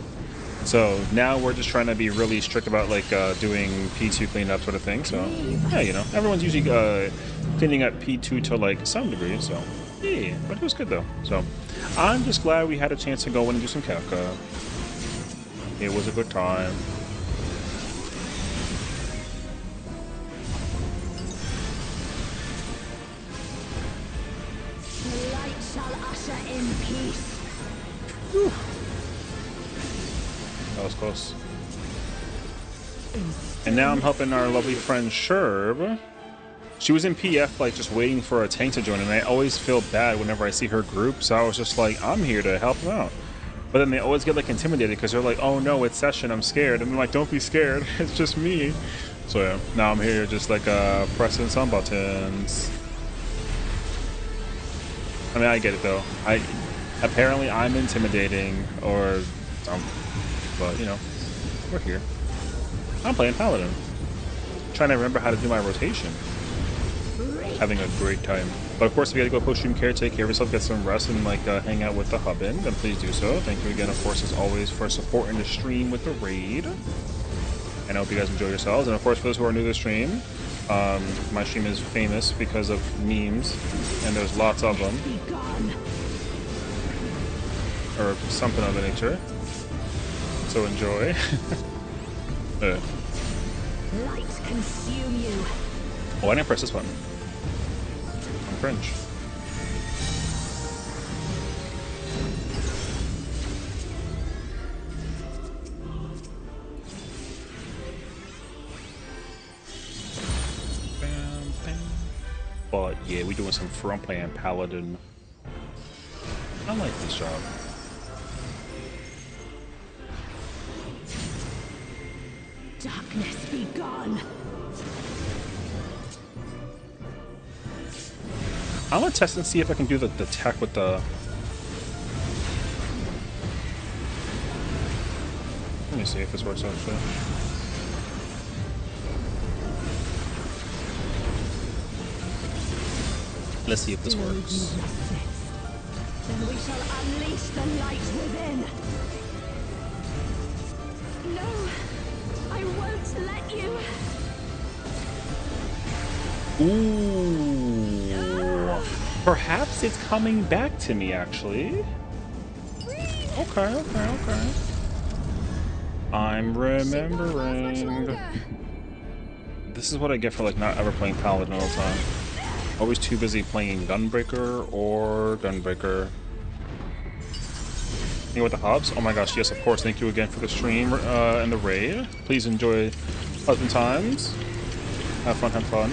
So now we're just trying to be really strict about like doing P2 cleanup sort of thing. So yeah, you know, everyone's usually cleaning up P2 to like some degree. So yeah, but it was good though. So I'm just glad we had a chance to go in and do some Kefka. It was a good time. The light shall usher in peace. Whew. That was close. And now I'm helping our lovely friend Sherb. She was in PF, like, just waiting for a tank to join, and I always feel bad whenever I see her group, so I was just like, I'm here to help them out. But then they always get, like, intimidated, because they're like, oh no, it's Sessiion, I'm scared. And I'm like, don't be scared, it's just me. So yeah, now I'm here just, like, pressing some buttons. I mean, I get it, though. Apparently I'm intimidating, or something. But, you know, we're here. I'm playing Paladin. Trying to remember how to do my rotation. Having a great time. But of course, if you gotta go post stream care, take care of yourself, get some rest, and like hang out with the hubbin, then please do so. Thank you again, of course, as always, for supporting the stream with the raid. And I hope you guys enjoy yourselves. And of course, for those who are new to the stream, my stream is famous because of memes, and there's lots of them. Or something of the nature. So enjoy. Light consume you. Oh, I didn't press this button. I'm cringe. Bam, bam. But yeah, we doing some front playing Paladin. I like this job. Darkness be gone. I'm gonna test and see if I can do the attack with the... Let me see if this works actually. Let's see if this works. Then we shall unleash the light within. No, I won't let you. Ooh. Perhaps it's coming back to me, actually. Okay. I'm remembering. This is what I get for like not ever playing Paladin all the time. Always too busy playing Gunbreaker or Gunbreaker. You know what the hubs? Oh my gosh, yes, of course. Thank you again for the stream and the raid. Please enjoy pleasant times. Have fun, have fun.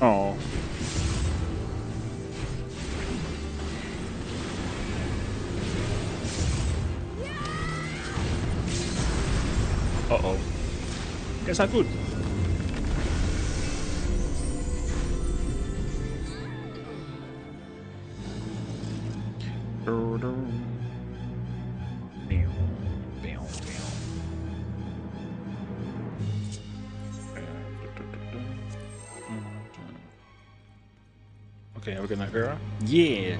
Oh. Uh-oh. Guess not good. Okay, are we gonna hear? Yeah.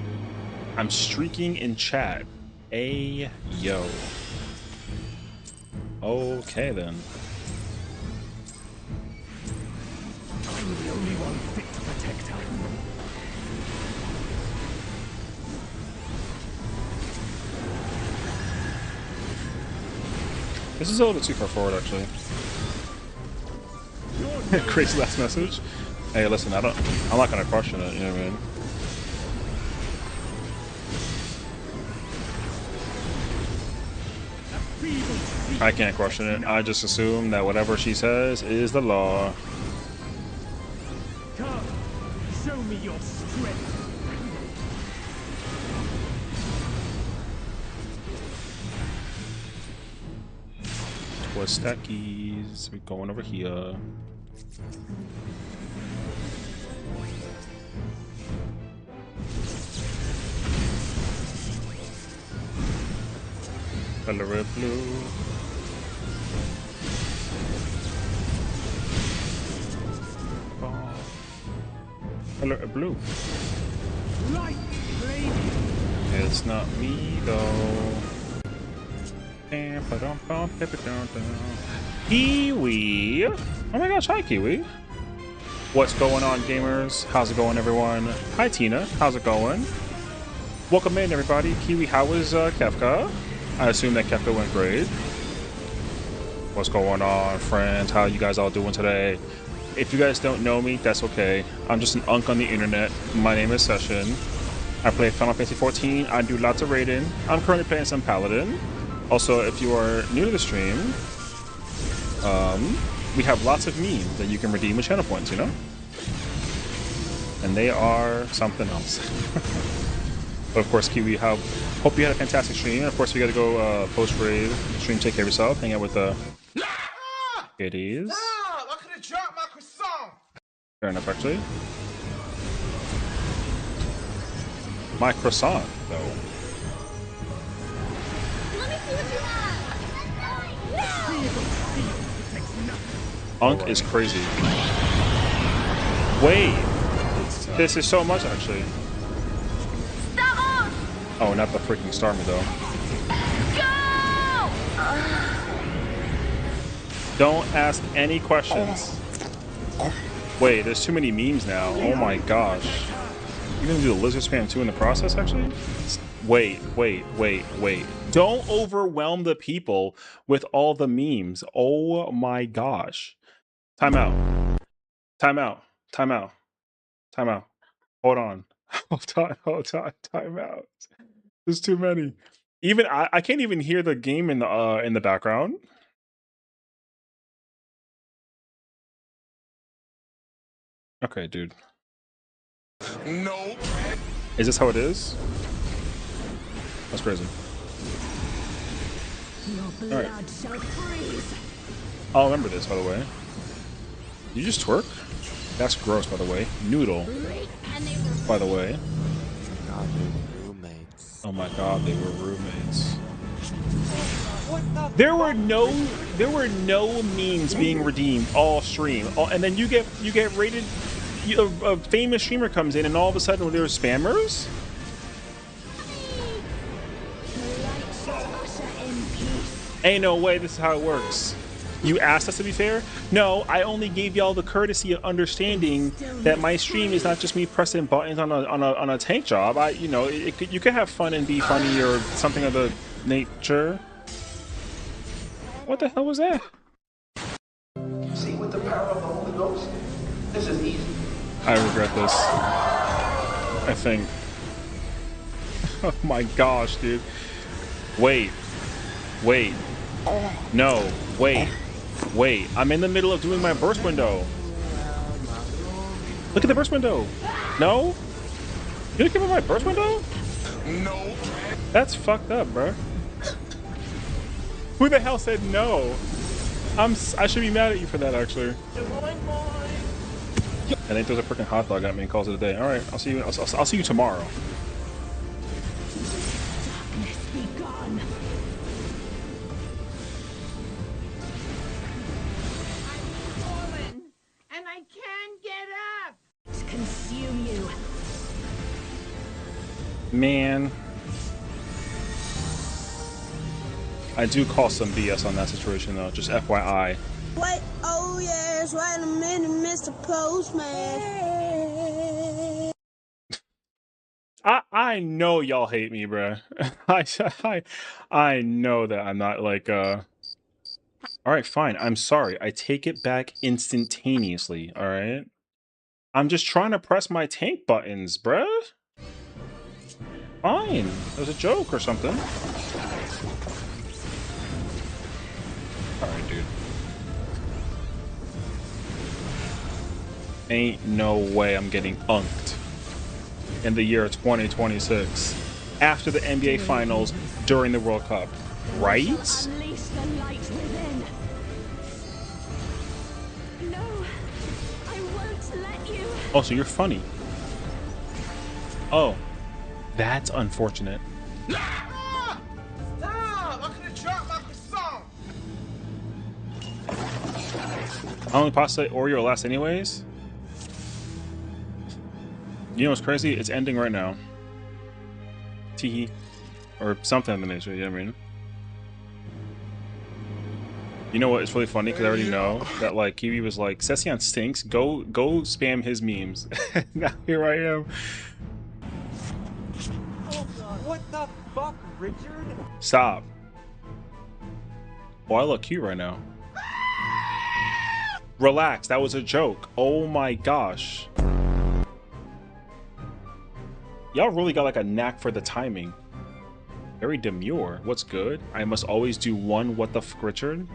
I'm streaking in chat. Yo. Okay then. I'm the only one fit to protect her. This is a little bit too far forward, actually. Crazy last message. Hey, listen, I'm not gonna question it. You know what I mean? I can't question it. I just assume that whatever she says is the law. Come, show me your strength. Twist stackies. We're going over here. Color of blue. Oh. Color of blue. Light, flame. It's not me though. Kiwi. Oh my gosh, hi Kiwi. What's going on, gamers? How's it going, everyone? Hi Tina, how's it going? Welcome in, everybody. Kiwi, how was Kefka? I assume that Kefka went great. What's going on, friends? How you guys all doing today? If you guys don't know me, that's okay. I'm just an unk on the internet. My name is Sessiion. I play Final Fantasy XIV. I do lots of raiding. I'm currently playing some Paladin. Also, if you are new to the stream, we have lots of memes that you can redeem with channel points, you know? And they are something else. But of course, Kiwi, hope you had a fantastic stream. Of course, we gotta go post-raid stream, take care of yourself, hang out with the kitties. I could have dropped my croissant. Fair enough, actually. My croissant, though. Let me see what you have. Unk is crazy. Wait, this is so much actually. Oh, not the freaking Starmie though. Don't ask any questions. Wait, there's too many memes now. Oh my gosh. You're gonna do the lizard spam too in the process, actually? Wait. Don't overwhelm the people with all the memes. Oh my gosh. Time out. Hold on. Time out. There's too many. Even I can't even hear the game in the background. Okay, dude. No. Is this how it is? That's crazy. Your All right. blood shall freeze. I'll remember this, by the way. You just twerk? That's gross, by the way. Noodle, by the way. God, they were roommates. Oh my god, they were roommates. There were no memes being redeemed all stream. And then you get rated. A famous streamer comes in, and all of a sudden there's spammers. The light shall usher in peace. Ain't no way this is how it works. You asked us to be fair? No, I only gave y'all the courtesy of understanding that my stream is not just me pressing buttons on a tank job. You could have fun and be funny or something of the nature. What the hell was that? See, with the power of the Holy Ghost, this is easy. I regret this. I think. Oh my gosh, dude. Wait. No, wait. I'm in the middle of doing my burst window. Look at the burst window. No? You look at my burst window? No. That's fucked up, bro. Who the hell said no? I should be mad at you for that, actually. And then throws a freaking hot dog at me and calls it a day. All right, I'll see you. I'll see you tomorrow. Darkness be gone. I'm fallen, and I can't get up. To consume you. Man, I do call some BS on that situation, though. Just FYI. Wait, oh yes, wait a minute, Mr. Postman. I know y'all hate me, bruh. I know that I'm not like all right, fine. I'm sorry. I take it back instantaneously, all right? I'm just trying to press my tank buttons, bruh. Fine. It was a joke or something. All right, dude. Ain't no way I'm getting unked in the year 2026 after the NBA Finals during the World Cup, right? Unleash the light within. No, I won't let you. Oh, so you're funny. Oh, that's unfortunate. Stop! I could have dropped my croissant. I only pasta Oreo last anyways. You know what's crazy? It's ending right now. Teehee. Or something of the nature, you know what I mean? You know what? It's really funny because I already know that like Kiwi was like, Sessiion stinks. Go spam his memes. Now here I am. What the fuck, Richard? Stop. Oh, I look cute right now. Relax, that was a joke. Oh my gosh. Y'all really got like a knack for the timing. Very demure. What's good? I must always do one what the fuck, Richard.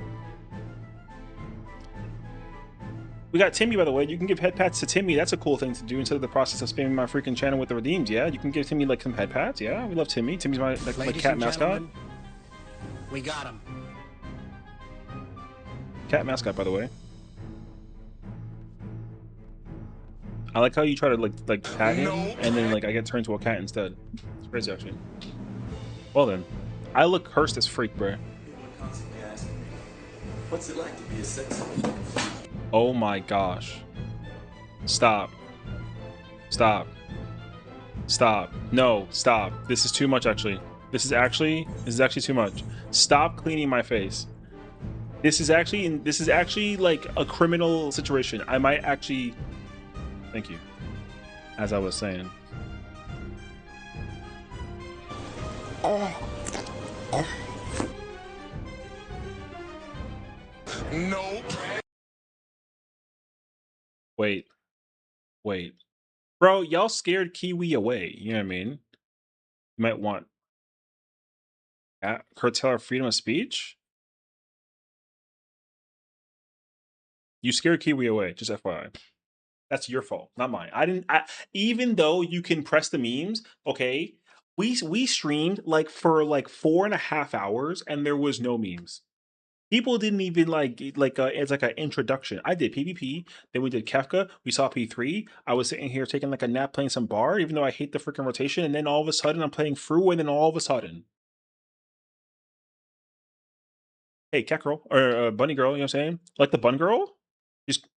We got Timmy, by the way. You can give head pats to Timmy. That's a cool thing to do instead of the process of spamming my freaking channel with the redeems. Yeah, you can give Timmy like some head pats. Yeah, we love Timmy. Timmy's my like cat mascot. We got him. Cat mascot, by the way. I like how you try to like pat him, and then like I get turned to a cat instead. It's crazy, actually. Well then, I look cursed as freak, bruh. What's it like to be a sex? Oh my gosh. Stop. Stop. Stop. No, stop. This is too much, actually. This is actually too much. Stop cleaning my face. This is actually like a criminal situation. I might actually. Thank you. As I was saying. No. Wait. Bro, y'all scared Kiwi away. You know what I mean? You might want curtail our freedom of speech? You scared Kiwi away, just FYI. That's your fault, not mine. Even though you can press the memes, okay, We streamed like for like 4.5 hours and there was no memes. People didn't even it's like an introduction. I did PvP, then we did Kefka, we saw P3. I was sitting here taking like a nap playing some bar, even though I hate the freaking rotation, and then all of a sudden I'm playing Fru, and then all of a sudden. Hey, cat girl or bunny girl, you know what I'm saying? Like the bun girl? Just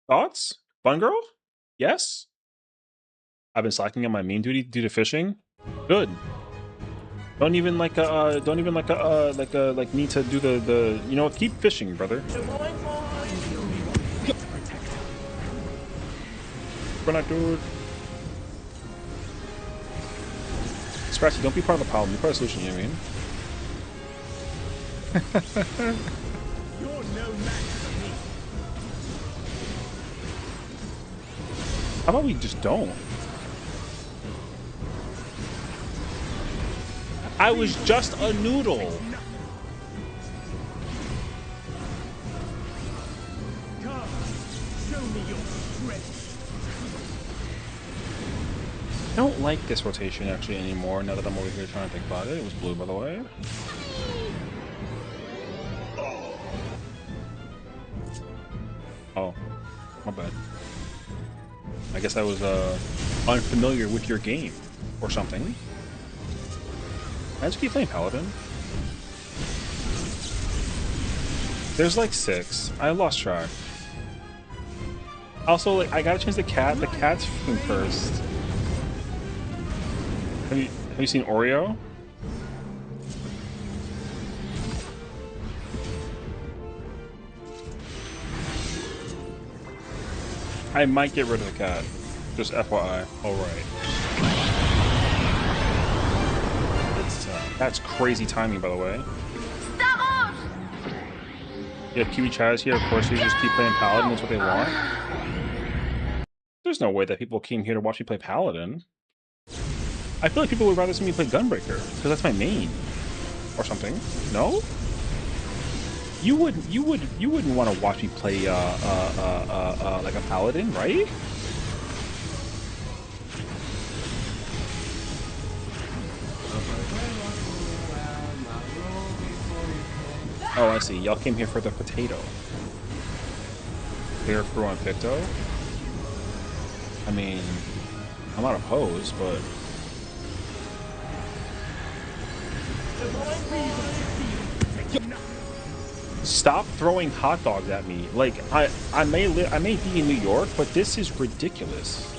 thoughts? Bun girl? Yes? I've been slacking on my meme duty due to fishing. Good. Don't even like need to do the keep fishing, brother. We're not dude. Scratchy, don't be part of the problem. Be part of the solution, you know what I mean? You're no match for me. How about we just don't? I was just a noodle. Come, show me your strength. I don't like this rotation actually anymore now that I'm over here trying to think about it. It was blue, by the way. Oh, my bad. I guess I was unfamiliar with your game or something. I just keep playing Paladin. There's like 6. I lost track. Also, like, I gotta change the cat. The cat's freaking cursed. Have you seen Oreo? I might get rid of the cat. Just FYI. Alright. That's crazy timing, by the way. Yeah, Kiwi Chaz here. Of course, you just keep playing Paladin. That's what they want. There's no way that people came here to watch me play Paladin. I feel like people would rather see me play Gunbreaker because that's my main, or something. No? You wouldn't want to watch me play like a Paladin, right? Oh, I see. Y'all came here for the potato. Clear Fru on Picto? I mean, I'm not opposed, but... Stop throwing hot dogs at me. Like, I may be in New York, but this is ridiculous.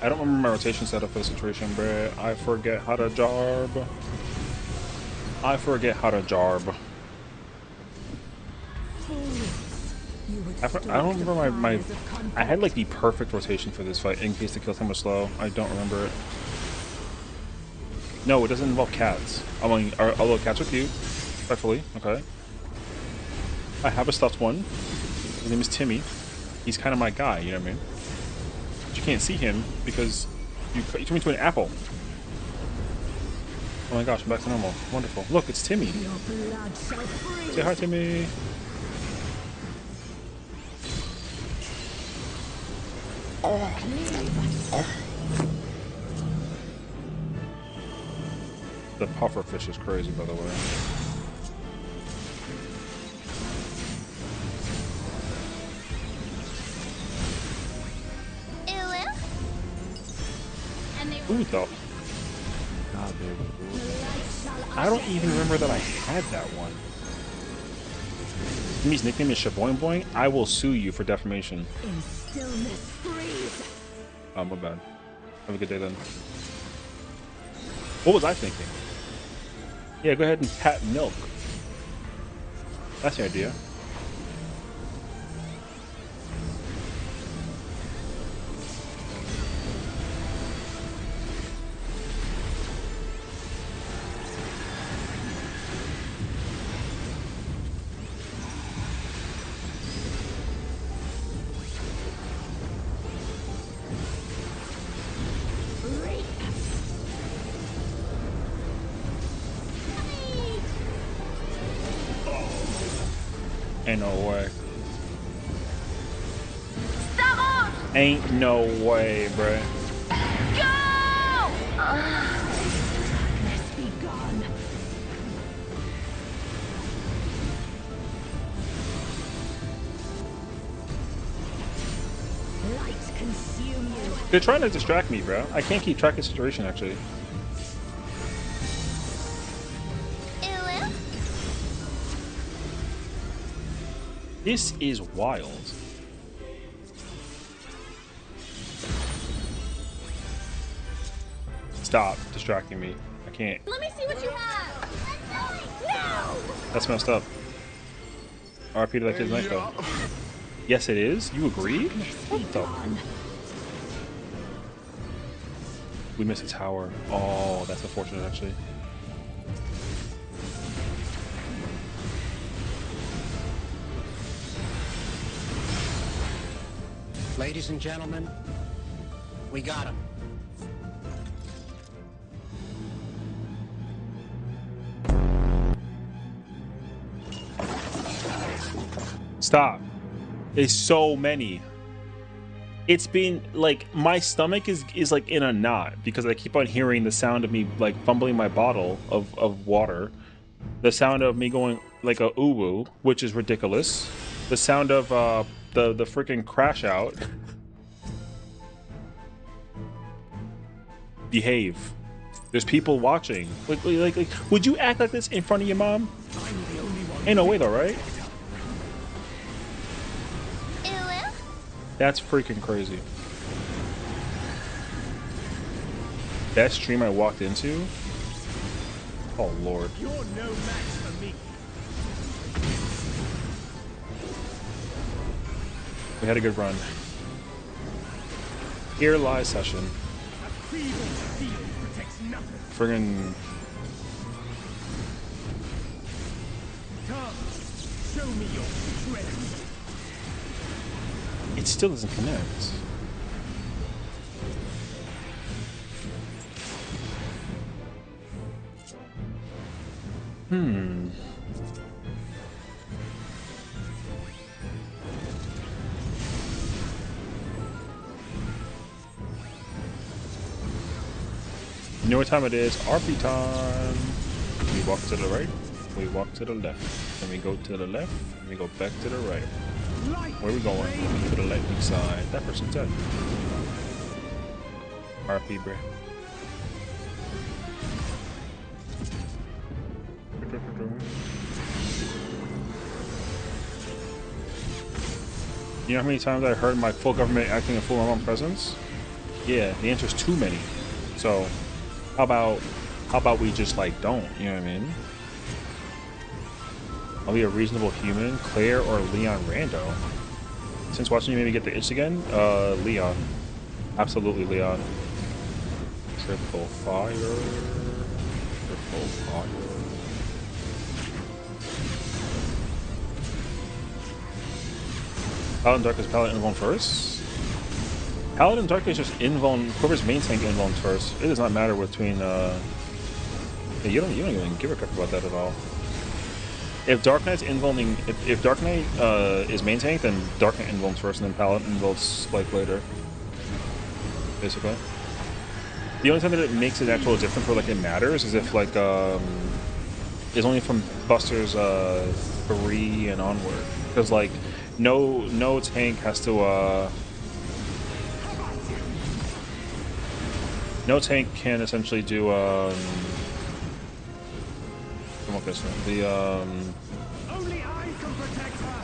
I don't remember my rotation setup for the situation, bruh. I forget how to jarb. I forget how to jarb. I don't remember my I had like the perfect rotation for this fight in case the kill time was slow. I don't remember it. No, it doesn't involve cats. I mean, although cats with you, respectfully. Okay. I have a stuffed one. His name is Timmy. He's kind of my guy. You know what I mean? But you can't see him because you turned into an apple. Oh my gosh, I'm back to normal. Wonderful. Look, it's Timmy. Say hi, Timmy. The puffer fish is crazy, by the way. Ooh, though. I don't even remember that I had that one. Timmy's nickname is Shaboing Boing. I will sue you for defamation. Oh, my bad. Have a good day then. What was I thinking? Yeah, go ahead and pat milk. That's the idea. Ain't no way. Ain't no way, bruh. Darkness be gone. Light consume you. They're trying to distract me, bro. I can't keep track of the situation, actually. This is wild. Stop distracting me. I can't. Let me see what you have. No! That's messed up. RP to that kid's neck, though. Yes, it is? You agree? What the? We missed a tower. Oh, that's unfortunate, actually. Ladies and gentlemen, we got him. Stop. There's so many. It's been like my stomach is like in a knot because I keep on hearing the sound of me like fumbling my bottle of water, the sound of me going like a ooh-woo, which is ridiculous, the sound of the freaking crash out. Behave. There's people watching. Like, would you act like this in front of your mom? Ain't no way though, right? That's freaking crazy. That stream I walked into? Oh lord. You're no match for me. We had a good run. Here lies Sessiion. A feeble field protects nothing. Friggin' Come, show me your strength. it still doesn't connect. You know what time it is? RP time. We walk to the right. We walk to the left. Then we go to the left. And we go back to the right. Where are we going? To the lightning side. That person's dead. RP, bro. You know how many times I heard my full government acting a fool in my own presence? Yeah, the answer's too many. So, how about we just like don't, you know what I mean? I'll be a reasonable human, Claire or Leon Rando. Since watching you made me get the itch again, Leon. Absolutely Leon. Triple fire. Triple fire. Paladin Dark is Paladin Invuln first? Paladin Dark is just Invuln, whoever's main tank Invuln first. It does not matter between yeah, you don't even give a crap about that at all. If Dark Knight's invulning, if Dark Knight is main tank, then Dark Knight invulns first, and then Paladin invulns like later. Basically, the only time that it makes an actual difference where like it matters is if like is only from Busters 3 and onward, because like no tank has to no tank can essentially do the Only I can protect her.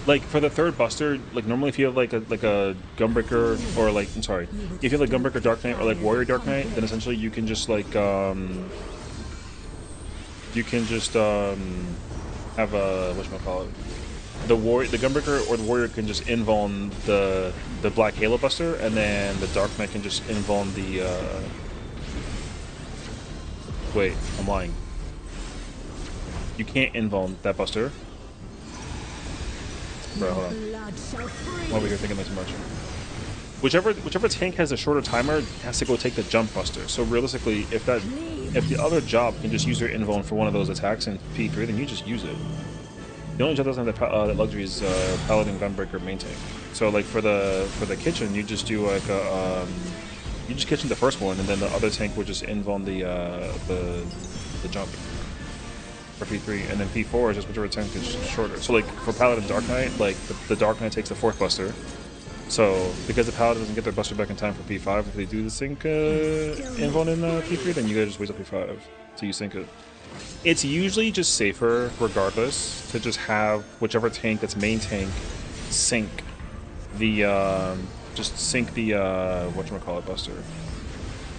like for the third Buster, like normally if you have like a Gunbreaker or like I'm sorry, if you have like Gunbreaker Dark Knight or like Warrior Dark Knight, then essentially you can just like you can just have a whatchamacallit, the Gunbreaker or the Warrior can just invuln the Black Halo Buster, and then the Dark Knight can just invuln the wait, I'm lying. You can't invuln that Buster. Bro, hold on. I'm over here thinking this too much. whichever tank has a shorter timer has to go take the jump buster. So realistically, if the other job can just use their invuln for one of those attacks in P3, then you just use it. The only job that doesn't have that luxury is Paladin Gunbreaker main tank. So like for the kitchen, you just do like a you just kitchen the first one, and then the other tank would just invuln the jump for P3, and then P4 is just whichever tank is shorter. So like for Paladin Dark Knight, like the Dark Knight takes the 4th buster. So because the Paladin doesn't get their buster back in time for P5, if they do the sync invuln in P3, then you gotta just wait till P5 till you sync it. It's usually just safer, regardless, to just have whichever tank that's main tank sync the whatchamacallit buster.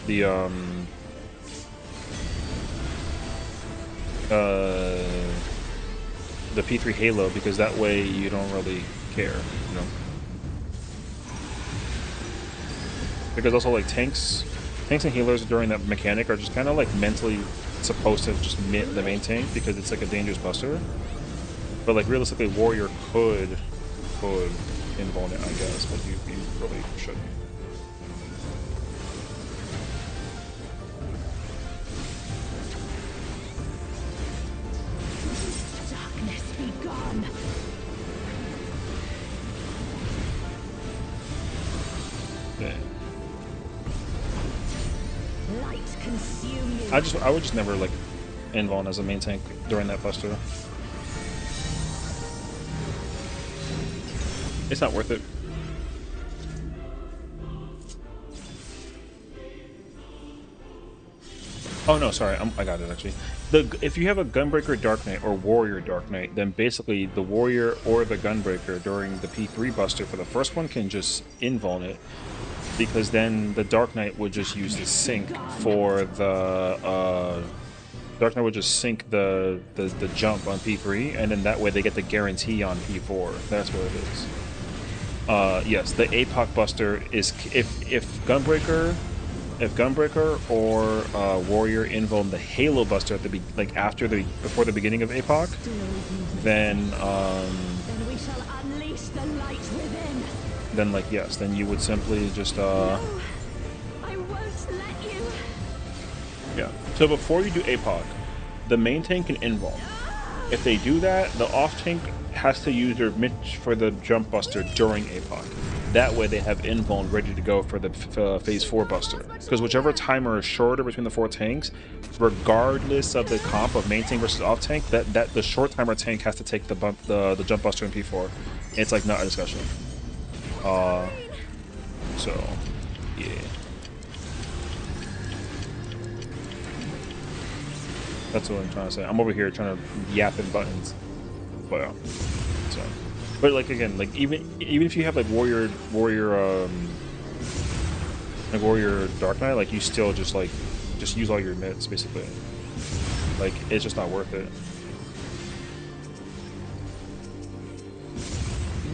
The P3 Halo, because that way you don't really care, you know. Because also like tanks and healers during that mechanic are just kind of like mentally supposed to just mint the main tank because it's like a dangerous buster. But like realistically, warrior could invuln it, I guess, but you really shouldn't. Darkness be gone. Yeah. Light consume you. I would just never like invuln as a main tank during that buster. It's not worth it. Oh no, sorry, I got it actually. If you have a Gunbreaker Dark Knight or Warrior Dark Knight, then basically the Warrior or the Gunbreaker during the P3 buster for the first one can just invuln it, because then the Dark Knight would just use the sync for the Dark Knight would just sync the jump on P3, and then that way they get the guarantee on P4. That's what it is. Yes, the APOC buster is if Gunbreaker or Warrior invuln the Halo buster at the before the beginning of APOC, then we shall unleash the light within. Then like yes, then you would simply just No, I won't let you. Yeah. So before you do APOC, the main tank can invuln. If they do that, the off tank has to use their Mitch for the jump buster during APOC. That way they have invuln ready to go for the phase 4 buster. Because whichever timer is shorter between the 4 tanks, regardless of the comp of main tank versus off tank, that the short timer tank has to take the jump buster in P4. It's like not a discussion. So yeah. That's what I'm trying to say. I'm over here trying to yap in buttons. But yeah. So, but like again, like even if you have like warrior Dark Knight, like you still just use all your mitts basically. Like it's just not worth it.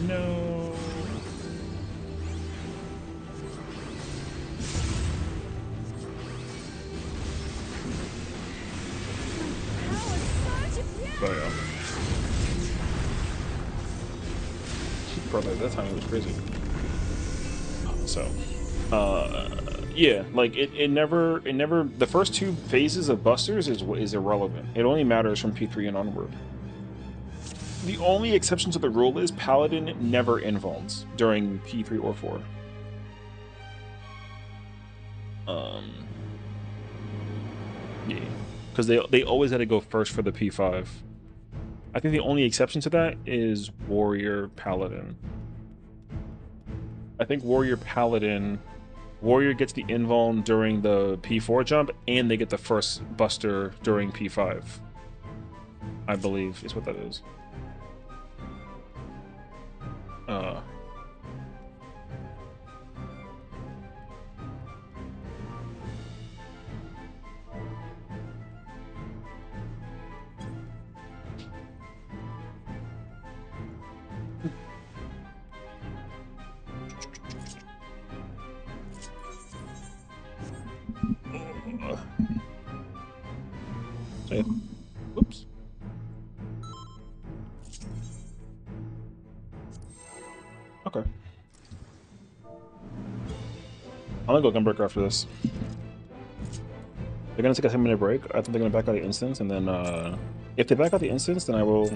No. But yeah. Brother, that time it was crazy. So, yeah, like it never, the first 2 phases of busters is irrelevant. It only matters from P3 and onward. The only exception to the rule is Paladin never invulns during P3 or 4. Yeah, because they always had to go first for the P5. I think the only exception to that is Warrior Paladin. I think Warrior gets the invuln during the P4 jump, and they get the first buster during P5. I believe is what that is. Oops. Okay. I'm gonna go Gunbreaker after this. They're gonna take a 10-minute break. I think they're gonna back out the instance, and then if they back out the instance, then I will.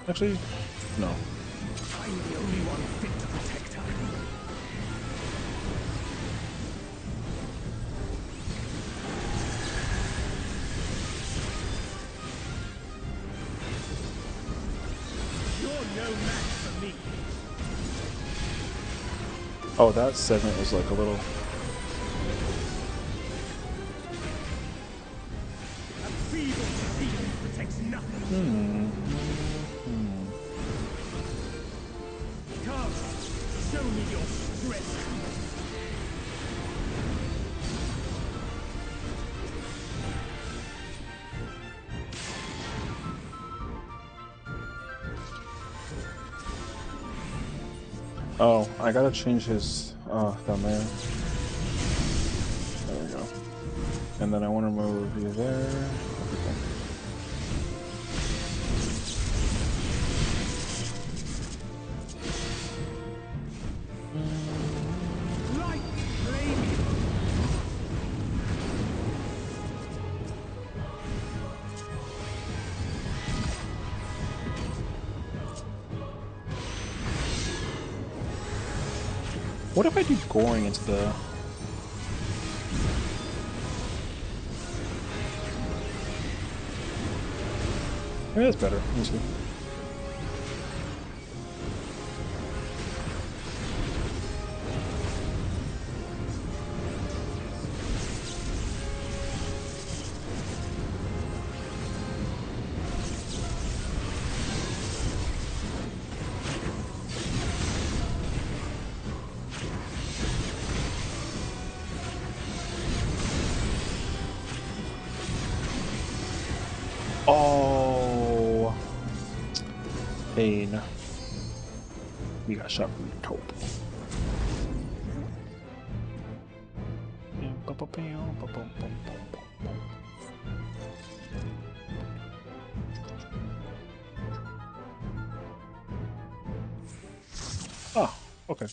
Actually, no. I'm the only one fit to protect her. You're no match for me. Oh, that segment was like a little. A feeble defeat protects nothing. Come, show me your strength. Oh, I gotta change his down there. There we go. And then I want to move you there. Okay, cool. Light flaming. What if I do goring into the? Maybe that's better. Let me see. Oh, pain. We got shot from the top. Oh, okay.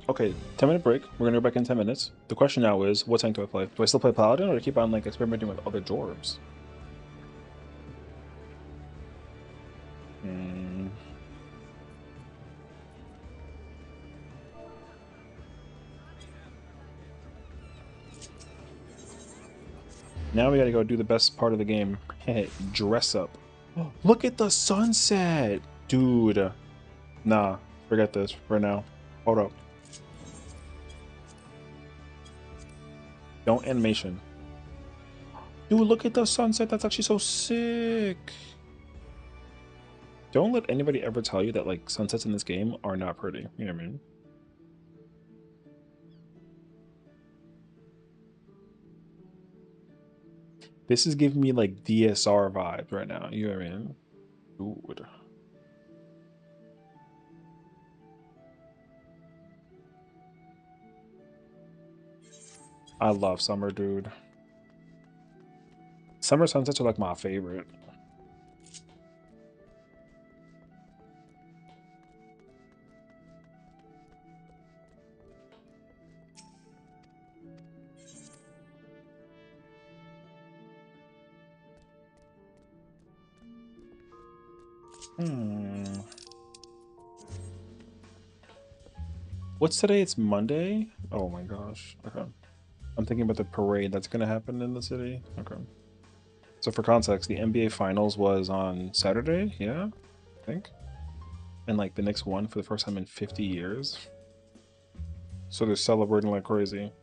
Okay, 10-minute break. We're gonna go back in 10 minutes. The question now is, what tank do I play? Do I still play Paladin, or do I keep on like experimenting with other dwarves? Now we gotta go do the best part of the game. Hey, dress up. Look at the sunset! Dude. Nah, forget this for now. Hold up. Don't animation. Dude, look at the sunset. That's actually so sick. Don't let anybody ever tell you that like sunsets in this game are not pretty. You know what I mean? This is giving me like DSR vibes right now. You know what I mean? Dude. I love summer, dude. Summer sunsets are like my favorite. What's today? It's Monday? Oh my gosh. Okay. I'm thinking about the parade that's going to happen in the city. Okay. So for context, the NBA Finals was on Saturday, yeah, I think. And like the Knicks won for the first time in 50 years. So they're celebrating like crazy.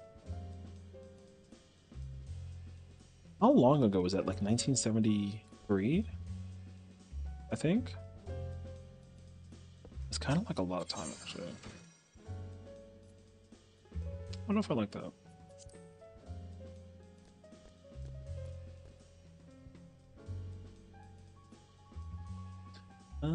How long ago was that? Like 1973? I think? It's kind of like a lot of time, actually. I don't know if I like that. I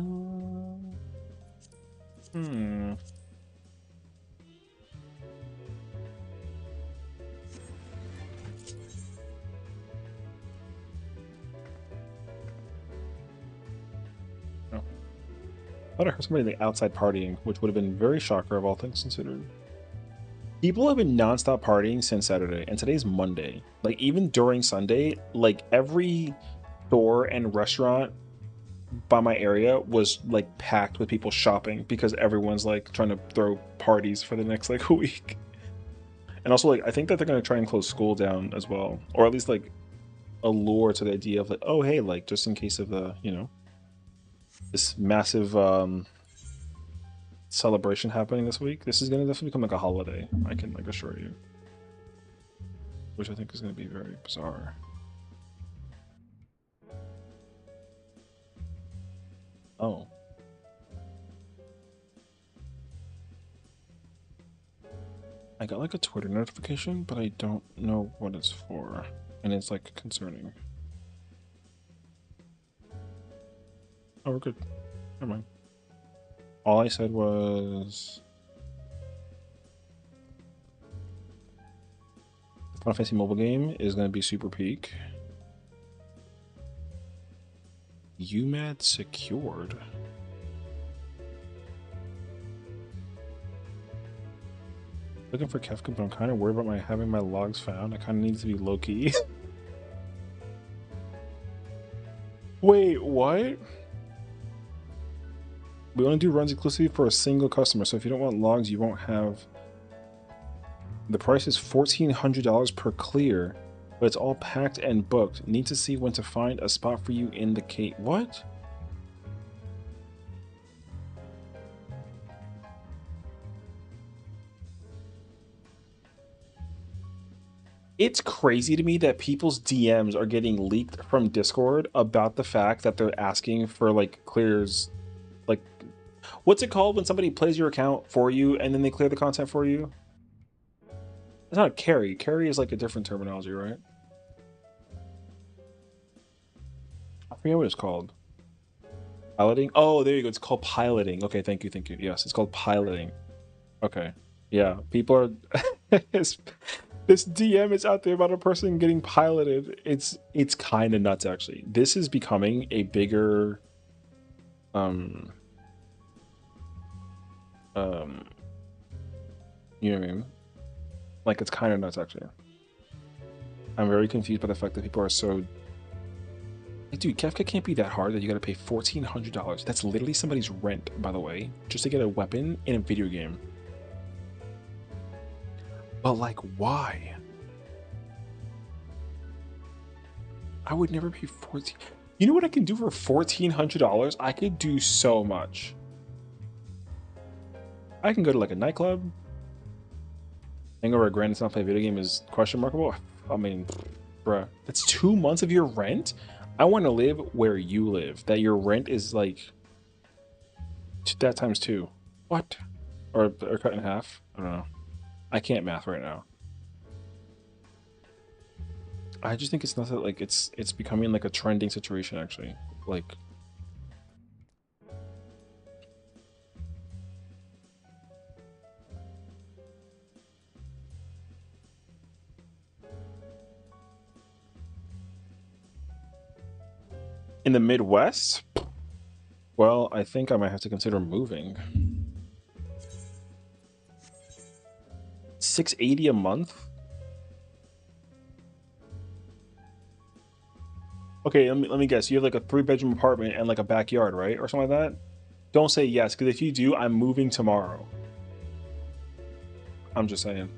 thought I heard somebody like outside partying, which would have been very shocker of all things considered. People have been nonstop partying since Saturday, and today's Monday. Like, even during Sunday, like, every store and restaurant by my area was, like, packed with people shopping because everyone's, like, trying to throw parties for the next, like, week. And also, like, I think that they're going to try and close school down as well. Or at least, like, allure to the idea of, like, oh, hey, like, just in case of the, you know, this massive, celebration happening this week. This is going to definitely become like a holiday, I can like assure you, which I think is going to be very bizarre. Oh, I got like a Twitter notification, but I don't know what it's for, and it's like concerning. Oh, we're good. Never mind. All I said was the Final Fantasy mobile game is going to be super peak. UMAD secured. Looking for Kefka, but I'm kind of worried about having my logs found. I kind of need to be low key. Wait, what? We only do runs exclusively for a single customer, so if you don't want logs, you won't have. The price is $1,400 per clear, but it's all packed and booked. Need to see when to find a spot for you in the cave. What? It's crazy to me that people's DMs are getting leaked from Discord about the fact that they're asking for like clears. Like, what's it called when somebody plays your account for you and then they clear the content for you? It's not a carry. Carry is like a different terminology, right? I forget what it's called. Piloting? Oh, there you go. It's called piloting. Okay, thank you, thank you. Yes, it's called piloting. Okay. Yeah, people are... This DM is out there about a person getting piloted. It's kind of nuts, actually. This is becoming a bigger... you know what I mean? Like, it's kind of nuts, actually. I'm very confused by the fact that people are so... Like, dude, Kefka can't be that hard that you gotta pay $1,400. That's literally somebody's rent, by the way, just to get a weapon in a video game. But, like, why? I would never pay $14... You know what I can do for $1,400? I could do so much. I can go to, like, a nightclub. Hang over a grand and not play a video game is question markable. I mean, bruh, that's 2 months of your rent? I want to live where you live. That your rent is like that times 2. What? Or cut in half? I don't know. I can't math right now. I just think it's not that like it's becoming like a trending situation actually. Like in the Midwest? Well, I think I might have to consider moving. $680 a month? Okay, let me guess. You have like a 3-bedroom apartment and like a backyard, right? Or something like that? Don't say yes, because if you do, I'm moving tomorrow. I'm just saying.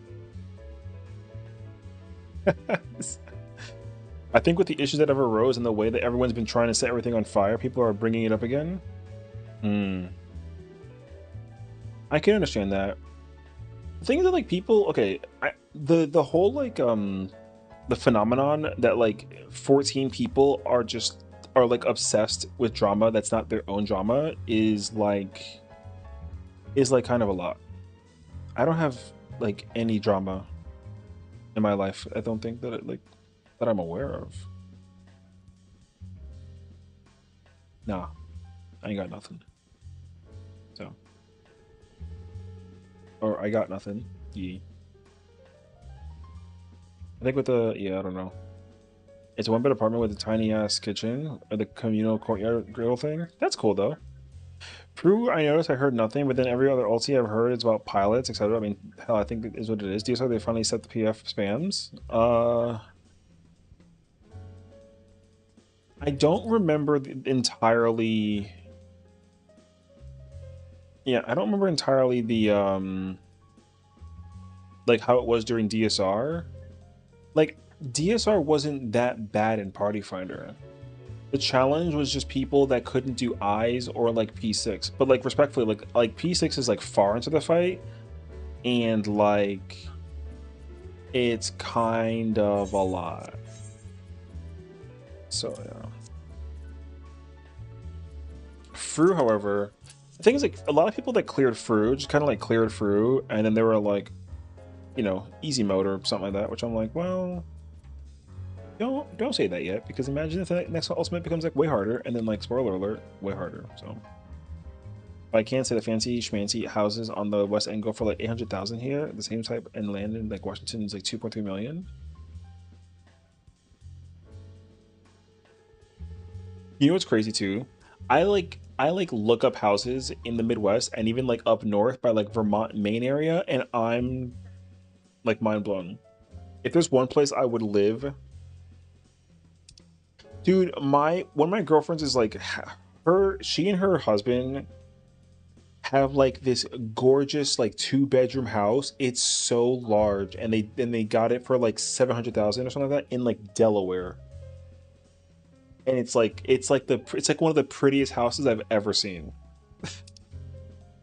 I think with the issues that ever arose and the way that everyone's been trying to set everything on fire, people are bringing it up again. I can understand that. The thing is that like people, okay, the whole like the phenomenon that like 14 people are like obsessed with drama that's not their own drama is like kind of a lot. I don't have like any drama in my life. I don't think that that I'm aware of. Nah, I ain't got nothing. So, or I got nothing. Yeah. I think with the, yeah, I don't know. It's a 1-bed apartment with a tiny ass kitchen or the communal courtyard grill thing. That's cool though. True, I noticed I heard nothing, but then every other ulti I've heard is about pilots, etc. I mean, hell, I think it is what it is. DSR, they finally set the PF spams. I don't remember entirely. Yeah, I don't remember entirely the like how it was during DSR. Like DSR wasn't that bad in Party Finder. The challenge was just people that couldn't do eyes or like P6. But like respectfully, like P6 is like far into the fight, and like it's kind of a lot. So yeah. Fru, however, the thing is like a lot of people that cleared Fru just kind of like cleared Fru, and then they were like, you know, easy mode or something like that, which I'm like, well, don't say that yet, because imagine if the next ultimate becomes like way harder, and then like spoiler alert, way harder. So I can't say the fancy schmancy houses on the West End go for like 800,000 here, the same type, and land in like Washington is like 2.3 million. You know what's crazy too? I like look up houses in the Midwest and even like up north by like Vermont, Maine area, and I'm like mind blown. If there's one place I would live, dude, one of my girlfriends is like she and her husband have like this gorgeous like 2-bedroom house. It's so large, and they got it for like 700,000 or something like that in like Delaware. And it's like one of the prettiest houses I've ever seen.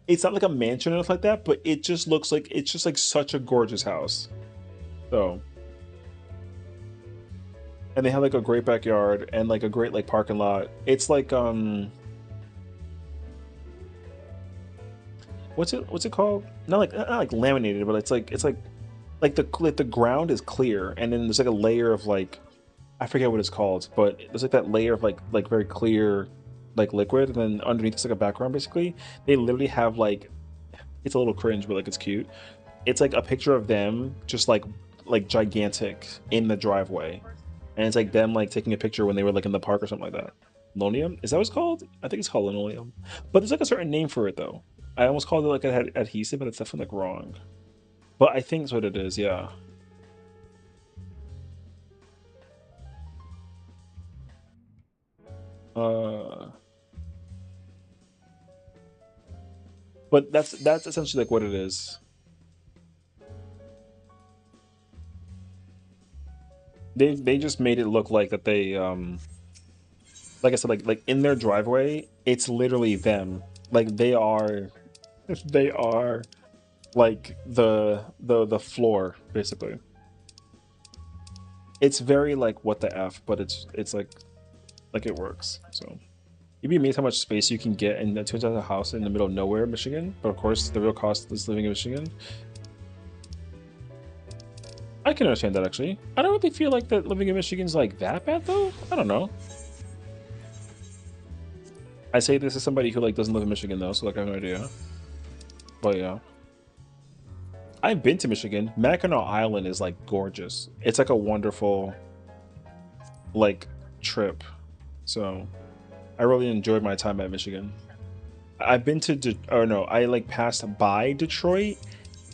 It's not like a mansion or anything like that, but it just looks like it's just like such a gorgeous house. So, and they have like a great backyard and like a great like parking lot. It's like what's it called? Not like laminated, but it's like the ground is clear, and then there's like a layer of like, I forget what it's called, but there's like that layer of like very clear like liquid, and then underneath it's like a background. Basically, they literally have like, it's a little cringe, but like it's cute. It's like a picture of them just like gigantic in the driveway, and it's like them like taking a picture when they were like in the park or something like that. Linoleum, is that what it's called? I think it's called linoleum, but there's like a certain name for it though. I almost called it like an adhesive, but it's definitely like wrong. But I think that's what it is. Yeah. But that's essentially like what it is. They just made it look like that they like I said, like in their driveway, it's literally them. Like they are like the floor basically. It's very like what the F, but it's like it works. So you'd be amazed how much space you can get in a 2,000 house in the middle of nowhere, Michigan. But of course, the real cost is living in Michigan. I can understand that actually. I don't really feel like that living in Michigan's like that bad though. I don't know. I say this as somebody who like doesn't live in Michigan though, so like I have no idea. But yeah, I've been to Michigan. Mackinac Island is like gorgeous. It's like a wonderful like trip. So I really enjoyed my time at Michigan. I've been to I like passed by Detroit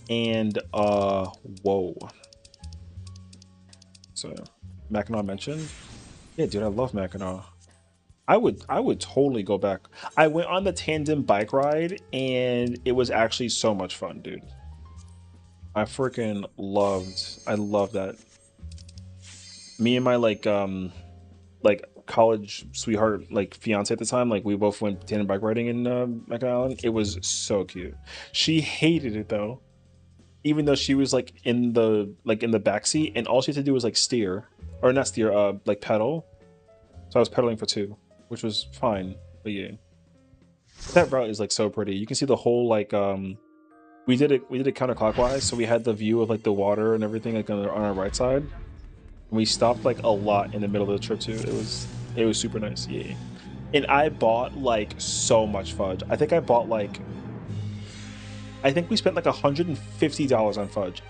and whoa. So Mackinac mentioned. Yeah, dude, I love Mackinac. I would totally go back. I went on the tandem bike ride and it was actually so much fun, dude. I love that. Me and my like college sweetheart, like fiance at the time, like we both went tandem bike riding in Mackinac Island. It was so cute. She hated it though, even though she was like in the back seat, and all she had to do was like steer, or not steer, like pedal. So I was pedaling for two, which was fine. But yeah, that route is like so pretty. You can see the whole like we did it counterclockwise, so we had the view of like the water and everything like on our right side. And we stopped like a lot in the middle of the trip too. It was super nice. Yeah. And I bought like so much fudge. I think we spent like $150 on fudge.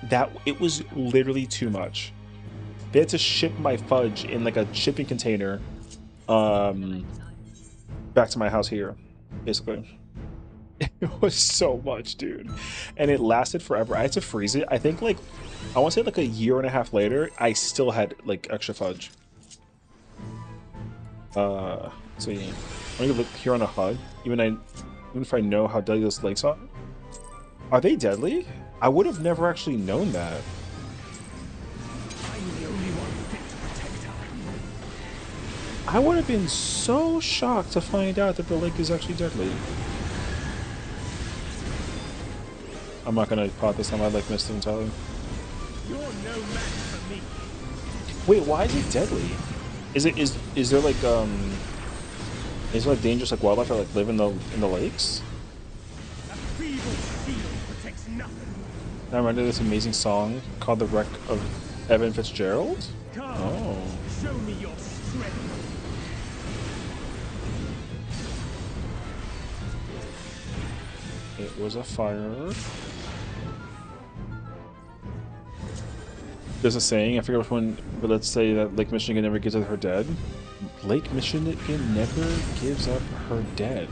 It was literally too much. They had to ship my fudge in like a shipping container back to my house here, basically. It was so much, dude. And it lasted forever. I had to freeze it. I think like, I want to say like a year and a half later, I still had like extra fudge. So yeah. I'm gonna look here on a HUD. Even if I know how deadly those lakes are. Are they deadly? I would have never actually known that. I would have been so shocked to find out that the lake is actually deadly. I'm not gonna pot this time. I like missed it entirely. You're no match for me. Wait, why is it deadly? Is there like is there like dangerous like wildlife that like live in the lakes? A feeble field protects nothing. I remember this amazing song called "The Wreck of Evan Fitzgerald." Come, Oh, show me your strength. it was a fire. There's a saying, I forget which one, but let's say that Lake Michigan never gives up her dead. Lake Michigan never gives up her dead.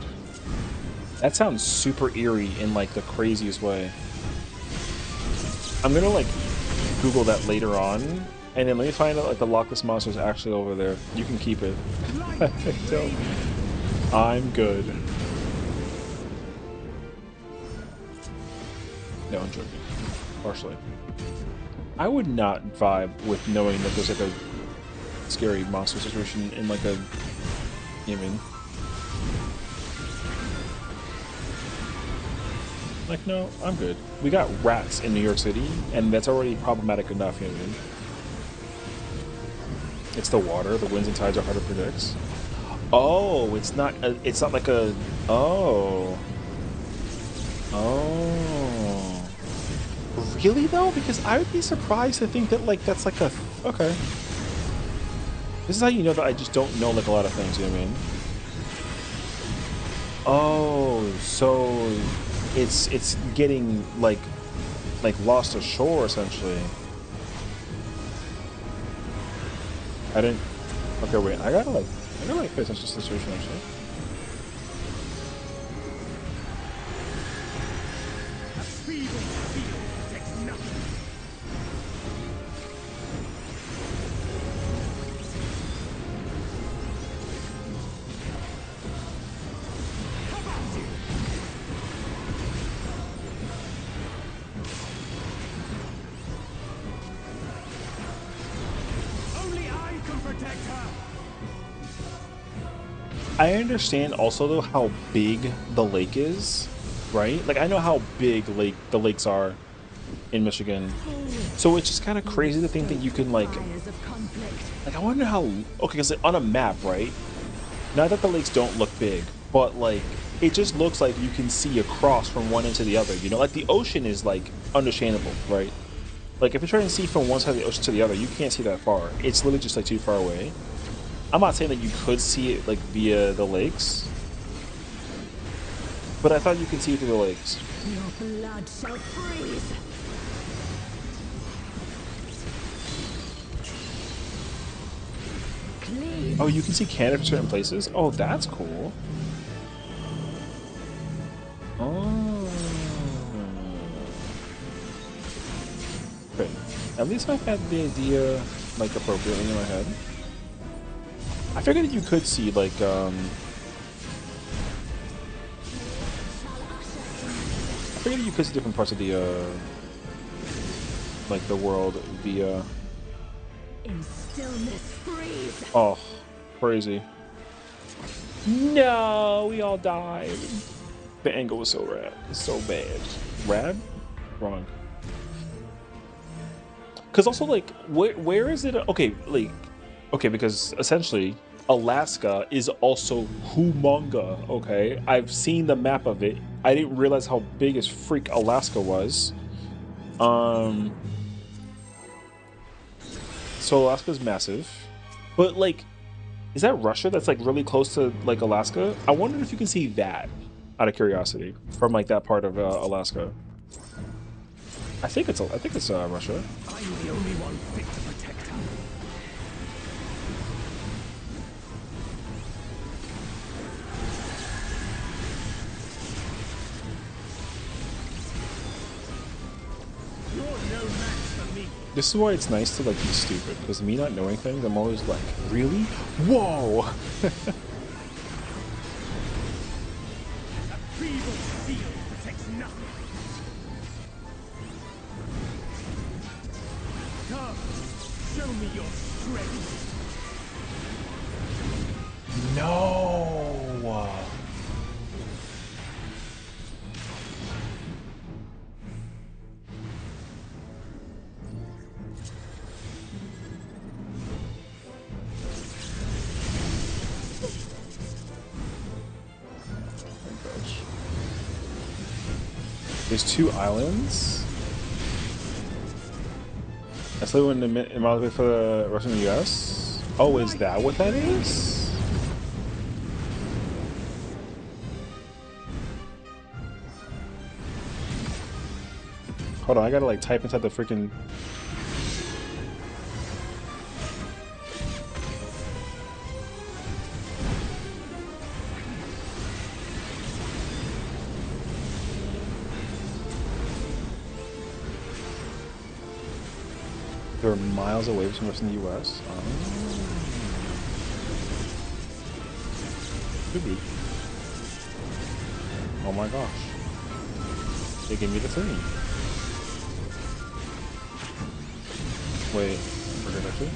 That sounds super eerie in like the craziest way. I'm gonna like Google that later on, and then let me find out like the Loch Ness Monster is actually over there. You can keep it. I'm good. No, I'm joking. Partially. I would not vibe with knowing that there's like a scary monster situation in like a gaming. Like, no, I'm good. We got rats in New York City, and that's already problematic enough, you know what I mean? It's the water. The winds and tides are hard to predict. Oh, it's not like a... Oh. Oh. Really, though? Because I would be surprised to think that, like, that's like a... Okay. This is how you know that I just don't know, like, a lot of things, you know what I mean? Oh, so... It's getting, like lost ashore, essentially. I didn't... Okay, wait, I gotta pay attention to the situation, actually. I understand also though how big the lake is, right? Like I know how big the lakes are in Michigan, so it's just kind of crazy to think that you can like I wonder how. Okay, because on a map, right? Not that the lakes don't look big, but like it just looks like you can see across from one end to the other. You know, like the ocean is like understandable, right? Like if you're trying to see from one side of the ocean to the other, you can't see that far. It's literally just like too far away. I'm not saying that you could see it like via the lakes, but I thought you could see it through the lakes. Your blood shall freeze. Clean. Oh, you can see Canada from certain places? Oh, that's cool. Oh. Okay. At least I've had the idea like appropriately in my head. I figured that you could see like I figured you could see different parts of the like the world via In stillness freeze. Oh, crazy. No, we all died. The angle was so rad. It's so bad. Rad? Wrong. Cause also like where is it okay, like okay, because essentially Alaska is also humonga, okay? I've seen the map of it. I didn't realize how big as freak Alaska was. So Alaska's massive. But like, is that Russia that's like really close to like Alaska? I wonder if you can see that out of curiosity from like that part of Alaska. I think it's Russia. I'm the only one fit to protect her. This is why it's nice to like be stupid, because me not knowing things, I'm always like, really? Whoa! Come, show me your strength. No! There's 2 islands. That's like in the for the Russia and the US. Oh, is that what that is? Hold on, I gotta like type inside the freaking. They're miles away from us in the US. Oh my gosh. They gave me the thing. Wait, we're gonna actually?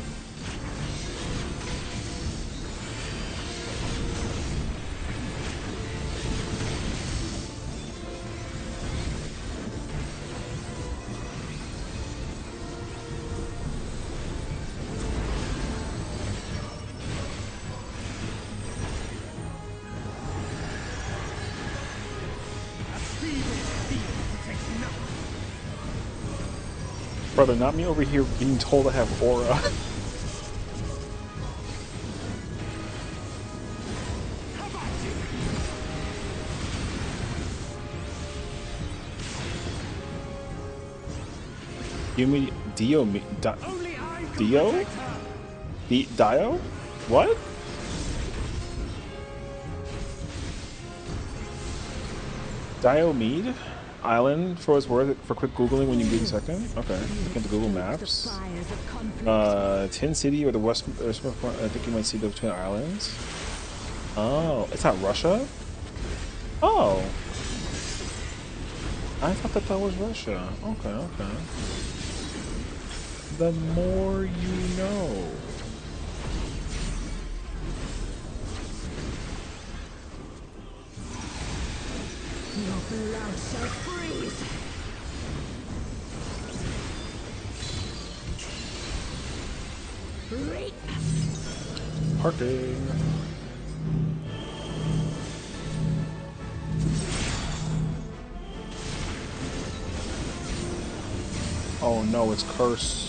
Brother, not me over here being told I have aura. You mean Dio? Dio? Dio? What? Diomede Island for what's worth it for quick googling when you get a second. Okay, look into Google Maps. Tin City or the west. I think you might see the twin islands. Oh, it's not Russia. Oh, I thought that was Russia. Okay, okay. The more you know. Your blood shall freeze. Reap. Parking. Oh no, it's cursed.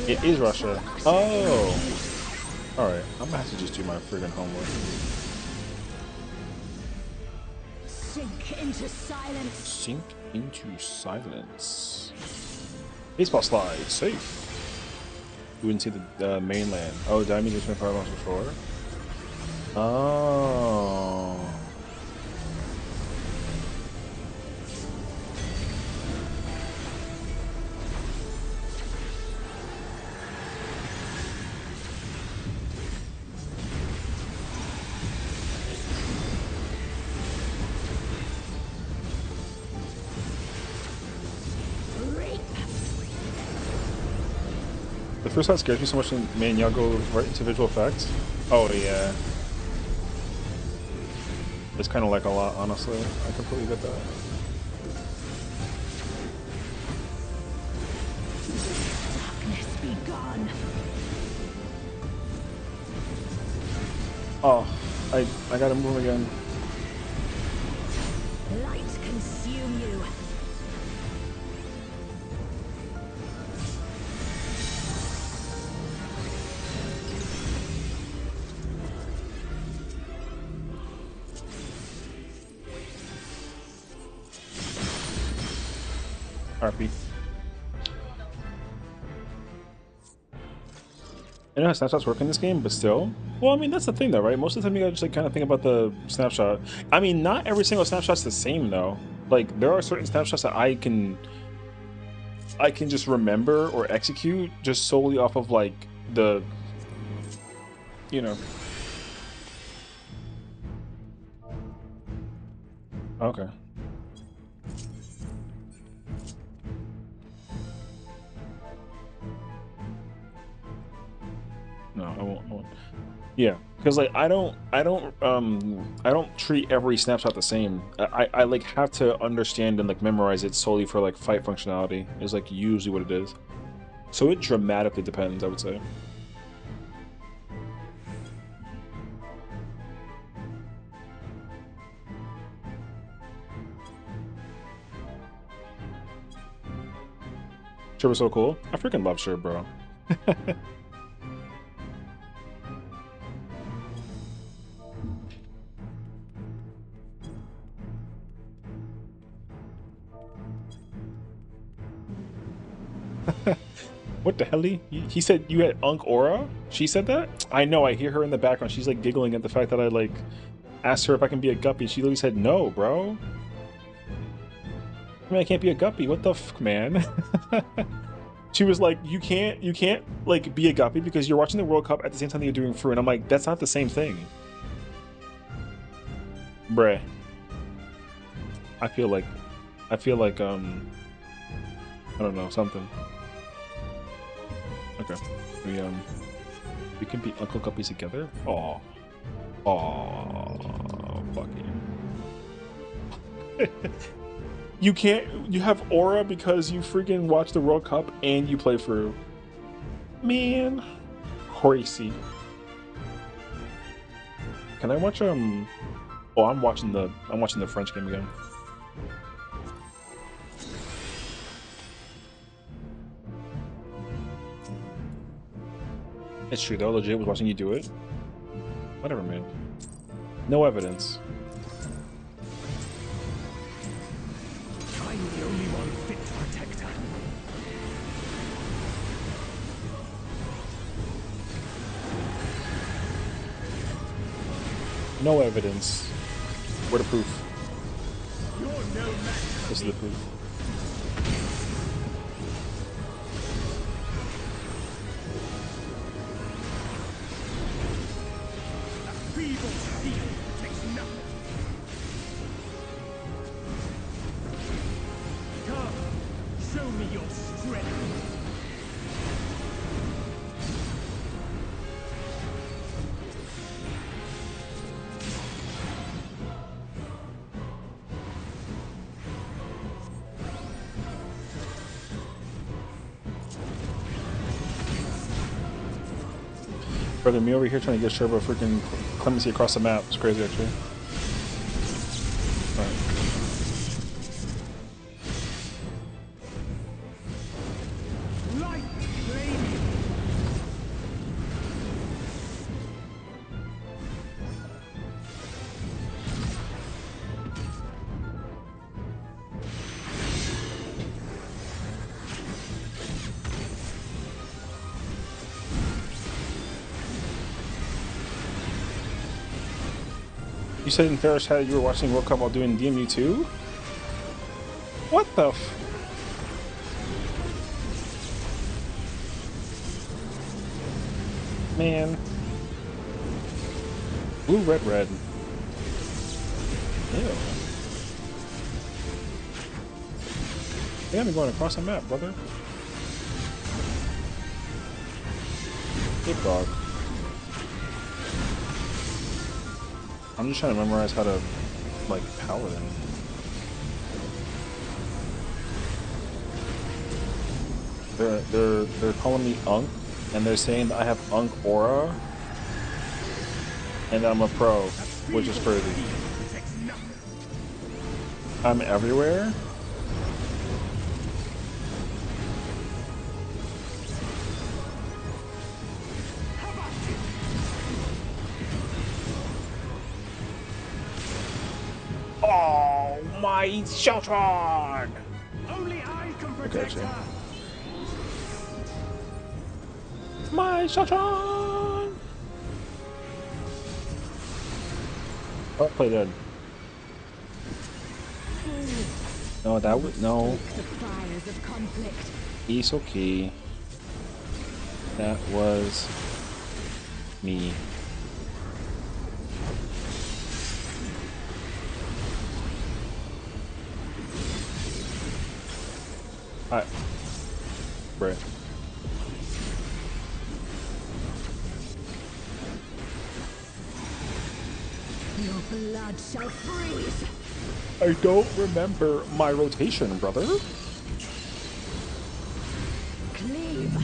It is Russia. Oh! Alright, I'm gonna have to just do my friggin' homework. Sink into silence. Sink into silence. Baseball slide, safe. You wouldn't see the mainland. Oh, did I mean to 25 miles before? Oh. The first one scares me so much, and man, y'all go right into visual effects. Oh yeah. It's kind of like a lot, honestly. I completely get that. Darkness be gone. Oh, I gotta move again. Light consume you. RP. I know how snapshots work in this game, but still. Well, I mean, that's the thing, though, right? Most of the time, you gotta just like kind of think about the snapshot. I mean, not every single snapshot's the same, though. Like, there are certain snapshots that I can just remember or execute just solely off of like the, you know. Okay. No, I won't. Yeah, because like I don't treat every snapshot the same. I like have to understand and like memorize it solely for like fight functionality is like usually what it is. So it dramatically depends, I would say. Sure was so cool. I freaking love Sure, bro. What the hell? He said you had Unk Aura? She said that? I know, I hear her in the background. She's like giggling at the fact that I like asked her if I can be a guppy. She literally said no, bro. I mean, I can't be a guppy. What the fuck, man? She was like, you can't like be a guppy because you're watching the World Cup at the same time that you're doing Fruit. And I'm like, that's not the same thing. Bruh. I feel like I don't know, something. Okay. We can be Uncle Guppies together? Aw. Aw. Fuck you. You can't. You have aura because you freaking watch the World Cup and you play for. Man, crazy. Can I watch Oh, I'm watching the French game again. It's true though. Legit was watching you do it. Whatever, man. No evidence. I'm the only one fit to protect her. No evidence. Where the proof? You're no match. This is the proof. A feeble steel takes nothing. Come, show me your strength. Brother, me over here trying to get Sherbo freaking clemency across the map. It's crazy, actually. Alright. Light flaming. You said in Ferris chat you were watching World Cup while doing DMU too? What the f... Man. Blue, red, red. Ew. They got me going across the map, brother. Good dog. I'm just trying to memorize how to, like, power them. They're calling me Unk, and they're saying that I have Unk Aura, and that I'm a pro, which is crazy. I'm everywhere? Oh my Sheltron! Only I can protect her. My Sessiion! Oh, play dead. No, that would no. The fires of conflict. It's okay. That was me. Alright. Right. Your blood shall freeze. I don't remember my rotation, brother. Cleave.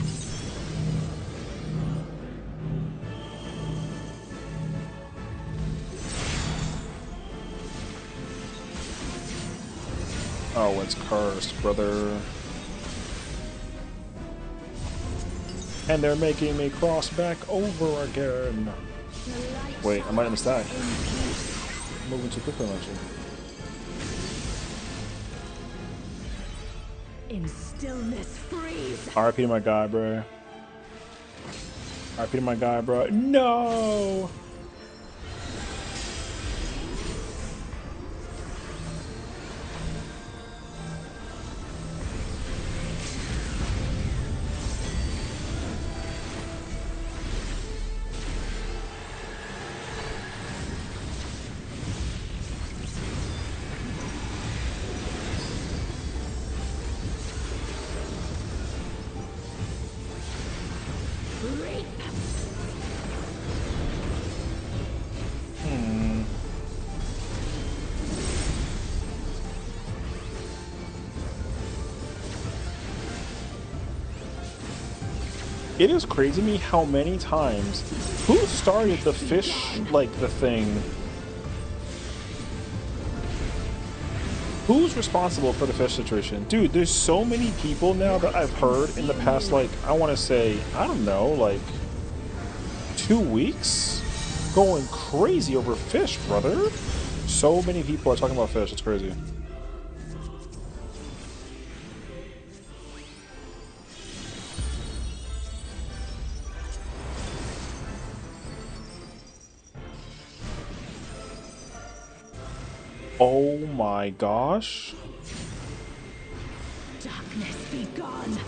Oh, it's cursed, brother. And they're making me cross back over again. Wait, I might have missed that. Moving too quickly, actually. In stillness, freeze. RIP to my guy, bro. RIP to my guy, bro. No! It is crazy to me how many times who started the fish like the thing. Who's responsible for the fish situation? Dude, there's so many people now that I've heard in the past, like, I want to say, I don't know, like 2 weeks going crazy over fish, brother. So many people are talking about fish, it's crazy. Oh my gosh. Darkness be gone.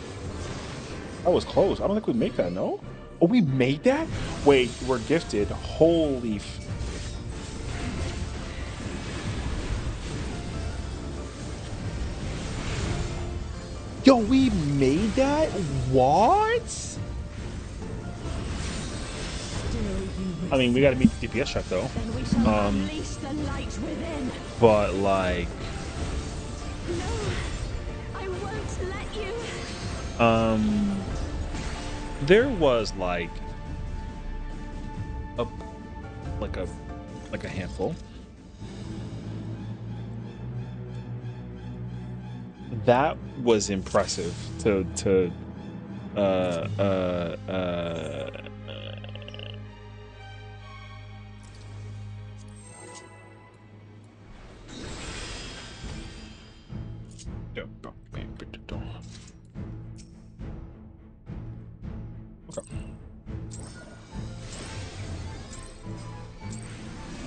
That was close. I don't think we make that, no? Oh, we made that? Wait, we're gifted. Holy f... Yo, we made that? What? I mean, we gotta meet the DPS check, though. Then we shall unleash the light within. But, like... No, I won't let you. There was, like a handful. That was impressive to okay.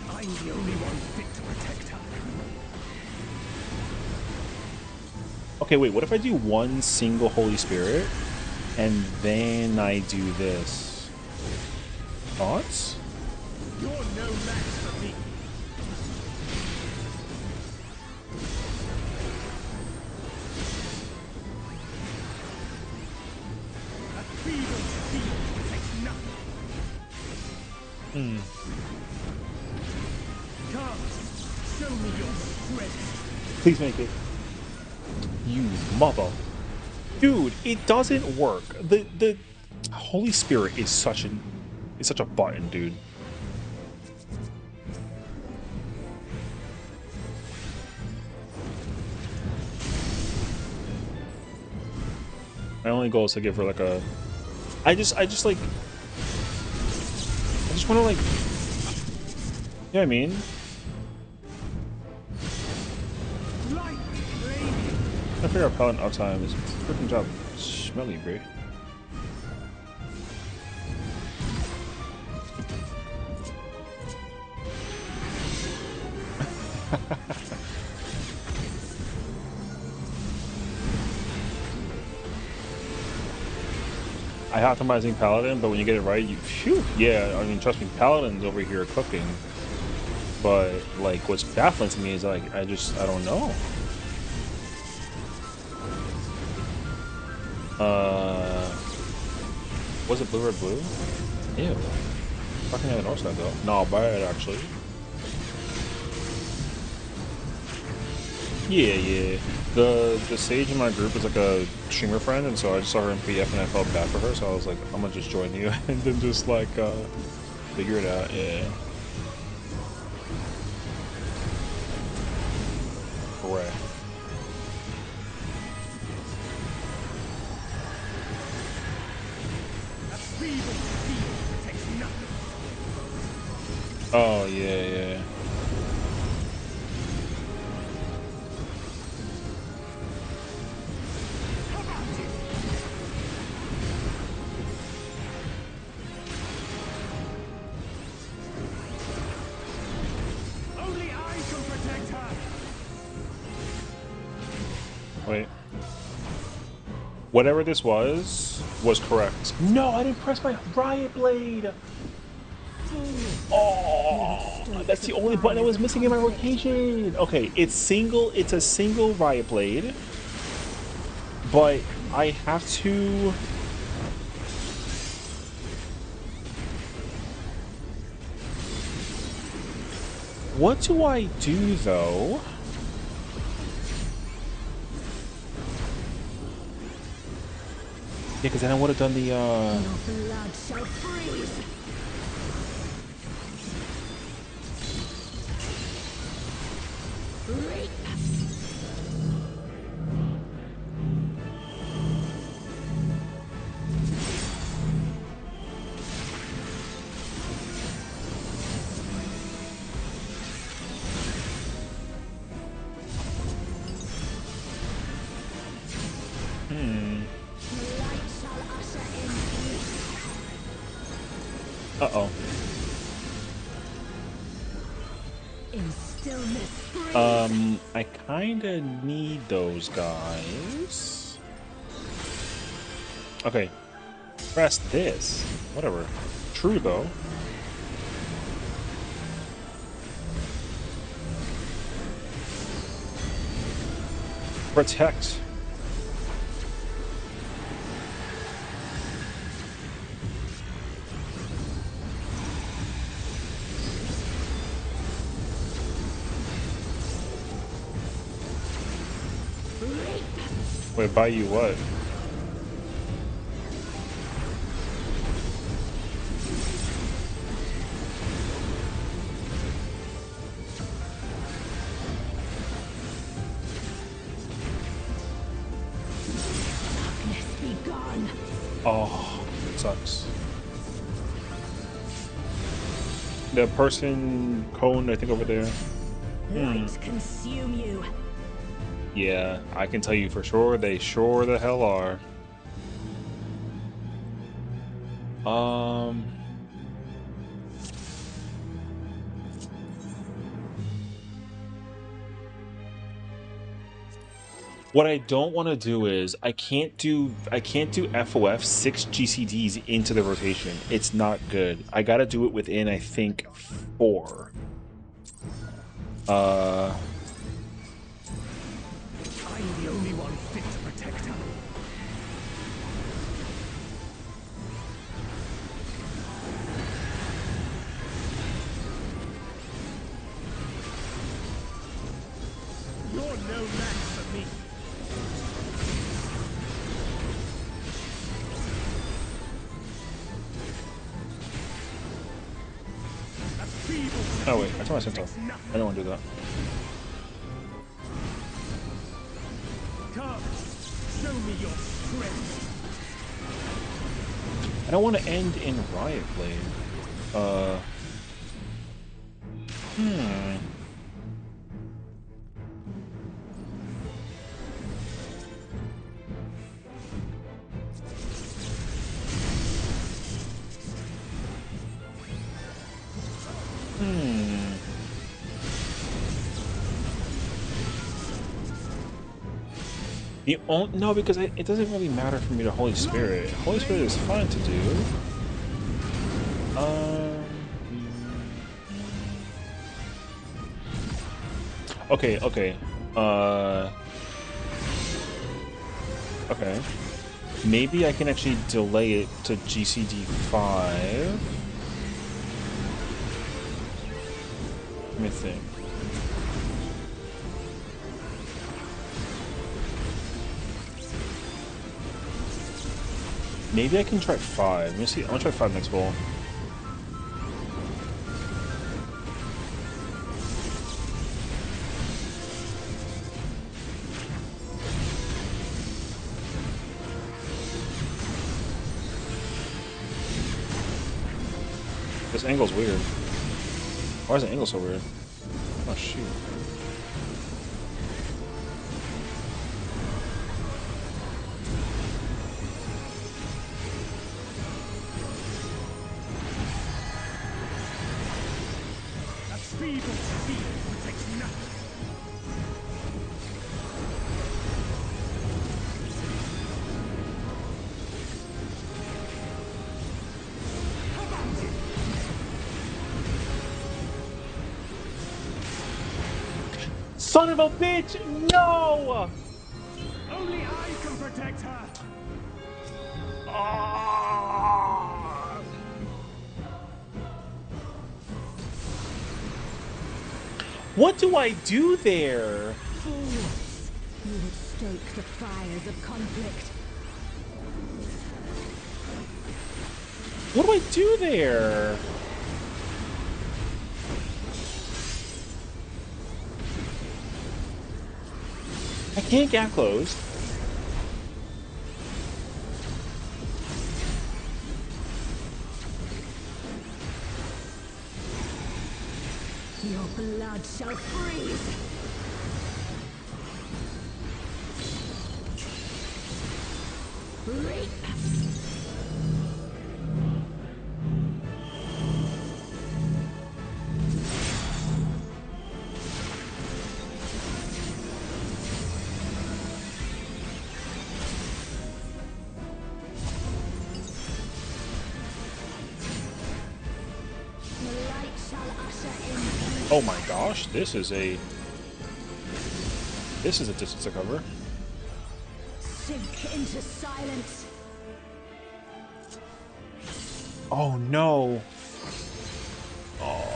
I'm the only one fit to protect her. Okay, wait, what if I do one single Holy Spirit and then I do this? Thoughts? You're no match for me. A feeble field takes nothing. Come, show me your strength. Please make it. You mother. Dude, it doesn't work. The Holy Spirit is such a button, dude. My only goal is to give her like a I just want to like, you know what I mean? I figure out pellet uptime is freaking job smelly, bro. I optimizing Paladin, but when you get it right, you phew, yeah. I mean, trust me, Paladin's over here cooking. But like, what's baffling to me is like, I don't know. Was it blue or blue? Ew. Fucking have an north side though. Not bad actually. Yeah, yeah. The sage in my group is like a streamer friend, and so I just saw her in PF and I felt bad for her, so I was like, I'm gonna just join you and then just like figure it out. Yeah. Correct. Oh yeah, yeah. Only I can protect her. Wait. Whatever this was correct. No, I didn't press my riot blade. Oh, that's the only button that was missing in my rotation. Okay, it's a single riot blade, but I have to. What do I do though? Yeah, because then I would have done the Your blood shall freeze. Reap. The light shall usher in peace. Uh-oh. In stillness freeze. I kinda need those guys. Okay. Press this. Whatever. True though. Protect. Wait, buy you what? Darkness be gone. Oh, it sucks. The person cone, I think, over there. Light consume you. Yeah, I can tell you for sure, they sure the hell are. What I don't want to do is I can't do FOF 6 GCDs into the rotation. It's not good. I gotta do it within, I think, 4. I'm the only one fit to protect her. You're no match for me. Oh wait, I told my centaur. I don't want to do that. Come, show me your strength. I don't want to end in Riot Blade. No, because it doesn't really matter for me to Holy Spirit. Holy Spirit is fine to do. Okay, okay. Okay. Maybe I can actually delay it to GCD 5. Let me think. Maybe I can try 5. Let me see. I'm gonna try 5 next bowl. This angle's weird. Why is the angle so weird? Oh shoot. A feeble field protects nothing. Son of a bitch! No! Only I can protect her. What do I do there? Fools! You would stoke the fires of conflict. What do I do there? I can't gap closed. Your blood shall freeze! Reap! The light shall usher in peace. Oh my gosh, this is a distance to cover. Sink into silence. Oh no. Oh.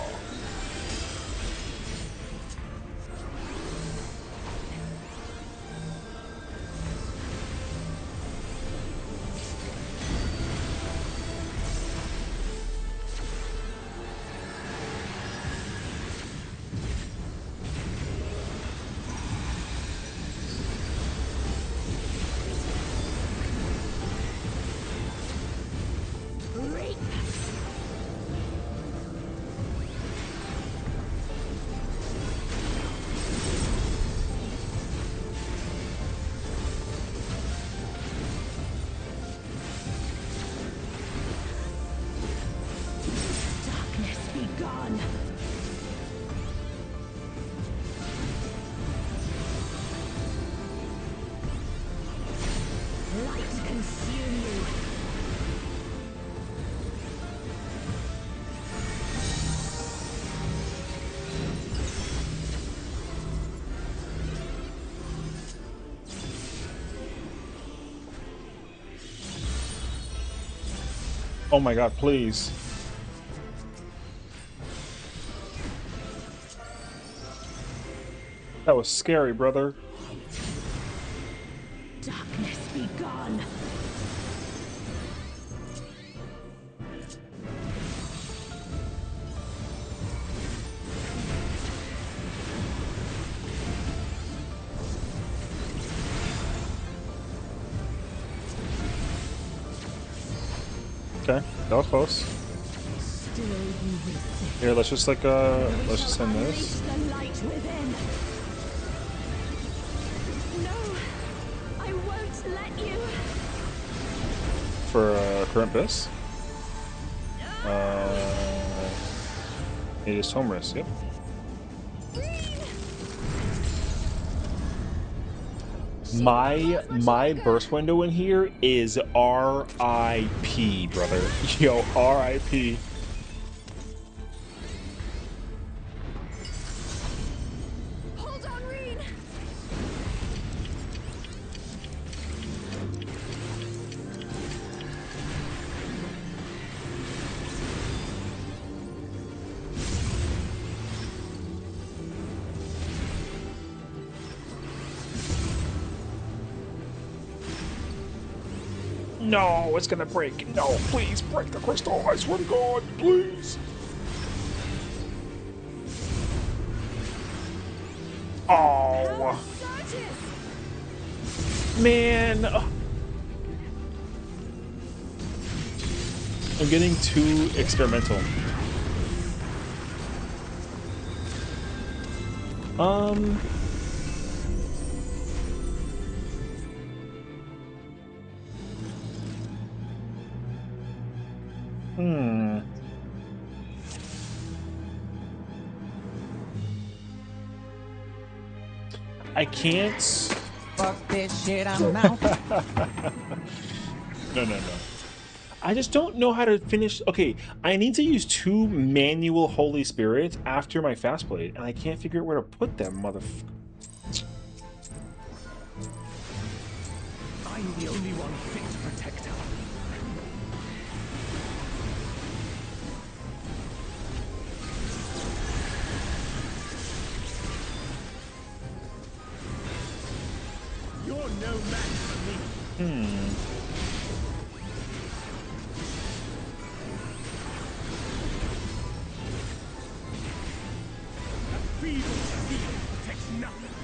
Reap! Darkness be gone. Light consume you. Oh my god, please. That was scary, brother. Darkness be gone. Okay, that was close. Still you resist. Here, let's just like let's just end Unleash this. the light within. No, I won't let you. For current bis. It is home risk, yep. My burst window in here is RIP, brother. Yo, RIP. Hold on, Reen. No, it's gonna break. No, please break the crystal. I swear to God, please. Oh, man. I'm getting too experimental. I can't. Fuck this shit, I'm out. No. I just don't know how to finish. Okay, I need to use 2 manual Holy Spirits after my fast blade, and I can't figure out where to put them, motherfucker. I'm the only one fit to protect her. You're no match for me. A feeble steel protects nothing.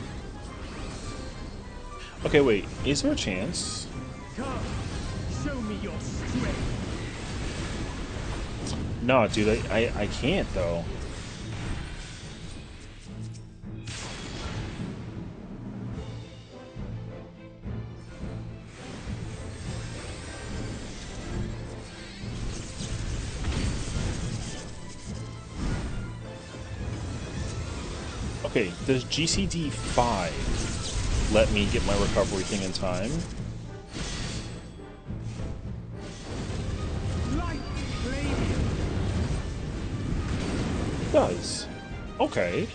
Okay, wait. Is there a chance? Come, show me your strength. No, dude. I can't though. Okay, does GCD 5 let me get my recovery thing in time? Light flame. It does. Okay.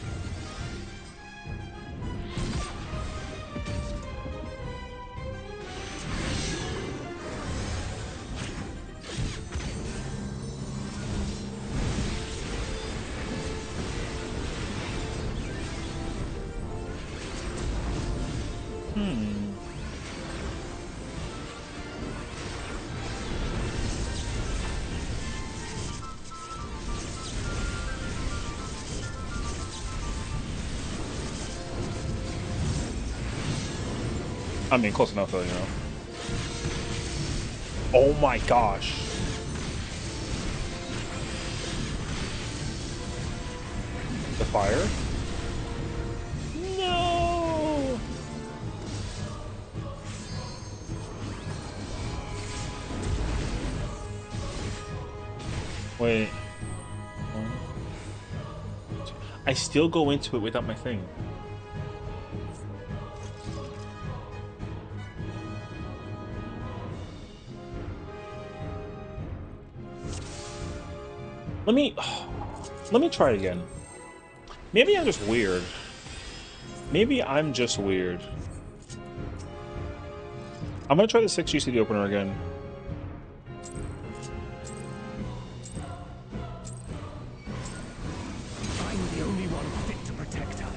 I mean, close enough though, you know. Oh my gosh. The fire? No! Wait. I still go into it without my thing. Let me try it again. Maybe I'm just weird. Maybe I'm just weird. I'm gonna try the 6 GCD opener again. I'm the only one fit to protect her.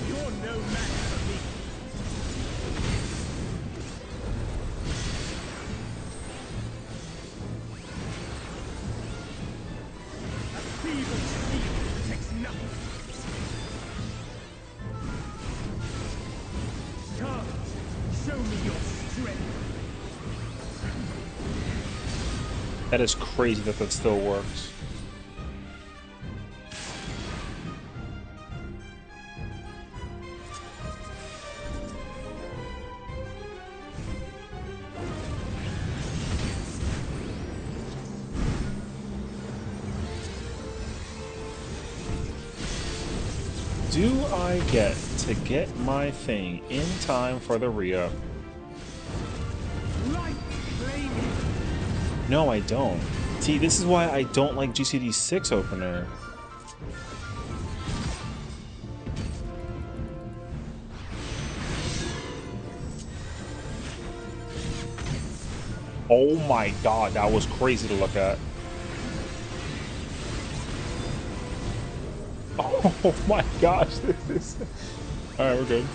You're no match for me. A feeble steel protects nothing. Come, show me your strength. That is crazy that that still works. Do I get to get my thing in time for the re-up? No, I don't. See, this is why I don't like GCD 6 opener. Oh my god, that was crazy to look at. Oh my gosh, this is... Alright, we're good.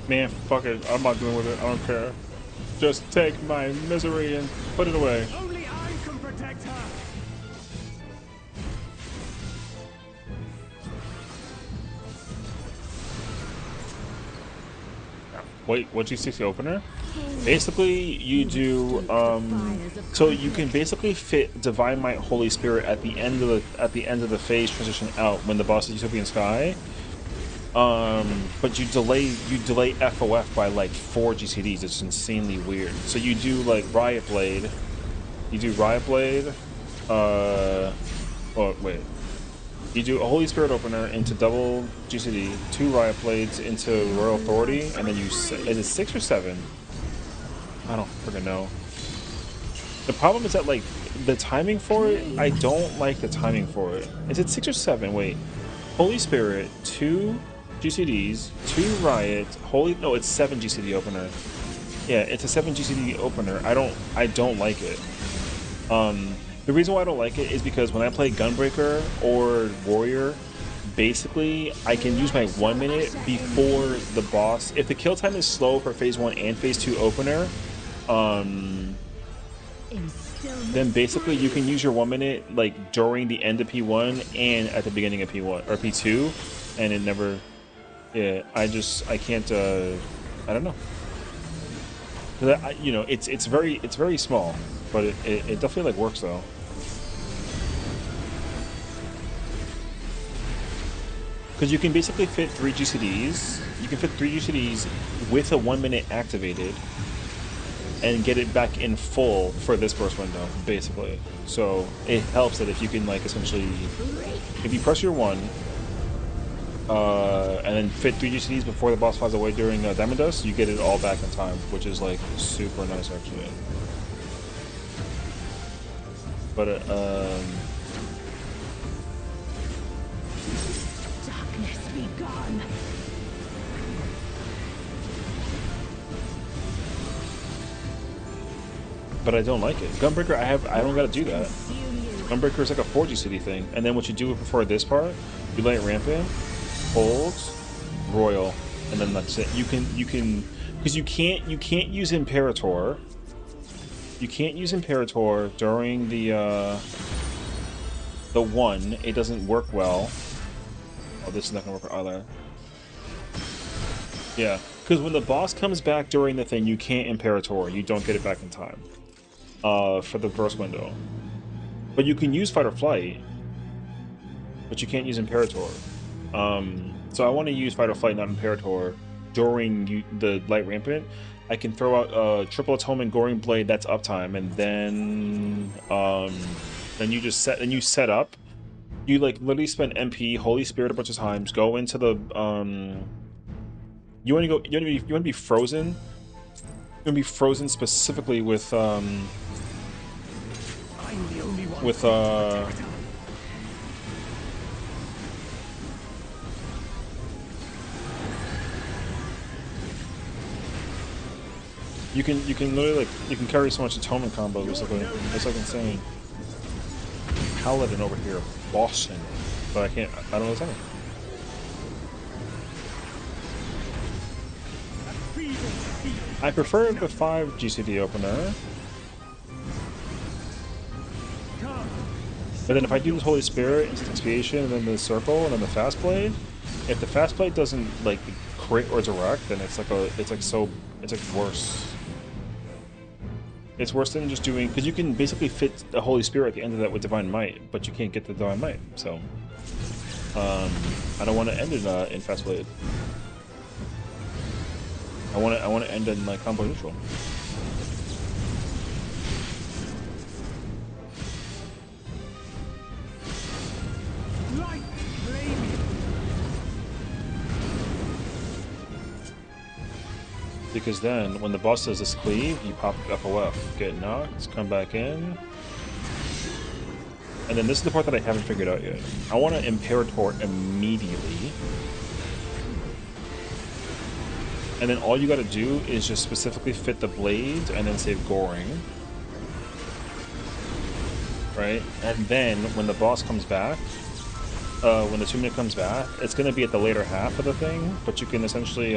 Man, fuck it. I'm not dealing with it. I don't care. Just take my misery and put it away. Only I can protect her. Wait, what'd you say the opener? Basically, you do so you can basically fit Divine Might, Holy Spirit at the end of the phase transition out when the boss is Utopian Sky. But you delay FOF by like 4 GCDs. It's insanely weird. So you do like Riot Blade. You do Riot Blade. Oh wait. You do a Holy Spirit opener into double GCD, 2 Riot Blades into Royal Authority, and then you is it 6 or 7? I don't freaking know. The problem is that like the timing for it, I don't like the timing for it. Is it 6 or 7? Wait. Holy Spirit, 2 GCDs, 2 Riot, no, it's 7 GCD opener. Yeah, it's a 7 GCD opener. I don't like it. The reason why I don't like it is because when I play Gunbreaker or Warrior, basically I can use my 1 minute before the boss. If the kill time is slow for phase 1 and phase 2 opener, then basically you can use your 1 minute like during the end of P1 and at the beginning of P1 or P2, and it never. Yeah, I can't. I don't know. You know, it's very small, but it definitely like works though. Because you can basically fit 3 GCDs. You can fit 3 GCDs with a 1 minute activated, and get it back in full for this burst window, basically. So it helps that if you can like essentially, if you press your 1, and then fit 3 GCDs before the boss flies away during Diamond Dust, you get it all back in time, which is like super nice actually. But Darkness be gone. but I don't like it. Gunbreaker, I don't gotta do that. Gunbreaker is like a 4 GCD thing, and then what you do before this part, you let it ramp in, hold, royal, and then that's it. You can because you can't use Imperator. You can't use Imperator during the 1. It doesn't work well. Oh, this is not gonna work either. Yeah, because when the boss comes back during the thing, you can't Imperator. You don't get it back in time for the burst window. But you can use Fight or Flight, but you can't use Imperator. So I want to use Fight or Flight, not Imperator, during the Light Rampant. I can throw out Triple Atonement, Goring Blade, that's uptime, and then you just set up. You like literally spend MP, Holy Spirit a bunch of times, go into the you want to be frozen. You want to be frozen specifically with You can literally like you can carry so much atonement combos basically. It's like insane. Paladin over here, Boston, but I don't know what's happening. I prefer the 5 GCD opener. But then if I do this Holy Spirit, Instant Expiation, and then the Circle, and then the Fast Blade, if the Fast Blade doesn't like crit or direct, then it's like worse. It's worse than just doing, because you can basically fit the Holy Spirit at the end of that with Divine Might, but you can't get the Divine Might. So I don't want to end in Fast Blade. I want to end in like combo neutral. Because then, when the boss does this cleave, you pop FOF, get knocked, come back in. And then this is the part that I haven't figured out yet. I want to Imperator immediately. And then all you gotta do is just specifically fit the blades and then save Goring. Right? And then, when the boss comes back, when the 2-minute comes back, it's gonna be at the later half of the thing, but you can essentially,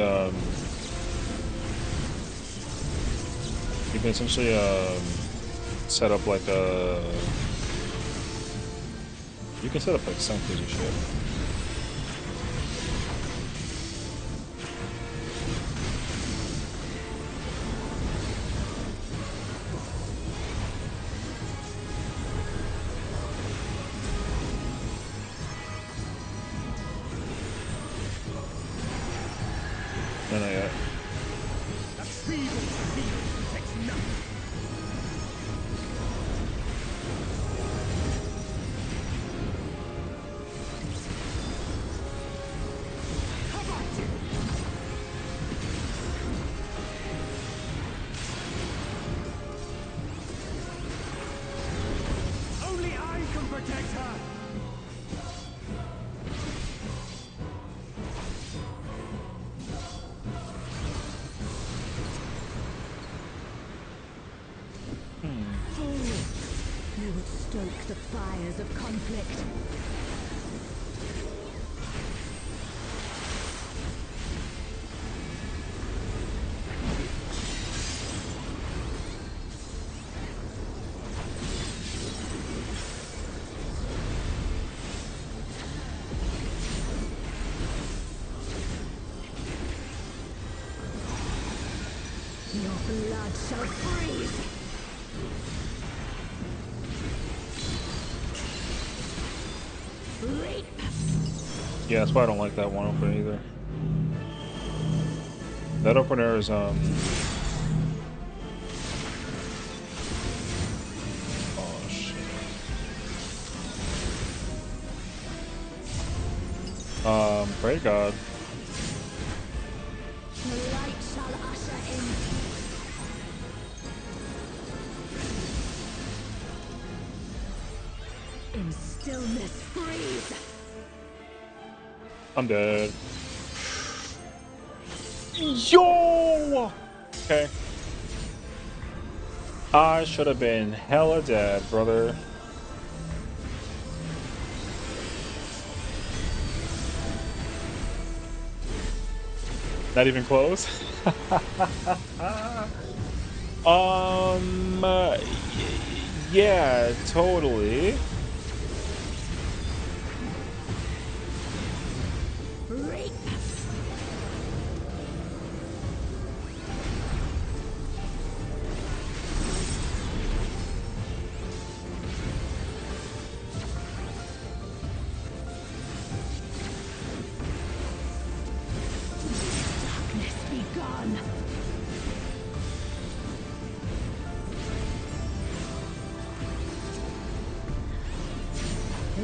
set up like a... You can set up like some crazy shit. No, not yet. Only I can protect her. You would stoke the fires of conflict. Your blood shall freeze. Yeah, that's why I don't like that one opener either. That opener is oh shit. Pray to God. The light shall usher in. In stillness freeze. I'm dead. Yo! Okay. I should have been hella dead, brother. Not even close? Yeah, totally.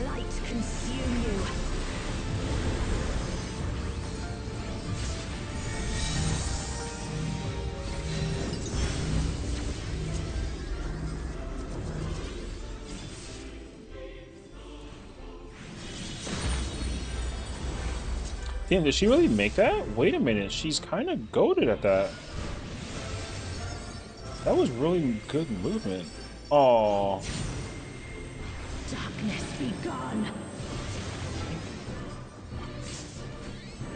Light consume you. Damn, did she really make that? Wait a minute, she's kind of goated at that. That was really good movement. Oh. Darkness be gone.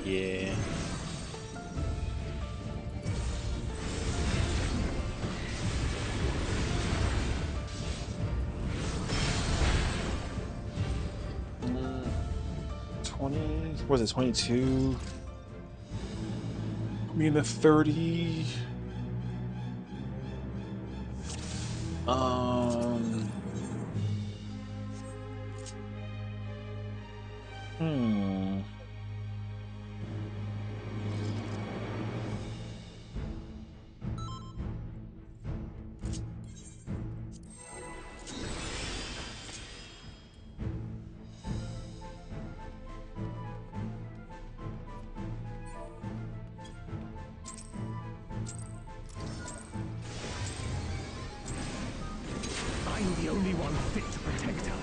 Yeah. Mm, 20, was it 22? I mean the 30. Hmm. I'm the only one fit to protect her.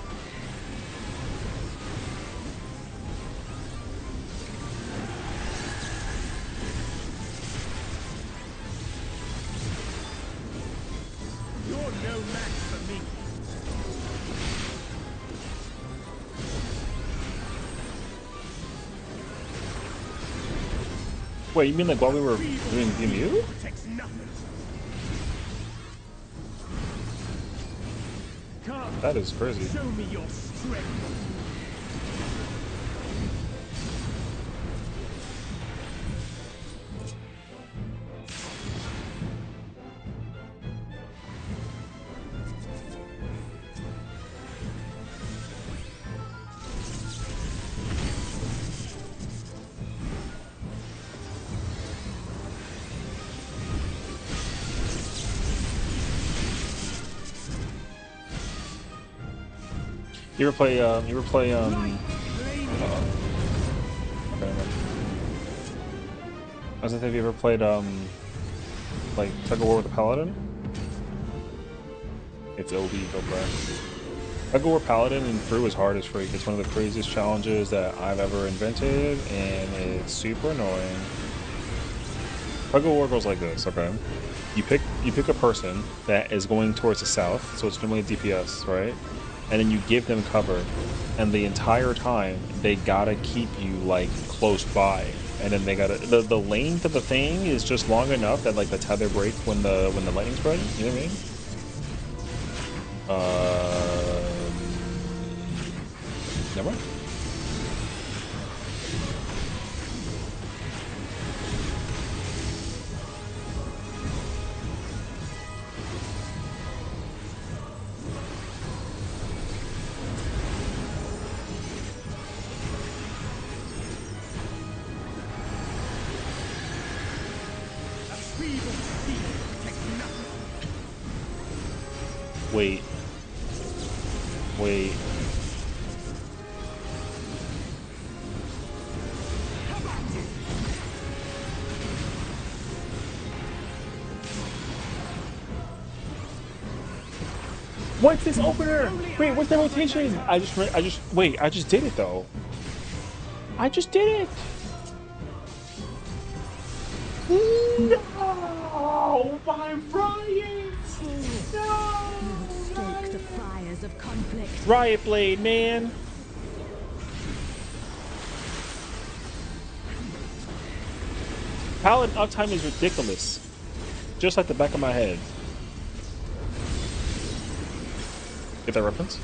You're no match for me. Wait, you mean like while we were doing DMU? Protects nothing. Come, That is crazy. show me your strength. You ever play okay, I was gonna say, have you ever played like Tug of War with a Paladin? It's OB, go back. Tug of War Paladin and through is hard as freak. It's one of the craziest challenges that I've ever invented, and it's super annoying. Tug of War goes like this, okay? You pick a person that is going towards the south, so it's normally DPS, right? And then you give them cover, and the entire time they gotta keep you like close by, and then they gotta the length of the thing is just long enough that like the tether breaks when the lightning's spreading. You know what I mean? Never mind. Wait. Wait. What's this opener? Wait, what's the rotation? I just wait, I just did it though. I just did it. No, my Riot! No! Stoke the fires of conflict. Riot Blade, man! Paladin uptime is ridiculous. Just like the back of my head. Get that reference?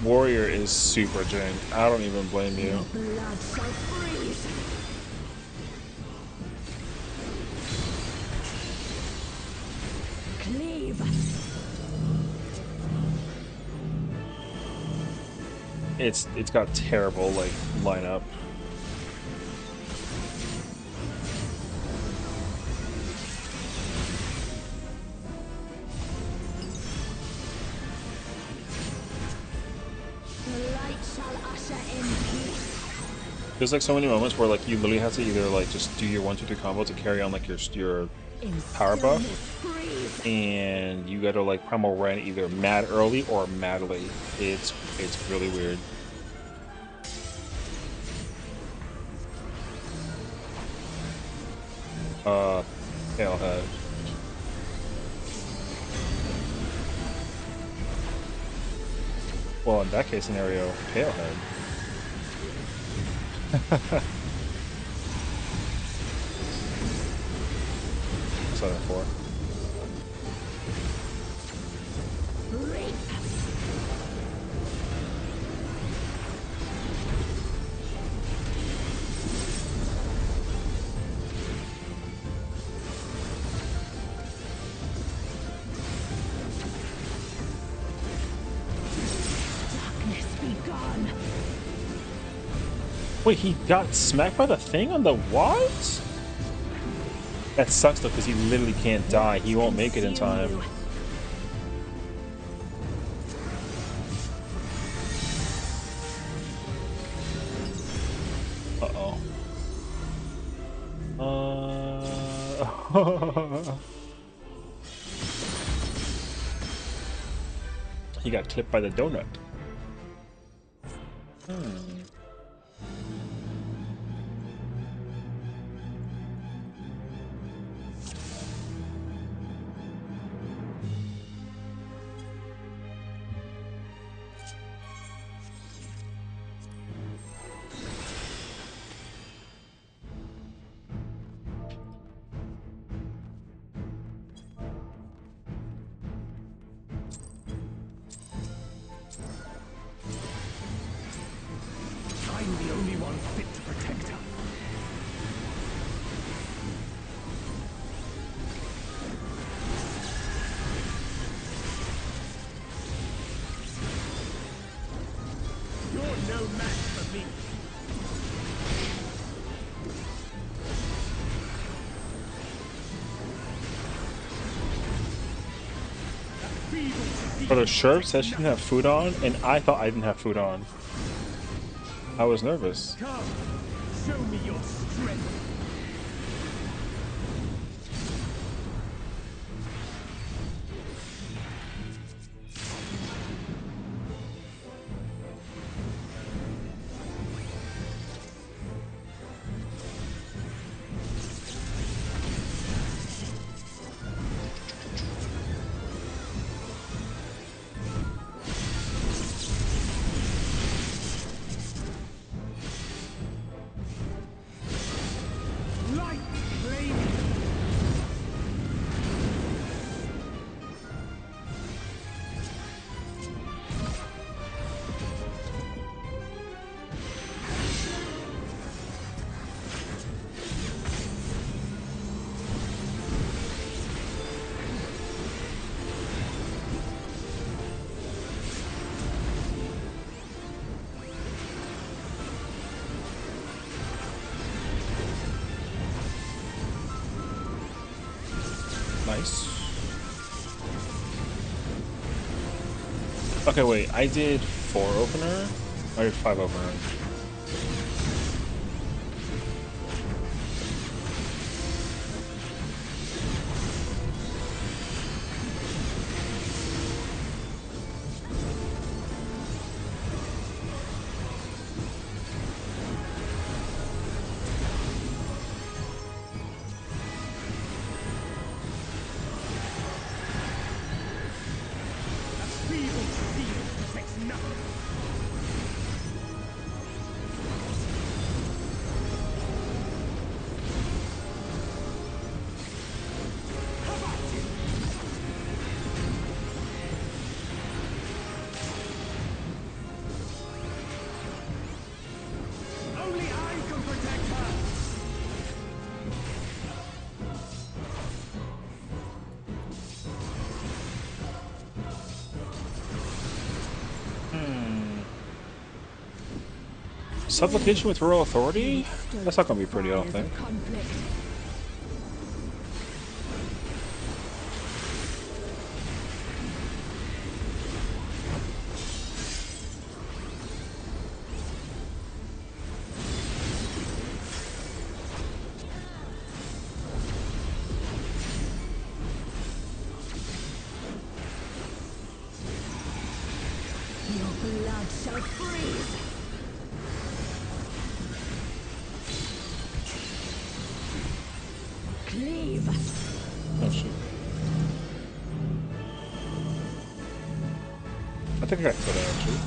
Warrior is super jank. I don't even blame you. Blood shall freeze. Cleave. It's got terrible like lineup. There's like so many moments where like you literally have to either like just do your 1-2-3 combo to carry on like your power buff, and you gotta like primal run either mad early or mad late. It's really weird. Palehead. Well, in that case scenario, Palehead. What's that for? Wait, he got smacked by the thing on the what? That sucks though, because he literally can't die. He won't make it in time. Uh-oh. He got clipped by the donut. I'm the only one fit to protect her. You're no match for me. Brother Sherb said she didn't have food on, and I thought I didn't have food on. I was nervous. Come, show me your strength. Light flame. Nice. Okay, wait. I did 4 opener? I did 5 opener. Feeble steel protects nothing. How about you? Only I can protect her. Supplication with Royal Authority? That's not gonna be pretty, I don't think. Your blood shall freeze. Leave. Oh shit. I think I got killed actually.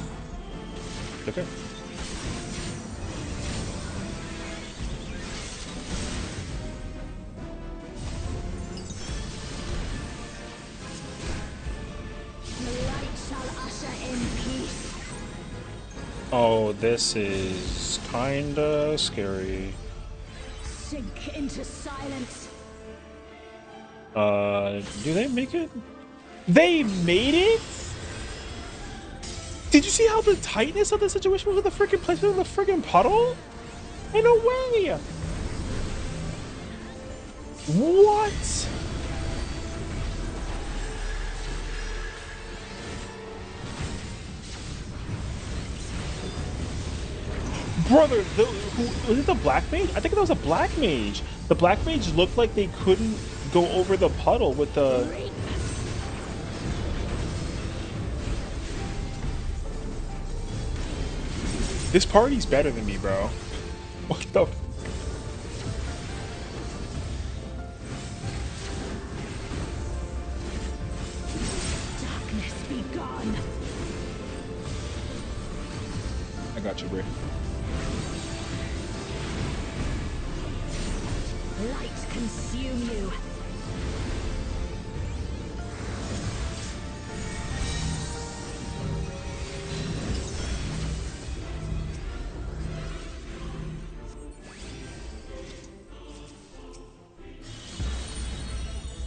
Okay. The light shall usher in peace. Oh, this is kinda scary. Sink into silence. Do they make it? They made it? Did you see how the tightness of the situation was with the freaking placement of the freaking puddle? Ain't no way! What? Brother, was it the black mage? I think it was a black mage. The black mage looked like they couldn't go over the puddle with the... This party's better than me, bro. What the... Darkness be gone. I got you, bro. Light consume you.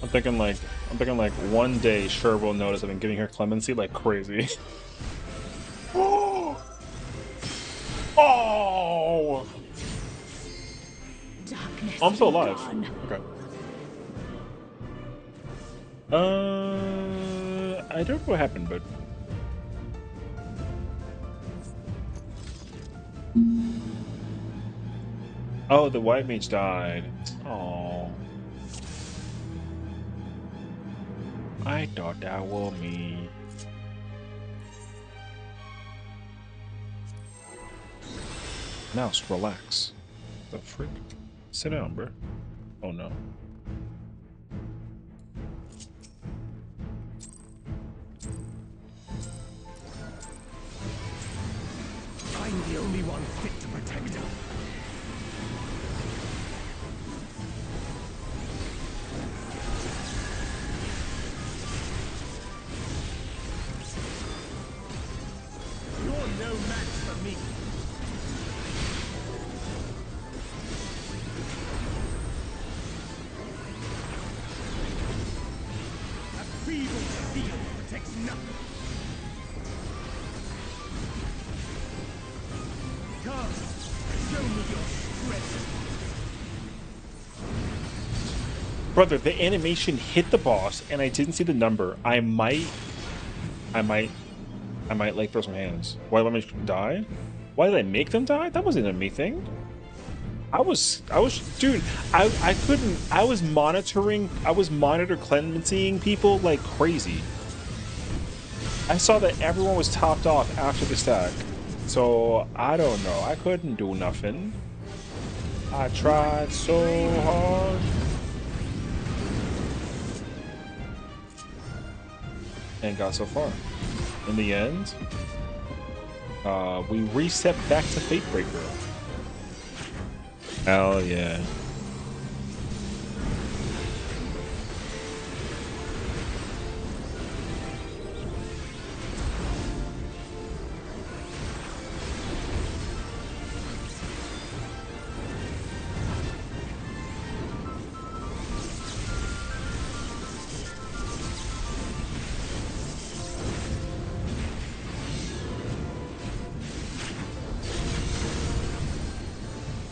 I'm thinking like one day Sher will notice I've been giving her clemency like crazy. Oh! Darkness I'm still alive. gone. Okay. I don't know what happened, but oh, the white mage died. Oh, I thought that was me. Mouse, relax. The frick? Sit down, bro. Oh no. I'm the only one fit to protect her. You're no match for me. A feeble steel protects nothing. Come, show me your strength. Brother, the animation hit the boss and I didn't see the number. I might like throw some hands. Why let me die? Why did I make them die? That wasn't a me thing. Dude, I couldn't, I was monitor clemencying people like crazy. I saw that everyone was topped off after the stack. So, I don't know. I couldn't do nothing. I tried so hard. And got so far. In the end, we reset back to Fatebreaker. Hell yeah.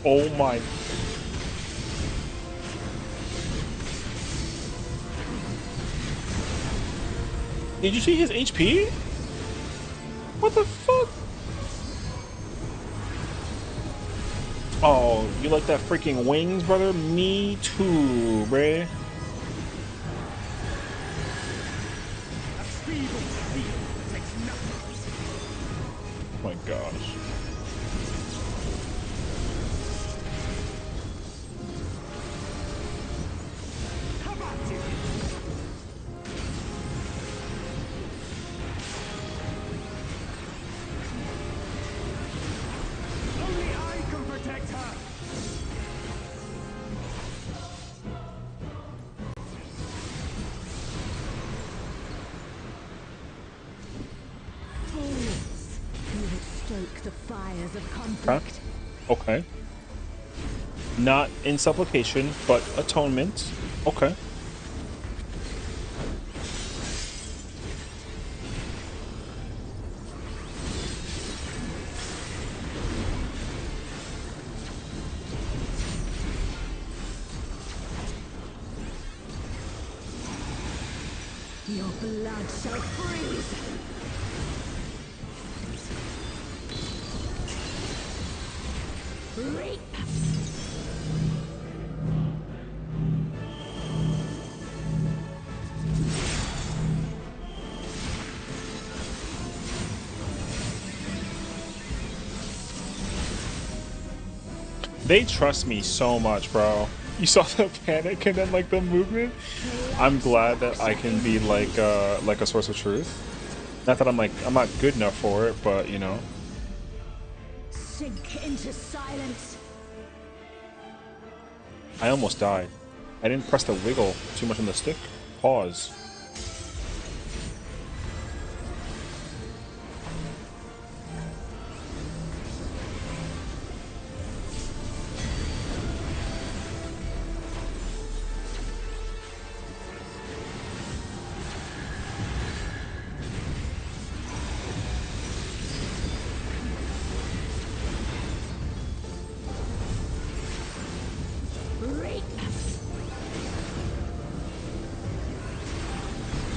Oh my. Did you see his HP? What the fuck? Oh, you like that freaking wings, brother? Me too, bruh. Oh my gosh. stoke the fires of conflict. Okay. Not in supplication, but atonement. Okay. Your blood shall freeze. Reap. They trust me so much, bro. You saw the panic and then like the movement. I'm glad that I can be like a source of truth. Not that I'm not good enough for it, but you know. Sink into silence. I almost died. I didn't press the wiggle too much on the stick. Pause.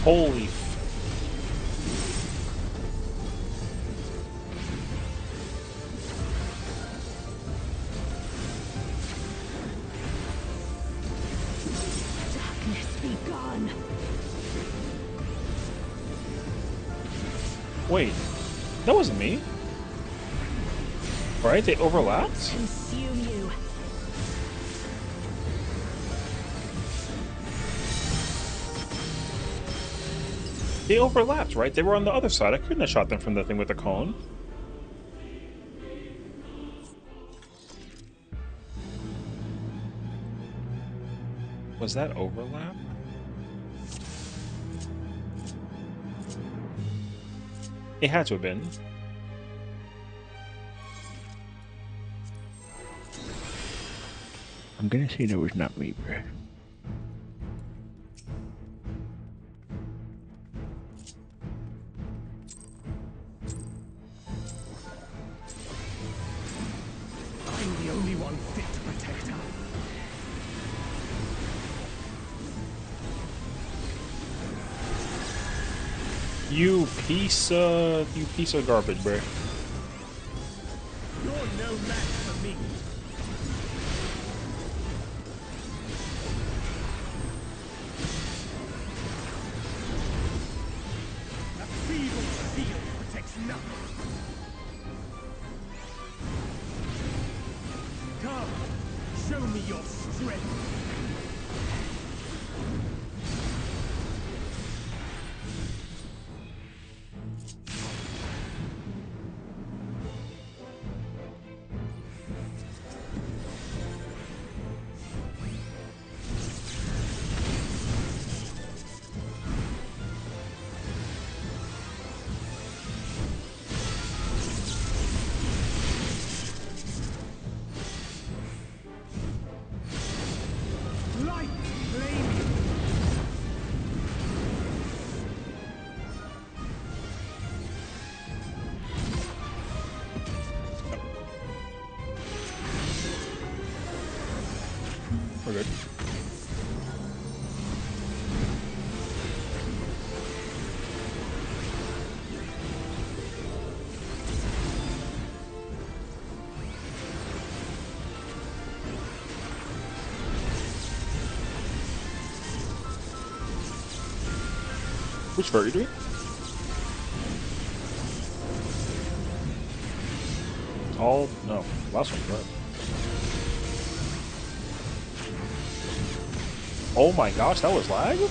Holy Darkness be gone. Wait, that wasn't me. Right? They overlapped? Consume you. They overlapped, right? They were on the other side. I couldn't have shot them from the thing with the cone. Was that overlap? It had to have been. I'm gonna say that was not me, bro. I'm the only one fit to protect her. You piece of garbage, bro. You're no match for me. A feeble shield protects nothing. Come, show me your strength. Light flaming. We're good. Which vert are you doing? All no. Last one, right? Oh my gosh, that was lag? A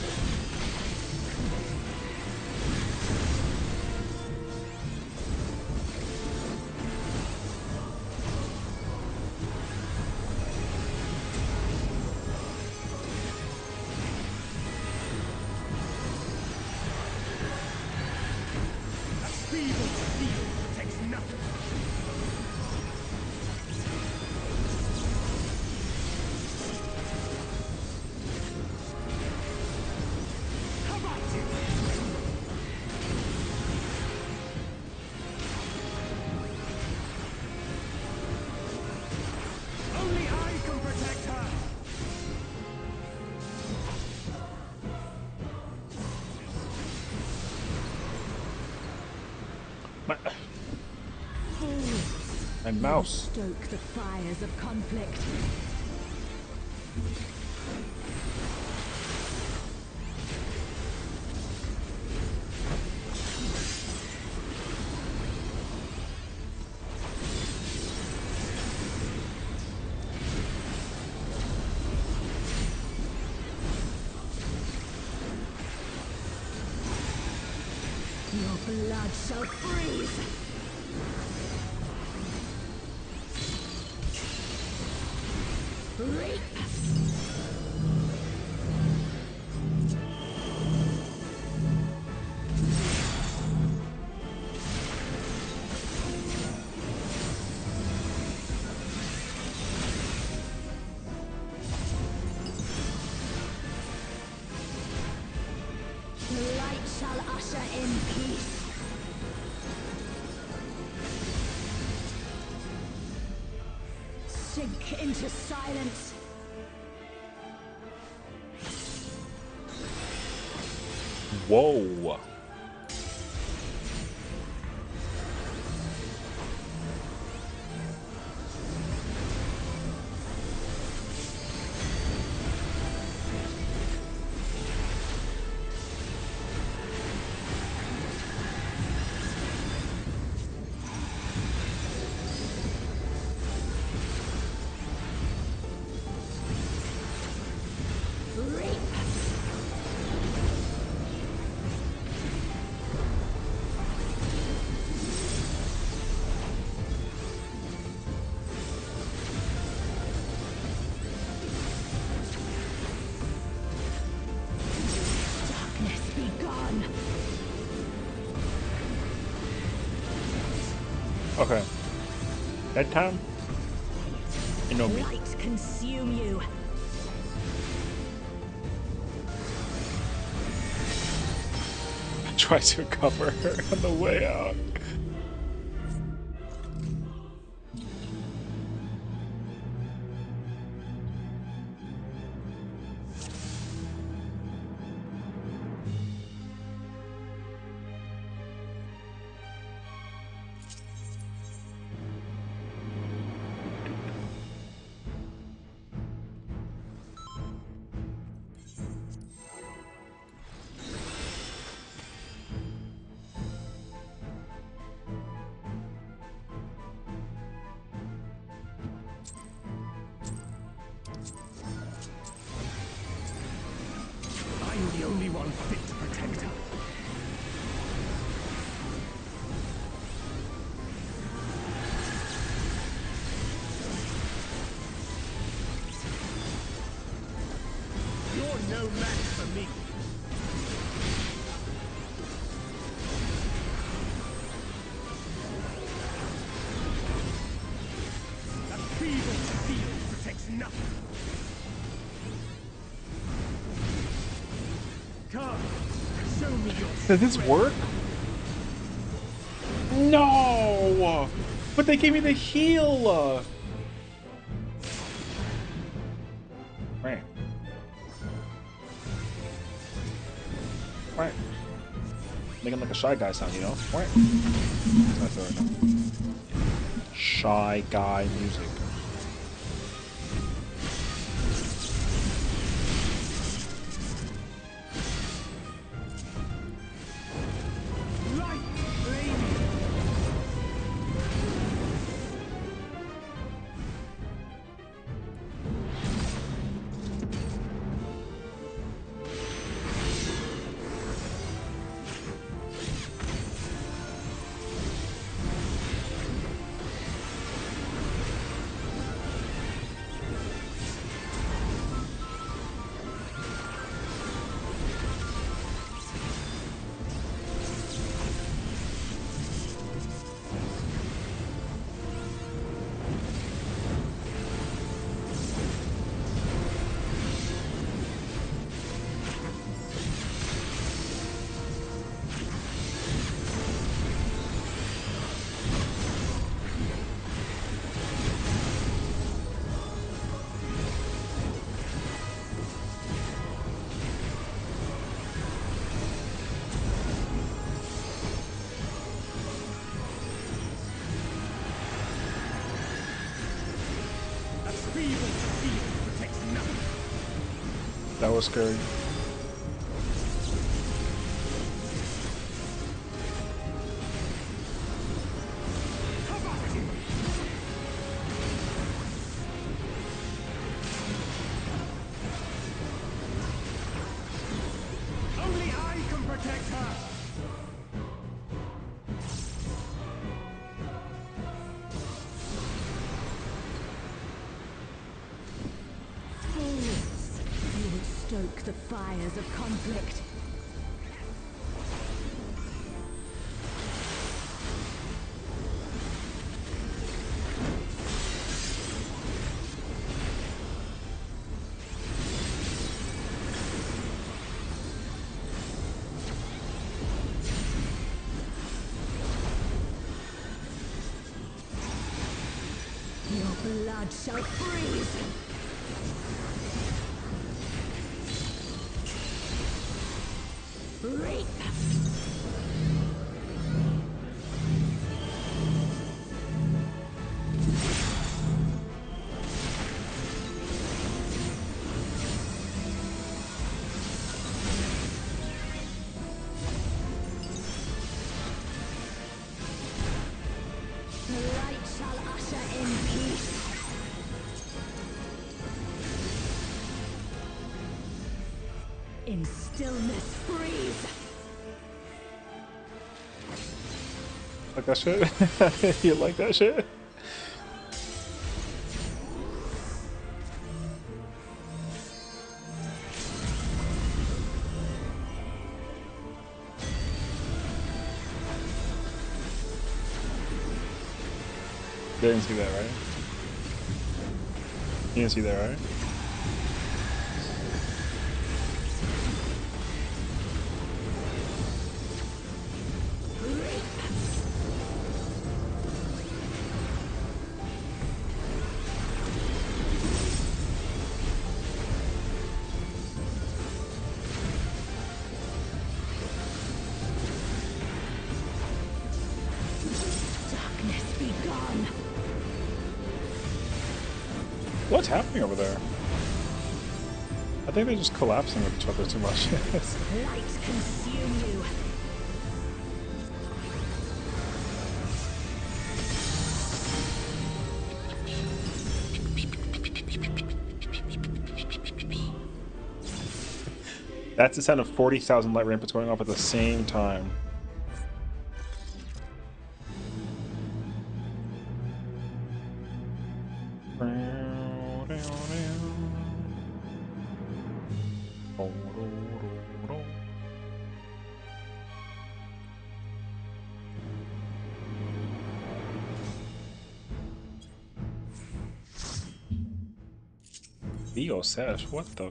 feeble shield protects nothing. My mouse. Stoke the fires of conflict. Your blood shall freeze. Reap. The light shall usher in peace. Sink into silence. Whoa. Reap. Darkness be gone. Okay. Bedtime? You know me. Light consume you. Try to cover her on the way out. I'm the only one fit to protect her. You're no match for me. That feeble field protects nothing. Come, show me your Did this work? No! But they gave me the heal! Right. Right. Making like a shy guy sound, you know? Right. That's right now. Shy guy music. light flaming. feeble field protects nothing. That was scary. Only I can protect her. Fools! You would stoke the fires of conflict. Your blood shall freeze! Reap! The light shall usher in peace. In stillness freeze. Like that shit? You like that shit? You didn't see that, right? You didn't see that, right? Darkness be gone. What's happening over there? I think they're just collapsing with each other too much. Light consume you. That's the sound of 40,000 light rampants going off at the same time. Theo says, what the?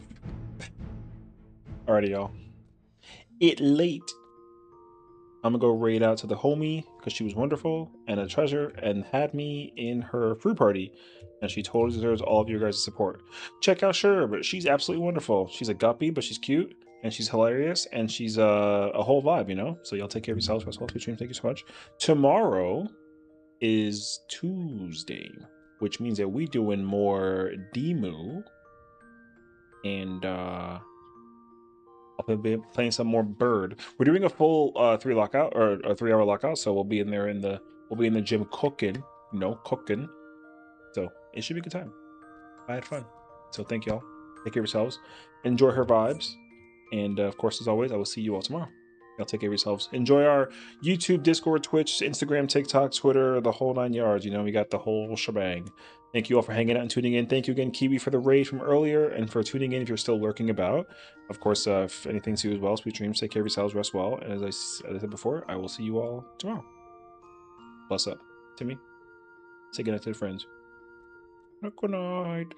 Alrighty, y'all. It late. I'm gonna go raid out to the homie because she was wonderful and a treasure and had me in her fruit party, and she totally deserves all of your guys' support. Check out Sure, but she's absolutely wonderful. She's a guppy, but she's cute and she's hilarious and she's a whole vibe, you know. So y'all take care of yourselves. Rest well, Twitch stream. Thank you so much. Tomorrow is Tuesday, which means that we doing more DMU and I'll be playing some more Bird. We're doing a full 3 lockout or a 3-hour lockout, so we'll be in there we'll be in the gym cooking, cooking. So it should be a good time. I had fun. So thank y'all. Take care of yourselves. Enjoy her vibes. And of course, as always, I will see you all tomorrow. Y'all take care of yourselves. Enjoy our YouTube, Discord, Twitch, Instagram, TikTok, Twitter, the whole 9 yards. You know, we got the whole shebang. Thank you all for hanging out and tuning in. Thank you again, Kiwi, for the raid from earlier and for tuning in if you're still lurking about. Of course, if anything's you as well, sweet dreams, take care of yourselves, rest well. And as I said before, I will see you all tomorrow. Bless up. Timmy, say goodnight to the friends. Good night.